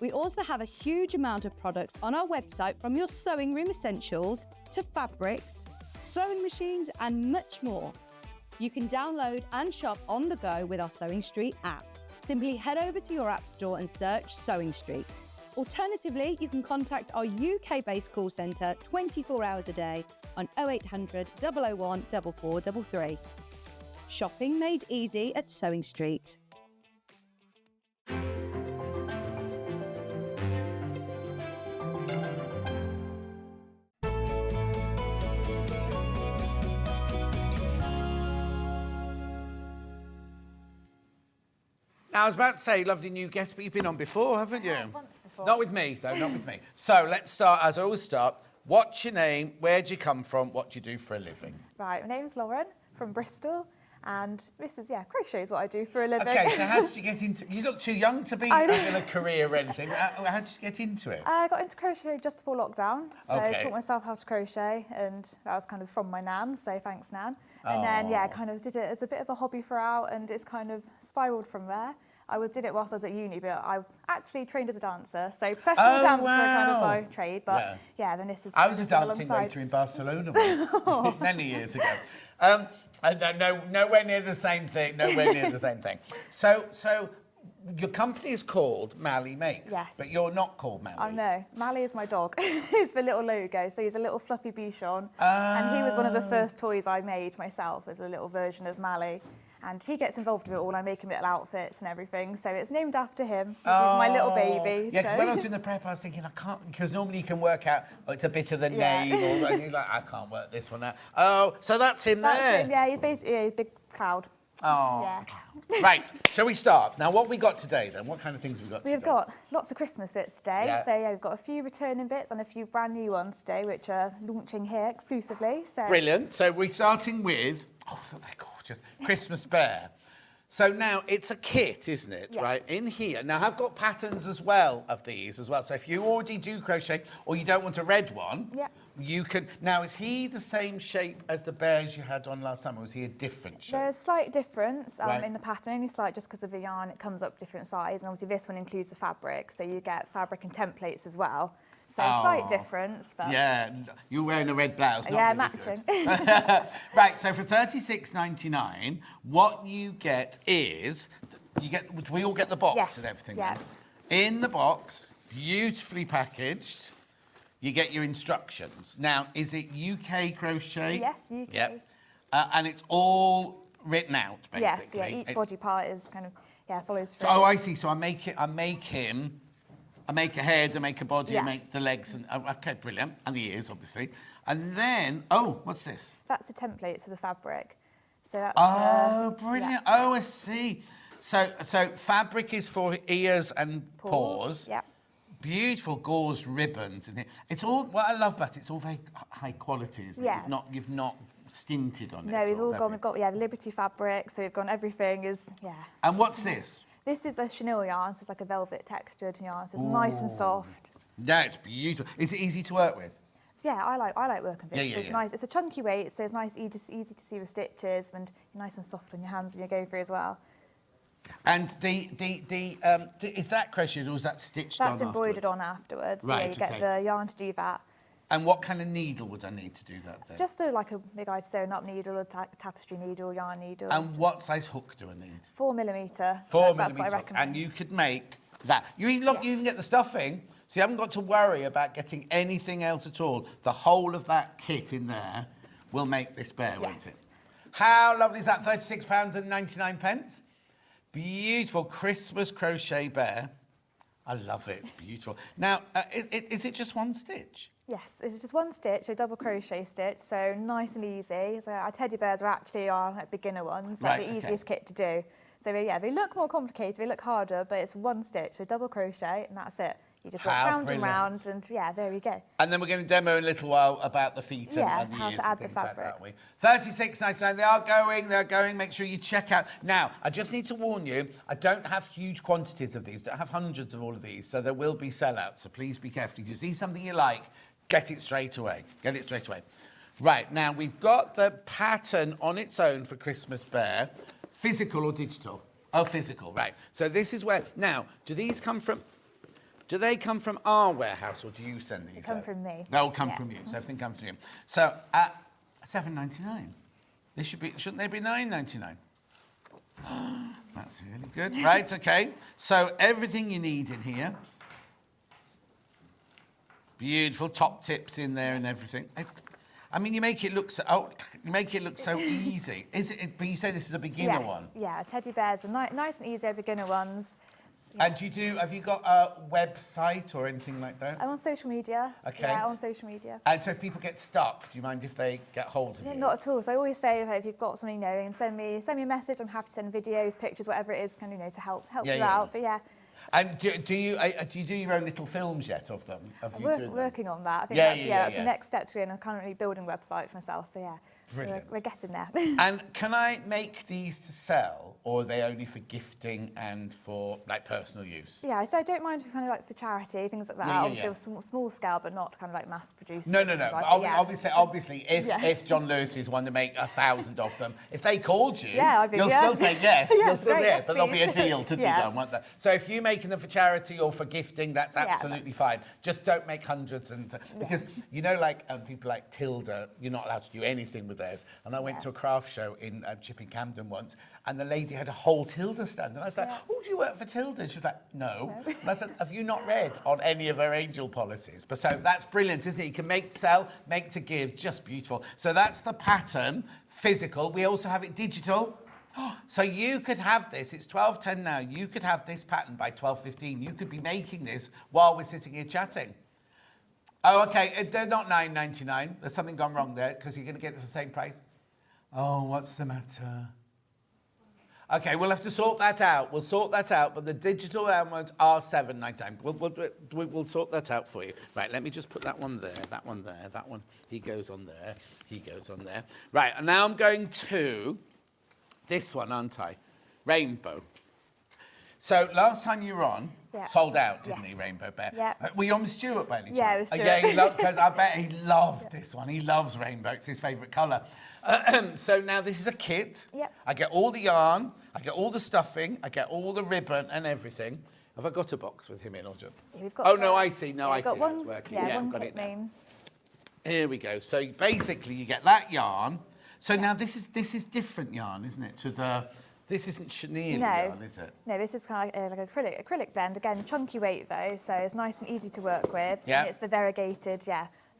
We also have a huge amount of products on our website, from your sewing room essentials to fabrics, sewing machines and much more. You can download and shop on the go with our Sewing Street app. Simply head over to your app store and search Sewing Street. Alternatively, you can contact our UK-based call centre 24 hours a day on 0800 001 4433. Shopping made easy at Sewing Street. Now, I was about to say, lovely new guest, but you've been on before, haven't you? Once before. Not with me, though, not with me. So let's start, as I always start. What's your name? Where do you come from? What do you do for a living? Right, my name's Lauren from Bristol, and this is, crochet is what I do for a living. Okay, so how did you get into... You look too young to be in a career or anything. How did you get into it? I got into crochet just before lockdown, so I Okay. taught myself how to crochet, and that was kind of from my nan, so thanks, Nan. And then, kind of did it as a bit of a hobby throughout, and it's kind of spiralled from there. I did it whilst I was at uni, but I actually trained as a dancer, so professional dancer kind of by trade. But then this is. I was a dancing alongside. waiter in Barcelona once, many years ago. Nowhere near the same thing. Nowhere near the same thing. So your company is called Mally Makes, Yes. but you're not called Mally. I know. Mally is my dog. He's the little logo. So he's a little fluffy Bichon. And he was one of the first toys I made myself as a little version of Mally. And he gets involved with it all. I make him little outfits and everything. So it's named after him. He's my little baby. Yeah, because so. when I was in the prep, I was thinking, I can't, because normally you can work out, it's a bit of the name, and you're like, I can't work this one out. Oh, so that's him there. That's him, yeah. He's basically a big cloud. Oh. Yeah. Right, shall we start? Now, what have we got today, then? What kind of things have we got We've today? got lots of Christmas bits today. Yeah. So, we've got a few returning bits and a few brand new ones today, which are launching here exclusively. So. Brilliant. So we're starting with, they're gorgeous, Christmas Bear. So now it's a kit, isn't it? Yeah. Right, in here. Now I've got patterns as well of these as well. So if you already do crochet or you don't want a red one, you can. Now, is he the same shape as the bears you had on last time, or is he a different shape? There's slight difference Right. in the pattern, only slight just because of the yarn, it comes up different size, and obviously this one includes the fabric, so you get fabric and templates as well. So slight difference, but Yeah, you're wearing a red blouse. Not yeah, really matching. good. Right, so for $36.99, what you get is we all get the box and everything. yeah. In the box, beautifully packaged, you get your instructions. Now, is it UK crochet? Yes, UK. Yep. And it's all written out, basically. Yes, each body part is kind of follows So, through. I see. So I make a head, I make a body, I Yeah. make the legs, and okay, brilliant, and the ears, obviously. And then, what's this? That's the template for the fabric. So that's Brilliant. Oh, I see. So fabric is for ears and paws. Yeah. Beautiful gauze ribbons in here. It's all what I love about it. It's all very high quality, isn't Yeah. it? You've not stinted on it. No, we've all have gone. you? We've got Liberty fabric, so we've gone. Everything is And what's this? This is a chenille yarn, so it's like a velvet textured yarn. So it's nice and soft. Yeah, it's beautiful. Is it easy to work with? So I like working with it. Yeah, So it's yeah. nice. It's a chunky weight, so it's nice, easy to see the stitches, and nice and soft on your hands when you go through as well. And is that crocheted or is that stitched on? That's embroidered on afterwards. Right, So you get okay. the yarn to do that. And what kind of needle would I need to do that then? Just like a big eyed sewn up needle, a tapestry needle, yarn needle. And what size hook do I need? 4mm. 4mm. That's what I recommend. And you could make that. You even get the stuffing, so you haven't got to worry about getting anything else at all. The whole of that kit in there will make this bear, won't it? How lovely is that? £36.99. Beautiful Christmas crochet bear. I love it. It's beautiful. Now, is it just one stitch? Yes, it's just one stitch, a double crochet stitch, so nice and easy. So our teddy bears are actually our beginner ones, so Right, the okay. easiest kit to do. So they look more complicated, they look harder, but it's one stitch, so double crochet, and that's it. You just walk How round brilliant. and round, and yeah, there we go. And then we're going to demo in a little while about the feet Yeah, and the how ears to add and the things like that, fabric. aren't we? $36.99. They're going. Make sure you check out. Now, I just need to warn you, I don't have huge quantities of these. I don't have hundreds of all of these, so there will be sellouts. So please be careful. If you see something you like, get it straight away. Get it straight away. Right, now we've got the pattern on its own for Christmas Bear. Physical or digital? Oh, physical, right. So this is where... Now, do these come from... Do they come from our warehouse, or do you send these? They come out? from me. They'll come from you. So everything comes from you. So at $7.99, they should be. Shouldn't they be $9.99? That's really good. Right. Okay. So everything you need in here. Beautiful top tips in there and everything. I mean, you make it look so. Oh, you make it look so easy. Is it? But you say this is a beginner one. Yeah, teddy bears are nice and easy, beginner ones. And have you got a website or anything like that? I'm on social media. Okay. Yeah, on social media. And so if people get stuck, do you mind if they get hold of Yeah, you? not at all. So I always say, if you've got something, and send me a message. I'm happy to send videos, pictures, whatever it is, to help you out. But yeah. And do you do your own little films yet of them? Working on that. I think that's the next step to me, and I'm currently building a website for myself. So yeah. Brilliant. We're getting there. And can I make these to sell, or are they only for gifting and for personal use? Yeah, so I don't mind for charity, things like that. Obviously, small scale, but not mass produced. No. Obviously, if John Lewis wanted to make 1,000 of them, if they called you, you'll still say yes. You'll still say yes, but there'll be a deal to be done, won't there? So if you're making them for charity or for gifting, that's absolutely fine. Just don't make hundreds, because people like Tilda, you're not allowed to do anything with theirs. And I went to a craft show in Chipping Camden once, and the lady had a whole Tilda stand. And I was like, oh, do you work for Tilda? She was like, no. And I said, have you not read on any of her angel policies? But so that's brilliant, isn't it? You can make to sell, make to give, just beautiful. So that's the pattern, physical. We also have it digital. So you could have this, it's 12:10 now, you could have this pattern by 12:15. You could be making this while we're sitting here chatting. Oh, okay, they're not $9.99. There's something gone wrong there, because you're going to get the same price. Oh, what's the matter? Okay, we'll have to sort that out. We'll sort that out, but the digital ones are $7.99. We'll sort that out for you. Right, let me just put that one there, that one there, that one. He goes on there, he goes on there. Right, and now I'm going to this one, aren't I? Rainbow. So last time you were on, sold out, didn't he, Rainbow Bear? Yeah. Were you on with Stuart by any chance? Yeah, it was Stuart. Because I bet he loved this one. He loves rainbow. It's his favourite colour. So now this is a kit. Yep. I get all the yarn, I get all the stuffing, I get all the ribbon and everything. Have I got a box with him in or just? Yeah, we've got I see. No, I see how it's working. Yeah, I've one got kit it now. main. Here we go. So basically you get that yarn. So now this is different yarn, isn't it, to the... This isn't chenille yarn, is it? No, this is kind of like acrylic blend. Again, chunky weight though, so it's nice and easy to work with. Yeah. And it's the variegated,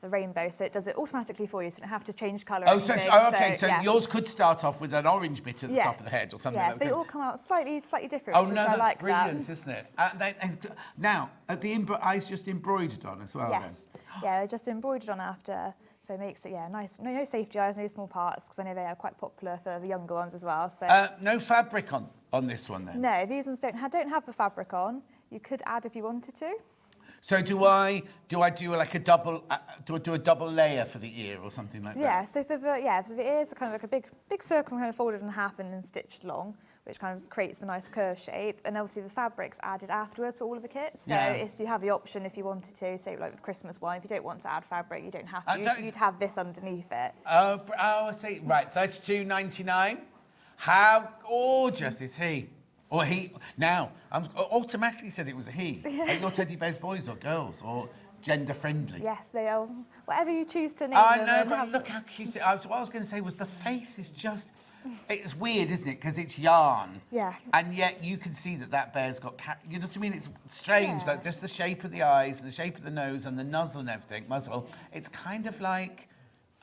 the rainbow, so it does it automatically for you, so you don't have to change colour. So yours could start off with an orange bit at the top of the head or something like that. Yeah, so they all come out slightly different. Oh no, that's like brilliant, isn't it? Now, the eye's just embroidered on as well. Yes, yeah, just embroidered on after. So it makes it, nice. No safety eyes, no small parts, because I know they are quite popular for the younger ones as well. So no fabric on this one then? No, these ones don't have the fabric on. You could add if you wanted to. So do I do like a double do a double layer for the ear or something like that? Yeah. So for the ears are kind of like a big circle, kind of folded in half and then stitched long, which kind of creates the nice curve shape. And obviously the fabric's added afterwards for all of the kits. So you have the option if you wanted to, say like the Christmas one, if you don't want to add fabric, you don't have to. You'd have this underneath it. Oh, I see. Right, $32.99. How gorgeous is he? Or he. Now, I'm automatically said it was a he. Are your teddy bears boys or girls or gender friendly? Yes, they are. Whatever you choose to name I them. know, but look how cute. What I was going to say was the face is just. It's weird, isn't it? Because it's yarn. Yeah. And yet you can see that bear's got... You know what I mean? It's strange that just the shape of the eyes and the shape of the nose and the muzzle and everything, it's kind of like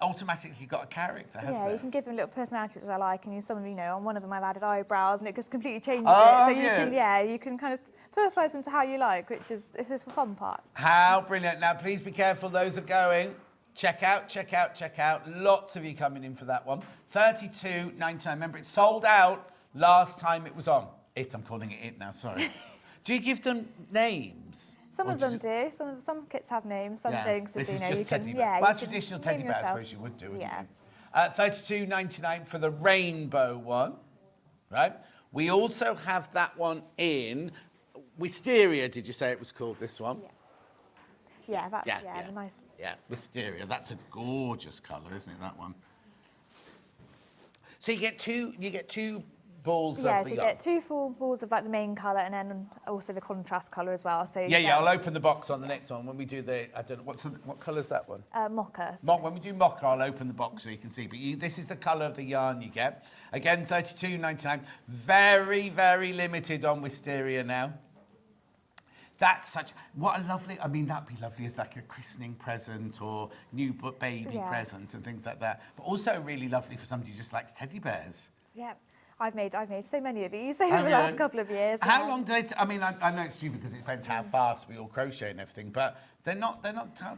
automatically got a character, hasn't it? Yeah, you can give them little personalities that I like, and some, on one of them I've added eyebrows, and it just completely changes Oh, it. So you can kind of personalise them to how you like, which is the fun part. How brilliant. Now, please be careful, those are going. Check out. Lots of you coming in for that one. $32.99. Remember, it sold out last time it was on. I'm calling it now, sorry. Do you give them names? Some of them do. Some kits have names. Some don't. So This you is know, just you can, teddy bear. yeah, Well, you can traditional name teddy bear, I yourself. suppose you would do, wouldn't Yeah. you? $32.99 for the rainbow one, right? We also have that one in Wisteria. Did you say it was called this one? Yeah, that's Yeah. the nice. Yeah, Wisteria. That's a gorgeous colour, isn't it? That one. So you get two balls Yeah, of so the you get 2 full balls of like the main colour and then also the contrast colour as well. So I'll open the box on the next one when we do the. I don't know what colour's that one. Mocha. When we do mocha, I'll open the box so you can see. But this is the colour of the yarn you get. Again, $32.99. Very, very limited on Wisteria now. That's what a lovely, I mean, that'd be lovely as like a christening present or new baby present and things like that. But also really lovely for somebody who just likes teddy bears. Yeah. I've made so many of these over the last couple of years. How long do they? I mean, I know it's stupid because it depends how fast we all crochet and everything, but they don't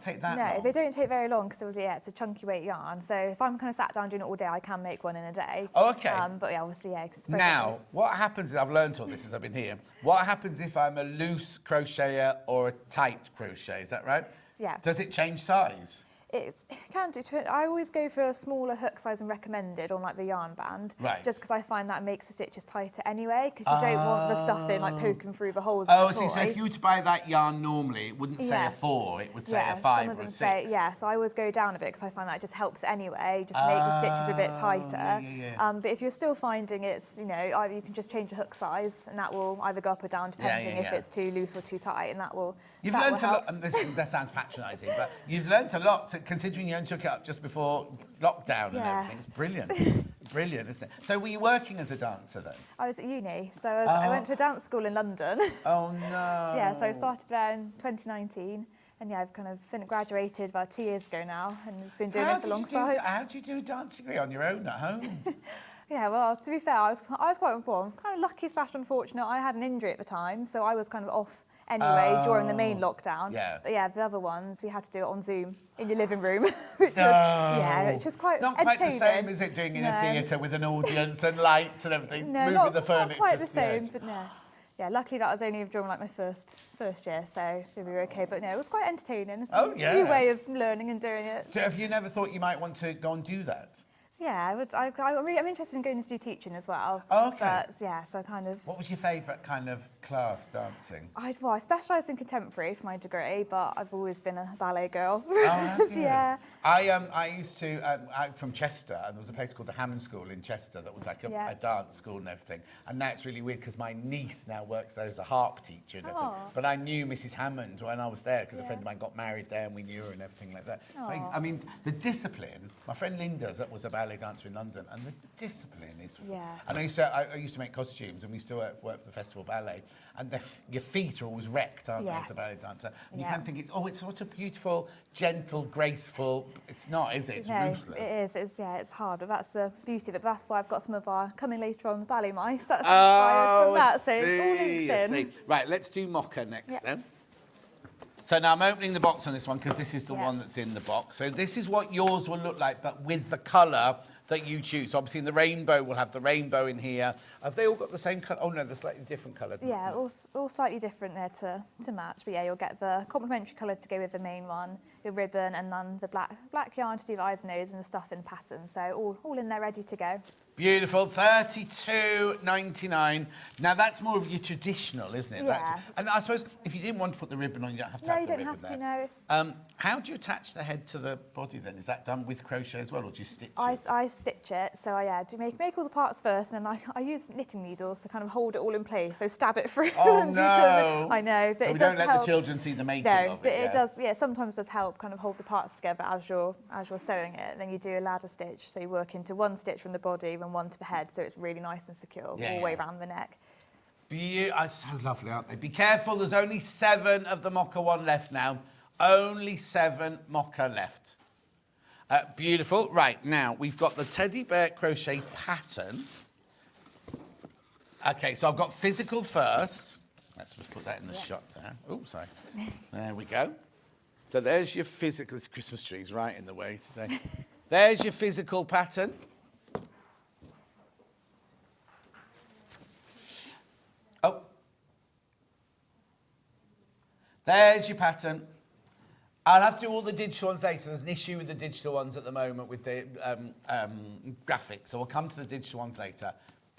take that long. No, they don't take very long because it's a chunky weight yarn. So if I'm kind of sat down doing it all day, I can make one in a day. Oh, okay. But yeah, obviously, Now, what happens? I've learned all this as I've been here. What happens if I'm a loose crocheter or a tight crochet? Is that right? Yeah. Does it change size? It can do. I always go for a smaller hook size and recommended on like the yarn band, right? Just because I find that makes the stitches tighter anyway. Because you don't want the stuffing like poking through the holes. Oh, so if you were to buy that yarn normally, it wouldn't say a 4, it would say a 5 or a 6. So I always go down a bit because I find that it just helps anyway, just make the stitches a bit tighter. But if you're still finding it's, you can just change the hook size and that will either go up or down depending if it's too loose or too tight, and that will. You've learned a lot, and that sounds patronising, but you've learned a lot considering you only took it up just before lockdown and everything. It's brilliant. Brilliant, isn't it? So were you working as a dancer then? I was at uni, so I went to a dance school in London. Oh no! So I started there in 2019, and I've kind of graduated about 2 years ago now, and it's been doing this alongside. How do you do a dance degree on your own at home? Yeah, well, to be fair, I was quite informed. Kind of lucky / unfortunate. I had an injury at the time, so I was kind of off anyway during the main lockdown. But yeah, the other ones we had to do it on Zoom in your living room, which was quite not quite the same, is it? Doing in a theatre with an audience and lights and everything, moving the furniture. Not quite the same, but no. Yeah, luckily that was only during like my first year, so we were okay. But no, it was quite entertaining. It's a new way of learning and doing it. So have you never thought you might want to go and do that? Yeah, I'm interested in going to do teaching as well. Oh, okay. But yeah, so kind of. What was your favourite kind of class dancing? I specialised in contemporary for my degree, but I've always been a ballet girl. Oh, yeah. I used to, I'm from Chester, and there was a place called the Hammond School in Chester that was like a dance school and everything. And now it's really weird because my niece now works there as a harp teacher and everything. But I knew Mrs. Hammond when I was there because a friend of mine got married there and we knew her and everything like that. So I mean, the discipline, my friend Linda was a ballet dancer in London, and the discipline is... And I used to make costumes, and we used to work for the Festival Ballet, and your feet are always wrecked, aren't they, as a ballet dancer? And you kind of think, it's such a beautiful, gentle, graceful... It's not, is it? It's ruthless. It is. It's hard, but that's the beauty of it. That's why I've got some of our coming later on ballet mice. That's inspired from that, so it all links in. Right, let's do mocha next then. So now I'm opening the box on this one because this is the one that's in the box. So this is what yours will look like, but with the colour that you choose. So obviously in the rainbow, we'll have the rainbow in here. Have they all got the same colour? Oh no, they're slightly different colour. Yeah, all slightly different there to match. But yeah, you'll get the complementary colour to go with the main one, your ribbon, and then the black yarn to do the eyes and nose and the stuffing pattern. So all in there ready to go. Beautiful, $32.99. Now that's more of your traditional, isn't it? Yeah. And I suppose if you didn't want to put the ribbon on, you don't have to have the ribbon. No, you don't have there. to, no. How do you attach the head to the body then? Is that done with crochet as well, or do you stitch it? I stitch it, so I do make all the parts first, and then I use knitting needles to kind of hold it all in place, so stab it through. Oh no! I know, but so it we does don't let help. The children see the making no, of it. But it does. Yeah, sometimes does help kind of hold the parts together as you're sewing it. Then you do a ladder stitch, so you work into one stitch from the body and one to the head, so it's really nice and secure all the way around the neck. So lovely, aren't they? Be careful, there's only 7 of the mocha one left now. Only 7 mocha left. Beautiful. Right, now, we've got the teddy bear crochet pattern. OK, so I've got physical first. Let's just put that in the shot there. Oh, sorry. There we go. So there's your physical... This Christmas tree's right in the way today. There's your physical pattern. There's your pattern. I'll have to do all the digital ones later. There's an issue with the digital ones at the moment with the graphics, so we'll come to the digital ones later.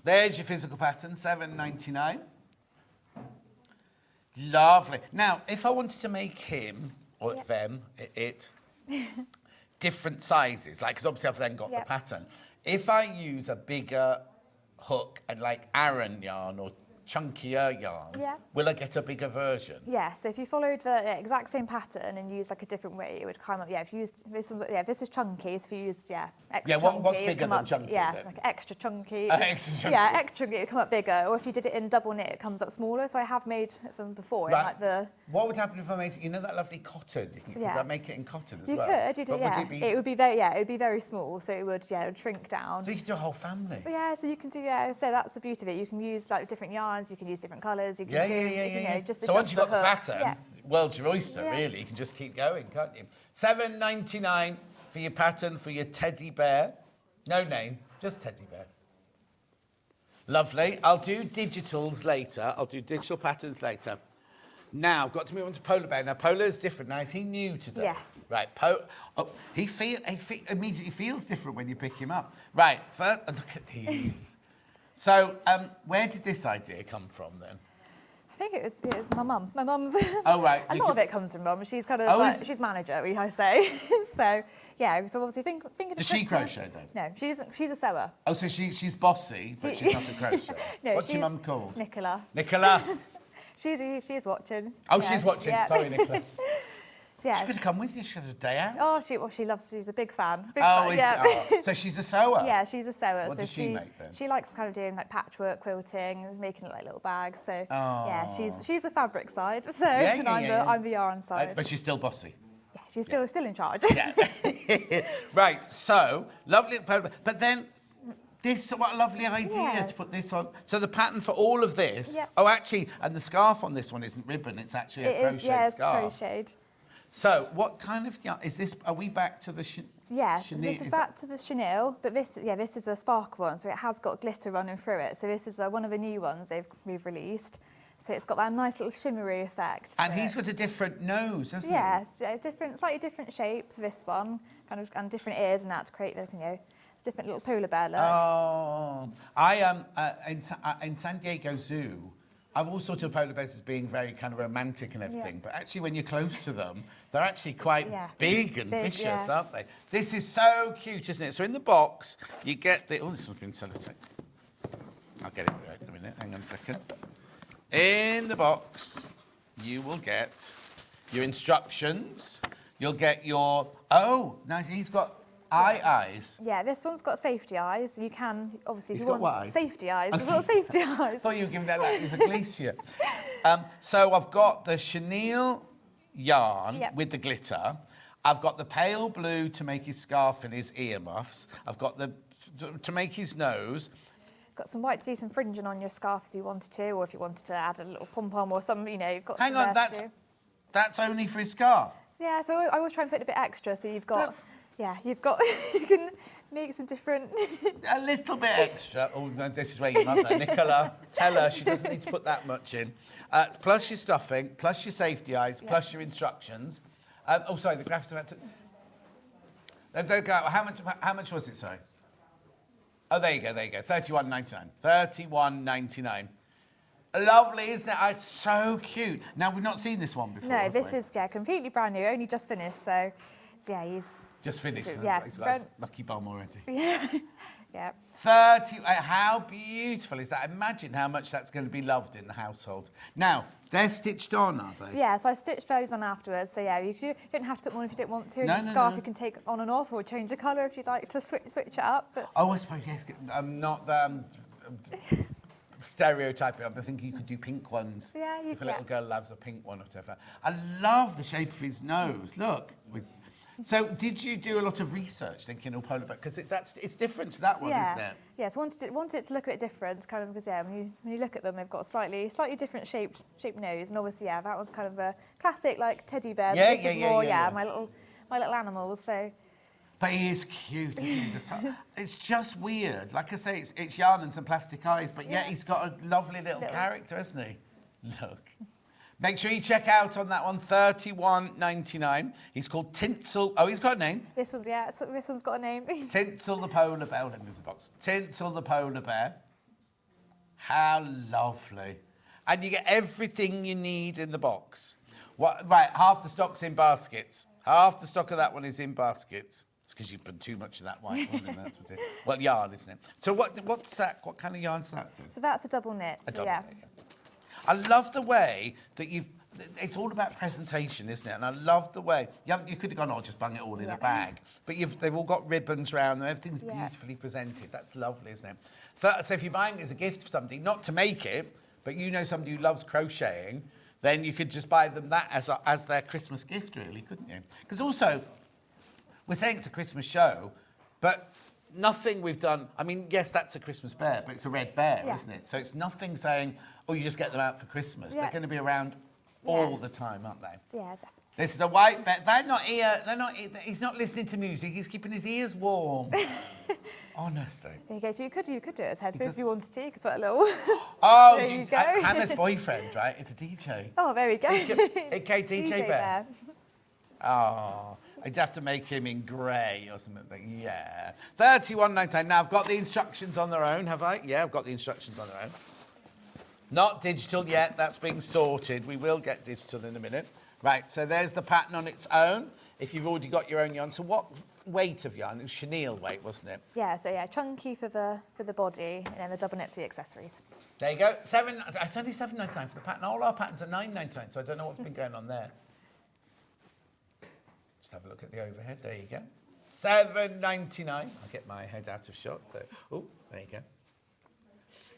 There's your physical pattern, $7.99. Lovely. Now, if I wanted to make him, or them, it, different sizes, like, because obviously I've then got the pattern. If I use a bigger hook and like Aran yarn or chunkier yarn, will I get a bigger version? Yeah, so if you followed the exact same pattern and used like a different way, it would come up. Yeah, if you used this one's this is chunky. So if you used extra chunky, what's bigger than chunky? Yeah, then? like extra chunky. Extra chunky. Yeah, extra chunky. It would come up bigger. Or if you did it in double knit, it comes up smaller. So I have made them before. Right. In like the. What would happen if I made it? You know that lovely cotton. Could I make it in cotton as well? You could. It would be very. Yeah, it would be very small. So it would. Yeah, it would shrink down. So you could do a whole family. So yeah, so you can do. Yeah, so that's the beauty of it. You can use like different yarns. You can use different colours. You can do. You know, just so once you've got the pattern, yeah. world's your oyster, really. You can just keep going, can't you? $7.99 for your pattern for your teddy bear. No name, just teddy bear. Lovely. I'll do digitals later. I'll do digital patterns later. Now, I've got to move on to Polar Bear. Now, Polar is different. Now, is he new today? Yes. Right. He immediately feels different when you pick him up. Right. First, look at these. So, where did this idea come from then? I think it was my mum. My mum's. Oh right. A lot of it comes from mum. She's kind of she's manager, I say. So yeah. So obviously think. Does she crochet then? No, she's a sewer. Oh, so she's bossy, but she's not a crocheter. No, what's your mum called? Nicola. Nicola. She's watching. Oh, she's watching. Yeah. Sorry, Nicola. Yeah. She could have come with you. She had a day out. Oh, she loves. She's a big fan. So she's a sewer. Yeah, she's a sewer. What does she make then? She likes kind of doing like patchwork quilting, making like little bags. So yeah, she's the fabric side. So I'm the yarn side. But she's still bossy. Yeah, she's still in charge. Yeah. Right. So lovely, but then. What a lovely idea to put this on. So the pattern for all of this. Yep. Oh, actually, and the scarf on this one isn't ribbon. It's actually a crocheted scarf. It's crocheted. So, what kind of yarn is this? Are we back to the Yes, this is back to the chenille, but this is a spark one, so it has got glitter running through it. So this is one of the new ones we've released. So it's got that nice little shimmery effect. And he's got a different nose, hasn't he? Yes, slightly different shape for this one, and different ears and that to create the different little polar bear look. Oh, I in San Diego Zoo. I've always thought of polar bears as being very kind of romantic and everything, but actually when you're close to them, they're actually quite big and vicious, aren't they? This is so cute, isn't it? So in the box, you get the... Oh, this one's been sellotape. I'll get it right in a minute. Hang on a second. In the box, you will get your instructions. You'll get your... Oh, now he's got... eyes. Yeah, this one's got safety eyes. You can obviously. He's got what eyes? Safety eyes. He's got safety eyes. I thought you were giving that like the glacier. So I've got the chenille yarn with the glitter. I've got the pale blue to make his scarf and his earmuffs. I've got the to make his nose. Got some white to do some fringing on your scarf if you wanted to, or if you wanted to add a little pom pom or some. You've got. Hang on, that's only for his scarf. Yeah, so I always try and put a bit extra, so you've got. Yeah, you can make some different... A little bit extra. Oh, no, this is where your mother, Nicola, tell her she doesn't need to put that much in. Plus your stuffing, plus your safety eyes, plus your instructions. Sorry, the graph's about to... How much was it, sorry? Oh, there you go. $31.99. $31.99. Lovely, isn't it? It's so cute. Now, we've not seen this one before. No, this is completely brand new, only just finished, so he's... Just finished. Yeah. It's like lucky bomb already. Yeah. 30. How beautiful is that? Imagine how much that's going to be loved in the household. Now, they're stitched on, are they? Yeah, so I stitched those on afterwards. So yeah, you don't have to put them on if you don't want to. The scarf you can take on and off, or change the colour if you'd like to switch it up. But... Oh, I suppose, yes. I'm not stereotyping. I think you could do pink ones. Yeah, if a little girl loves a pink one or whatever. I love the shape of his nose. Look, So, did you do a lot of research thinking of polar bear? Because it's different to that one, isn't it? Yes, wanted it to look a bit different, kind of, because when you look at them, they've got a slightly different shaped nose, and obviously that one's kind of a classic like teddy bear. This is more my little animals. So. But he is cute, isn't he? It's just weird. Like I say, it's yarn and some plastic eyes, but yet he's got a lovely little character, hasn't he? Look. Make sure you check out on that one, $31.99. He's called Tinsel. Oh, he's got a name. This one's got a name. Tinsel the polar bear. Let me move the box. Tinsel the polar bear. How lovely. And you get everything you need in the box. Right, half the stock's in baskets. Half the stock of that one is in baskets. It's because you put too much of that white one in. That's what it is. Well, yarn, isn't it? So what's that? What kind of yarn's that? So that's a double knit. A So double yeah. knit, yeah. I love the way that it's all about presentation, isn't it? And I love the way, you could have gone, oh, just bung it all in a bag. But they've all got ribbons around them, everything's beautifully presented. That's lovely, isn't it? So if you're buying it as a gift for somebody, not to make it, but you know somebody who loves crocheting, then you could just buy them that as their Christmas gift, really, couldn't you? Because also, we're saying it's a Christmas show, but nothing we've done, I mean, yes, that's a Christmas bear, but it's a red bear, isn't it? So it's nothing saying, oh, you just get them out for Christmas. Yeah. They're going to be around all the time, aren't they? Yeah, definitely. This is a white bear. They're not here. He's not listening to music. He's keeping his ears warm. Honestly. There you go. So you could do it as headphones if you wanted to. You could put a little... Oh, there you go. Hannah's boyfriend, right? It's a DJ. Oh, there we go. Okay, DJ Bear. Oh, I'd have to make him in grey or something. Yeah. $31.99. Now, I've got the instructions on their own, have I? Yeah, I've got the instructions on their own. Not digital yet. That's being sorted. We will get digital in a minute. Right, so there's the pattern on its own. If you've already got your own yarn. So what weight of yarn? It was chenille weight, wasn't it? Yeah, so yeah, chunky for the body and then the double knit for the accessories. There you go. It's only $7.99 for the pattern. All our patterns are $9.99, so I don't know what's been going on there. Just have a look at the overhead. There you go. $7.99. I'll get my head out of shot. Oh, there you go.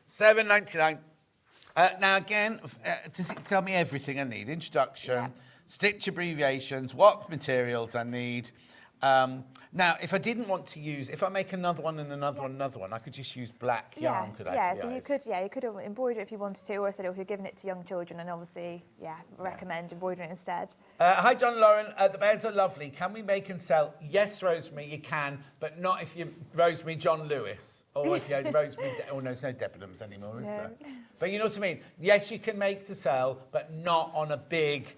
$7.99. Now again, does it tell me everything I need? Introduction, stitch abbreviations, what materials I need. Now, if I didn't want to use, if I make another one and another one, I could just use black yarn, could I? Yeah, so you could embroider if you wanted to, or if you're giving it to young children, and obviously, recommend embroidering instead. Hi, John Lauren. The bears are lovely. Can we make and sell? Yes, Rosemary, you can, but not if you're Rosemary John Lewis, or if you're Rosemary. Oh no, there's no Debenhams anymore, is there? But you know what I mean. Yes, you can make to sell, but not on a big.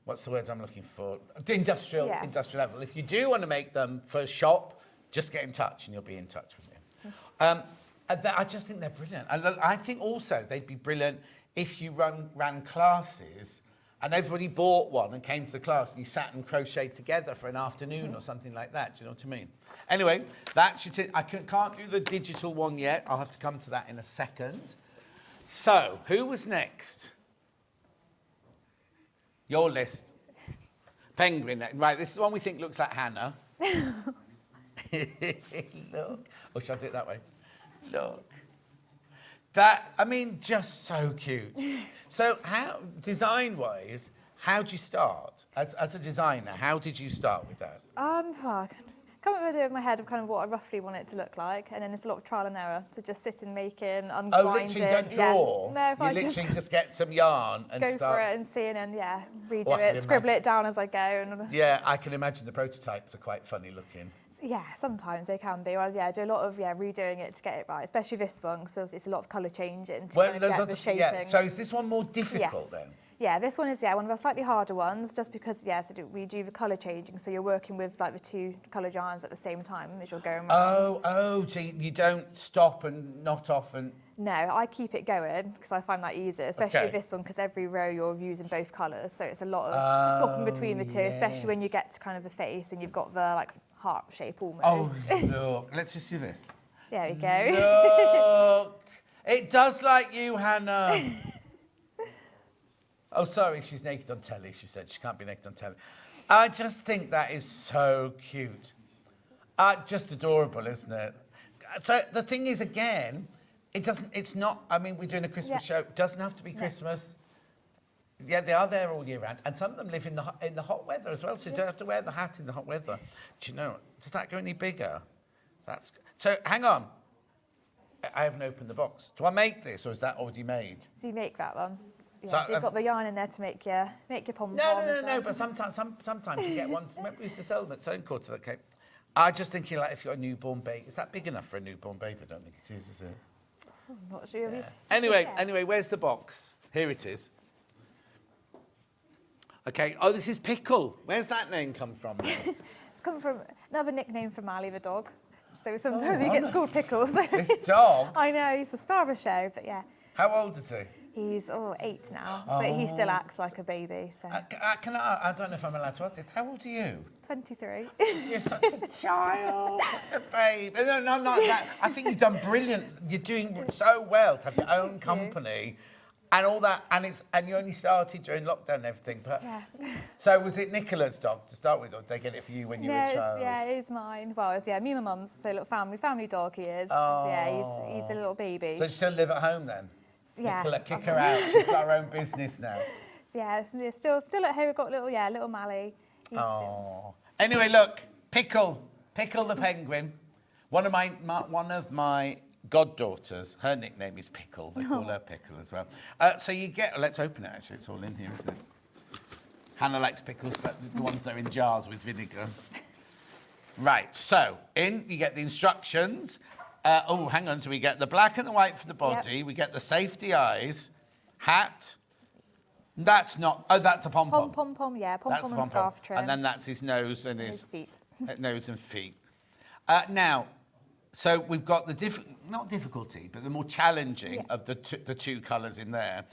What's the word I'm looking for? Industrial level. If you do want to make them for a shop, just get in touch and you'll be in touch with me. I just think they're brilliant. I think also they'd be brilliant if you ran classes and everybody bought one and came to the class and you sat and crocheted together for an afternoon or something like that. Do you know what I mean? Anyway, that should it. I can't do the digital one yet. I'll have to come to that in a second. So, who was next? Your list. Penguin. Right, this is the one we think looks like Hannah. Look. Or shall I do it that way? Look. That, I mean, just so cute. So how, design-wise, how did you start? As a designer, how did you start with that? I can't remember in my head of kind of what I roughly want it to look like, and then it's a lot of trial and error. So just sitting, making, unwinding. Oh, literally don't draw? Yeah. No, you literally just get some yarn and go start... for it and see, and then, redo it, scribble it down as I go. And yeah, I can imagine the prototypes are quite funny looking. Yeah, sometimes they can be. Well, do a lot of redoing it to get it right, especially this one, so it's a lot of colour changing to kind of get the shaping. Yeah. So is this one more difficult then? Yeah, this one is one of our slightly harder ones, just because we do the colour changing, so you're working with like the two coloured yarns at the same time as you're going around. Oh, so you don't stop and knot off and... No, I keep it going because I find that easier, especially this one, because every row you're using both colours, so it's a lot of swapping between the two, especially when you get to kind of the face and you've got the like heart shape almost. Oh, look, let's just do this. There we go. Look, it does like you, Hannah. Oh, sorry, she's naked on telly, she said. She can't be naked on telly. I just think that is so cute. Just adorable, isn't it? So the thing is, again, it's not, I mean, we're doing a Christmas show. It doesn't have to be Christmas. Yeah, they are there all year round. And some of them live in the hot weather as well, so you don't have to wear the hat in the hot weather. Do you know, does that go any bigger? So, hang on. I haven't opened the box. Do I make this, or is that already made? So you make that one. Yeah, So, so you've got the yarn in there to make your pom-pom. No, but sometimes you get ones. Remember we used to sell them at Stone Quarter, okay? I'm just thinking, like, if you've got a newborn baby, is that big enough for a newborn baby? I don't think it is it? I'm not sure. Yeah. Anyway, where's the box? Here it is. Okay. Oh, this is Pickle. Where's that name come from? It's come from another nickname for Mally the dog. So sometimes he gets called Pickle. So This dog? I know, he's the star of the show, but yeah. How old is he? He's 8 now, but he still acts like a baby. So I don't know if I'm allowed to ask this. How old are you? 23. You're such a child, such a babe. No, not that. I think you've done brilliant. You're doing so well to have your own company and all that. And you only started during lockdown and everything. But Yeah. So was it Nicola's dog to start with, or did they get it for you when you were a child? Yeah, it is mine. Well, it's me and my mum's. So little family dog he is. Oh. Yeah, he's a little baby. So you still live at home then? Yeah. Nicola, kick her out. She's got her own business now. Yeah, still at home. We've got little Mally. Oh. Anyway, look, Pickle the penguin. One of my goddaughters, her nickname is Pickle. They call her Pickle as well. So you get. Let's open it. Actually, it's all in here, isn't it? Hannah likes pickles, but the ones that are in jars with vinegar. Right. So you get the instructions. Hang on. So we get the black and the white for the body. Yep. We get the safety eyes, hat. That's not. Oh, that's a pom-pom. Pom-pom, yeah. Pom-pom and scarf trim. And then that's his nose and his feet. Nose and feet. Now, so we've got not difficulty, but the more challenging of the two colours in there.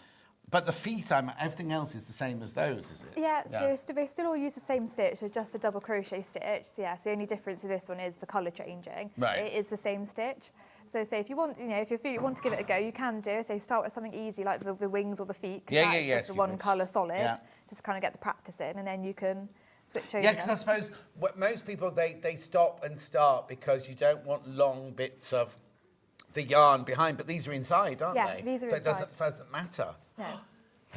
But the feet, everything else is the same as those, is it? Yeah, so they still all use the same stitch, so just for double crochet stitch. So yeah, so the only difference with this one is for colour changing. Right. It is the same stitch. So say if you want, if you want to give it a go, you can do it. So start with something easy like the wings or the feet. That's just the one colour solid. Yeah. Just kind of get the practice in, and then you can switch over. Yeah, because I suppose most people they stop and start because you don't want long bits of the yarn behind, but these are inside, aren't they? Yeah, these are so inside. So it doesn't matter. No.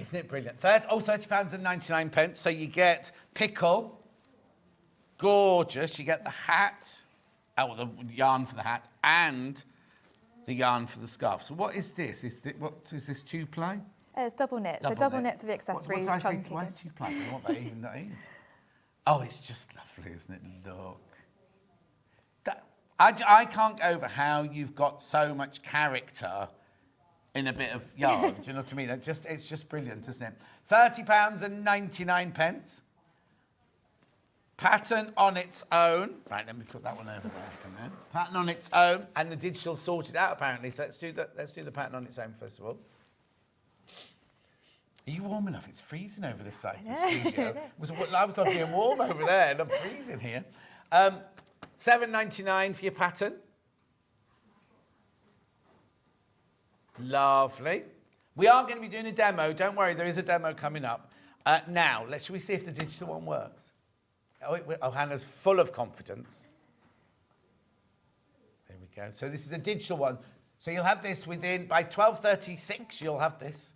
Isn't it brilliant? £30.99. So you get Pickle, gorgeous. You get the hat, the yarn for the hat, and the yarn for the scarf. So what is this? What is this, two-ply? It's double knit. Double knit for the accessories. What did I say? Why is two-ply? I don't know what that even is. Oh, it's just lovely, isn't it? Look. I can't get over how you've got so much character in a bit of yarn. Do you know what I mean? It's just brilliant, isn't it? £30.99. Pattern on its own. Right, let me put that one over there for now. Pattern on its own, and the digital sorted out apparently. So let's do the pattern on its own first of all. Are you warm enough? It's freezing over this side of the studio. I was not being warm over there, and I'm freezing here. $7.99 for your pattern. Lovely. We are going to be doing a demo. Don't worry, there is a demo coming up. Now, should we see if the digital one works? Oh, Hannah's full of confidence. There we go. So this is a digital one. So you'll have this by 12:36, you'll have this.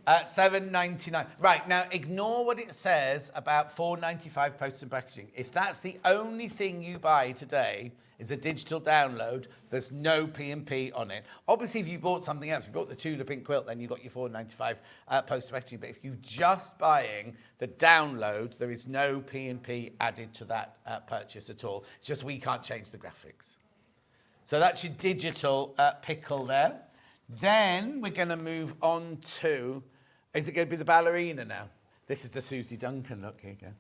$7.99. Right, now ignore what it says about $4.95 post and packaging. If that's the only thing you buy today is a digital download, there's no P&P on it. Obviously, if you bought something else, if you bought the Tula pink quilt, then you got your $4.95 post and packaging. But if you're just buying the download, there is no P&P added to that purchase at all. It's just we can't change the graphics. So that's your digital Pickle there. Then we're going to move on to... Is it going to be the ballerina now? This is the Suzie Duncan. Look, here you go.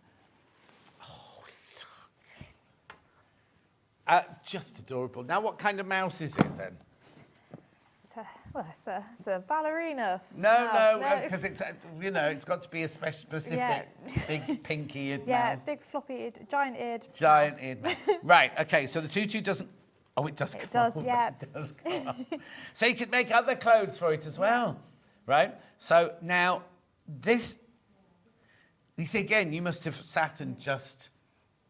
Oh, look. Just adorable. Now, what kind of mouse is it then? It's a ballerina. No, because it's it's got to be a specific big pink-eared mouse. Yeah, big floppy-eared, giant-eared. Giant-eared mouse. Right. Okay. So the tutu doesn't. Oh, it does. It does. Yeah. It does come up. So you could make other clothes for it as well. Right? So now, this, you see, again, you must have sat and just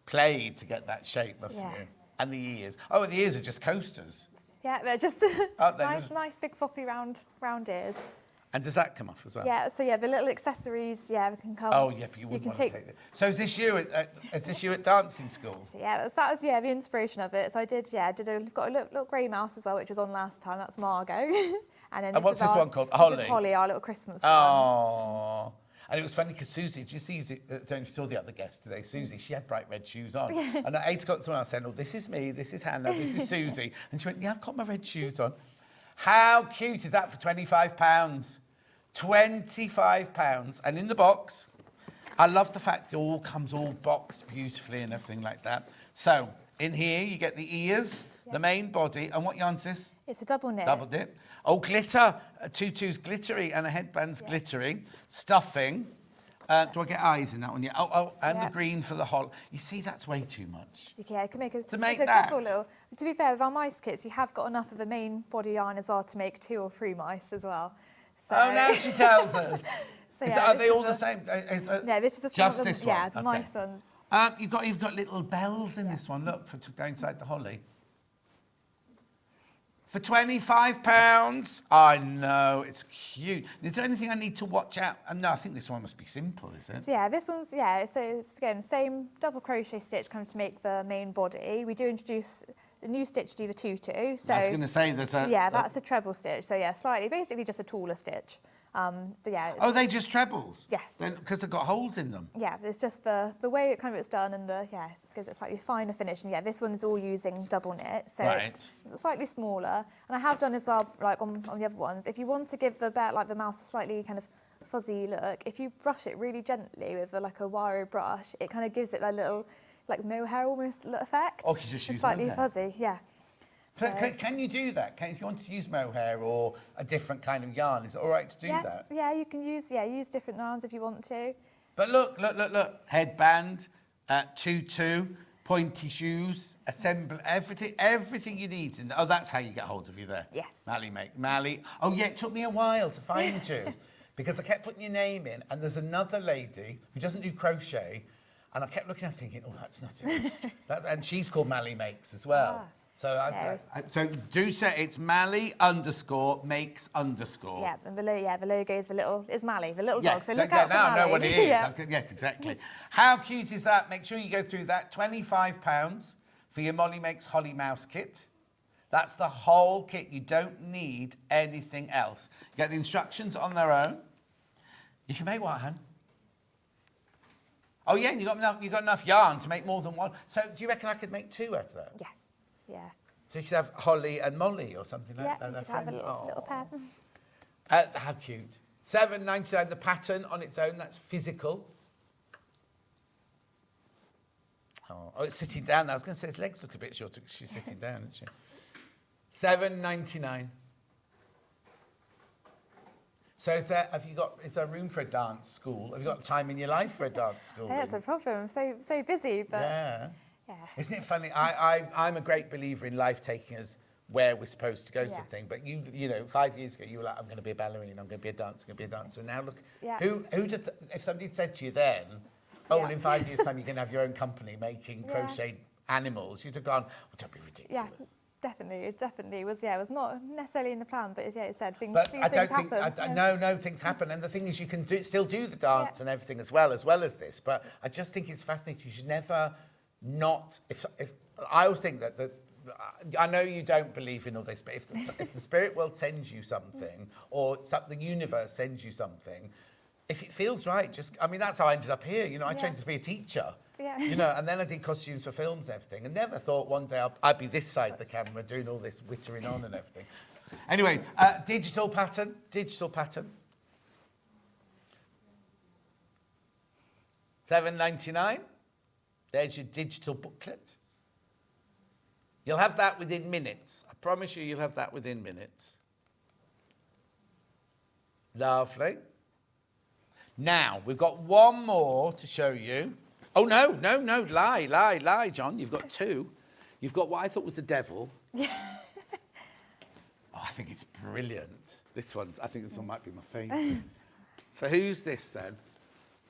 played to get that shape, mustn't you? And the ears. Oh, the ears are just coasters. Yeah, they're just nice big floppy round ears. And does that come off as well? Yeah, so the little accessories, can come. Oh, yeah, but you wouldn't want to take it. So is this you at dancing school? So, that was the inspiration of it. So I did got a little grey mouse as well, which was on last time. That's Margot. And what's this one called? Holly? This is Holly, our little Christmas one. Oh. And it was funny because Suzie, did you see, I don't know if you saw the other guest today, Suzie, she had bright red shoes on. And at 8 o'clock someone else said, this is me, this is Hannah, this is Suzie. And she went, I've got my red shoes on. How cute is that for £25? £25. And in the box, I love the fact it all comes all boxed beautifully and everything like that. So, in here, you get the ears, the main body, and what yarn's this? It's a double knit. Double dip. Oh, glitter. A tutu's glittery and a headband's glittery. Stuffing. Do I get eyes in that one? Yeah. Oh, and the green for the holly. You see, that's way too much. Yeah, I can make a, To make a that? couple little. To be fair, with our mice kits, you have got enough of a main body yarn as well to make 2 or 3 mice as well. So, Oh, now she tells us. So, Are they all a, the same? Yeah, this is just, just one of them, this one? Yeah, the Okay. mice ones. You've got little bells in this one. Look, to go inside the holly. For £25. I know, it's cute. Is there anything I need to watch out? No, I think this one must be simple, is it? So yeah, this one's, so it's again, same double crochet stitch kind of to make the main body. We do introduce the new stitch to the tutu. So I was going to say there's a... Yeah, that's a treble stitch. So yeah, slightly, basically just a Tula stitch. But yeah. Oh, they just trebles? Yes. Because they've got holes in them? Yeah, it's just the way it kind of it's done and because it's slightly finer finish. And yeah, this one is all using double knit. So it's slightly smaller. And I have done as well, like on the other ones, if you want to give the bear, like the mouse a slightly kind of fuzzy look, if you brush it really gently with like a wiry brush, it kind of gives it that little like mohair almost effect. Oh, because you're it's slightly fuzzy, yeah. So can you do that? If you want to use mohair or a different kind of yarn, is it all right to do that? Yeah, you can use different yarns if you want to. But look. Headband, tutu, pointy shoes, assemble, everything you need. Oh, that's how you get hold of you there. Yes. Mally. Oh, yeah, it took me a while to find you because I kept putting your name in and there's another lady who doesn't do crochet and I kept looking at her thinking, oh, that's not it. And she's called Mally Makes as well. So do say it's Mally _makes_. Yeah, and the logo is is Mally, the little yes, dog. So look out for now Mally. I know what it is. Yes, exactly. How cute is that? Make sure you go through that. £25 for your Molly Makes Holly Mouse kit. That's the whole kit. You don't need anything else. You get the instructions on their own. You can make what, hun? Oh yeah, and you got enough yarn to make more than one. So do you reckon I could make 2 out of that? Yes. Yeah. So you could have Holly and Molly or something like that. Yeah, you could have a little pair. How cute. £7.99 the pattern on its own. That's physical. Oh, it's sitting down. I was going to say his legs look a bit shorter because she's sitting down, isn't she? £7.99. So is there room for a dance school? Have you got time in your life for a dance school? Yeah, that's a problem. I'm so busy, but... Yeah. Isn't it funny? I'm a great believer in life taking us where we're supposed to go sort of thing. But you know, 5 years ago, you were like, I'm going to be a ballerina, I'm going to be a dancer, I'm going to be a dancer. And now look, if somebody had said to you then, well, in 5 years' time, you're going to have your own company making crochet animals, you'd have gone, well, don't be ridiculous. Yeah. Definitely, it definitely was. Yeah, it was not necessarily in the plan, but it said things. But things I don't happen. think. No, things happen, and the thing is, you can still do the dance and everything as well as this. But I just think it's fascinating. You should never not. If I always think that I know you don't believe in all this, but if the spirit world sends you something, or the universe sends you something, if it feels right, that's how I ended up here. You know, I trained to be a teacher. Yeah. You know, and then I did costumes for films and everything, and never thought one day I'd be this side of the camera doing all this wittering on and everything. Anyway, digital pattern. £7.99. There's your digital booklet. You'll have that within minutes. I promise you'll have that within minutes. Lovely. Now, we've got one more to show you. Oh, no, lie, John. You've got 2. You've got what I thought was the devil. Yeah. Oh, I think it's brilliant. I think this one might be my favourite. So who's this then?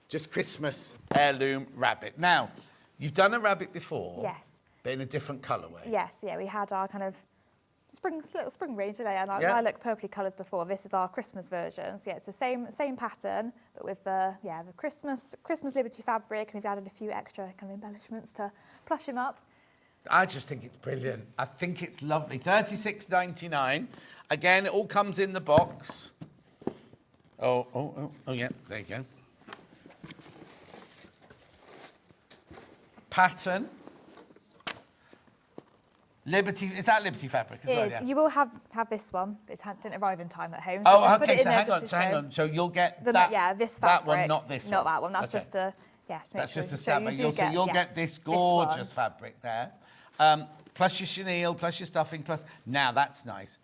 Just Christmas heirloom rabbit. Now, you've done a rabbit before. Yes. But in a different colourway. Yes, we had our kind of little spring range today, and I looked purpley colours before. This is our Christmas version. So yeah, it's the same pattern, but with the Christmas Liberty fabric, and we've added a few extra kind of embellishments to plush him up. I just think it's brilliant. I think it's lovely. £36.99. Again, it all comes in the box. Oh yeah, there you go. Pattern. Liberty, is that Liberty fabric as It well? is. Yeah. You will have this one. It didn't arrive in time at home. Oh, just put okay, it in so there hang on, just to show So you'll get the, that, yeah, this that fabric. one, not this one. Not that one. That's Okay. just a, yeah. to make That's sure just a so stab, you but do you'll yeah, get this one. gorgeous fabric there. Plus your chenille, plus your stuffing, plus... Now, that's nice.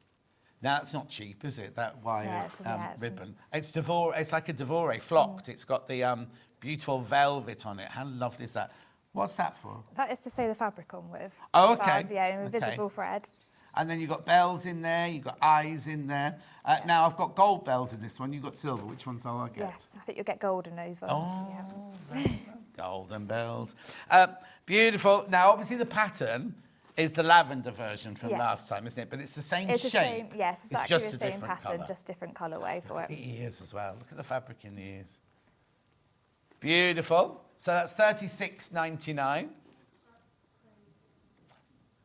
Now, that's not cheap, is it? That wired ribbon. It's like a Devore flocked. It's got the beautiful velvet on it. How lovely is that? What's that for? That is to sew the fabric on with. Oh, okay. Yeah, an Okay. invisible thread. And then you've got bells in there, you've got eyes in there. Now, I've got gold bells in this one. You've got silver. Which ones will I get? Yes, I think you'll get gold in those ones. Oh, golden bells. Beautiful. Now, obviously, the pattern is the lavender version from last time, isn't it? But it's the same It's the shape. same, yes, it's it's actually just the a same different pattern, colour. just different colourway for it. The ears as well. Look at the fabric in the ears. Beautiful. So that's $36.99.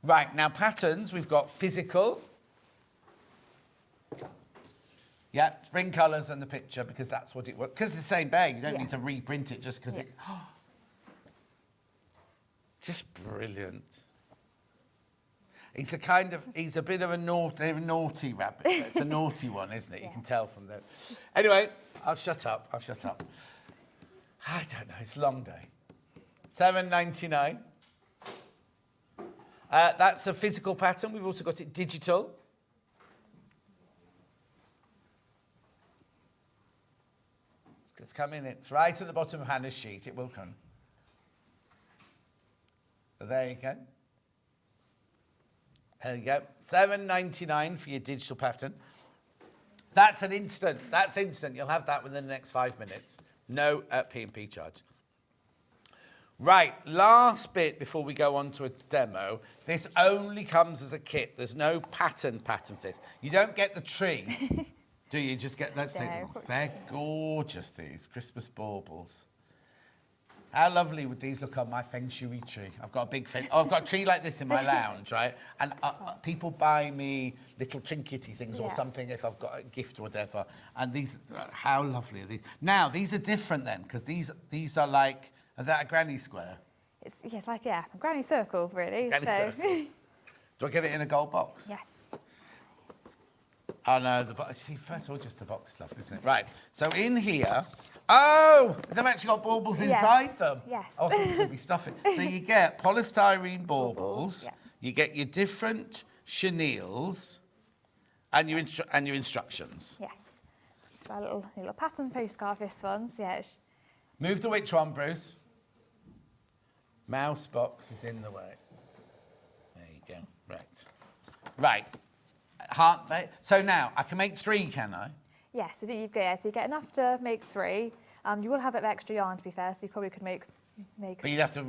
Right, now patterns, we've got physical. Yeah, spring colours and the picture, because that's what it was. Because it's the same bag, you don't need to reprint it just because it's... just brilliant. He's a bit of a naughty rabbit. It's a naughty one, isn't it? You can tell from that. Anyway, I'll shut up. I don't know, it's a long day. $7.99. That's the physical pattern. We've also got it digital. It's coming. It's right at the bottom of Hannah's sheet. It will come. So there you go. There you go. $7.99 for your digital pattern. That's an instant. That's instant. You'll have that within the next 5 minutes. No P&P charge. Right, last bit before we go on to a demo. This only comes as a kit. There's no pattern for this. You don't get the tree, do you? Just get, let's take them off. They're gorgeous, these Christmas baubles. How lovely would these look on my feng shui tree? I've got a big I've got a tree like this in my lounge, right? And people buy me little trinkety things or something if I've got a gift or whatever. And these, how lovely are these? Now, these are different then, because these are like, is that a granny square? It's like, a granny circle, really. Granny circle. Do I get it in a gold box? Yes. Oh, no, the box. See, first of all, just the box stuff, isn't it? Right, so in here... Oh, they've actually got baubles inside them. Yes. Oh, I thought it would be stuffing. So you get polystyrene baubles, you get your different chenilles, and your instructions. Yes. It's a little pattern postcard, this one. So yeah. Move the which one, Bruce? Mouse box is in the way. There you go. Right. So now, I can make 3, can I? Yes, so you get enough to make 3. You will have a bit of extra yarn, to be fair, so you probably could make. But you'd have to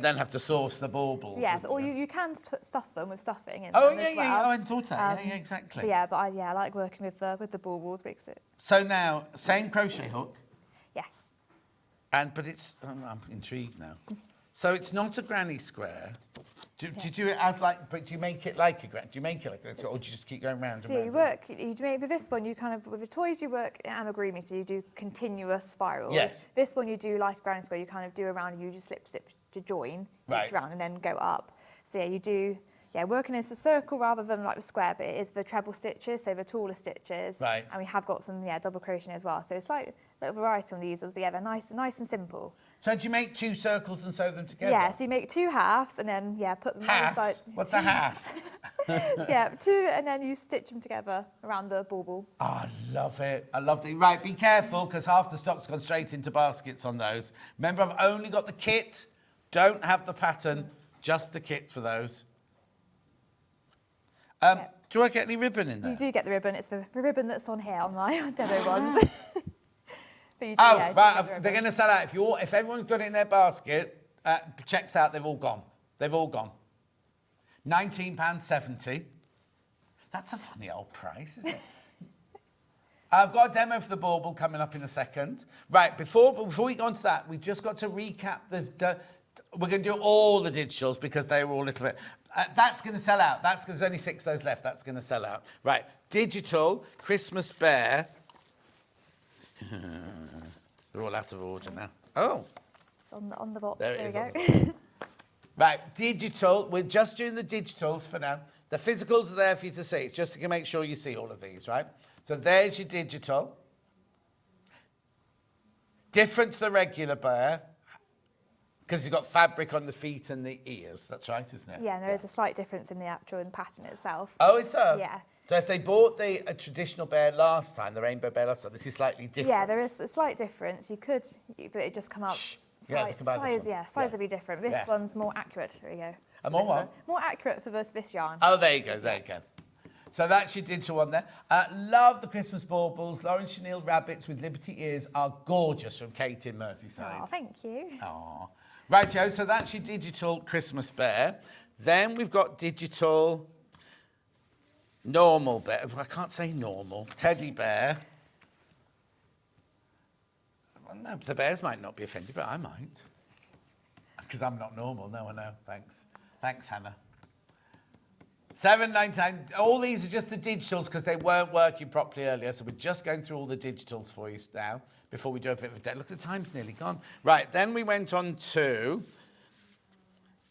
then have to source the baubles. Yes, or you can stuff them with stuffing in them as well. Yeah. Oh, I hadn't thought that. Yeah, exactly. But I like working with the baubles. Makes it. So now, same crochet hook. Yes. But it's. I'm intrigued now. So it's not a granny square. Do you do it as like? But do you make it like a granny? Do you make it like a, or do you just keep going round? So you make with this one. You kind of with the toys you work amigurumi, so you do continuous spirals. Yes. This one you do like a granny square. You kind of do around and you just slip to join each round and then go up. So you do. Yeah, working as a circle rather than like a square, but it is the treble stitches, so the taller stitches. Right. And we have got some double crochet as well. So it's like a little variety on these, but they're nice and simple. So do you make 2 circles and sew them together? Yeah, so you make 2 halves and then put them on the side. What's a half? So 2 and then you stitch them together around the bauble. Oh, I love it. Right, be careful because half the stock's gone straight into baskets on those. Remember, I've only got the kit. Don't have the pattern, just the kit for those. Do I get any ribbon in there? You do get the ribbon. It's the ribbon that's on here on my demo ones. But right, they're going to sell out. If everyone's got it in their basket, checks out, they've all gone. £19.70. That's a funny old price, isn't it? I've got a demo for the bauble coming up in a second. Right, before we go on to that, we've just got to recap we're going to do all the digitals because they were all a little bit... that's going to sell out. There's only 6 of those left. That's going to sell out. Right, digital, Christmas bear. They're all out of order now. Oh. It's on the box. There we go. Right, digital. We're just doing the digitals for now. The physicals are there for you to see. It's just to make sure you see all of these, right? So there's your digital. Different to the regular bear, because you've got fabric on the feet and the ears. That's right, isn't it? Yeah, and there is a slight difference in the actual pattern itself. Oh, is there? Yeah. So if they bought a traditional bear last time, the rainbow bear last time, this is slightly different. Yeah, there is a slight difference. You could, but it just come out. Yeah, size will be different. This one's more accurate. There you go. And more what? More accurate for this yarn. Oh, there you go, there you go. So that's your digital one there. Love the Christmas baubles. Lauren Chenille rabbits with Liberty ears are gorgeous from Kate in Merseyside. Oh, thank you. Oh. Right, Joe, so that's your digital Christmas bear. Then we've got digital normal bear. I can't say normal. Teddy bear. Well, no, the bears might not be offended, but I might. Because I'm not normal. No, I know. Thanks. Thanks, Hannah. $7.99. All these are just the digitals because they weren't working properly earlier. So we're just going through all the digitals for you now before we do a bit of a day. Look, the time's nearly gone. Right, then we went on to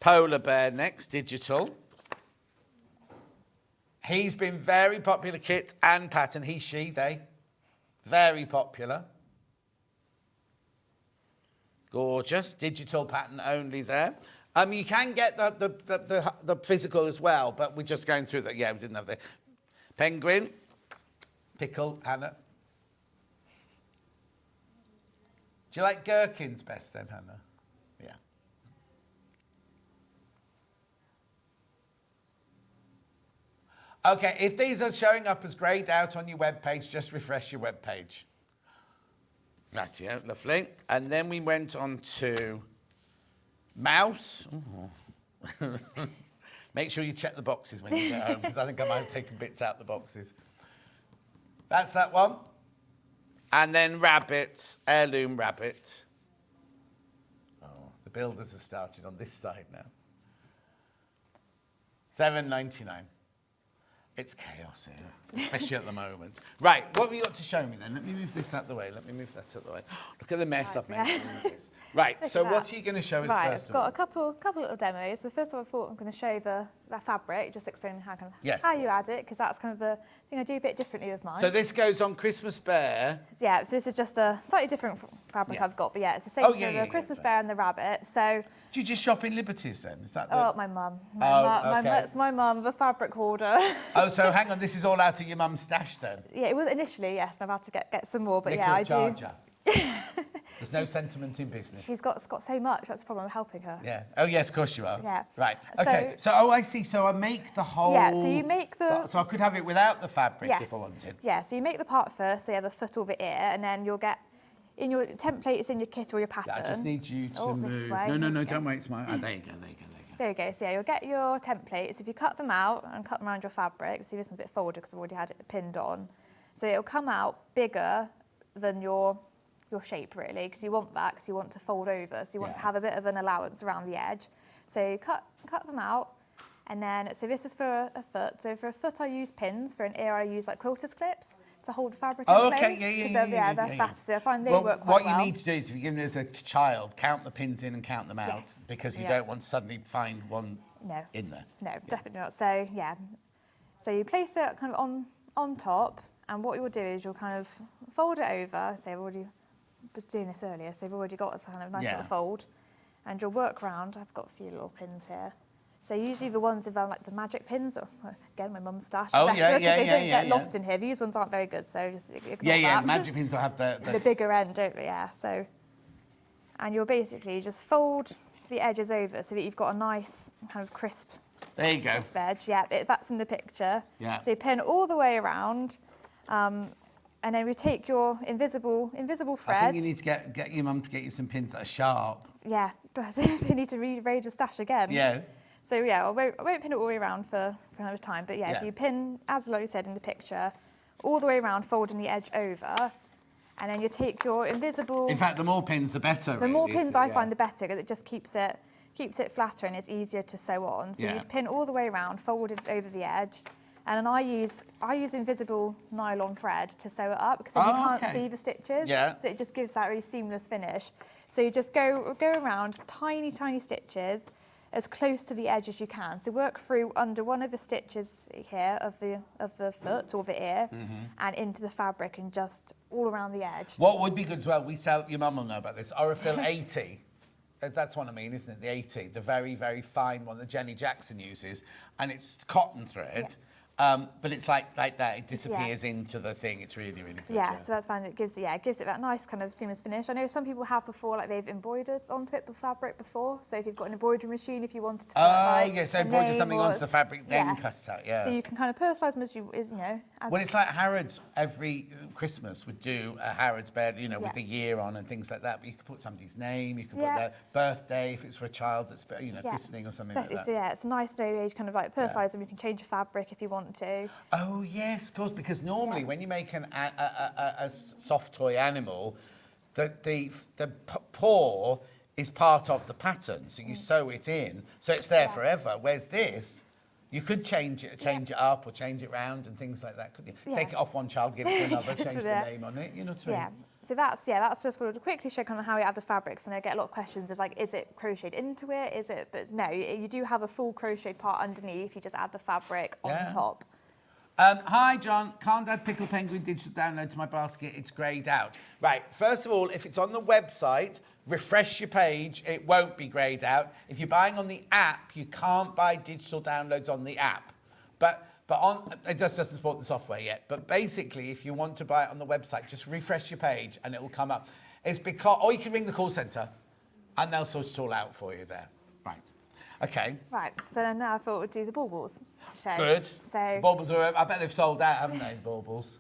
Polar Bear next, digital. He's been very popular, kit and pattern. He, she, they. Very popular. Gorgeous. Digital pattern only there. You can get the physical as well, but we're just going through that. Yeah, we didn't have the penguin, pickle, Hannah. Do you like gherkins best then, Hannah? Yeah. Okay, if these are showing up as greyed out on your webpage, just refresh your webpage. Right, yeah, lovely. And then we went on to mouse. Make sure you check the boxes when you get home, because I think I might have taken bits out the boxes. That's that one. And then rabbit, heirloom rabbit. Oh, the builders have started on this side now. $7.99. It's chaos here, especially at the moment. Right, what have you got to show me then? Let me move this out the way. Let me move that out the way. Look at the mess I've made. Right, so what are you going to show us first I've got a couple little demos. So first of all, I thought I'm going to show the fabric, just explain how you add it, because that's kind of the thing I do a bit differently with mine. So this goes on Christmas bear. Yeah, so this is just a slightly different fabric I've got, but yeah, it's the same for the Christmas bear and the rabbit. So do you just shop in Liberties then? Is that my mum. Okay. It's my mum, the fabric hoarder. Oh, so hang on, this is all out of your mum's stash then? Yeah, it was initially, yes. I've had to get some more, but Nicola I Charger. do. There's no sentiment in business. She's got so much. That's the problem. I'm helping her. Yeah. Oh yes, of course you are. Yeah. Right. Okay. So I see. So I make the whole. Yeah. So you make the. So I could have it without the fabric if I wanted. Yeah. So you make the part first. So you have the foot over ear, and then you'll get in your templates in your kit or your pattern. I just need you to move. This way. No. Don't wait. It's my. Oh, there you go. There you go. So yeah, you'll get your templates. If you cut them out and cut them around your fabric, see this one's a bit folded because I've already had it pinned on. So it'll come out bigger than your shape really, because you want that, because you want to fold over, so you want to have a bit of an allowance around the edge. So you cut them out, and then, so this is for a foot. So for a foot I use pins, for an ear I use like quilter's clips to hold the fabric in place. Okay, yeah. They're fast, so I find they work quite well. What you need to do is, if you're giving this as a child, count the pins in and count them out, because you don't want to suddenly find one in there. No, definitely not. So yeah, so you place it kind of on top, and what you'll do is you'll kind of fold it over. So I've already was doing this earlier, so you've already got a kind of nice little fold, and you'll work round. I've got a few little pins here. So usually the ones with like the magic pins, or again my mum's stash. Oh they don't get lost in here. These ones aren't very good, so just ignore that. Magic pins will have the bigger end, don't they? Yeah. So, and you'll basically just fold the edges over so that you've got a nice kind of crisp. There you go. Crisp edge. Yeah, that's in the picture. Yeah. So you pin all the way around. And then we take your invisible thread. I think you need to get your mum to get you some pins that are sharp. Yeah, you need to rearrange your stash again. Yeah. So yeah, I won't pin it all the way around for another time. But yeah, if you pin, as Laurie said in the picture, all the way around, folding the edge over, and then you take your invisible. In fact, the more pins, the better. The more pins I find, the better, because it just keeps it flatter and it's easier to sew on. So you'd pin all the way around, fold it over the edge. And then I use invisible nylon thread to sew it up, because then you can't see the stitches. Yeah. So it just gives that really seamless finish. So you just go around tiny stitches, as close to the edge as you can. So work through under one of the stitches here of the foot or the ear and into the fabric and just all around the edge. What would be good as well, we sell, your mum will know about this, Orifil 80. That's what I mean, isn't it? The 80, the very, very fine one that Jenny Jackson uses. And it's cotton thread. But it's like that, it disappears into the thing. It's really, really good. Yeah, so that's fine. It gives it that nice kind of seamless finish. I know some people have before, like they've embroidered onto it the fabric before. So if you've got an embroidery machine, if you wanted to put so embroider something onto the fabric, then cut it out, So you can kind of personalise them as well, it's like Harrods every Christmas would do a Harrods bed, with the year on and things like that. But you could put somebody's name, you could put their birthday if it's for a child that's, christening or something like that. So it's a nice way to kind of like personalise them. You can change the fabric if you want to. Oh yes, of course. Because normally when you make a soft toy animal, the paw is part of the pattern, so you sew it in, so it's there forever. Whereas this, you could change it up or change it round and things like that, couldn't you? Take it off one child, give it to another, change the name on it. So that's just to quickly show kind of how you add the fabrics, and I get a lot of questions of like, is it crocheted into it? Is it? But no, you do have a full crocheted part underneath. You just add the fabric on top. Hi, John. Can't add Pickle Penguin digital download to my basket. It's greyed out. Right, first of all, if it's on the website, refresh your page. It won't be greyed out. If you're buying on the app, you can't buy digital downloads on the app. But it just doesn't support the software yet. But basically, if you want to buy it on the website, just refresh your page and it will come up. It's because, or you can ring the call centre and they'll sort it all out for you there. Right. Okay. Right, so now I thought we'd do the baubles show. Good. So baubles are, I bet they've sold out, haven't they, the baubles?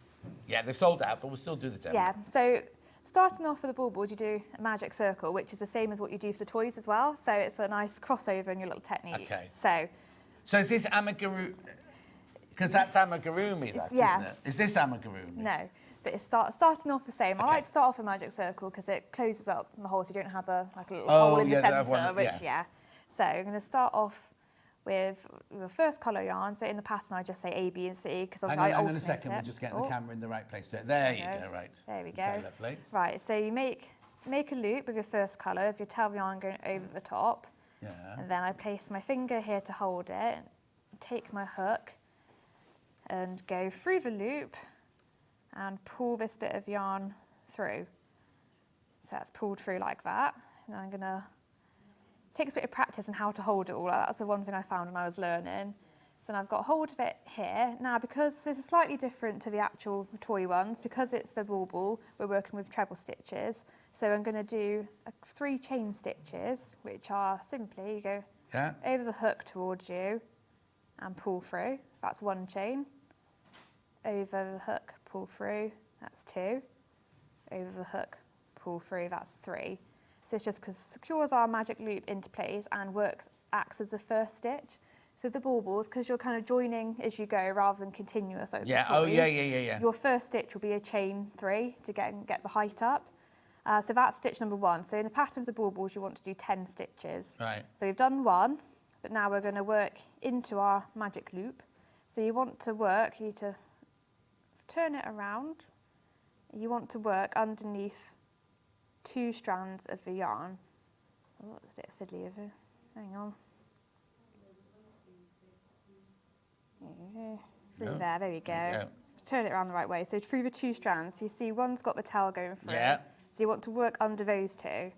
Yeah, they've sold out, but we'll still do the demo. Yeah, so starting off with the baubles, you do a magic circle, which is the same as what you do for the toys as well. So it's a nice crossover in your little technique. Okay. So is this amigurumi? Because that's amigurumi, isn't it? Is this amigurumi? No. But it's starting off the same. I like to start off a magic circle because it closes up the hole, so you don't have a little hole in the centre, So I'm going to start off with the first colour yarn. So in the pattern, I just say A, B, and C because I alternate it. Hang on a second, we'll just get the camera in the right place. There you go, right. There we go. Okay, lovely. Right, so you make a loop with your first colour, with your tail yarn going over the top. Yeah. And then I place my finger here to hold it, take my hook, and go through the loop and pull this bit of yarn through. So that's pulled through like that. And I'm going to takes a bit of practice on how to hold it all. That's the one thing I found when I was learning. So now I've got hold of it here. Now, because this is slightly different to the actual toy ones, because it's the bauble, we're working with treble stitches. So I'm going to do 3 chain stitches, which are simply, you go over the hook towards you and pull through. That's 1 chain. Over the hook, pull through. That's 2. Over the hook, pull through. That's 3. So it's just because secures our magic loop into place and acts as the first stitch. So the baubles, because you're kind of joining as you go rather than continuous over the toys, your first stitch will be a chain 3 to get the height up. So that's stitch number 1. So in the pattern of the baubles, you want to do 10 stitches. Right. So we've done 1, but now we're going to work into our magic loop. So you want to work, you need to turn it around. You want to work underneath 2 strands of the yarn. Oh, it's a bit fiddly of it. Hang on. Through there we go. Turn it around the right way. So through the 2 strands, you see one's got the tail going through. Yeah. So you want to work under those 2.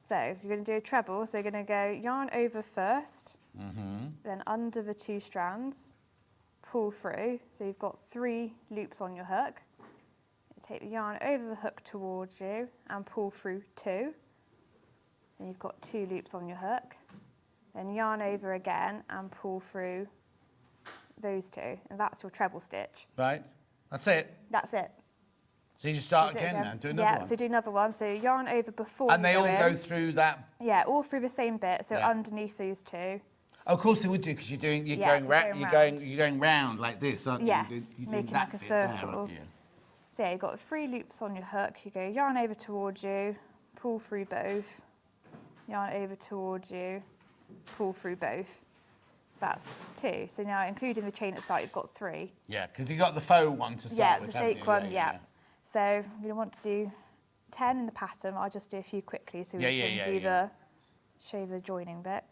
So you're going to do a treble. So you're going to go yarn over first, then under the 2 strands, pull through. So you've got 3 loops on your hook. Take the yarn over the hook towards you and pull through 2. Then you've got 2 loops on your hook. Then yarn over again and pull through those 2. And that's your treble stitch. Right. That's it. That's it. So you just start again now, do another one. Yeah, so do another one. So yarn over before and they all go through that? Yeah, all through the same bit, so underneath those 2. Oh, of course they would do, because you're going round like this, aren't you? Yes, you're making like a circle. So yeah, you've got 3 loops on your hook. You go yarn over towards you, pull through both, yarn over towards you, pull through both. So that's 2. So now, including the chain at the start, you've got 3. Yeah, because you've got the faux one to start with. Yeah, the fake one, yeah. So we want to do 10 in the pattern. I'll just do a few quickly so we can show the joining bit.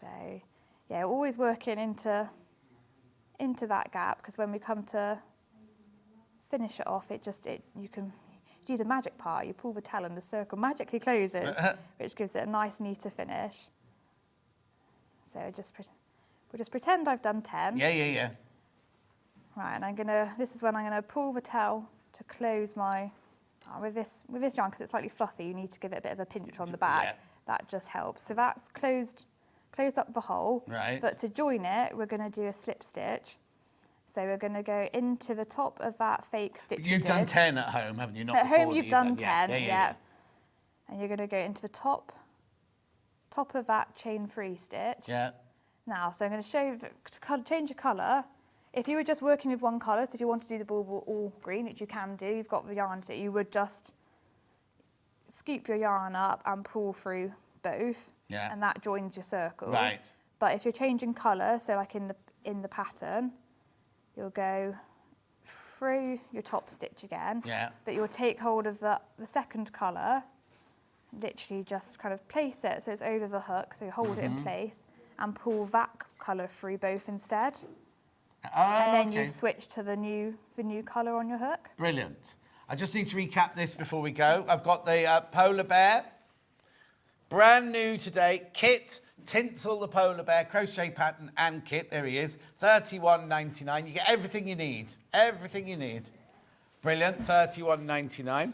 So, yeah, always working into that gap, because when we come to finish it off, you can do the magic part. You pull the tail and the circle magically closes, which gives it a nice, neater finish. So we'll just pretend I've done 10. Yeah. Right, and this is when I'm gonna pull the tail to close my, with this yarn, because it's slightly fluffy, you need to give it a bit of a pinch on the back. Yeah. That just helps. So that's closed up the hole. Right. But to join it, we're gonna do a slip stitch. So we're going to go into the top of that fake stitch. You've done 10 at home, haven't you? Not at home, before you've done 10, yeah. And you're going to go into the top of that chain-free stitch. Yeah. Now, so I'm going to show you, to change your colour. If you were just working with one colour, so if you want to do the bauble all green, which you can do, you've got the yarn, so you would just scoop your yarn up and pull through both. Yeah. And that joins your circle. Right. But if you're changing colour, so like in the pattern, you'll go through your top stitch again, but you'll take hold of the second colour, literally just kind of place it so it's over the hook, so you hold it in place and pull that colour through both instead. And then you switch to the new colour on your hook. Brilliant. I just need to recap this before we go. I've got the polar bear, brand new today, kit, Tinsel the polar bear, crochet pattern and kit. There he is, $31.99. You get everything you need. Everything you need. Brilliant, $31.99.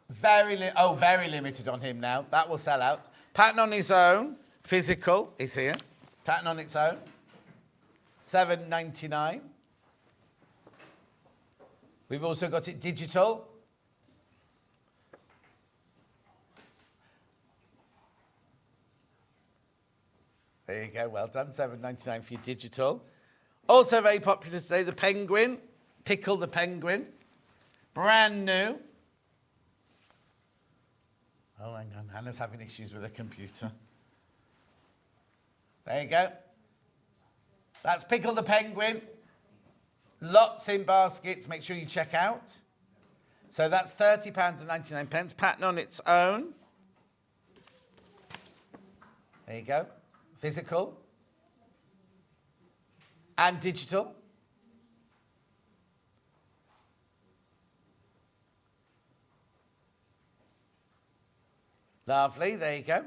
Very limited on him now. That will sell out. Pattern on his own, physical is here. Pattern on its own, $7.99. We've also got it digital. There you go, well done, $7.99 for your digital. Also very popular today, the penguin, Pickle the Penguin, brand new. Oh, hang on, Hannah's having issues with her computer. There you go. That's Pickle the Penguin. Lots in baskets, make sure you check out. So that's £30.99, pattern on its own. There you go. Physical and digital. Lovely, there you go.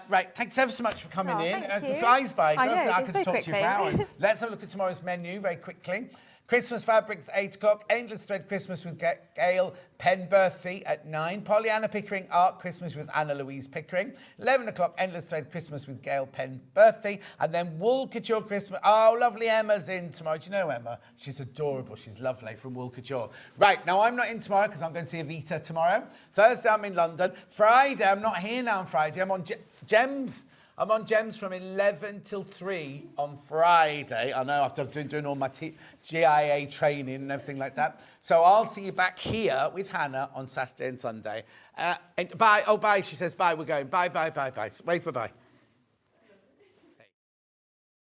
Right, thanks ever so much for coming in. It flies by, doesn't it? I could talk to you for hours. Let's have a look at tomorrow's menu very quickly. Christmas fabrics, 8 o'clock. Endless Thread Christmas with Gail Penberthy at 9. Pollyanna Pickering Art Christmas with Anna Louise Pickering. 11 o'clock, Endless Thread Christmas with Gail Penberthy. And then Wool Couture Christmas. Oh, lovely Emma's in tomorrow. Do you know Emma? She's adorable. She's lovely from Wool Couture. Right, now I'm not in tomorrow because I'm going to see Evita tomorrow. Thursday, I'm in London. Friday, I'm not here now on Friday. I'm on Gems. I'm on Gems from 11 till 3 on Friday. I know after I've been doing all my GIA training and everything like that. So I'll see you back here with Hannah on Saturday and Sunday. And bye. Oh, bye. She says bye. We're going. Bye, bye, bye, bye. Wave bye-bye.